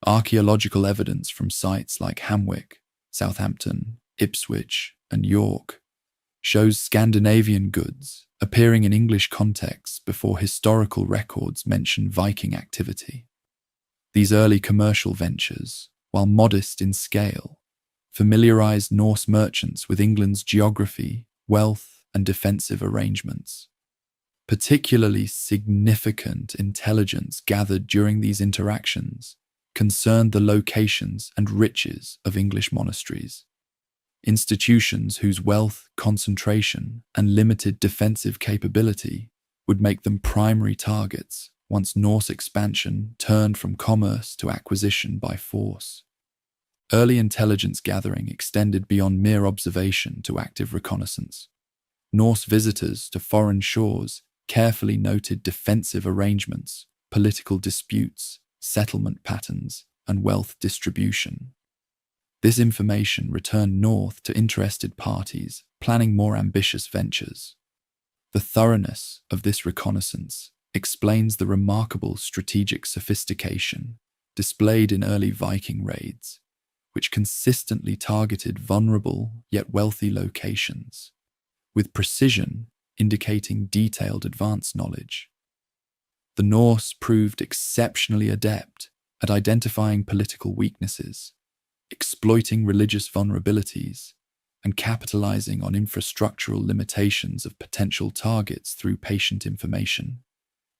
Speaker 1: Archaeological evidence from sites like Hamwick, Southampton, Ipswich, and York shows Scandinavian goods appearing in English contexts before historical records mention Viking activity. These early commercial ventures, while modest in scale, familiarized Norse merchants with England's geography, wealth, and defensive arrangements. Particularly significant intelligence gathered during these interactions concerned the locations and riches of English monasteries, institutions whose wealth, concentration, and limited defensive capability would make them primary targets once Norse expansion turned from commerce to acquisition by force. Early intelligence gathering extended beyond mere observation to active reconnaissance. Norse visitors to foreign shores carefully noted defensive arrangements, political disputes, settlement patterns, and wealth distribution. This information returned north to interested parties planning more ambitious ventures. The thoroughness of this reconnaissance explains the remarkable strategic sophistication displayed in early Viking raids, which consistently targeted vulnerable yet wealthy locations, with precision indicating detailed advance knowledge. The Norse proved exceptionally adept at identifying political weaknesses, exploiting religious vulnerabilities, and capitalizing on infrastructural limitations of potential targets through patient information,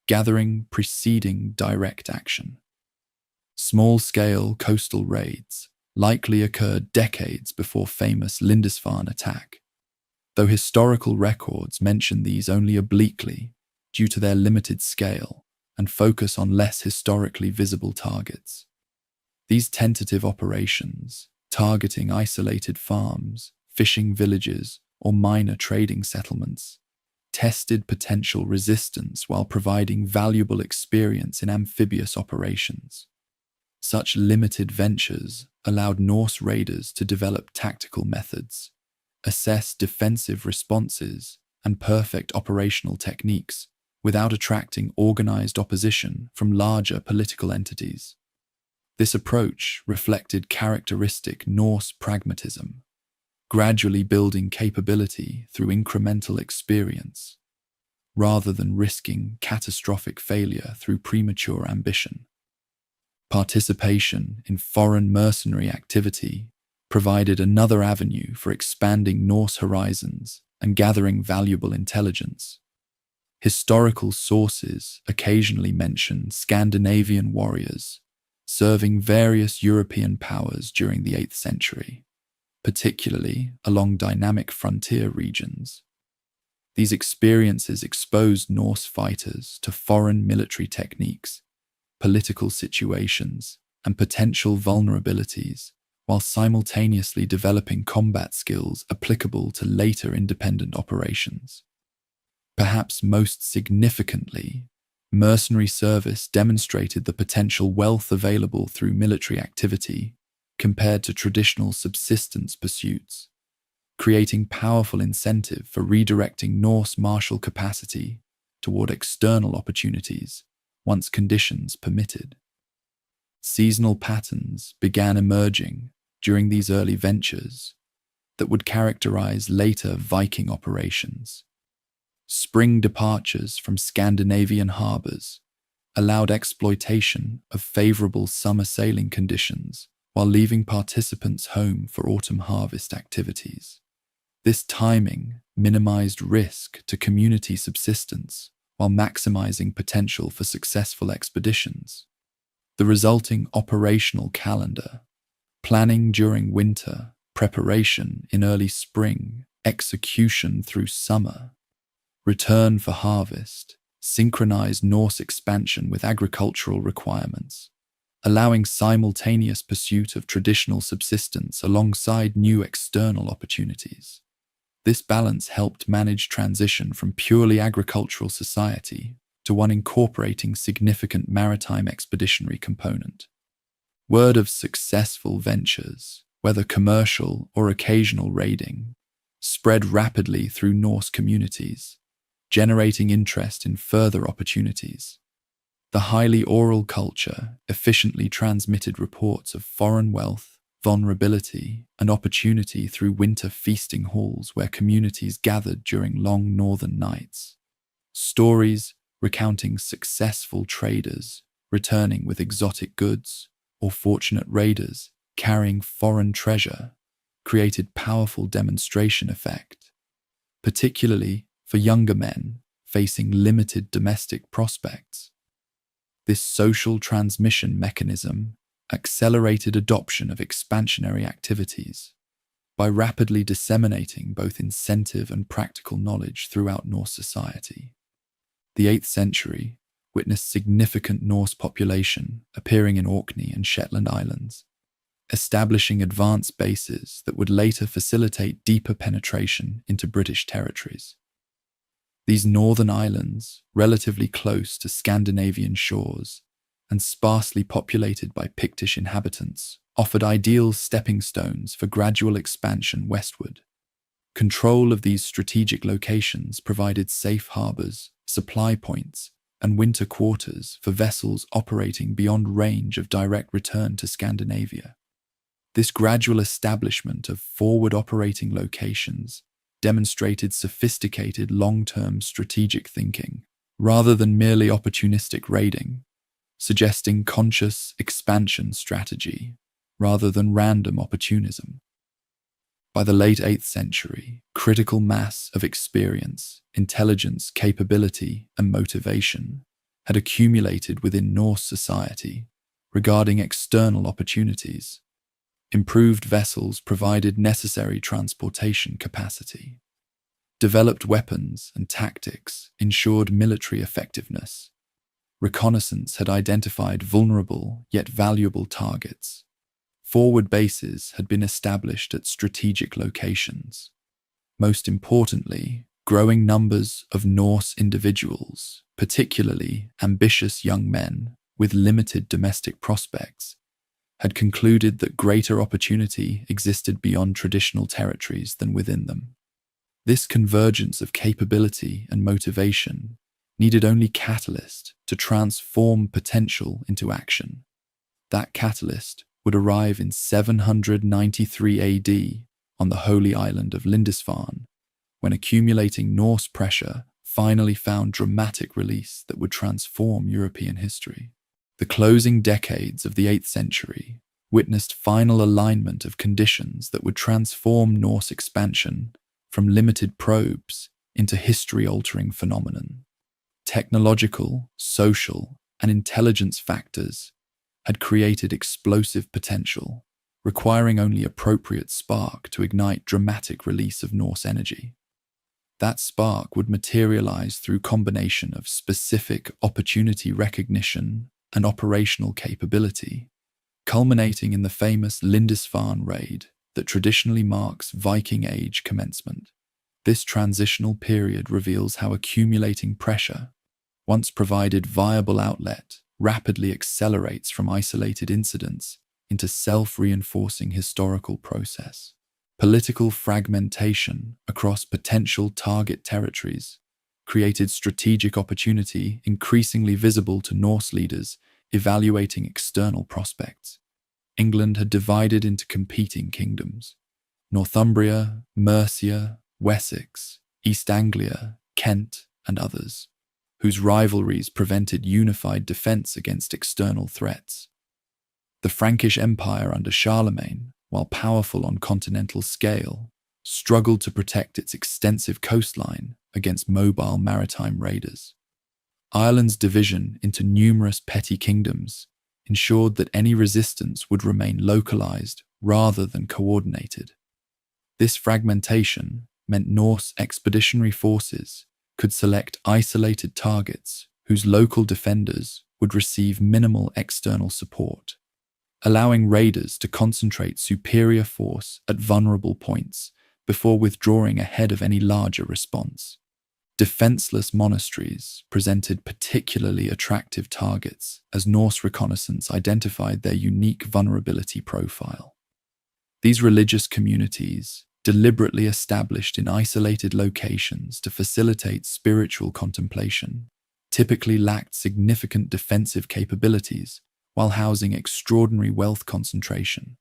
Speaker 1: gathering preceding direct action. Small-scale coastal raids likely occurred decades before famous Lindisfarne attack, though historical records mention these only obliquely due to their limited scale and focus on less historically visible targets. These tentative operations, targeting isolated farms, fishing villages, or minor trading settlements, tested potential resistance while providing valuable experience in amphibious operations. Such limited ventures allowed Norse raiders to develop tactical methods, assess defensive responses, and perfect operational techniques without attracting organized opposition from larger political entities. This approach reflected characteristic Norse pragmatism, gradually building capability through incremental experience, rather than risking catastrophic failure through premature ambition. Participation in foreign mercenary activity provided another avenue for expanding Norse horizons and gathering valuable intelligence. Historical sources occasionally mention Scandinavian warriors serving various European powers during the 8th century, particularly along dynamic frontier regions. These experiences exposed Norse fighters to foreign military techniques, political situations, and potential vulnerabilities, while simultaneously developing combat skills applicable to later independent operations. Perhaps most significantly, mercenary service demonstrated the potential wealth available through military activity compared to traditional subsistence pursuits, creating powerful incentive for redirecting Norse martial capacity toward external opportunities once conditions permitted. Seasonal patterns began emerging during these early ventures that would characterize later Viking operations. Spring departures from Scandinavian harbors allowed exploitation of favorable summer sailing conditions while leaving participants home for autumn harvest activities. This timing minimized risk to community subsistence while maximizing potential for successful expeditions. The resulting operational calendar, planning during winter, preparation in early spring, execution through summer, return for harvest, synchronized Norse expansion with agricultural requirements, allowing simultaneous pursuit of traditional subsistence alongside new external opportunities. This balance helped manage transition from purely agricultural society to one incorporating significant maritime expeditionary component. Word of successful ventures, whether commercial or occasional raiding, spread rapidly through Norse communities, generating interest in further opportunities. The highly oral culture efficiently transmitted reports of foreign wealth, vulnerability, and opportunity through winter feasting halls where communities gathered during long northern nights. Stories recounting successful traders returning with exotic goods or fortunate raiders carrying foreign treasure created powerful demonstration effect, particularly for younger men facing limited domestic prospects. This social transmission mechanism accelerated adoption of expansionary activities by rapidly disseminating both incentive and practical knowledge throughout Norse society. The 8th century witnessed significant Norse population appearing in Orkney and Shetland Islands, establishing advanced bases that would later facilitate deeper penetration into British territories. These northern islands, relatively close to Scandinavian shores and sparsely populated by Pictish inhabitants, offered ideal stepping stones for gradual expansion westward. Control of these strategic locations provided safe harbours, supply points, and winter quarters for vessels operating beyond range of direct return to Scandinavia. This gradual establishment of forward operating locations demonstrated sophisticated long-term strategic thinking rather than merely opportunistic raiding, suggesting conscious expansion strategy rather than random opportunism. By the late 8th century, critical mass of experience, intelligence, capability, and motivation had accumulated within Norse society regarding external opportunities. Improved vessels provided necessary transportation capacity. Developed weapons and tactics ensured military effectiveness. Reconnaissance had identified vulnerable yet valuable targets. Forward bases had been established at strategic locations. Most importantly, growing numbers of Norse individuals, particularly ambitious young men with limited domestic prospects, had concluded that greater opportunity existed beyond traditional territories than within them. This convergence of capability and motivation needed only catalyst to transform potential into action. That catalyst would arrive in 793 AD on the holy island of Lindisfarne, when accumulating Norse pressure finally found dramatic release that would transform European history. The closing decades of the 8th century witnessed final alignment of conditions that would transform Norse expansion from limited probes into history-altering phenomenon. Technological, social, and intelligence factors had created explosive potential, requiring only appropriate spark to ignite dramatic release of Norse energy. That spark would materialize through combination of specific opportunity recognition and operational capability, culminating in the famous Lindisfarne raid that traditionally marks Viking Age commencement. This transitional period reveals how accumulating pressure, once provided viable outlet, rapidly accelerates from isolated incidents into self-reinforcing historical process. Political fragmentation across potential target territories created strategic opportunity increasingly visible to Norse leaders evaluating external prospects. England had divided into competing kingdoms: Northumbria, Mercia, Wessex, East Anglia, Kent, and others, whose rivalries prevented unified defense against external threats. The Frankish Empire under Charlemagne, while powerful on continental scale, struggled to protect its extensive coastline against mobile maritime raiders. Ireland's division into numerous petty kingdoms ensured that any resistance would remain localized rather than coordinated. This fragmentation meant Norse expeditionary forces could select isolated targets whose local defenders would receive minimal external support, allowing raiders to concentrate superior force at vulnerable points before withdrawing ahead of any larger response. Defenseless monasteries presented particularly attractive targets as Norse reconnaissance identified their unique vulnerability profile. These religious communities, deliberately established in isolated locations to facilitate spiritual contemplation, typically lacked significant defensive capabilities while housing extraordinary wealth concentration.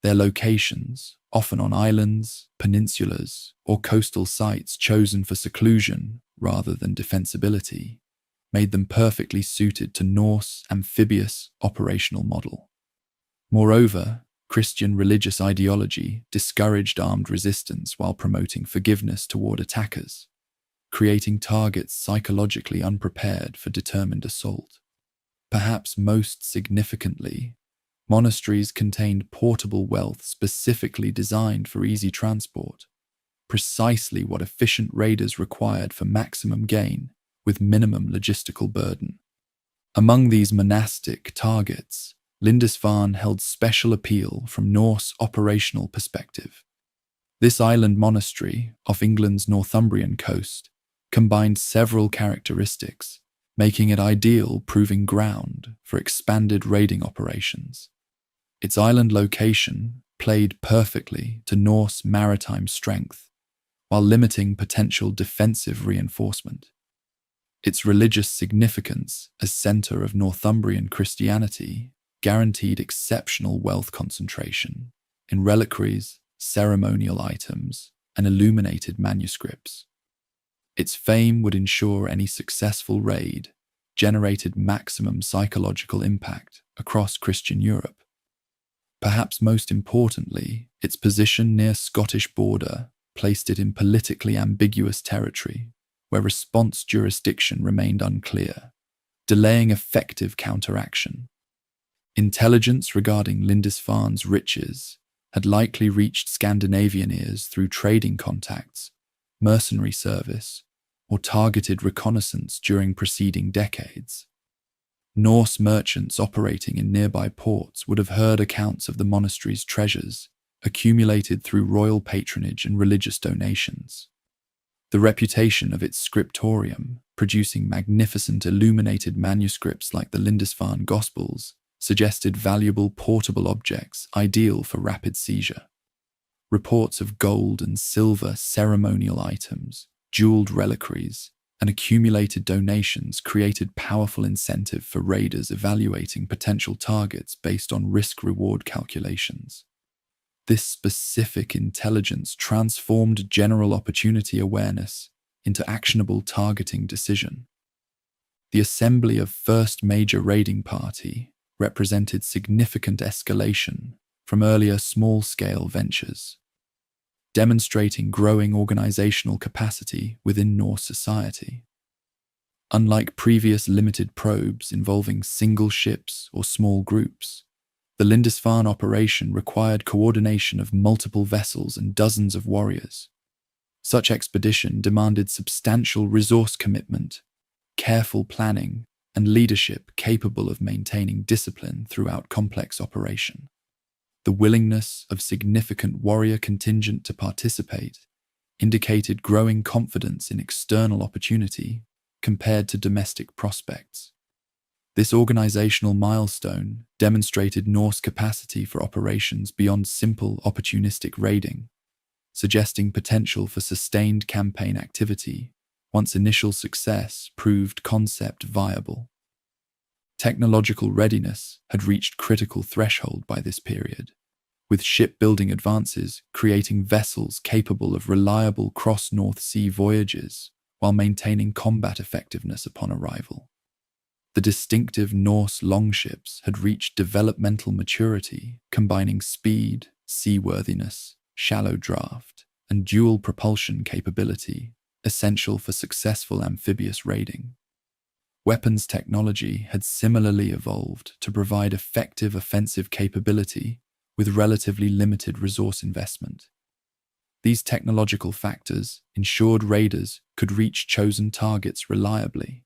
Speaker 1: Their locations, often on islands, peninsulas, or coastal sites chosen for seclusion rather than defensibility, made them perfectly suited to Norse amphibious operational model. Moreover, Christian religious ideology discouraged armed resistance while promoting forgiveness toward attackers, creating targets psychologically unprepared for determined assault. Perhaps most significantly, monasteries contained portable wealth specifically designed for easy transport, precisely what efficient raiders required for maximum gain with minimum logistical burden. Among these monastic targets, Lindisfarne held special appeal from Norse operational perspective. This island monastery off England's Northumbrian coast combined several characteristics, making it ideal proving ground for expanded raiding operations. Its island location played perfectly to Norse maritime strength, while limiting potential defensive reinforcement. Its religious significance as centre of Northumbrian Christianity guaranteed exceptional wealth concentration in reliquaries, ceremonial items, and illuminated manuscripts. Its fame would ensure any successful raid generated maximum psychological impact across Christian Europe. Perhaps most importantly, its position near Scottish border placed it in politically ambiguous territory where response jurisdiction remained unclear, delaying effective counteraction. Intelligence regarding Lindisfarne's riches had likely reached Scandinavian ears through trading contacts, mercenary service, or targeted reconnaissance during preceding decades. Norse merchants operating in nearby ports would have heard accounts of the monastery's treasures, accumulated through royal patronage and religious donations. The reputation of its scriptorium, producing magnificent illuminated manuscripts like the Lindisfarne Gospels, suggested valuable portable objects ideal for rapid seizure. Reports of gold and silver ceremonial items, jeweled reliquaries, and accumulated donations created powerful incentive for raiders evaluating potential targets based on risk-reward calculations. This specific intelligence transformed general opportunity awareness into actionable targeting decision. The assembly of first major raiding party represented significant escalation from earlier small-scale ventures, demonstrating growing organizational capacity within Norse society. Unlike previous limited probes involving single ships or small groups, the Lindisfarne operation required coordination of multiple vessels and dozens of warriors. Such expedition demanded substantial resource commitment, careful planning, and leadership capable of maintaining discipline throughout complex operation. The willingness of significant warrior contingent to participate indicated growing confidence in external opportunity compared to domestic prospects. This organizational milestone demonstrated Norse capacity for operations beyond simple opportunistic raiding, suggesting potential for sustained campaign activity once initial success proved concept viable. Technological readiness had reached critical threshold by this period, with shipbuilding advances creating vessels capable of reliable cross-North Sea voyages while maintaining combat effectiveness upon arrival. The distinctive Norse longships had reached developmental maturity, combining speed, seaworthiness, shallow draft, and dual propulsion capability, essential for successful amphibious raiding. Weapons technology had similarly evolved to provide effective offensive capability with relatively limited resource investment. These technological factors ensured raiders could reach chosen targets reliably,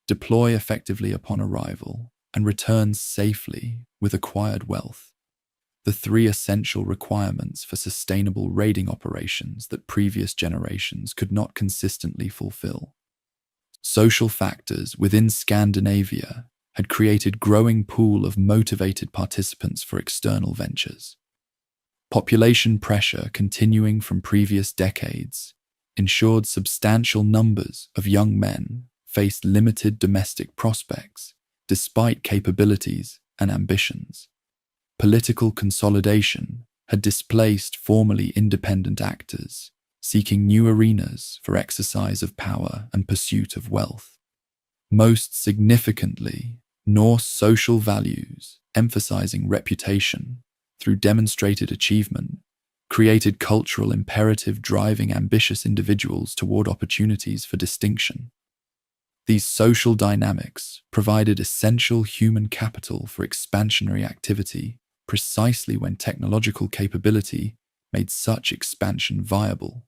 Speaker 1: deploy effectively upon arrival, and return safely with acquired wealth. the three essential requirements for sustainable raiding operations that previous generations could not consistently fulfill. Social factors within Scandinavia had created growing pool of motivated participants for external ventures. Population pressure continuing from previous decades ensured substantial numbers of young men faced limited domestic prospects despite capabilities and ambitions. Political consolidation had displaced formerly independent actors, seeking new arenas for exercise of power and pursuit of wealth. Most significantly, Norse social values, emphasizing reputation through demonstrated achievement, created cultural imperative driving ambitious individuals toward opportunities for distinction. These social dynamics provided essential human capital for expansionary activity precisely when technological capability made such expansion viable.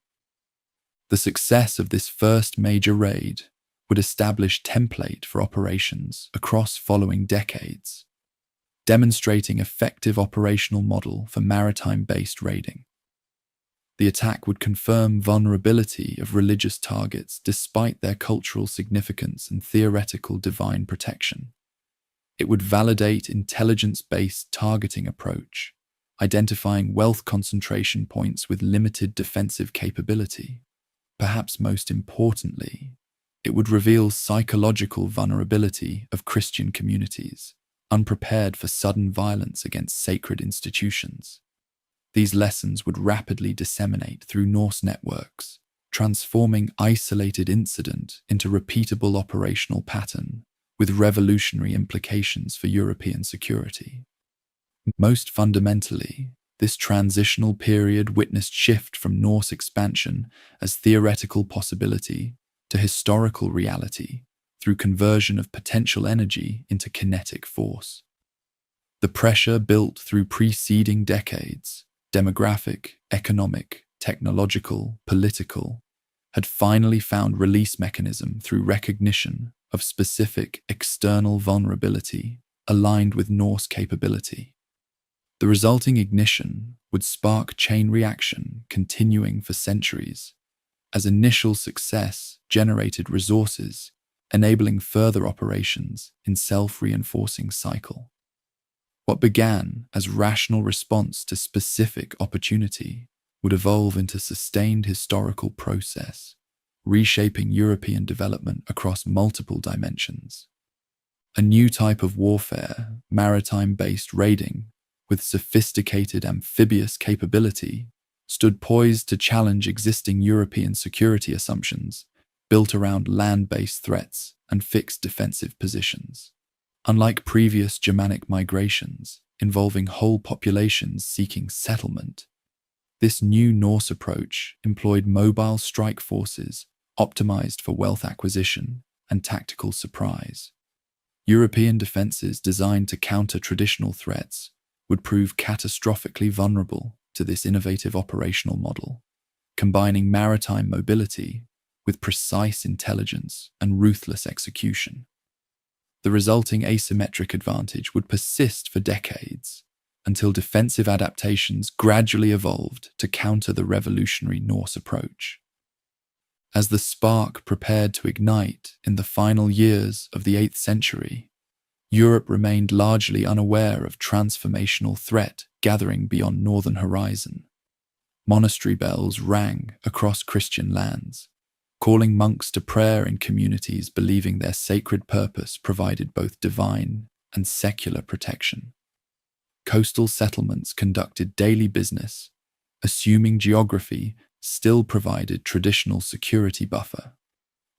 Speaker 1: The success of this first major raid would establish template for operations across following decades, demonstrating effective operational model for maritime-based raiding. The attack would confirm vulnerability of religious targets despite their cultural significance and theoretical divine protection. It would validate intelligence-based targeting approach, identifying wealth concentration points with limited defensive capability. Perhaps most importantly, it would reveal psychological vulnerability of Christian communities, unprepared for sudden violence against sacred institutions. These lessons would rapidly disseminate through Norse networks, transforming isolated incident into repeatable operational pattern with revolutionary implications for European security. Most fundamentally, this transitional period witnessed shift from Norse expansion as theoretical possibility to historical reality through conversion of potential energy into kinetic force. The pressure built through preceding decades, demographic, economic, technological, political, had finally found release mechanism through recognition of specific external vulnerability aligned with Norse capability. The resulting ignition would spark chain reaction continuing for centuries, as initial success generated resources, enabling further operations in self-reinforcing cycle. What began as rational response to specific opportunity would evolve into sustained historical process, reshaping European development across multiple dimensions. A new type of warfare, maritime-based raiding, with sophisticated amphibious capability, stood poised to challenge existing European security assumptions built around land-based threats and fixed defensive positions. Unlike previous Germanic migrations involving whole populations seeking settlement, this new Norse approach employed mobile strike forces optimized for wealth acquisition and tactical surprise. European defenses designed to counter traditional threats would prove catastrophically vulnerable to this innovative operational model, combining maritime mobility with precise intelligence and ruthless execution. The resulting asymmetric advantage would persist for decades until defensive adaptations gradually evolved to counter the revolutionary Norse approach. As the spark prepared to ignite in the final years of the 8th century, Europe remained largely unaware of transformational threat gathering beyond northern horizon. Monastery bells rang across Christian lands, calling monks to prayer in communities believing their sacred purpose provided both divine and secular protection. Coastal settlements conducted daily business, assuming geography still provided traditional security buffer.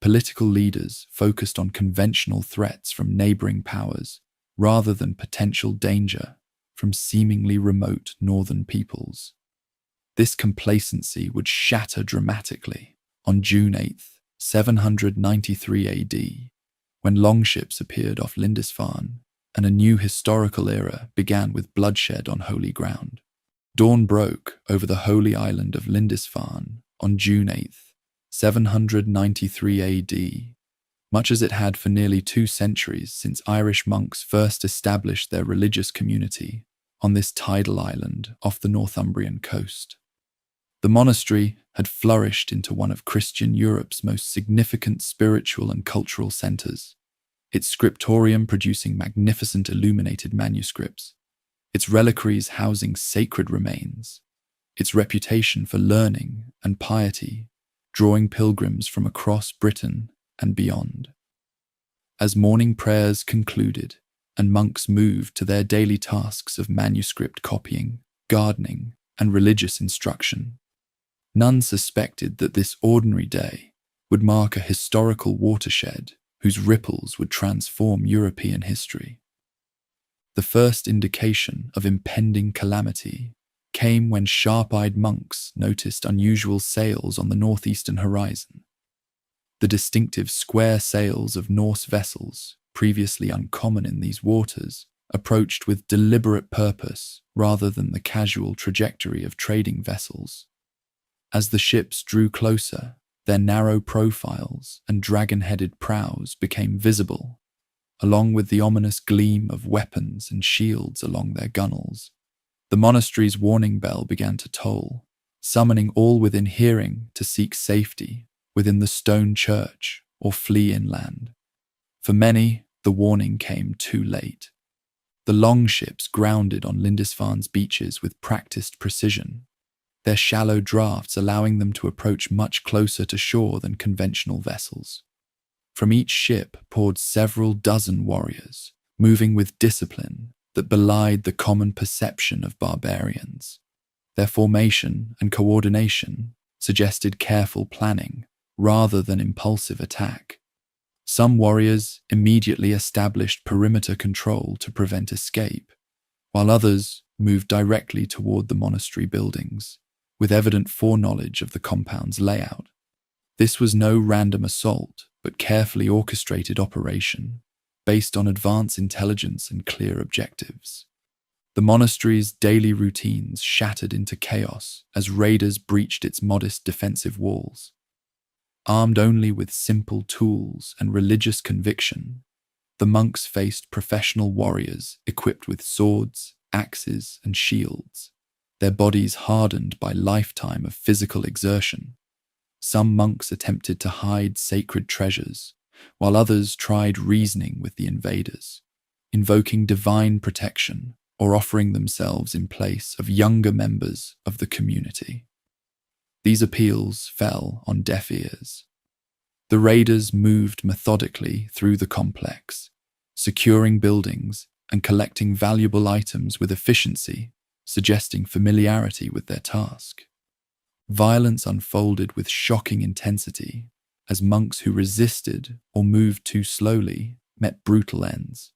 Speaker 1: Political leaders focused on conventional threats from neighboring powers rather than potential danger from seemingly remote northern peoples. This complacency would shatter dramatically on June 8, 793 AD, when longships appeared off Lindisfarne and a new historical era began with bloodshed on holy ground. Dawn broke over the holy island of Lindisfarne on June 8, 793 AD, much as it had for nearly 2 centuries since Irish monks first established their religious community on this tidal island off the Northumbrian coast. The monastery had flourished into one of Christian Europe's most significant spiritual and cultural centers, its scriptorium producing magnificent illuminated manuscripts, its reliquaries housing sacred remains, its reputation for learning and piety drawing pilgrims from across Britain and beyond. As morning prayers concluded and monks moved to their daily tasks of manuscript copying, gardening, and religious instruction, none suspected that this ordinary day would mark a historical watershed whose ripples would transform European history. The first indication of impending calamity came when sharp-eyed monks noticed unusual sails on the northeastern horizon. The distinctive square sails of Norse vessels, previously uncommon in these waters, approached with deliberate purpose rather than the casual trajectory of trading vessels. As the ships drew closer, their narrow profiles and dragon-headed prows became visible, along with the ominous gleam of weapons and shields along their gunwales. The monastery's warning bell began to toll, summoning all within hearing to seek safety within the stone church or flee inland. For many, the warning came too late. The longships grounded on Lindisfarne's beaches with practiced precision, their shallow drafts allowing them to approach much closer to shore than conventional vessels. From each ship poured several dozen warriors, moving with discipline that belied the common perception of barbarians. Their formation and coordination suggested careful planning rather than impulsive attack. Some warriors immediately established perimeter control to prevent escape, while others moved directly toward the monastery buildings, with evident foreknowledge of the compound's layout. This was no random assault, but carefully orchestrated operation, based on advanced intelligence and clear objectives. The monastery's daily routines shattered into chaos as raiders breached its modest defensive walls. Armed only with simple tools and religious conviction, the monks faced professional warriors equipped with swords, axes, and shields, their bodies hardened by lifetime of physical exertion. Some monks attempted to hide sacred treasures, while others tried reasoning with the invaders, invoking divine protection or offering themselves in place of younger members of the community. These appeals fell on deaf ears. The raiders moved methodically through the complex, securing buildings and collecting valuable items with efficiency, suggesting familiarity with their task. Violence unfolded with shocking intensity as monks who resisted or moved too slowly met brutal ends.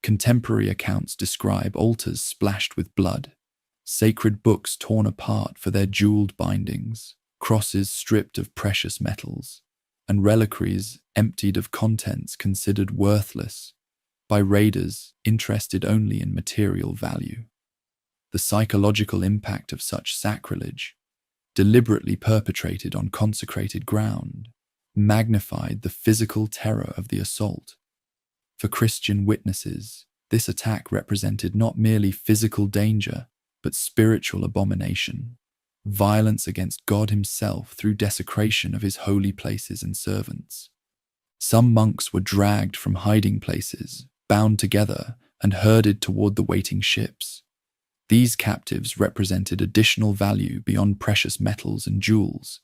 Speaker 1: Contemporary accounts describe altars splashed with blood, sacred books torn apart for their jeweled bindings, crosses stripped of precious metals, and reliquaries emptied of contents considered worthless by raiders interested only in material value. The psychological impact of such sacrilege, deliberately perpetrated on consecrated ground, magnified the physical terror of the assault. For Christian witnesses, this attack represented not merely physical danger, but spiritual abomination, violence against God himself through desecration of his holy places and servants. Some monks were dragged from hiding places, bound together, and herded toward the waiting ships. These captives represented additional value beyond precious metals and jewels,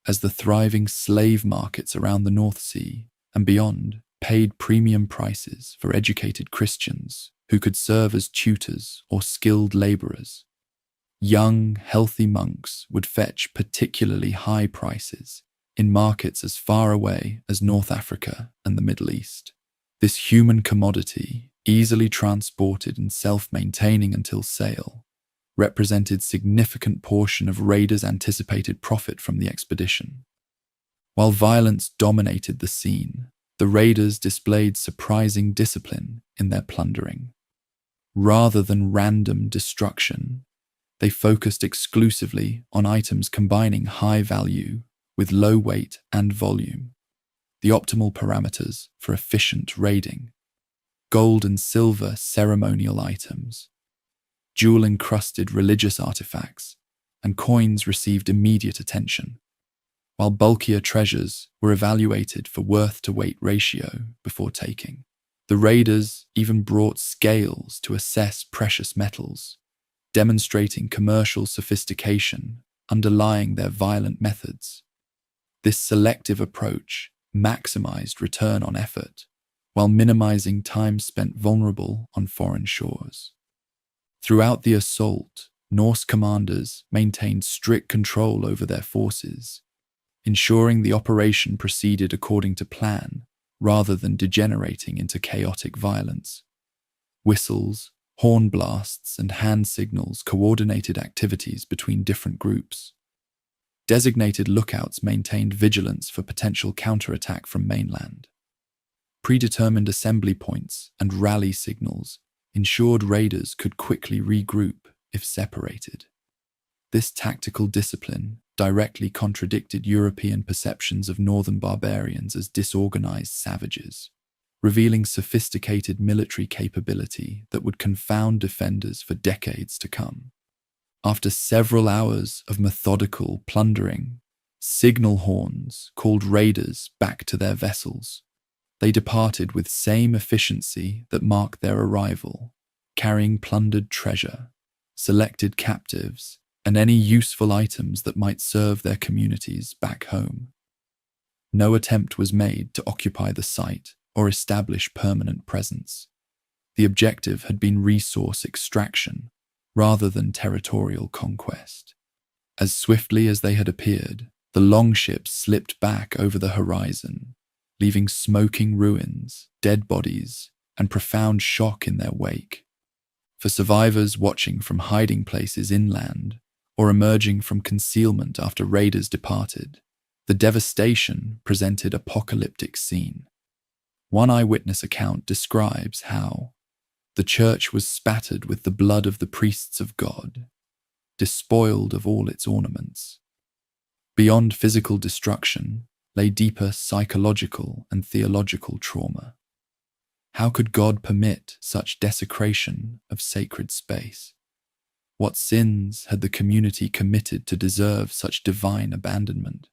Speaker 1: as the thriving slave markets around the North Sea and beyond paid premium prices for educated Christians who could serve as tutors or skilled laborers. Young, healthy monks would fetch particularly high prices in markets as far away as North Africa and the Middle East. This human commodity, easily transported and self-maintaining until sale, represented significant portion of raiders' anticipated profit from the expedition. While violence dominated the scene, the raiders displayed surprising discipline in their plundering. Rather than random destruction, they focused exclusively on items combining high value with low weight and volume, the optimal parameters for efficient raiding. Gold and silver ceremonial items, jewel-encrusted religious artifacts, and coins received immediate attention, while bulkier treasures were evaluated for worth-to-weight ratio before taking. The raiders even brought scales to assess precious metals, demonstrating commercial sophistication underlying their violent methods. This selective approach maximized return on effort, while minimizing time spent vulnerable on foreign shores. Throughout the assault, Norse commanders maintained strict control over their forces, ensuring the operation proceeded according to plan rather than degenerating into chaotic violence. Whistles, horn blasts, and hand signals coordinated activities between different groups. Designated lookouts maintained vigilance for potential counterattack from mainland. Predetermined assembly points and rally signals ensured raiders could quickly regroup if separated. This tactical discipline directly contradicted European perceptions of northern barbarians as disorganized savages, revealing sophisticated military capability that would confound defenders for decades to come. After several hours of methodical plundering, signal horns called raiders back to their vessels. They departed with same efficiency that marked their arrival, carrying plundered treasure, selected captives, and any useful items that might serve their communities back home. No attempt was made to occupy the site or establish permanent presence. The objective had been resource extraction rather than territorial conquest. As swiftly as they had appeared, the longships slipped back over the horizon, leaving smoking ruins, dead bodies, and profound shock in their wake. For survivors watching from hiding places inland or emerging from concealment after raiders departed, the devastation presented an apocalyptic scene. One eyewitness account describes how the church was spattered with the blood of the priests of God, despoiled of all its ornaments. Beyond physical destruction lay deeper psychological and theological trauma. How could God permit such desecration of sacred space? What sins had the community committed to deserve such divine abandonment?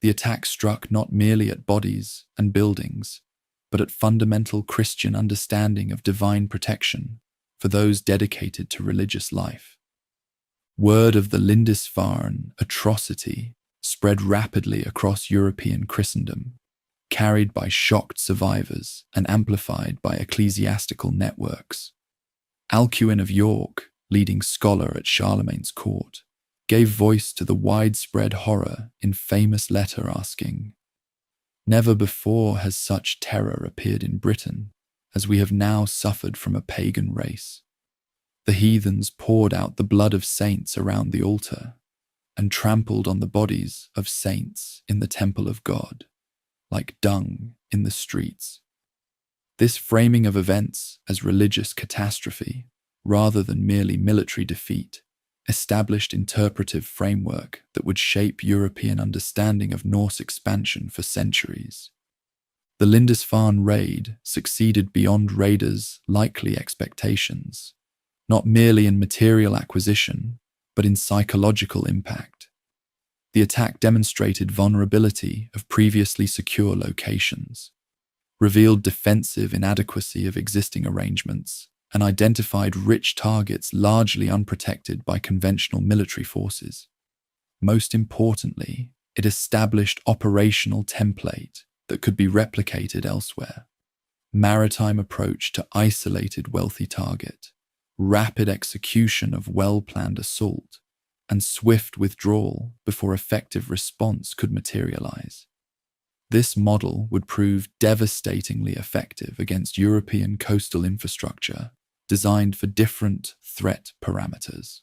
Speaker 1: The attack struck not merely at bodies and buildings, but at fundamental Christian understanding of divine protection for those dedicated to religious life. Word of the Lindisfarne atrocity spread rapidly across European Christendom, carried by shocked survivors and amplified by ecclesiastical networks. Alcuin of York, leading scholar at Charlemagne's court, gave voice to the widespread horror in famous letter asking, "Never before has such terror appeared in Britain as we have now suffered from a pagan race. The heathens poured out the blood of saints around the altar and trampled on the bodies of saints in the temple of God, like dung in the streets." This framing of events as religious catastrophe, rather than merely military defeat, established interpretive framework that would shape European understanding of Norse expansion for centuries. The Lindisfarne raid succeeded beyond raiders' likely expectations, not merely in material acquisition, but in psychological impact. The attack demonstrated vulnerability of previously secure locations, revealed defensive inadequacy of existing arrangements, and identified rich targets largely unprotected by conventional military forces. Most importantly, it established operational template that could be replicated elsewhere. Maritime approach to isolated wealthy target, rapid execution of well-planned assault, and swift withdrawal before effective response could materialize. This model would prove devastatingly effective against European coastal infrastructure designed for different threat parameters.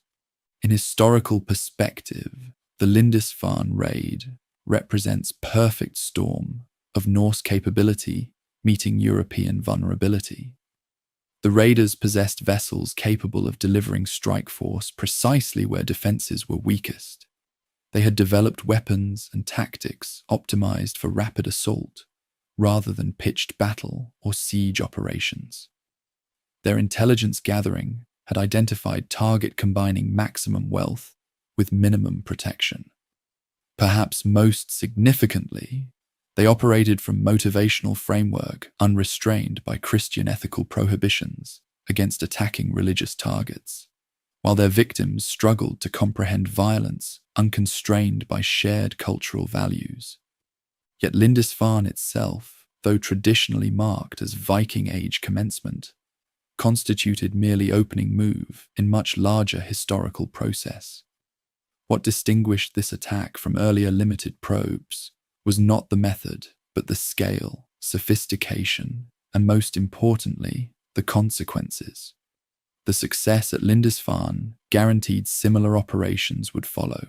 Speaker 1: In historical perspective, the Lindisfarne raid represents perfect storm of Norse capability meeting European vulnerability. The raiders possessed vessels capable of delivering strike force precisely where defenses were weakest. They had developed weapons and tactics optimized for rapid assault, rather than pitched battle or siege operations. Their intelligence gathering had identified target combining maximum wealth with minimum protection. Perhaps most significantly, they operated from motivational framework unrestrained by Christian ethical prohibitions against attacking religious targets, while their victims struggled to comprehend violence unconstrained by shared cultural values. Yet Lindisfarne itself, though traditionally marked as Viking Age commencement, constituted merely opening move in much larger historical process. What distinguished this attack from earlier limited probes was not the method, but the scale, sophistication, and most importantly, the consequences. The success at Lindisfarne guaranteed similar operations would follow,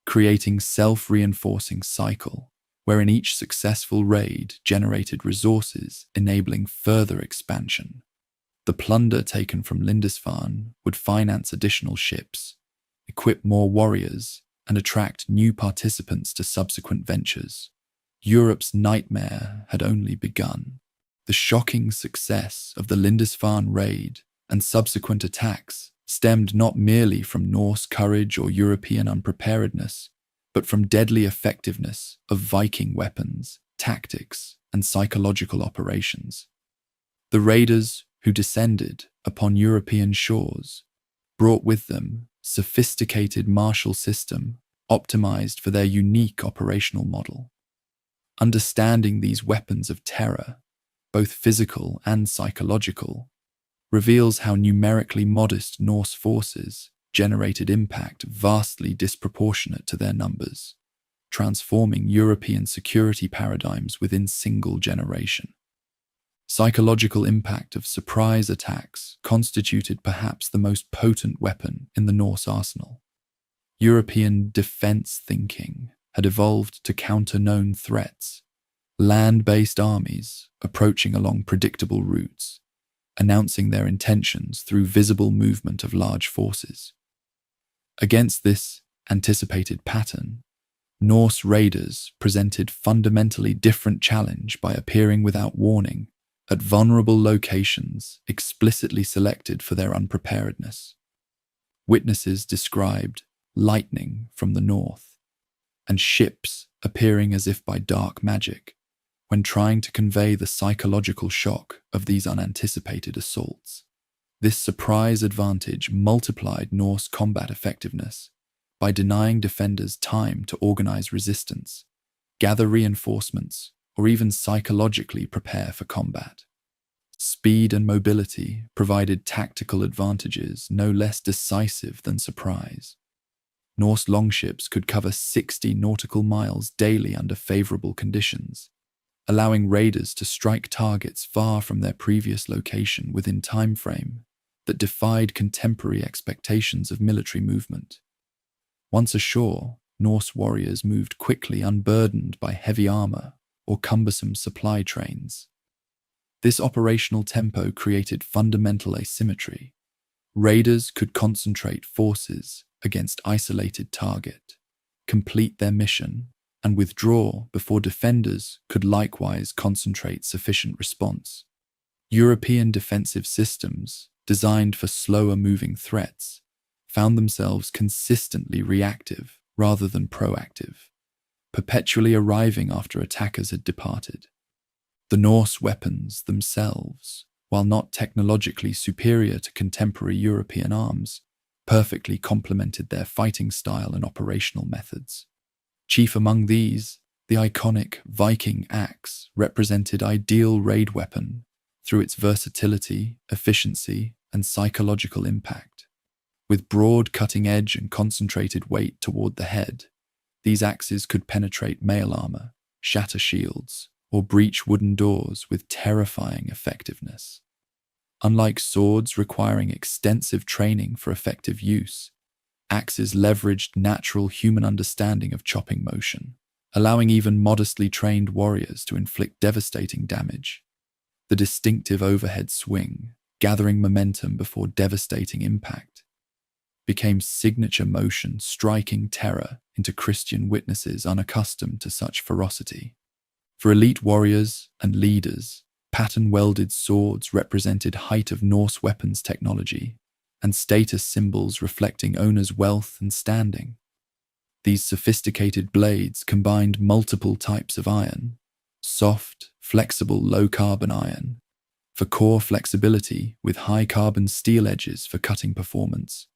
Speaker 1: creating self-reinforcing cycle, wherein each successful raid generated resources enabling further expansion. The plunder taken from Lindisfarne would finance additional ships, equip more warriors, and attract new participants to subsequent ventures. Europe's nightmare had only begun. The shocking success of the Lindisfarne raid and subsequent attacks stemmed not merely from Norse courage or European unpreparedness, but from deadly effectiveness of Viking weapons, tactics, and psychological operations. The raiders who descended upon European shores brought with them sophisticated martial system optimized for their unique operational model. Understanding these weapons of terror, both physical and psychological, reveals how numerically modest Norse forces generated impact vastly disproportionate to their numbers, transforming European security paradigms within single generation. Psychological impact of surprise attacks constituted perhaps the most potent weapon in the Norse arsenal. European defense thinking had evolved to counter known threats, land-based armies approaching along predictable routes, announcing their intentions through visible movement of large forces. Against this anticipated pattern, Norse raiders presented fundamentally different challenge by appearing without warning at vulnerable locations explicitly selected for their unpreparedness. Witnesses described lightning from the north and ships appearing as if by dark magic when trying to convey the psychological shock of these unanticipated assaults. This surprise advantage multiplied Norse combat effectiveness by denying defenders time to organize resistance, gather reinforcements, or even psychologically prepare for combat. Speed and mobility provided tactical advantages no less decisive than surprise. Norse longships could cover 60 nautical miles daily under favorable conditions, allowing raiders to strike targets far from their previous location within time frame that defied contemporary expectations of military movement. Once ashore, Norse warriors moved quickly unburdened by heavy armor or cumbersome supply trains. This operational tempo created fundamental asymmetry. Raiders could concentrate forces against isolated target, complete their mission, and withdraw before defenders could likewise concentrate sufficient response. European defensive systems, designed for slower-moving threats, found themselves consistently reactive rather than proactive, perpetually arriving after attackers had departed. The Norse weapons themselves, while not technologically superior to contemporary European arms, perfectly complemented their fighting style and operational methods. Chief among these, the iconic Viking axe represented ideal raid weapon through its versatility, efficiency, and psychological impact. With broad cutting edge and concentrated weight toward the head, these axes could penetrate mail armor, shatter shields, or breach wooden doors with terrifying effectiveness. Unlike swords requiring extensive training for effective use, axes leveraged natural human understanding of chopping motion, allowing even modestly trained warriors to inflict devastating damage. The distinctive overhead swing, gathering momentum before devastating impact, became signature motion, striking terror into Christian witnesses unaccustomed to such ferocity. For elite warriors and leaders, pattern-welded swords represented height of Norse weapons technology and status symbols reflecting owners' wealth and standing. These sophisticated blades combined multiple types of iron: soft, flexible, low-carbon iron for core flexibility with high-carbon steel edges for cutting performance,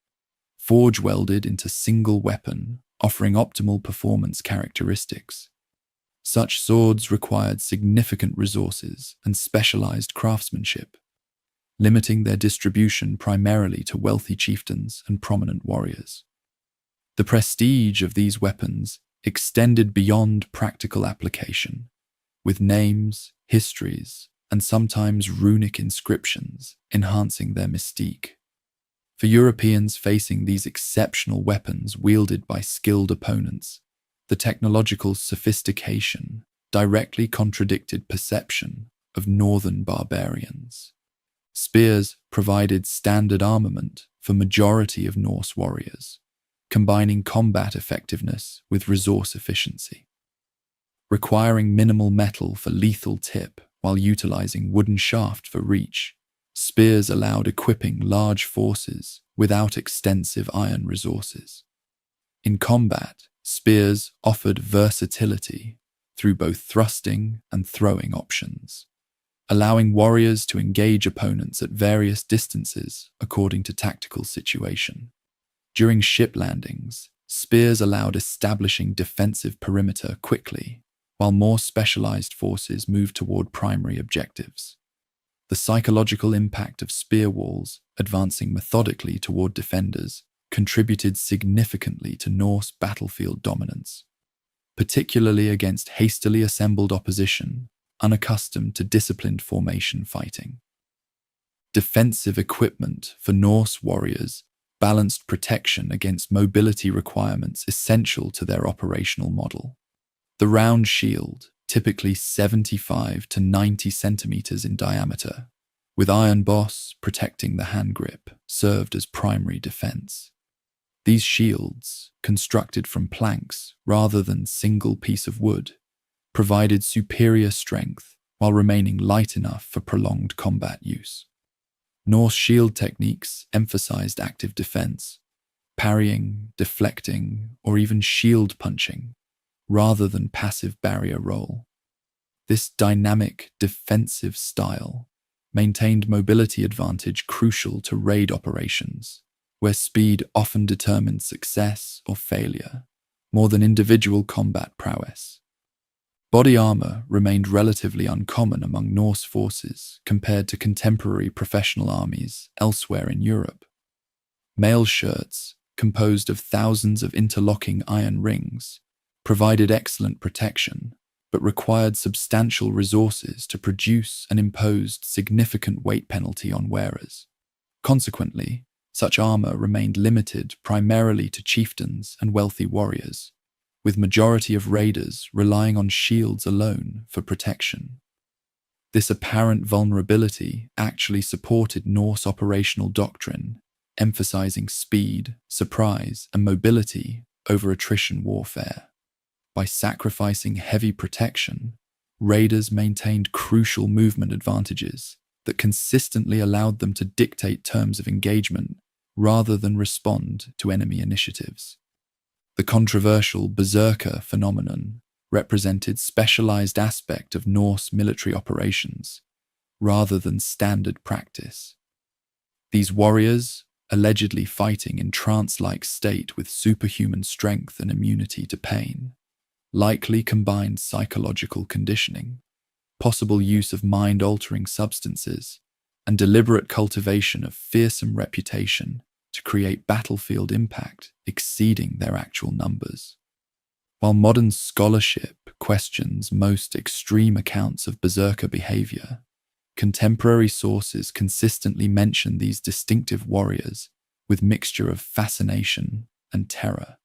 Speaker 1: forge-welded into single weapon, offering optimal performance characteristics. Such swords required significant resources and specialized craftsmanship, limiting their distribution primarily to wealthy chieftains and prominent warriors. The prestige of these weapons extended beyond practical application, with names, histories, and sometimes runic inscriptions enhancing their mystique. For Europeans facing these exceptional weapons wielded by skilled opponents, the technological sophistication directly contradicted perception of northern barbarians. Spears provided standard armament for majority of Norse warriors, combining combat effectiveness with resource efficiency. Requiring minimal metal for lethal tip while utilizing wooden shaft for reach, spears allowed equipping large forces without extensive iron resources. In combat, spears offered versatility through both thrusting and throwing options, allowing warriors to engage opponents at various distances according to tactical situation. During ship landings, spears allowed establishing defensive perimeter quickly, while more specialized forces moved toward primary objectives. The psychological impact of spear walls advancing methodically toward defenders contributed significantly to Norse battlefield dominance, particularly against hastily assembled opposition unaccustomed to disciplined formation fighting. Defensive equipment for Norse warriors balanced protection against mobility requirements essential to their operational model. The round shield, typically 75 to 90 centimeters in diameter, with iron boss protecting the hand grip, served as primary defense. These shields, constructed from planks rather than single piece of wood, provided superior strength while remaining light enough for prolonged combat use. Norse shield techniques emphasized active defense, parrying, deflecting, or even shield punching, rather than passive barrier role. This dynamic defensive style maintained mobility advantage crucial to raid operations, where speed often determined success or failure, more than individual combat prowess. Body armor remained relatively uncommon among Norse forces compared to contemporary professional armies elsewhere in Europe. Mail shirts, composed of thousands of interlocking iron rings, provided excellent protection, but required substantial resources to produce and imposed significant weight penalty on wearers. Consequently, such armor remained limited primarily to chieftains and wealthy warriors, with majority of raiders relying on shields alone for protection. This apparent vulnerability actually supported Norse operational doctrine, emphasizing speed, surprise, and mobility over attrition warfare. By sacrificing heavy protection, raiders maintained crucial movement advantages that consistently allowed them to dictate terms of engagement rather than respond to enemy initiatives. The controversial berserker phenomenon represented specialized aspect of Norse military operations rather than standard practice. These warriors, allegedly fighting in trance-like state with superhuman strength and immunity to pain, likely combined psychological conditioning, possible use of mind-altering substances, and deliberate cultivation of fearsome reputation to create battlefield impact exceeding their actual numbers. While modern scholarship questions most extreme accounts of berserker behavior, contemporary sources consistently mention these distinctive warriors with mixture of fascination and terror.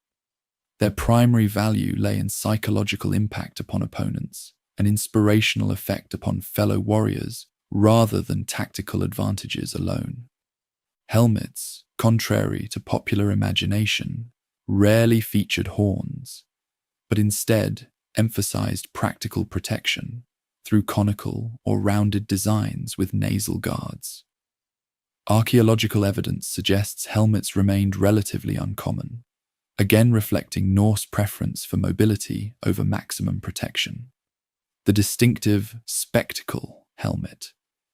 Speaker 1: Their primary value lay in psychological impact upon opponents and inspirational effect upon fellow warriors rather than tactical advantages alone. Helmets, contrary to popular imagination, rarely featured horns, but instead emphasized practical protection through conical or rounded designs with nasal guards. Archaeological evidence suggests helmets remained relatively uncommon, again reflecting Norse preference for mobility over maximum protection. The distinctive spectacle helmet,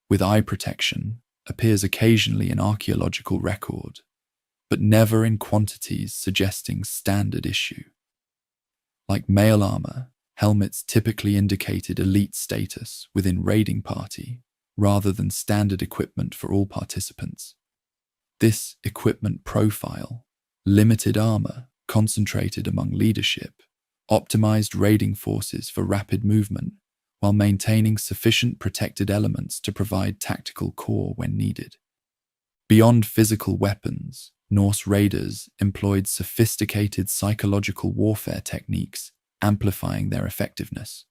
Speaker 1: with eye protection, appears occasionally in archaeological record, but never in quantities suggesting standard issue. Like mail armor, helmets typically indicated elite status within raiding party, rather than standard equipment for all participants. This equipment profile, limited armor concentrated among leadership, optimized raiding forces for rapid movement, while maintaining sufficient protected elements to provide tactical core when needed. Beyond physical weapons, Norse raiders employed sophisticated psychological warfare techniques, amplifying their effectiveness.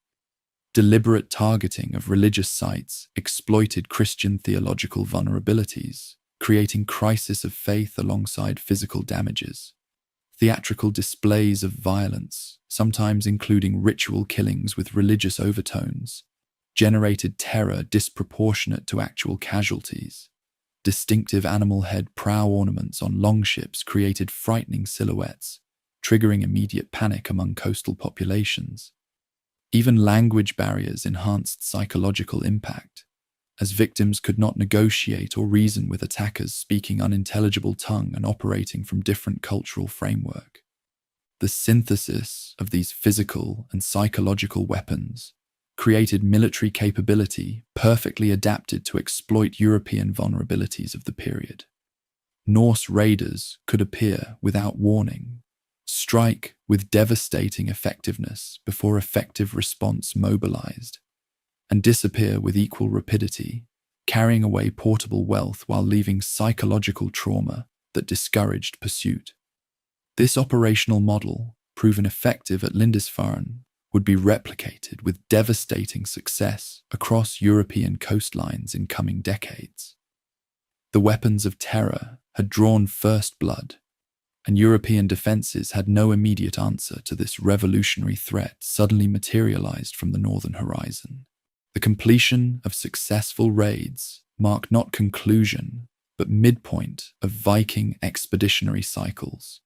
Speaker 1: Deliberate targeting of religious sites exploited Christian theological vulnerabilities, creating crisis of faith alongside physical damages. Theatrical displays of violence, sometimes including ritual killings with religious overtones, generated terror disproportionate to actual casualties. Distinctive animal head prow ornaments on longships created frightening silhouettes, triggering immediate panic among coastal populations. Even language barriers enhanced psychological impact, as victims could not negotiate or reason with attackers speaking unintelligible tongue and operating from different cultural framework. The synthesis of these physical and psychological weapons created military capability perfectly adapted to exploit European vulnerabilities of the period. Norse raiders could appear without warning, strike with devastating effectiveness before effective response mobilized, and disappear with equal rapidity, carrying away portable wealth while leaving psychological trauma that discouraged pursuit. This operational model, proven effective at Lindisfarne, would be replicated with devastating success across European coastlines in coming decades. The weapons of terror had drawn first blood, and European defenses had no immediate answer to this revolutionary threat suddenly materialized from the northern horizon. The completion of successful raids marked not conclusion, but midpoint of Viking expeditionary cycles.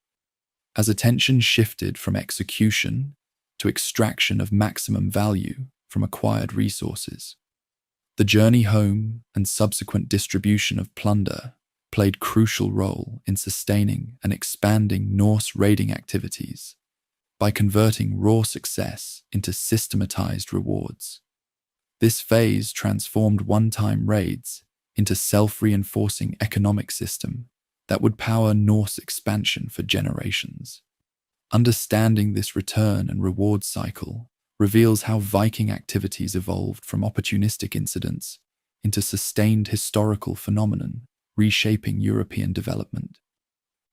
Speaker 1: As attention shifted from execution to extraction of maximum value from acquired resources, the journey home and subsequent distribution of plunder played crucial role in sustaining and expanding Norse raiding activities by converting raw success into systematized rewards. This phase transformed one-time raids into self-reinforcing economic system that would power Norse expansion for generations. Understanding this return and reward cycle reveals how Viking activities evolved from opportunistic incidents into sustained historical phenomenon, reshaping European development.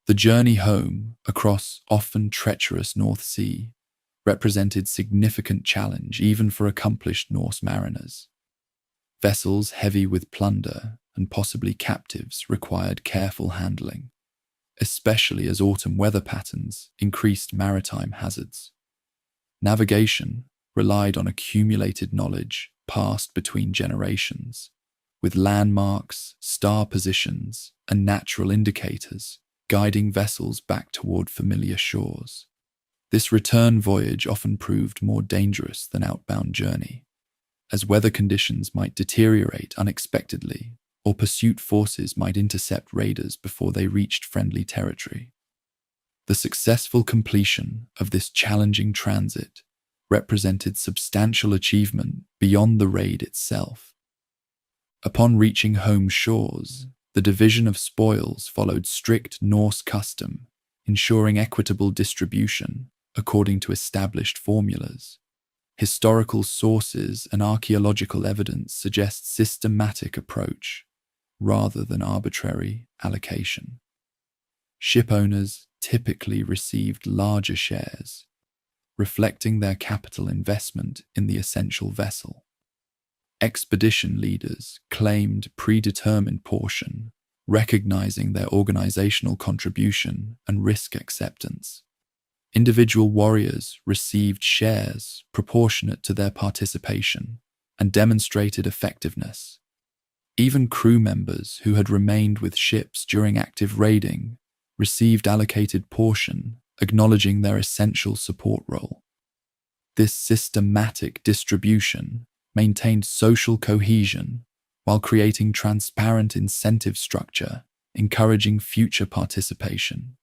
Speaker 1: The journey home across often treacherous North Sea represented significant challenge even for accomplished Norse mariners. Vessels heavy with plunder and possibly captives required careful handling, especially as autumn weather patterns increased maritime hazards. Navigation relied on accumulated knowledge passed between generations, with landmarks, star positions, and natural indicators guiding vessels back toward familiar shores. This return voyage often proved more dangerous than outbound journey, as weather conditions might deteriorate unexpectedly or pursuit forces might intercept raiders before they reached friendly territory. The successful completion of this challenging transit represented substantial achievement beyond the raid itself. Upon reaching home shores, the division of spoils followed strict Norse custom, ensuring equitable distribution according to established formulas. Historical sources and archaeological evidence suggest systematic approach rather than arbitrary allocation. Ship owners typically received larger shares, reflecting their capital investment in the essential vessel. Expedition leaders claimed predetermined portion, recognizing their organizational contribution and risk acceptance. Individual warriors received shares proportionate to their participation and demonstrated effectiveness. Even crew members who had remained with ships during active raiding received allocated portion, acknowledging their essential support role. This systematic distribution maintained social cohesion while creating transparent incentive structure, encouraging future participation.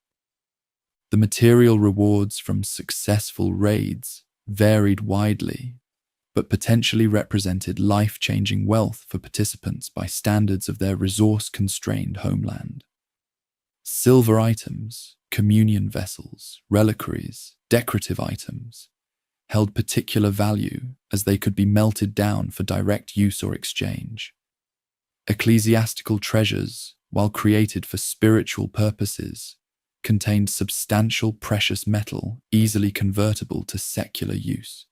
Speaker 1: The material rewards from successful raids varied widely, but potentially represented life-changing wealth for participants by standards of their resource-constrained homeland. Silver items, communion vessels, reliquaries, decorative items, held particular value as they could be melted down for direct use or exchange. Ecclesiastical treasures, while created for spiritual purposes, contained substantial precious metal easily convertible to secular use.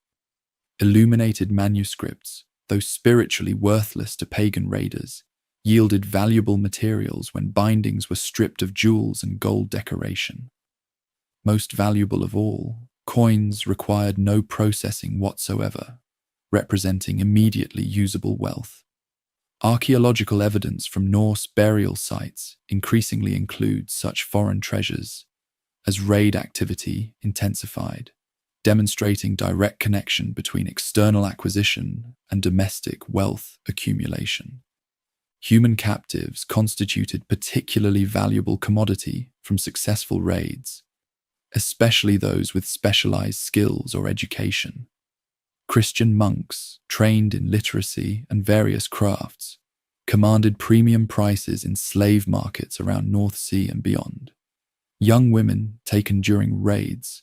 Speaker 1: Illuminated manuscripts, though spiritually worthless to pagan raiders, yielded valuable materials when bindings were stripped of jewels and gold decoration. Most valuable of all, coins required no processing whatsoever, representing immediately usable wealth. Archaeological evidence from Norse burial sites increasingly includes such foreign treasures as raid activity intensified, demonstrating direct connection between external acquisition and domestic wealth accumulation. Human captives constituted particularly valuable commodity from successful raids, especially those with specialized skills or education. Christian monks, trained in literacy and various crafts, commanded premium prices in slave markets around North Sea and beyond. Young women taken during raids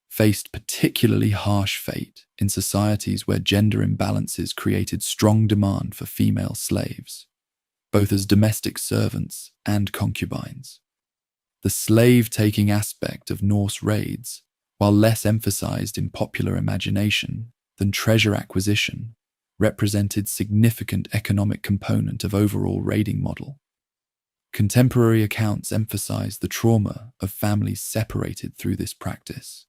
Speaker 1: faced particularly harsh fate in societies where gender imbalances created strong demand for female slaves, both as domestic servants and concubines. The slave-taking aspect of Norse raids, while less emphasized in popular imagination than treasure acquisition, represented significant economic component of overall raiding model. Contemporary accounts emphasize the trauma of families separated through this practice,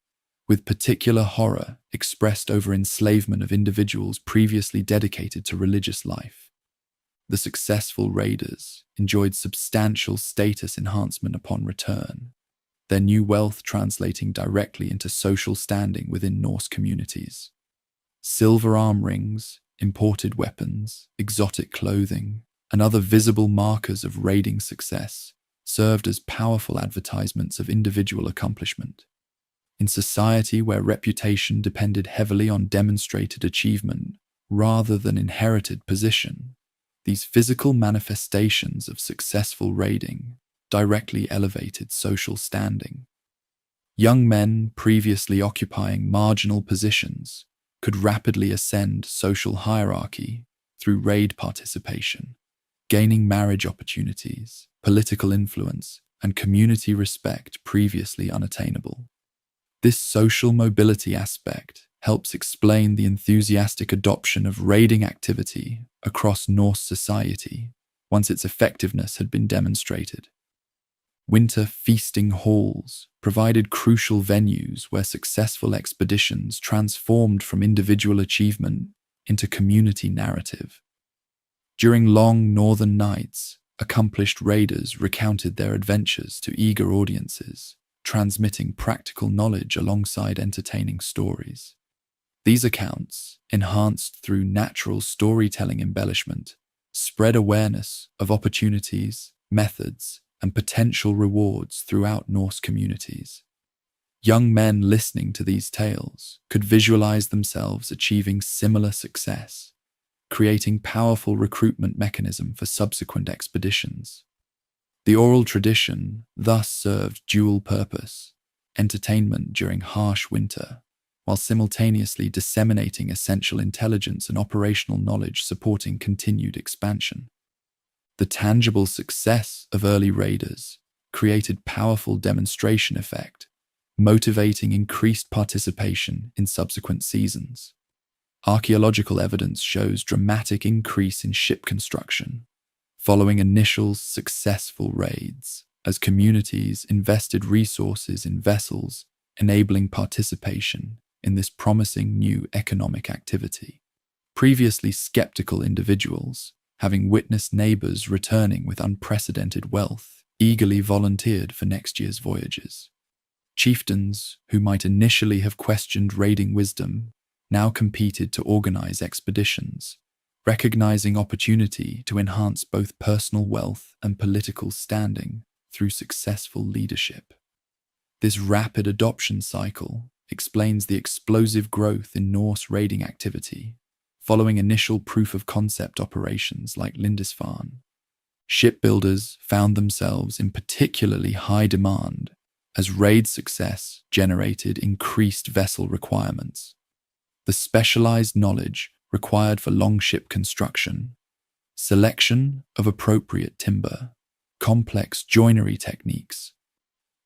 Speaker 1: with particular horror expressed over enslavement of individuals previously dedicated to religious life. The successful raiders enjoyed substantial status enhancement upon return, their new wealth translating directly into social standing within Norse communities. Silver arm rings, imported weapons, exotic clothing, and other visible markers of raiding success served as powerful advertisements of individual accomplishment. In society where reputation depended heavily on demonstrated achievement rather than inherited position, these physical manifestations of successful raiding directly elevated social standing. Young men previously occupying marginal positions could rapidly ascend social hierarchy through raid participation, gaining marriage opportunities, political influence, and community respect previously unattainable. This social mobility aspect helps explain the enthusiastic adoption of raiding activity across Norse society once its effectiveness had been demonstrated. Winter feasting halls provided crucial venues where successful expeditions transformed from individual achievement into community narrative. During long northern nights, accomplished raiders recounted their adventures to eager audiences, transmitting practical knowledge alongside entertaining stories. These accounts, enhanced through natural storytelling embellishment, spread awareness of opportunities, methods, and potential rewards throughout Norse communities. Young men listening to these tales could visualize themselves achieving similar success, creating powerful recruitment mechanism for subsequent expeditions. The oral tradition thus served dual purpose: entertainment during harsh winter, while simultaneously disseminating essential intelligence and operational knowledge supporting continued expansion. The tangible success of early raiders created powerful demonstration effect, motivating increased participation in subsequent seasons. Archaeological evidence shows dramatic increase in ship construction following initial successful raids, as communities invested resources in vessels, enabling participation in this promising new economic activity. Previously skeptical individuals having witnessed neighbors returning with unprecedented wealth, eagerly volunteered for next year's voyages. Chieftains, who might initially have questioned raiding wisdom, now competed to organize expeditions, recognizing opportunity to enhance both personal wealth and political standing through successful leadership. This rapid adoption cycle explains the explosive growth in Norse raiding activity following initial proof-of-concept operations like Lindisfarne. Shipbuilders found themselves in particularly high demand as raid success generated increased vessel requirements. The specialized knowledge required for longship construction, selection of appropriate timber, complex joinery techniques,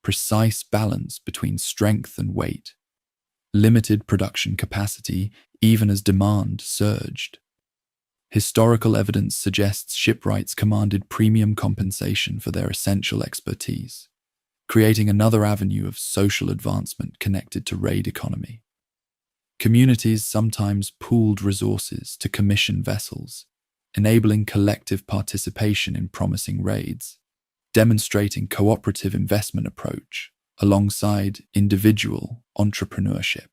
Speaker 1: precise balance between strength and weight, limited production capacity even as demand surged. Historical evidence suggests shipwrights commanded premium compensation for their essential expertise, creating another avenue of social advancement connected to raid economy. Communities sometimes pooled resources to commission vessels, enabling collective participation in promising raids, demonstrating cooperative investment approach alongside individual entrepreneurship.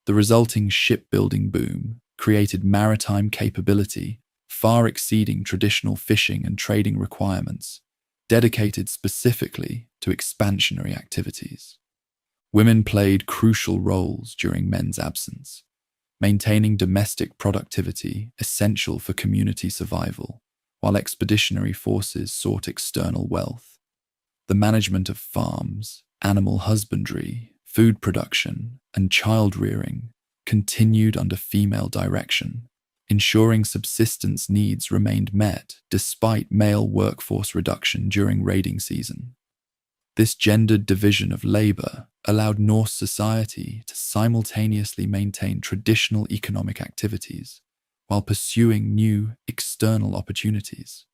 Speaker 1: The resulting shipbuilding boom created maritime capability far exceeding traditional fishing and trading requirements, dedicated specifically to expansionary activities. Women played crucial roles during men's absence, maintaining domestic productivity essential for community survival, while expeditionary forces sought external wealth. The management of farms, animal husbandry, food production, and child-rearing continued under female direction, ensuring subsistence needs remained met despite male workforce reduction during raiding season. This gendered division of labor allowed Norse society to simultaneously maintain traditional economic activities while pursuing new external opportunities.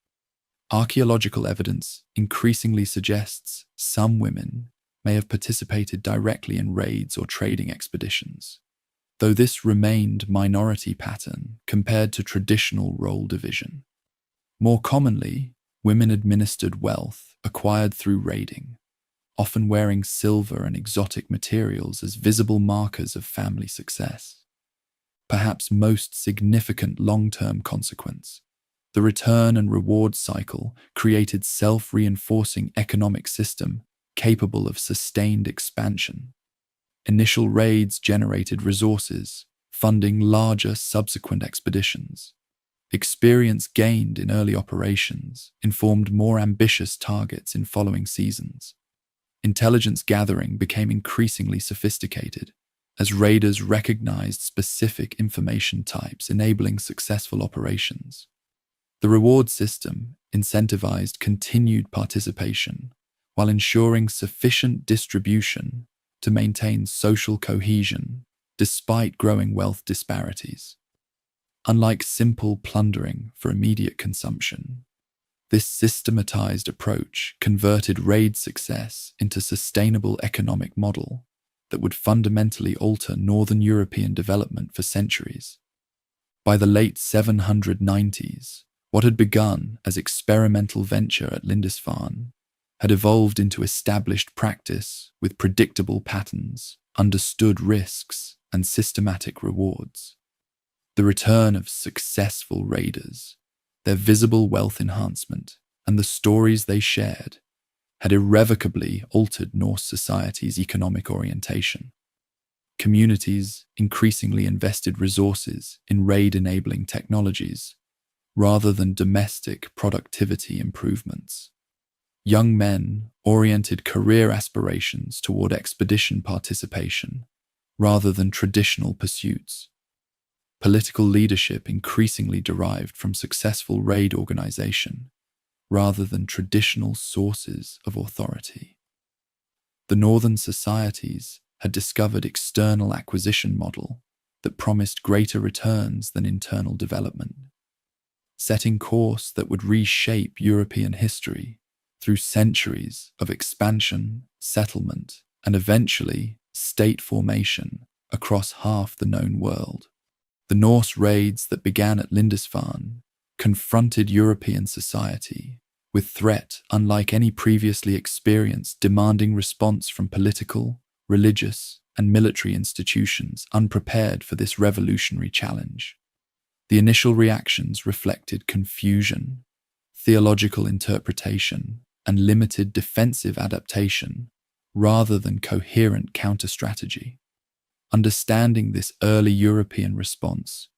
Speaker 1: Archaeological evidence increasingly suggests some women may have participated directly in raids or trading expeditions, though this remained minority pattern compared to traditional role division. More commonly, women administered wealth acquired through raiding, often wearing silver and exotic materials as visible markers of family success. Perhaps most significant long-term consequence, the return and reward cycle created self-reinforcing economic system capable of sustained expansion. Initial raids generated resources, funding larger subsequent expeditions. Experience gained in early operations informed more ambitious targets in following seasons. Intelligence gathering became increasingly sophisticated as raiders recognized specific information types enabling successful operations. The reward system incentivized continued participation while ensuring sufficient distribution to maintain social cohesion despite growing wealth disparities. Unlike simple plundering for immediate consumption, this systematized approach converted raid success into a sustainable economic model that would fundamentally alter Northern European development for centuries. By the late 790s, what had begun as experimental venture at Lindisfarne had evolved into established practice with predictable patterns, understood risks, and systematic rewards. The return of successful raiders, their visible wealth enhancement, and the stories they shared had irrevocably altered Norse society's economic orientation. Communities increasingly invested resources in raid-enabling technologies rather than domestic productivity improvements. Young men oriented career aspirations toward expedition participation rather than traditional pursuits. Political leadership increasingly derived from successful raid organization rather than traditional sources of authority. The northern societies had discovered external acquisition model that promised greater returns than internal development, setting course that would reshape European history through centuries of expansion, settlement, and eventually state formation across half the known world. The Norse raids that began at Lindisfarne confronted European society with threat unlike any previously experienced, demanding response from political, religious, and military institutions unprepared for this revolutionary challenge. The initial reactions reflected confusion, theological interpretation, and limited defensive adaptation rather than coherent counter-strategy. Understanding this early European response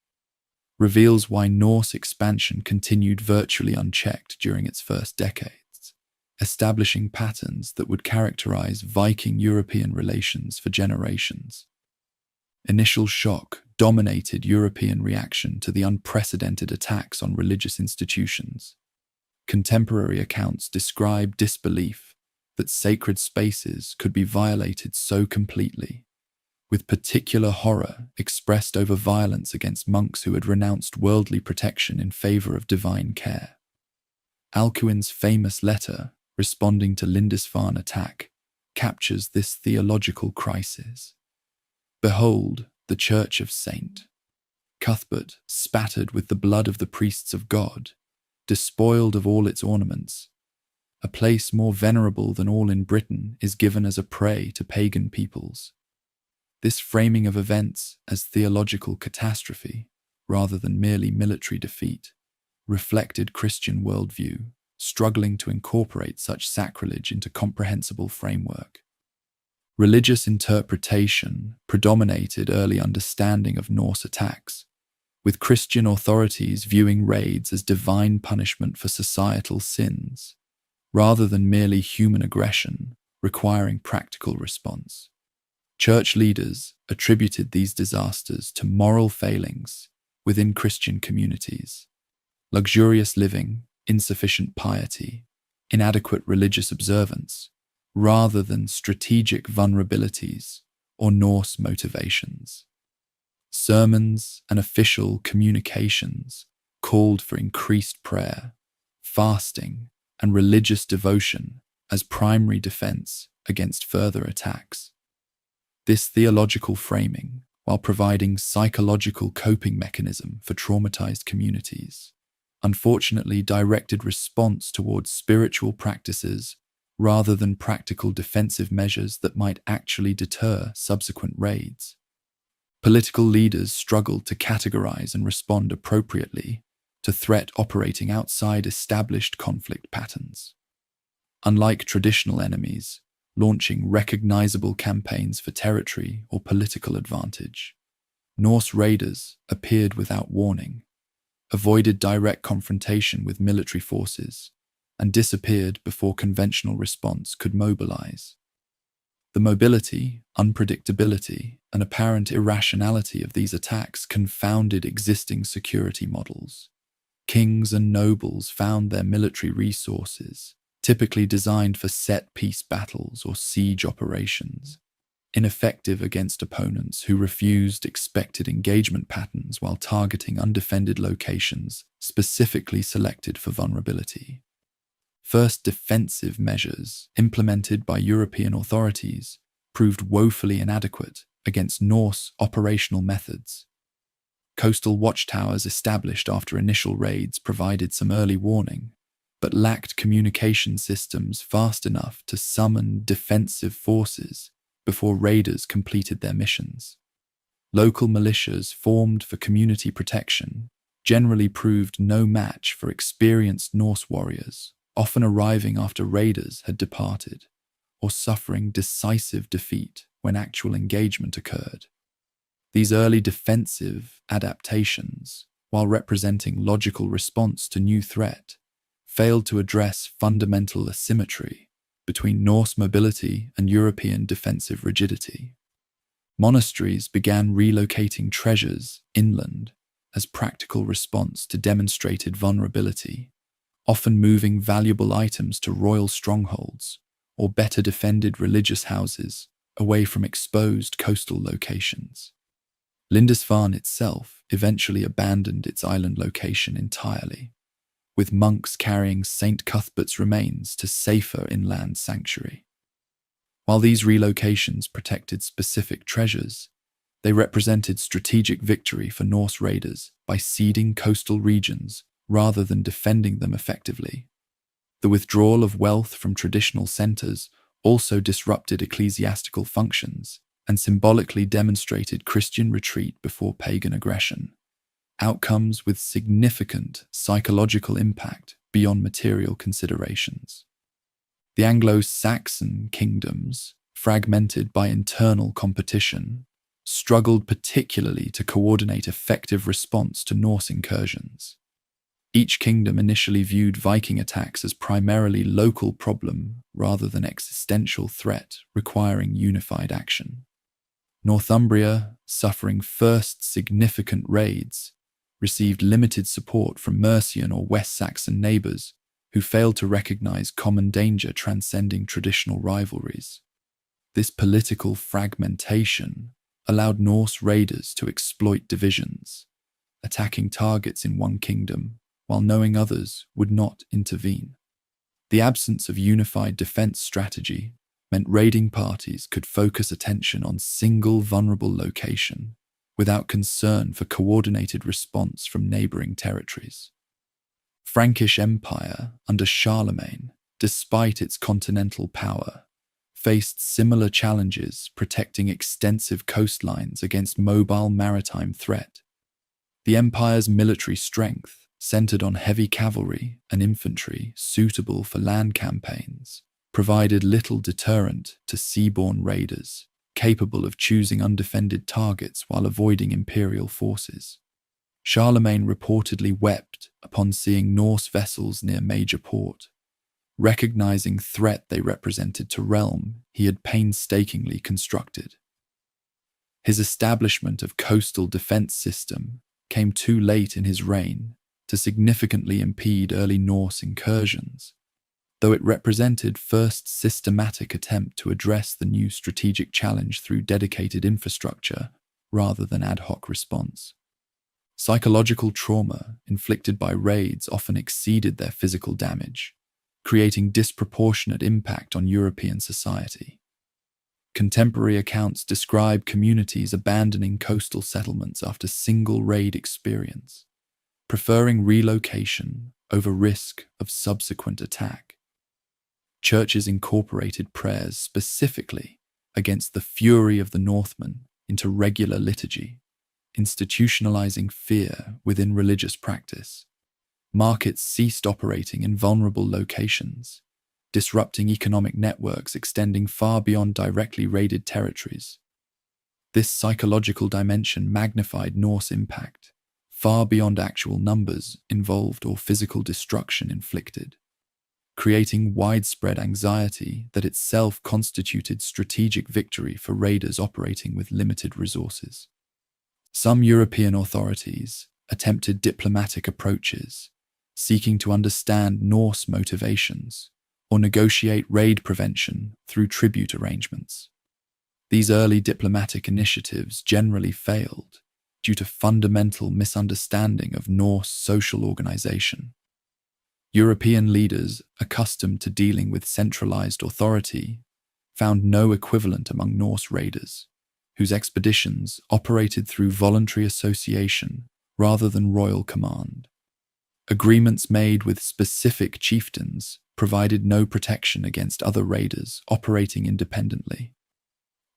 Speaker 1: reveals why Norse expansion continued virtually unchecked during its first decades, establishing patterns that would characterize Viking-European relations for generations. Initial shock dominated European reaction to the unprecedented attacks on religious institutions. Contemporary accounts describe disbelief that sacred spaces could be violated so completely, with particular horror expressed over violence against monks who had renounced worldly protection in favor of divine care. Alcuin's famous letter, responding to Lindisfarne attack, captures this theological crisis. "Behold, the church of Saint Cuthbert, spattered with the blood of the priests of God, despoiled of all its ornaments. A place more venerable than all in Britain is given as a prey to pagan peoples." This framing of events as theological catastrophe, rather than merely military defeat, reflected Christian worldview, struggling to incorporate such sacrilege into comprehensible framework. Religious interpretation predominated early understanding of Norse attacks, with Christian authorities viewing raids as divine punishment for societal sins, rather than merely human aggression requiring practical response. Church leaders attributed these disasters to moral failings within Christian communities: luxurious living, insufficient piety, inadequate religious observance, rather than strategic vulnerabilities or Norse motivations. Sermons and official communications called for increased prayer, fasting, and religious devotion as primary defense against further attacks. This theological framing, while providing psychological coping mechanism for traumatized communities, unfortunately directed response towards spiritual practices rather than practical defensive measures that might actually deter subsequent raids. Political leaders struggled to categorize and respond appropriately to threat operating outside established conflict patterns. Unlike traditional enemies, launching recognizable campaigns for territory or political advantage, Norse raiders appeared without warning, avoided direct confrontation with military forces, and disappeared before conventional response could mobilize. The mobility, unpredictability, and apparent irrationality of these attacks confounded existing security models. Kings and nobles found their military resources, typically designed for set-piece battles or siege operations, ineffective against opponents who refused expected engagement patterns while targeting undefended locations specifically selected for vulnerability. First defensive measures implemented by European authorities proved woefully inadequate against Norse operational methods. Coastal watchtowers established after initial raids provided some early warning, but lacked communication systems fast enough to summon defensive forces before raiders completed their missions. Local militias formed for community protection generally proved no match for experienced Norse warriors, often arriving after raiders had departed, or suffering decisive defeat when actual engagement occurred. These early defensive adaptations, while representing logical response to new threat, failed to address fundamental asymmetry between Norse mobility and European defensive rigidity. Monasteries began relocating treasures inland as practical response to demonstrated vulnerability, often moving valuable items to royal strongholds or better defended religious houses away from exposed coastal locations. Lindisfarne itself eventually abandoned its island location entirely, with monks carrying St. Cuthbert's remains to safer inland sanctuary. While these relocations protected specific treasures, they represented strategic victory for Norse raiders by ceding coastal regions rather than defending them effectively. The withdrawal of wealth from traditional centers also disrupted ecclesiastical functions and symbolically demonstrated Christian retreat before pagan aggression, outcomes with significant psychological impact beyond material considerations. The Anglo-Saxon kingdoms, fragmented by internal competition, struggled particularly to coordinate effective response to Norse incursions. Each kingdom initially viewed Viking attacks as primarily local problem rather than existential threat requiring unified action. Northumbria, suffering first significant raids, received limited support from Mercian or West Saxon neighbours who failed to recognise common danger transcending traditional rivalries. This political fragmentation allowed Norse raiders to exploit divisions, attacking targets in one kingdom while knowing others would not intervene. The absence of unified defense strategy meant raiding parties could focus attention on single vulnerable location without concern for coordinated response from neighboring territories. Frankish Empire under Charlemagne, despite its continental power, faced similar challenges protecting extensive coastlines against mobile maritime threat. The empire's military strength, centered on heavy cavalry and infantry suitable for land campaigns, provided little deterrent to seaborne raiders, capable of choosing undefended targets while avoiding imperial forces. Charlemagne reportedly wept upon seeing Norse vessels near major port, recognizing threat they represented to realm he had painstakingly constructed. His establishment of coastal defense system came too late in his reign to significantly impede early Norse incursions, though it represented first systematic attempt to address the new strategic challenge through dedicated infrastructure rather than ad hoc response. Psychological trauma inflicted by raids often exceeded their physical damage, creating disproportionate impact on European society. Contemporary accounts describe communities abandoning coastal settlements after single raid experience, preferring relocation over risk of subsequent attack. Churches incorporated prayers specifically against the fury of the Northmen into regular liturgy, institutionalizing fear within religious practice. Markets ceased operating in vulnerable locations, disrupting economic networks extending far beyond directly raided territories. This psychological dimension magnified Norse impact, far beyond actual numbers involved or physical destruction inflicted, creating widespread anxiety that itself constituted strategic victory for raiders operating with limited resources. Some European authorities attempted diplomatic approaches, seeking to understand Norse motivations or negotiate raid prevention through tribute arrangements. These early diplomatic initiatives generally failed due to fundamental misunderstanding of Norse social organization. European leaders accustomed to dealing with centralized authority found no equivalent among Norse raiders, whose expeditions operated through voluntary association rather than royal command. Agreements made with specific chieftains provided no protection against other raiders operating independently.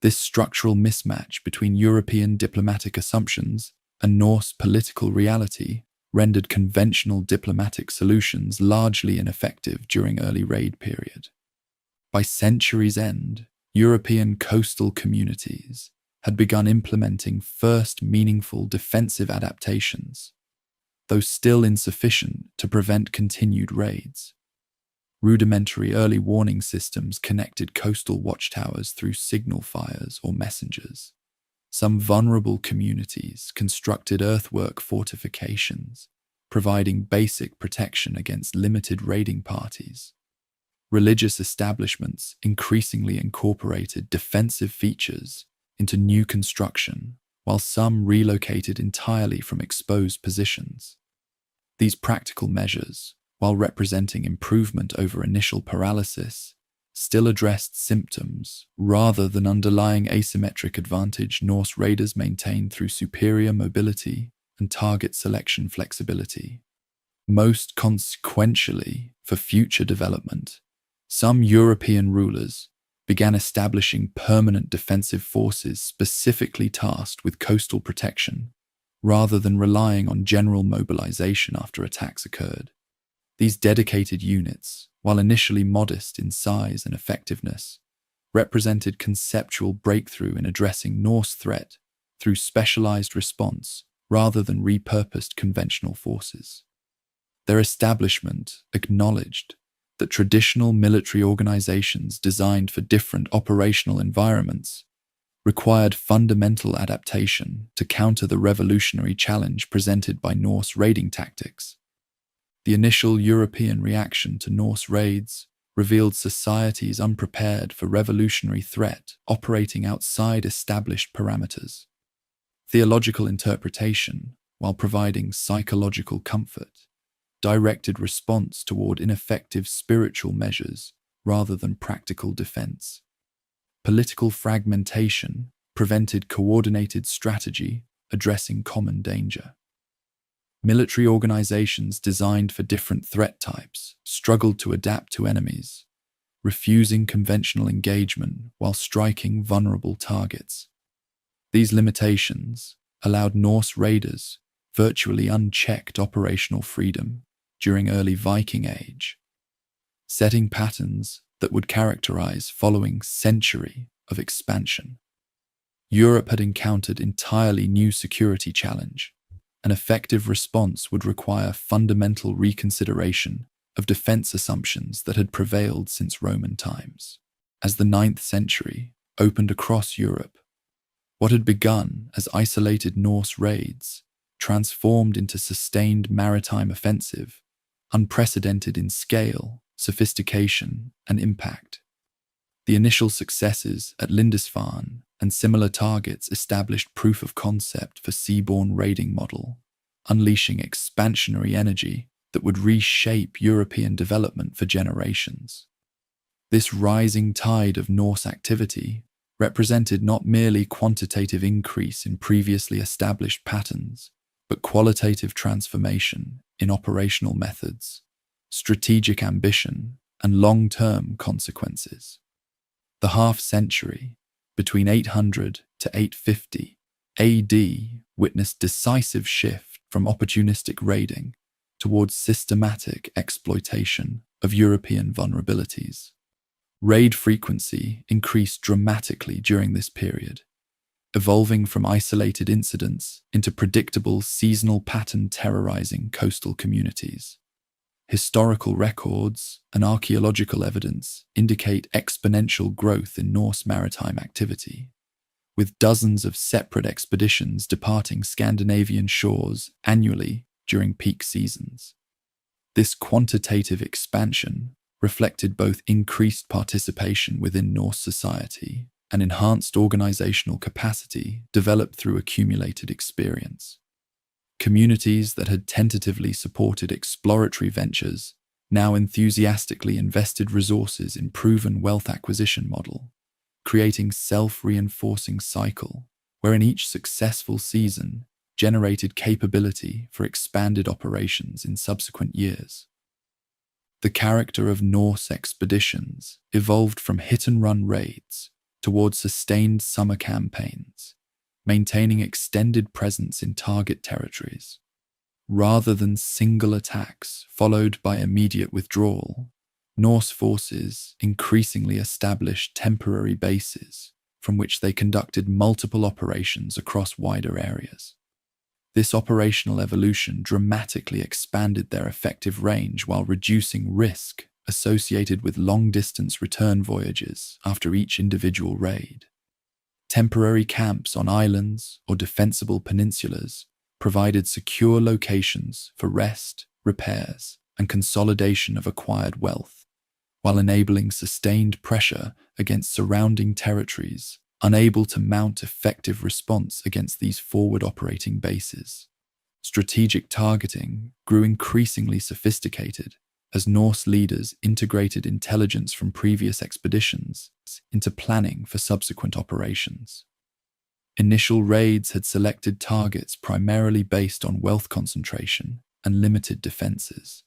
Speaker 1: This structural mismatch between European diplomatic assumptions and Norse political reality rendered conventional diplomatic solutions largely ineffective during early raid period. By century's end, European coastal communities had begun implementing first meaningful defensive adaptations, though still insufficient to prevent continued raids. Rudimentary early warning systems connected coastal watchtowers through signal fires or messengers. Some vulnerable communities constructed earthwork fortifications, providing basic protection against limited raiding parties. Religious establishments increasingly incorporated defensive features into new construction, while some relocated entirely from exposed positions. These practical measures, while representing improvement over initial paralysis, still addressed symptoms rather than underlying asymmetric advantage Norse raiders maintained through superior mobility and target selection flexibility. Most consequentially, for future development, some European rulers began establishing permanent defensive forces specifically tasked with coastal protection, rather than relying on general mobilization after attacks occurred. These dedicated units, while initially modest in size and effectiveness, represented conceptual breakthrough in addressing Norse threat through specialized response rather than repurposed conventional forces. Their establishment acknowledged that traditional military organizations designed for different operational environments required fundamental adaptation to counter the revolutionary challenge presented by Norse raiding tactics. The initial European reaction to Norse raids revealed societies unprepared for revolutionary threat operating outside established parameters. Theological interpretation, while providing psychological comfort, directed response toward ineffective spiritual measures rather than practical defense. Political fragmentation prevented coordinated strategy addressing common danger. Military organizations designed for different threat types struggled to adapt to enemies, refusing conventional engagement while striking vulnerable targets. These limitations allowed Norse raiders virtually unchecked operational freedom during early Viking Age, setting patterns that would characterize following century of expansion. Europe had encountered entirely new security challenge. An effective response would require fundamental reconsideration of defense assumptions that had prevailed since Roman times. As the 9th century opened across Europe, what had begun as isolated Norse raids transformed into sustained maritime offensive, unprecedented in scale, sophistication, and impact. The initial successes at Lindisfarne and similar targets established proof of concept for seaborne raiding model, unleashing expansionary energy that would reshape European development for generations. This rising tide of Norse activity represented not merely quantitative increase in previously established patterns, but qualitative transformation in operational methods, strategic ambition, and long-term consequences. The half-century, between 800 to 850 AD, witnessed decisive shift from opportunistic raiding towards systematic exploitation of European vulnerabilities. Raid frequency increased dramatically during this period, evolving from isolated incidents into predictable seasonal pattern terrorizing coastal communities. Historical records and archaeological evidence indicate exponential growth in Norse maritime activity, with dozens of separate expeditions departing Scandinavian shores annually during peak seasons. This quantitative expansion reflected both increased participation within Norse society and enhanced organizational capacity developed through accumulated experience. Communities that had tentatively supported exploratory ventures now enthusiastically invested resources in proven wealth acquisition model, creating self-reinforcing cycle wherein each successful season generated capability for expanded operations in subsequent years. The character of Norse expeditions evolved from hit-and-run raids towards sustained summer campaigns, maintaining extended presence in target territories. Rather than single attacks followed by immediate withdrawal, Norse forces increasingly established temporary bases from which they conducted multiple operations across wider areas. This operational evolution dramatically expanded their effective range while reducing risk associated with long-distance return voyages after each individual raid. Temporary camps on islands or defensible peninsulas provided secure locations for rest, repairs, and consolidation of acquired wealth, while enabling sustained pressure against surrounding territories unable to mount effective response against these forward-operating bases. Strategic targeting grew increasingly sophisticated as Norse leaders integrated intelligence from previous expeditions into planning for subsequent operations. Initial raids had selected targets primarily based on wealth concentration and limited defenses,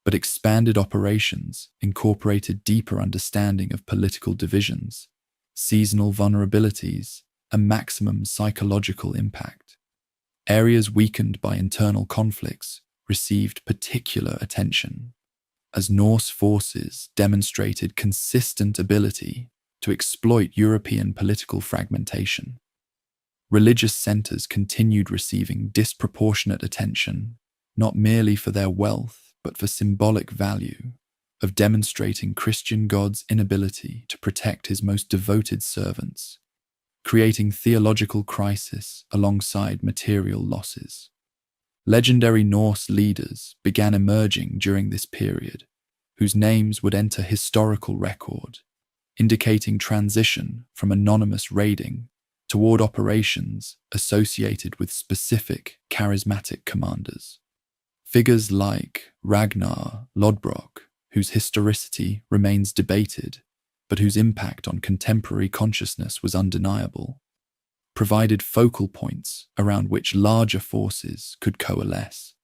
Speaker 1: but expanded operations incorporated deeper understanding of political divisions, seasonal vulnerabilities, and maximum psychological impact. Areas weakened by internal conflicts received particular attention, as Norse forces demonstrated consistent ability to exploit European political fragmentation. Religious centers continued receiving disproportionate attention, not merely for their wealth, but for symbolic value of demonstrating Christian God's inability to protect his most devoted servants, creating theological crisis alongside material losses. Legendary Norse leaders began emerging during this period, whose names would enter historical record, indicating transition from anonymous raiding toward operations associated with specific charismatic commanders. Figures like Ragnar Lodbrok, whose historicity remains debated, but whose impact on contemporary consciousness was undeniable, provided focal points around which larger forces could coalesce.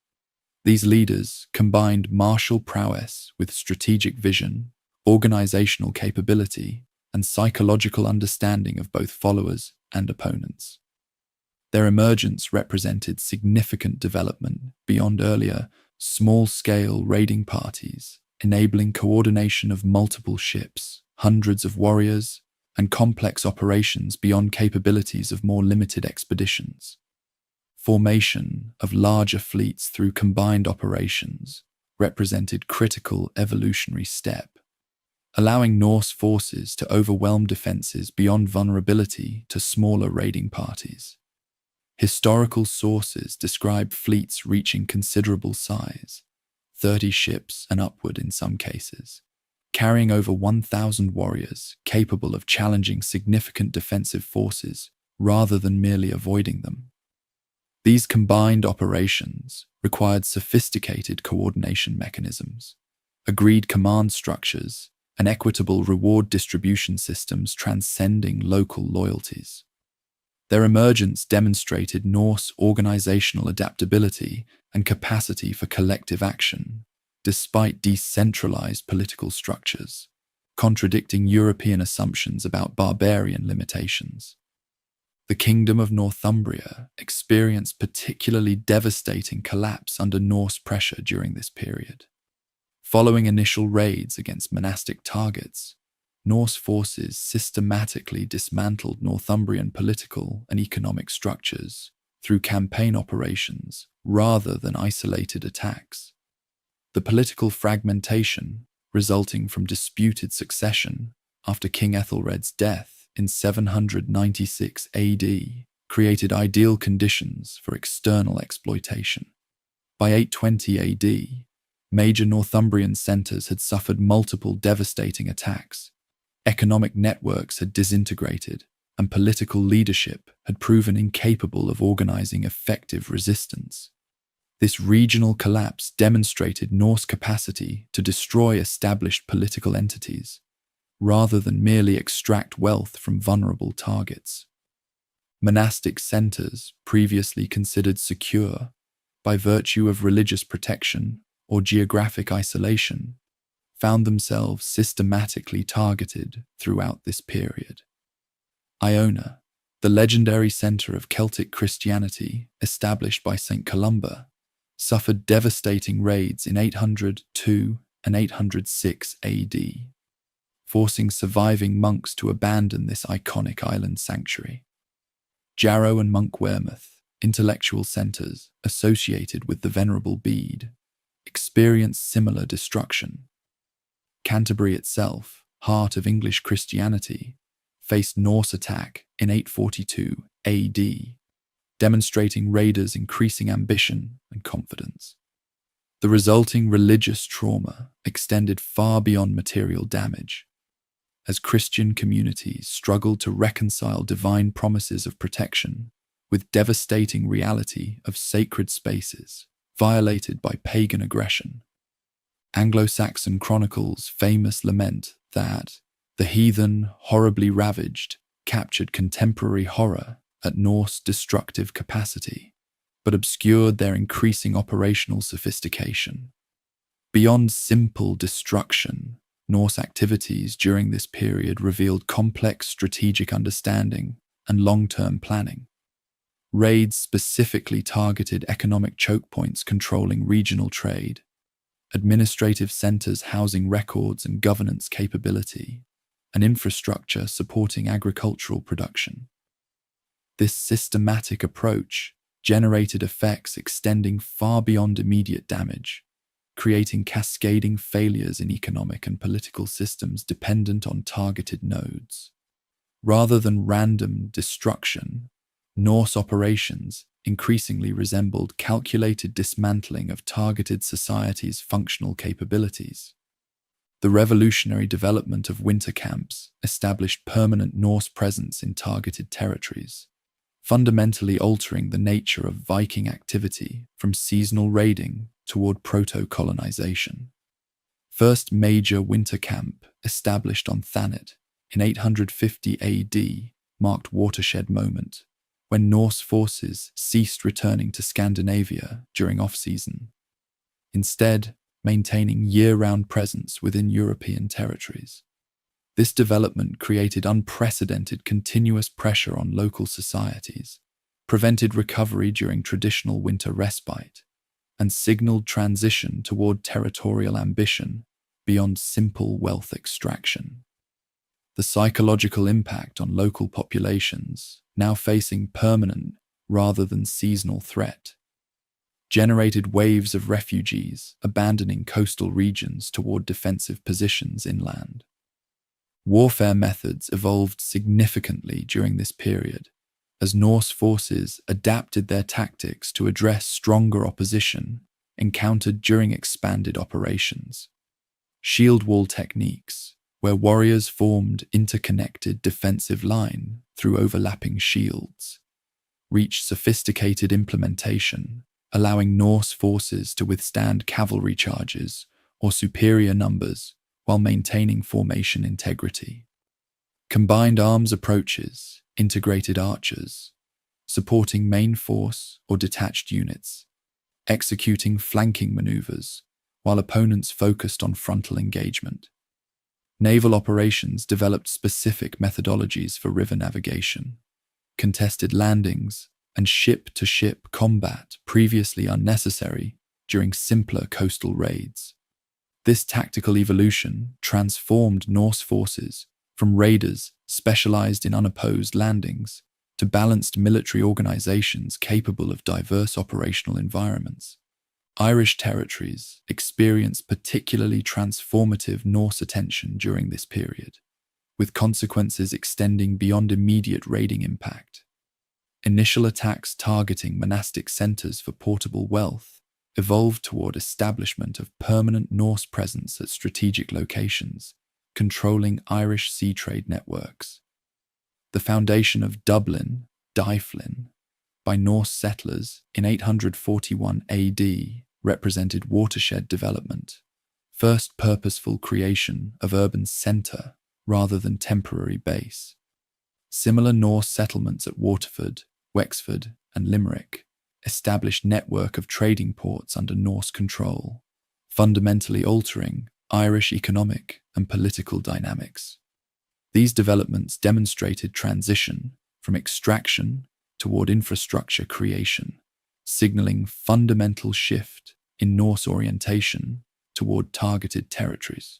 Speaker 1: These leaders combined martial prowess with strategic vision, organizational capability, and psychological understanding of both followers and opponents. Their emergence represented significant development beyond earlier, small-scale raiding parties, enabling coordination of multiple ships, hundreds of warriors, and complex operations beyond capabilities of more limited expeditions. Formation of larger fleets through combined operations represented critical evolutionary step, allowing Norse forces to overwhelm defenses beyond vulnerability to smaller raiding parties. Historical sources describe fleets reaching considerable size, 30 ships and upward in some cases, carrying over 1,000 warriors capable of challenging significant defensive forces rather than merely avoiding them. These combined operations required sophisticated coordination mechanisms, agreed command structures, and equitable reward distribution systems transcending local loyalties. Their emergence demonstrated Norse organizational adaptability and capacity for collective action, despite decentralized political structures, contradicting European assumptions about barbarian limitations. The Kingdom of Northumbria experienced particularly devastating collapse under Norse pressure during this period. Following initial raids against monastic targets, Norse forces systematically dismantled Northumbrian political and economic structures through campaign operations rather than isolated attacks. The political fragmentation resulting from disputed succession after King Ethelred's death in 796 AD created ideal conditions for external exploitation. By 820 AD, major Northumbrian centres had suffered multiple devastating attacks. Economic networks had disintegrated, and political leadership had proven incapable of organising effective resistance. This regional collapse demonstrated Norse capacity to destroy established political entities, rather than merely extract wealth from vulnerable targets. Monastic centres, previously considered secure by virtue of religious protection or geographic isolation, found themselves systematically targeted throughout this period. Iona, the legendary centre of Celtic Christianity established by St. Columba, suffered devastating raids in 802 and 806 AD, forcing surviving monks to abandon this iconic island sanctuary. Jarrow and Monk Wearmouth, intellectual centres associated with the Venerable Bede, experienced similar destruction. Canterbury itself, heart of English Christianity, faced Norse attack in 842 AD, demonstrating raiders' increasing ambition and confidence. The resulting religious trauma extended far beyond material damage, as Christian communities struggled to reconcile divine promises of protection with devastating reality of sacred spaces violated by pagan aggression. Anglo-Saxon chronicles famous lament that the heathen, horribly ravaged, captured contemporary horror at Norse destructive capacity, but obscured their increasing operational sophistication. Beyond simple destruction, Norse activities during this period revealed complex strategic understanding and long-term planning. Raids specifically targeted economic choke points controlling regional trade, administrative centers housing records and governance capability, and infrastructure supporting agricultural production. This systematic approach generated effects extending far beyond immediate damage, creating cascading failures in economic and political systems dependent on targeted nodes. Rather than random destruction, Norse operations increasingly resembled calculated dismantling of targeted societies' functional capabilities. The revolutionary development of winter camps established permanent Norse presence in targeted territories, fundamentally altering the nature of Viking activity from seasonal raiding toward proto-colonization. First major winter camp, established on Thanet in 850 AD, marked watershed moment, when Norse forces ceased returning to Scandinavia during off-season, instead maintaining year-round presence within European territories. This development created unprecedented continuous pressure on local societies, prevented recovery during traditional winter respite, and signaled transition toward territorial ambition beyond simple wealth extraction. The psychological impact on local populations, now facing permanent rather than seasonal threat, generated waves of refugees abandoning coastal regions toward defensive positions inland. Warfare methods evolved significantly during this period, as Norse forces adapted their tactics to address stronger opposition encountered during expanded operations. Shield wall techniques, where warriors formed interconnected defensive line through overlapping shields, reached sophisticated implementation, allowing Norse forces to withstand cavalry charges or superior numbers while maintaining formation integrity. Combined arms approaches integrated archers, supporting main force or detached units, executing flanking maneuvers while opponents focused on frontal engagement. Naval operations developed specific methodologies for river navigation, contested landings, and ship-to-ship combat previously unnecessary during simpler coastal raids. This tactical evolution transformed Norse forces from raiders specialized in unopposed landings to balanced military organizations capable of diverse operational environments. Irish territories experienced particularly transformative Norse attention during this period, with consequences extending beyond immediate raiding impact. Initial attacks targeting monastic centers for portable wealth evolved toward establishment of permanent Norse presence at strategic locations, controlling Irish sea trade networks. The foundation of Dublin, Dyflin, by Norse settlers in 841 AD represented watershed development, first purposeful creation of urban centre rather than temporary base. Similar Norse settlements at Waterford, Wexford, and Limerick established network of trading ports under Norse control, fundamentally altering Irish economic and political dynamics. These developments demonstrated transition from extraction toward infrastructure creation, signaling fundamental shift in Norse orientation toward targeted territories.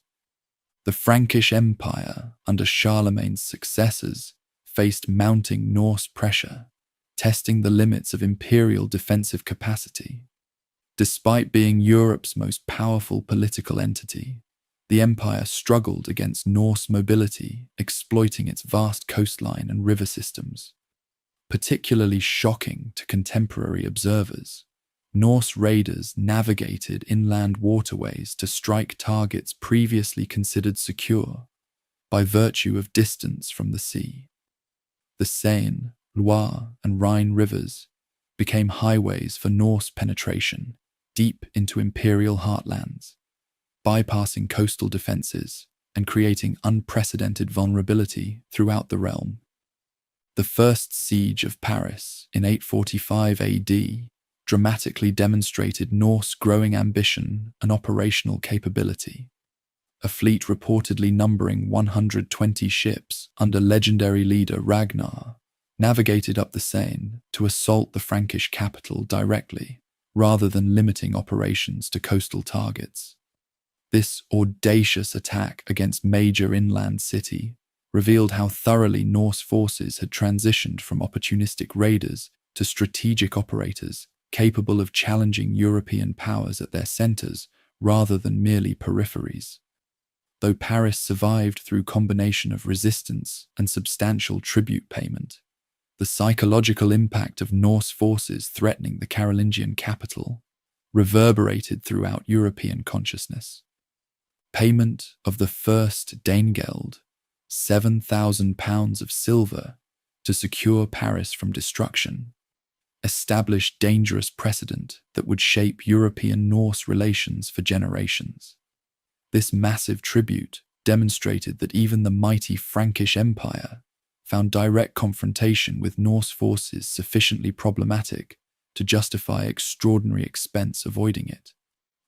Speaker 1: The Frankish Empire, under Charlemagne's successors, faced mounting Norse pressure, testing the limits of imperial defensive capacity. Despite being Europe's most powerful political entity, the empire struggled against Norse mobility, exploiting its vast coastline and river systems. Particularly shocking to contemporary observers, Norse raiders navigated inland waterways to strike targets previously considered secure by virtue of distance from the sea. The Seine, Loire, and Rhine rivers became highways for Norse penetration deep into imperial heartlands, bypassing coastal defenses and creating unprecedented vulnerability throughout the realm. The First Siege of Paris in 845 AD dramatically demonstrated Norse growing ambition and operational capability. A fleet reportedly numbering 120 ships under legendary leader Ragnar navigated up the Seine to assault the Frankish capital directly, rather than limiting operations to coastal targets. This audacious attack against major inland city revealed how thoroughly Norse forces had transitioned from opportunistic raiders to strategic operators capable of challenging European powers at their centers rather than merely peripheries. Though Paris survived through combination of resistance and substantial tribute payment, the psychological impact of Norse forces threatening the Carolingian capital reverberated throughout European consciousness. Payment of the first Danegeld, £7,000 of silver, to secure Paris from destruction, established dangerous precedent that would shape European-Norse relations for generations. This massive tribute demonstrated that even the mighty Frankish Empire found direct confrontation with Norse forces sufficiently problematic to justify extraordinary expense avoiding it.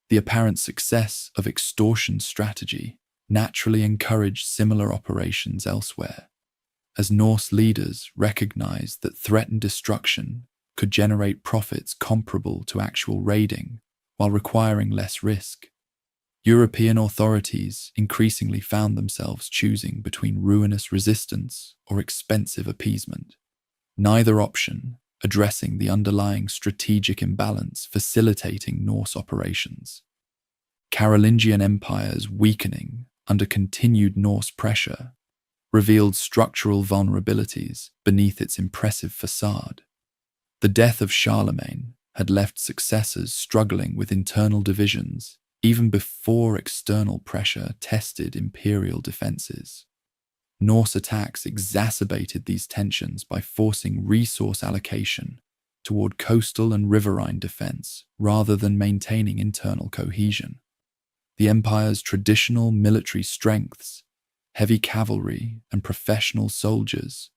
Speaker 1: The apparent success of extortion strategy naturally encouraged similar operations elsewhere, as Norse leaders recognized that threatened destruction could generate profits comparable to actual raiding while requiring less risk. European authorities increasingly found themselves choosing between ruinous resistance or expensive appeasement, neither option addressing the underlying strategic imbalance facilitating Norse operations. Carolingian Empire's weakening under continued Norse pressure revealed structural vulnerabilities beneath its impressive facade. The death of Charlemagne had left successors struggling with internal divisions even before external pressure tested imperial defenses. Norse attacks exacerbated these tensions by forcing resource allocation toward coastal and riverine defense rather than maintaining internal cohesion. The empire's traditional military strengths, heavy cavalry and professional soldiers,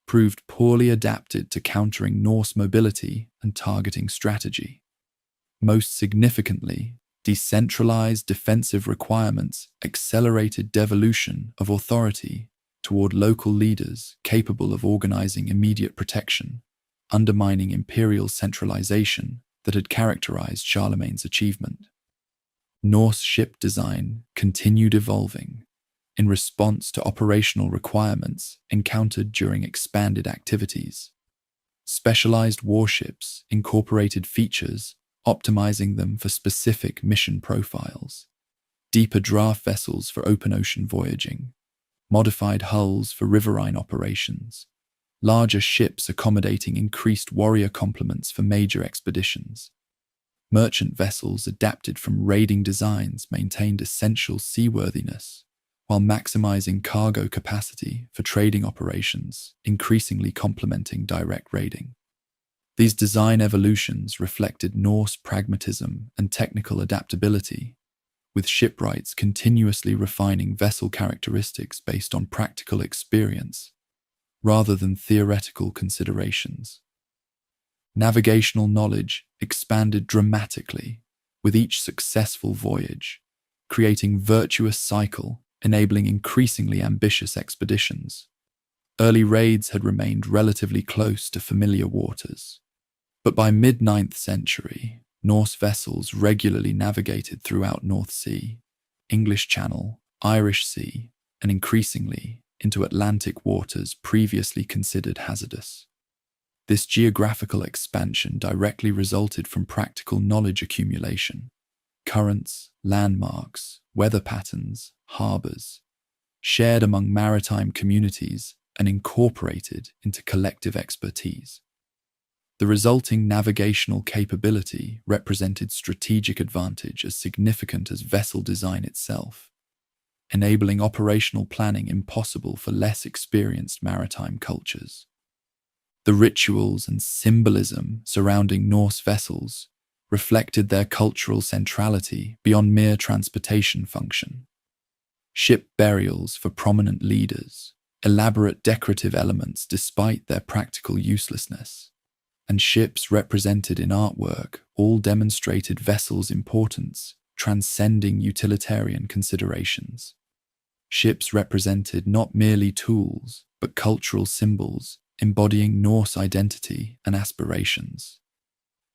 Speaker 1: proved poorly adapted to countering Norse mobility and targeting strategy. Most significantly, decentralized defensive requirements accelerated devolution of authority toward local leaders capable of organizing immediate protection, undermining imperial centralization that had characterized Charlemagne's achievement. Norse ship design continued evolving in response to operational requirements encountered during expanded activities. Specialized warships incorporated features optimizing them for specific mission profiles, deeper draft vessels for open ocean voyaging, modified hulls for riverine operations, larger ships accommodating increased warrior complements for major expeditions. Merchant vessels adapted from raiding designs maintained essential seaworthiness, while maximizing cargo capacity for trading operations, increasingly complementing direct raiding. These design evolutions reflected Norse pragmatism and technical adaptability, with shipwrights continuously refining vessel characteristics based on practical experience, rather than theoretical considerations. Navigational knowledge expanded dramatically with each successful voyage, creating virtuous cycle enabling increasingly ambitious expeditions. Early raids had remained relatively close to familiar waters, but by mid-9th century, Norse vessels regularly navigated throughout North Sea, English Channel, Irish Sea, and increasingly into Atlantic waters previously considered hazardous. This geographical expansion directly resulted from practical knowledge accumulation, currents, landmarks, weather patterns, harbours, shared among maritime communities and incorporated into collective expertise. The resulting navigational capability represented strategic advantage as significant as vessel design itself, enabling operational planning impossible for less experienced maritime cultures. The rituals and symbolism surrounding Norse vessels reflected their cultural centrality beyond mere transportation function. Ship burials for prominent leaders, elaborate decorative elements despite their practical uselessness, and ships represented in artwork all demonstrated vessels' importance, transcending utilitarian considerations. Ships represented not merely tools, but cultural symbols, embodying Norse identity and aspirations.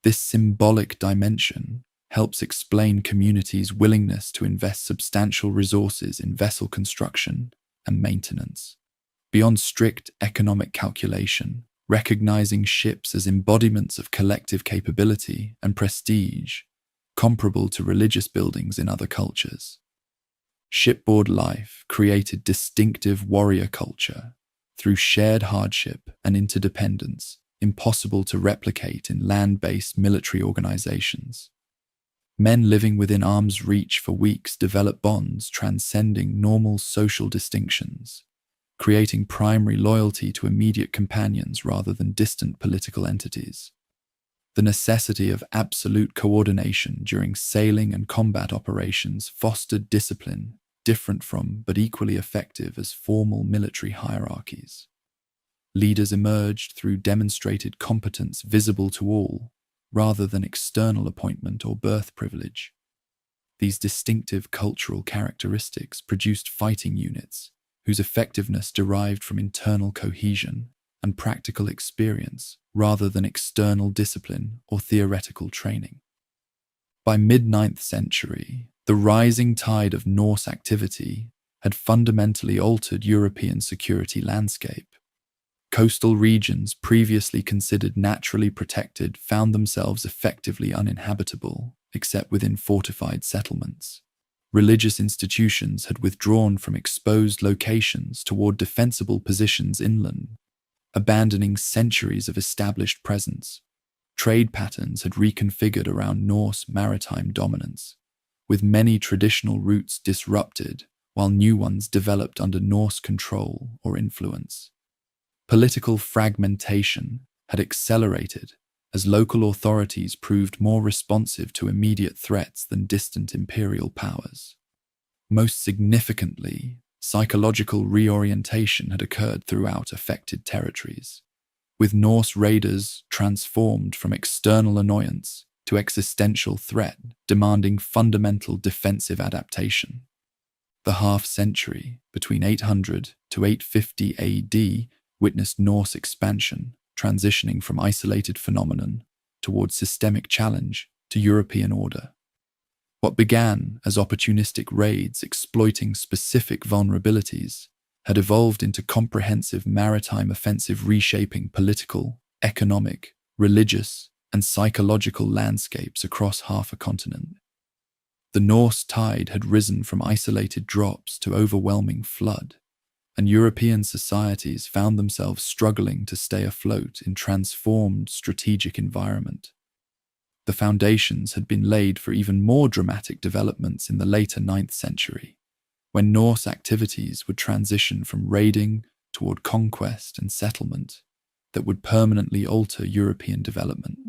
Speaker 1: This symbolic dimension helps explain communities' willingness to invest substantial resources in vessel construction and maintenance. Beyond strict economic calculation, recognizing ships as embodiments of collective capability and prestige, comparable to religious buildings in other cultures. Shipboard life created distinctive warrior culture through shared hardship and interdependence, impossible to replicate in land-based military organizations. Men living within arm's reach for weeks develop bonds transcending normal social distinctions, creating primary loyalty to immediate companions rather than distant political entities. The necessity of absolute coordination during sailing and combat operations fostered discipline different from but equally effective as formal military hierarchies. Leaders emerged through demonstrated competence visible to all, rather than external appointment or birth privilege. These distinctive cultural characteristics produced fighting units whose effectiveness derived from internal cohesion and practical experience rather than external discipline or theoretical training. By mid-9th century, the rising tide of Norse activity had fundamentally altered European security landscape. Coastal regions previously considered naturally protected found themselves effectively uninhabitable, except within fortified settlements. Religious institutions had withdrawn from exposed locations toward defensible positions inland, abandoning centuries of established presence. Trade patterns had reconfigured around Norse maritime dominance, with many traditional routes disrupted while new ones developed under Norse control or influence. Political fragmentation had accelerated as local authorities proved more responsive to immediate threats than distant imperial powers. Most significantly, psychological reorientation had occurred throughout affected territories, with Norse raiders transformed from external annoyance to existential threat, demanding fundamental defensive adaptation. The half-century between 800 to 850 AD witnessed Norse expansion, transitioning from isolated phenomenon towards systemic challenge to European order. What began as opportunistic raids exploiting specific vulnerabilities had evolved into comprehensive maritime offensive reshaping political, economic, religious, and psychological landscapes across half a continent. The Norse tide had risen from isolated drops to overwhelming flood, and European societies found themselves struggling to stay afloat in transformed strategic environment. The foundations had been laid for even more dramatic developments in the later 9th century, when Norse activities would transition from raiding toward conquest and settlement that would permanently alter European development.